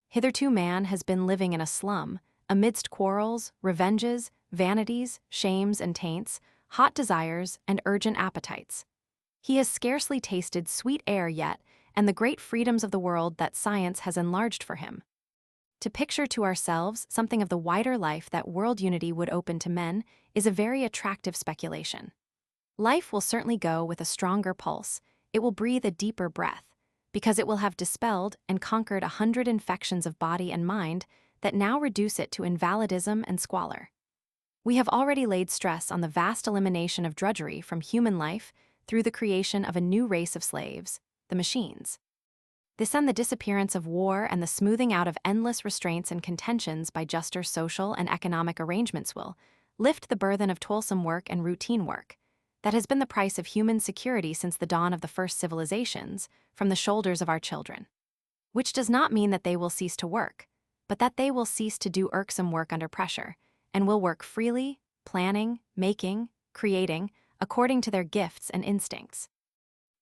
Hitherto man has been living in a slum, amidst quarrels, revenges, vanities, shames and taints, hot desires and urgent appetites. He has scarcely tasted sweet air yet, and the great freedoms of the world that science has enlarged for him. To picture to ourselves something of the wider life that world unity would open to men is a very attractive speculation. Life will certainly go with a stronger pulse, it will breathe a deeper breath, because it will have dispelled and conquered 100 infections of body and mind that now reduce it to invalidism and squalor. We have already laid stress on the vast elimination of drudgery from human life through the creation of a new race of slaves, the machines. This and the disappearance of war and the smoothing out of endless restraints and contentions by juster social and economic arrangements will lift the burthen of toilsome work and routine work that has been the price of human security since the dawn of the first civilizations from the shoulders of our children. Which does not mean that they will cease to work, but that they will cease to do irksome work under pressure, and will work freely, planning, making, creating, according to their gifts and instincts.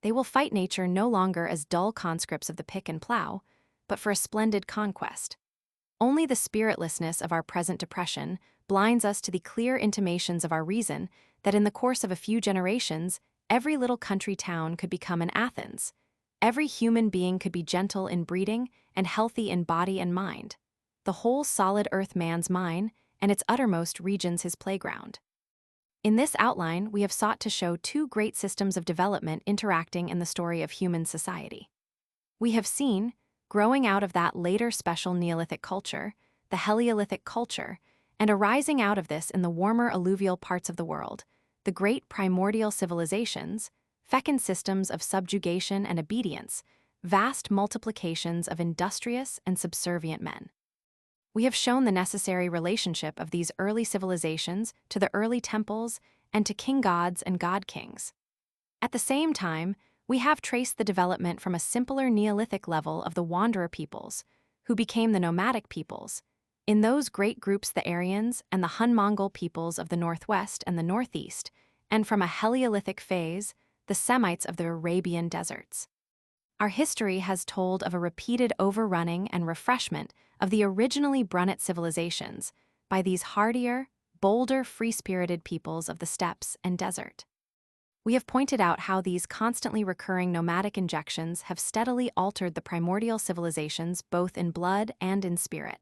They will fight nature no longer as dull conscripts of the pick and plow, but for a splendid conquest. Only the spiritlessness of our present depression blinds us to the clear intimations of our reason that in the course of a few generations, every little country town could become an Athens. Every human being could be gentle in breeding and healthy in body and mind. The whole solid earth man's mine, and its uttermost regions his playground. In this outline, we have sought to show two great systems of development interacting in the story of human society. We have seen, growing out of that later special Neolithic culture, the Heliolithic culture, and arising out of this in the warmer alluvial parts of the world, the great primordial civilizations, fecund systems of subjugation and obedience, vast multiplications of industrious and subservient men. We have shown the necessary relationship of these early civilizations to the early temples and to king gods and god kings. At the same time, we have traced the development from a simpler Neolithic level of the wanderer peoples, who became the nomadic peoples, in those great groups the Aryans and the Hun-Mongol peoples of the northwest and the northeast, and from a Heliolithic phase, the Semites of the Arabian deserts. Our history has told of a repeated overrunning and refreshment of the originally brunnit civilizations by these hardier, bolder, free-spirited peoples of the steppes and desert. We have pointed out how these constantly recurring nomadic injections have steadily altered the primordial civilizations both in blood and in spirit,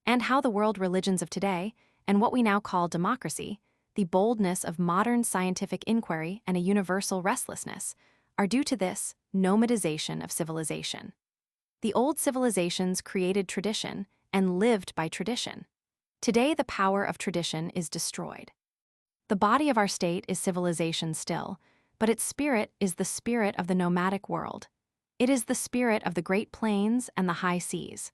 and how the world religions of today, and what we now call democracy, the boldness of modern scientific inquiry and a universal restlessness, are due to this nomadization of civilization. The old civilizations created tradition and lived by tradition. Today, the power of tradition is destroyed. The body of our state is civilization still, but its spirit is the spirit of the nomadic world. It is the spirit of the great plains and the high seas.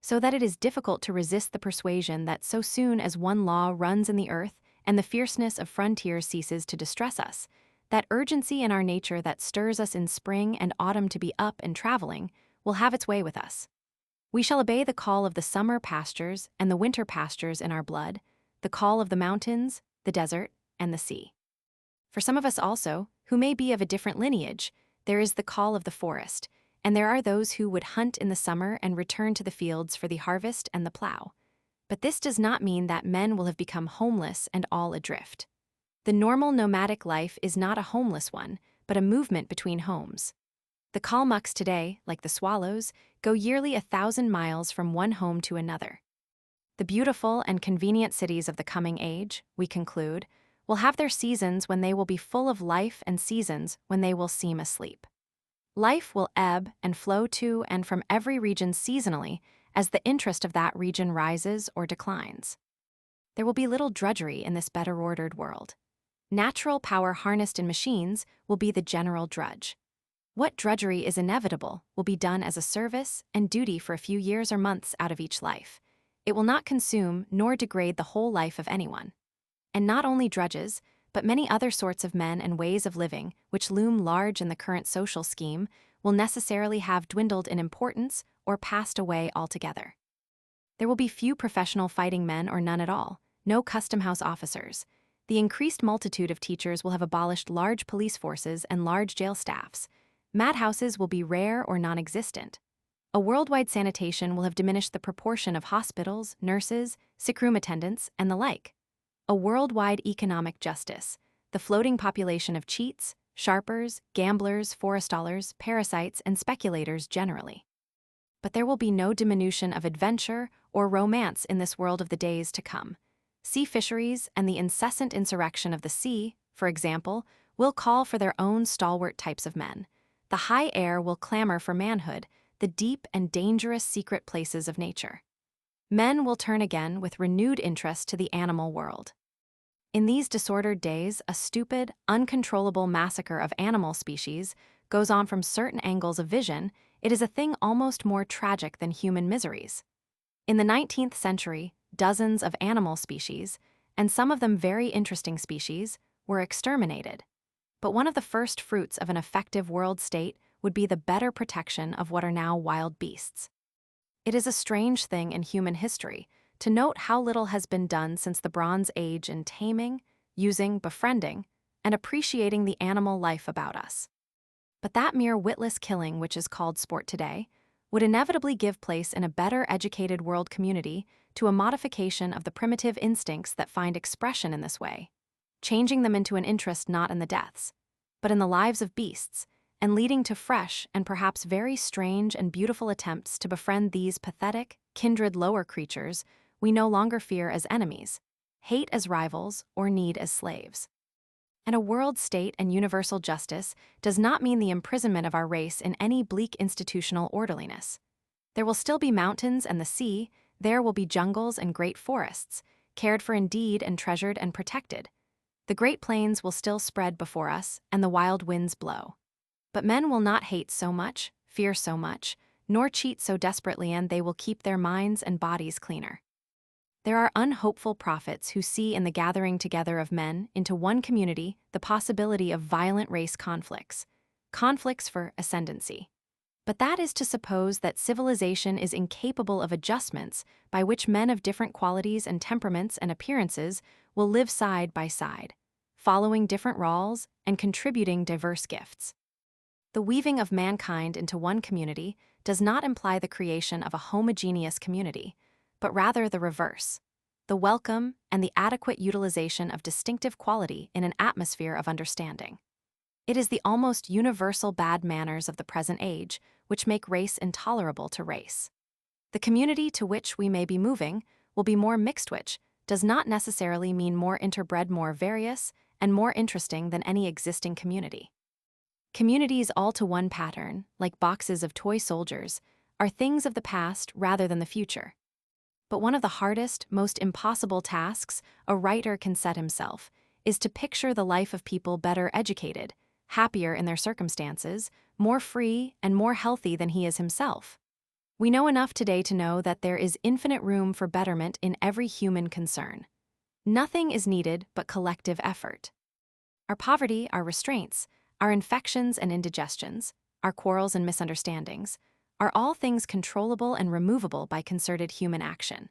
So that it is difficult to resist the persuasion that so soon as one law runs in the earth and the fierceness of frontiers ceases to distress us, That urgency in our nature that stirs us in spring and autumn to be up and traveling will have its way with us. We shall obey the call of the summer pastures and the winter pastures in our blood, the call of the mountains, the desert, and the sea. For some of us also, who may be of a different lineage, there is the call of the forest, and there are those who would hunt in the summer and return to the fields for the harvest and the plow. But this does not mean that men will have become homeless and all adrift. The normal nomadic life is not a homeless one, but a movement between homes. The Kalmucks today, like the swallows, go yearly 1,000 miles from one home to another. The beautiful and convenient cities of the coming age, we conclude, will have their seasons when they will be full of life and seasons when they will seem asleep. Life will ebb and flow to and from every region seasonally as the interest of that region rises or declines. There will be little drudgery in this better-ordered world. Natural power harnessed in machines will be the general drudge. What drudgery is inevitable will be done as a service and duty for a few years or months out of each life. It will not consume nor degrade the whole life of anyone. And not only drudges, but many other sorts of men and ways of living, which loom large in the current social scheme, will necessarily have dwindled in importance or passed away altogether. There will be few professional fighting men or none at all, no custom house officers. The increased multitude of teachers will have abolished large police forces and large jail staffs. Madhouses will be rare or non-existent. A worldwide sanitation will have diminished the proportion of hospitals, nurses, sickroom attendants, and the like. A worldwide economic justice, the floating population of cheats, sharpers, gamblers, forestallers, parasites, and speculators generally. But there will be no diminution of adventure or romance in this world of the days to come. Sea fisheries and the incessant insurrection of the sea, for example, will call for their own stalwart types of men. The high air will clamor for manhood, the deep and dangerous secret places of nature. Men will turn again with renewed interest to the animal world. In these disordered days, a stupid, uncontrollable massacre of animal species goes on from certain angles of vision. It is a thing almost more tragic than human miseries. In the 19th century, dozens of animal species, and some of them very interesting species, were exterminated. But one of the first fruits of an effective world state would be the better protection of what are now wild beasts. It is a strange thing in human history to note how little has been done since the Bronze Age in taming, using, befriending, and appreciating the animal life about us. But that mere witless killing which is called sport today would inevitably give place in a better educated world community to a modification of the primitive instincts that find expression in this way, changing them into an interest not in the deaths, but in the lives of beasts, and leading to fresh and perhaps very strange and beautiful attempts to befriend these pathetic, kindred lower creatures we no longer fear as enemies, hate as rivals, or need as slaves. And a world state and universal justice does not mean the imprisonment of our race in any bleak institutional orderliness. There will still be mountains and the sea, there will be jungles and great forests, cared for indeed and treasured and protected. The great plains will still spread before us, and the wild winds blow. But men will not hate so much, fear so much, nor cheat so desperately, and they will keep their minds and bodies cleaner. There are unhopeful prophets who see in the gathering together of men into one community the possibility of violent race conflicts for ascendancy. But that is to suppose that civilization is incapable of adjustments by which men of different qualities and temperaments and appearances will live side by side, following different roles and contributing diverse gifts. The weaving of mankind into one community does not imply the creation of a homogeneous community, but rather the reverse, the welcome and the adequate utilization of distinctive quality in an atmosphere of understanding. It is the almost universal bad manners of the present age which make race intolerable to race. The community to which we may be moving will be more mixed, which does not necessarily mean more interbred, more various, and more interesting than any existing community. Communities all to one pattern, like boxes of toy soldiers, are things of the past rather than the future. But one of the hardest, most impossible tasks a writer can set himself is to picture the life of people better educated, happier in their circumstances, more free and more healthy than he is himself. We know enough today to know that there is infinite room for betterment in every human concern. Nothing is needed but collective effort. Our poverty, our restraints, our infections and indigestions, our quarrels and misunderstandings, are all things controllable and removable by concerted human action.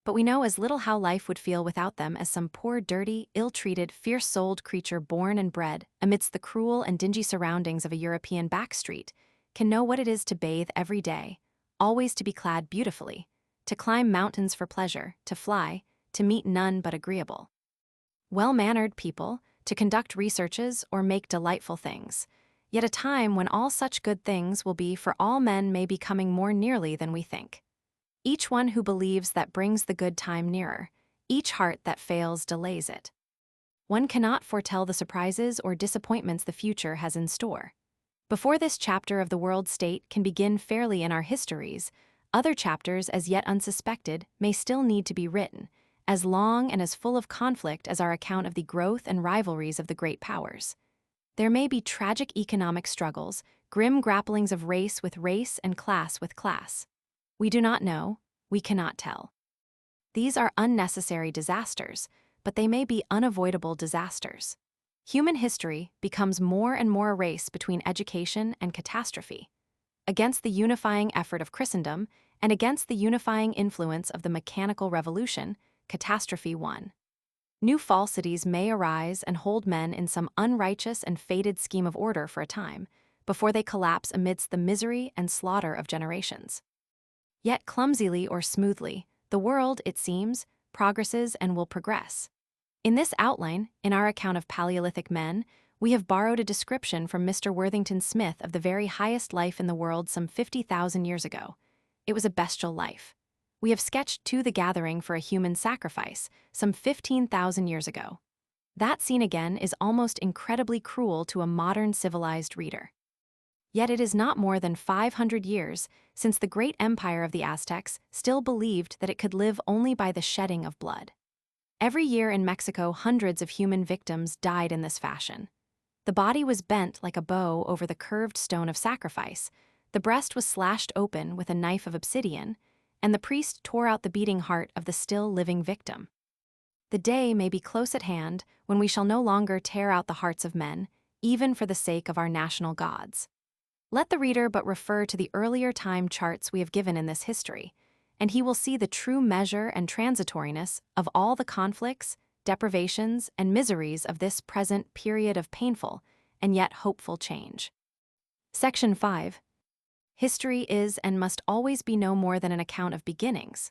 But we know as little how life would feel without them as some poor, dirty, ill-treated, fierce-souled creature born and bred amidst the cruel and dingy surroundings of a European back street can know what it is to bathe every day, always to be clad beautifully, to climb mountains for pleasure, to fly, to meet none but agreeable, well-mannered people, to conduct researches or make delightful things, yet a time when all such good things will be for all men may be coming more nearly than we think. Each one who believes that brings the good time nearer, each heart that fails delays it. One cannot foretell the surprises or disappointments the future has in store. Before this chapter of the world state can begin fairly in our histories, other chapters as yet unsuspected may still need to be written, as long and as full of conflict as our account of the growth and rivalries of the great powers. There may be tragic economic struggles, grim grapplings of race with race and class with class. We do not know, we cannot tell. These are unnecessary disasters, but they may be unavoidable disasters. Human history becomes more and more a race between education and catastrophe, against the unifying effort of Christendom and against the unifying influence of the mechanical revolution. Catastrophe 1. New falsities may arise and hold men in some unrighteous and fated scheme of order for a time, before they collapse amidst the misery and slaughter of generations. Yet clumsily or smoothly, the world, it seems, progresses and will progress. In this outline, in our account of Paleolithic men, we have borrowed a description from Mr. Worthington Smith of the very highest life in the world some 50,000 years ago. It was a bestial life. We have sketched too the gathering for a human sacrifice some 15,000 years ago. That scene again is almost incredibly cruel to a modern civilized reader. Yet it is not more than 500 years since the great empire of the Aztecs still believed that it could live only by the shedding of blood. Every year in Mexico, hundreds of human victims died in this fashion. The body was bent like a bow over the curved stone of sacrifice, the breast was slashed open with a knife of obsidian, and the priest tore out the beating heart of the still living victim. The day may be close at hand when we shall no longer tear out the hearts of men, even for the sake of our national gods. Let the reader but refer to the earlier time charts we have given in this history, and he will see the true measure and transitoriness of all the conflicts, deprivations, and miseries of this present period of painful and yet hopeful change. Section 5. History is and must always be no more than an account of beginnings.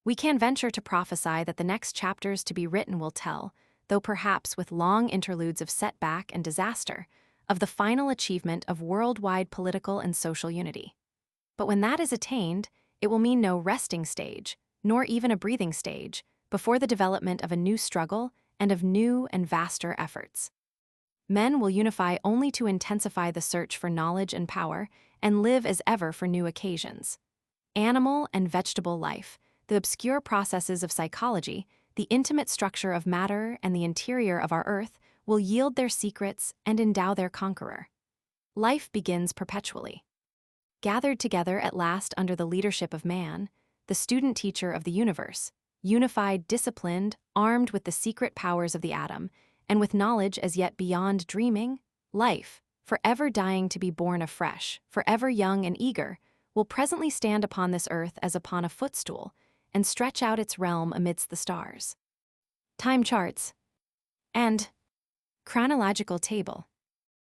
We can venture to prophesy that the next chapters to be written will tell, though perhaps with long interludes of setback and disaster, of the final achievement of worldwide political and social unity. But when that is attained, it will mean no resting stage, nor even a breathing stage, before the development of a new struggle and of new and vaster efforts. Men will unify only to intensify the search for knowledge and power, and live as ever for new occasions. Animal and vegetable life, the obscure processes of psychology, the intimate structure of matter, and the interior of our earth will yield their secrets and endow their conqueror. Life begins perpetually. Gathered together at last under the leadership of man, the student-teacher of the universe, unified, disciplined, armed with the secret powers of the atom, and with knowledge as yet beyond dreaming, life, forever dying to be born afresh, forever young and eager, will presently stand upon this earth as upon a footstool, and stretch out its realm amidst the stars. Time charts and chronological table.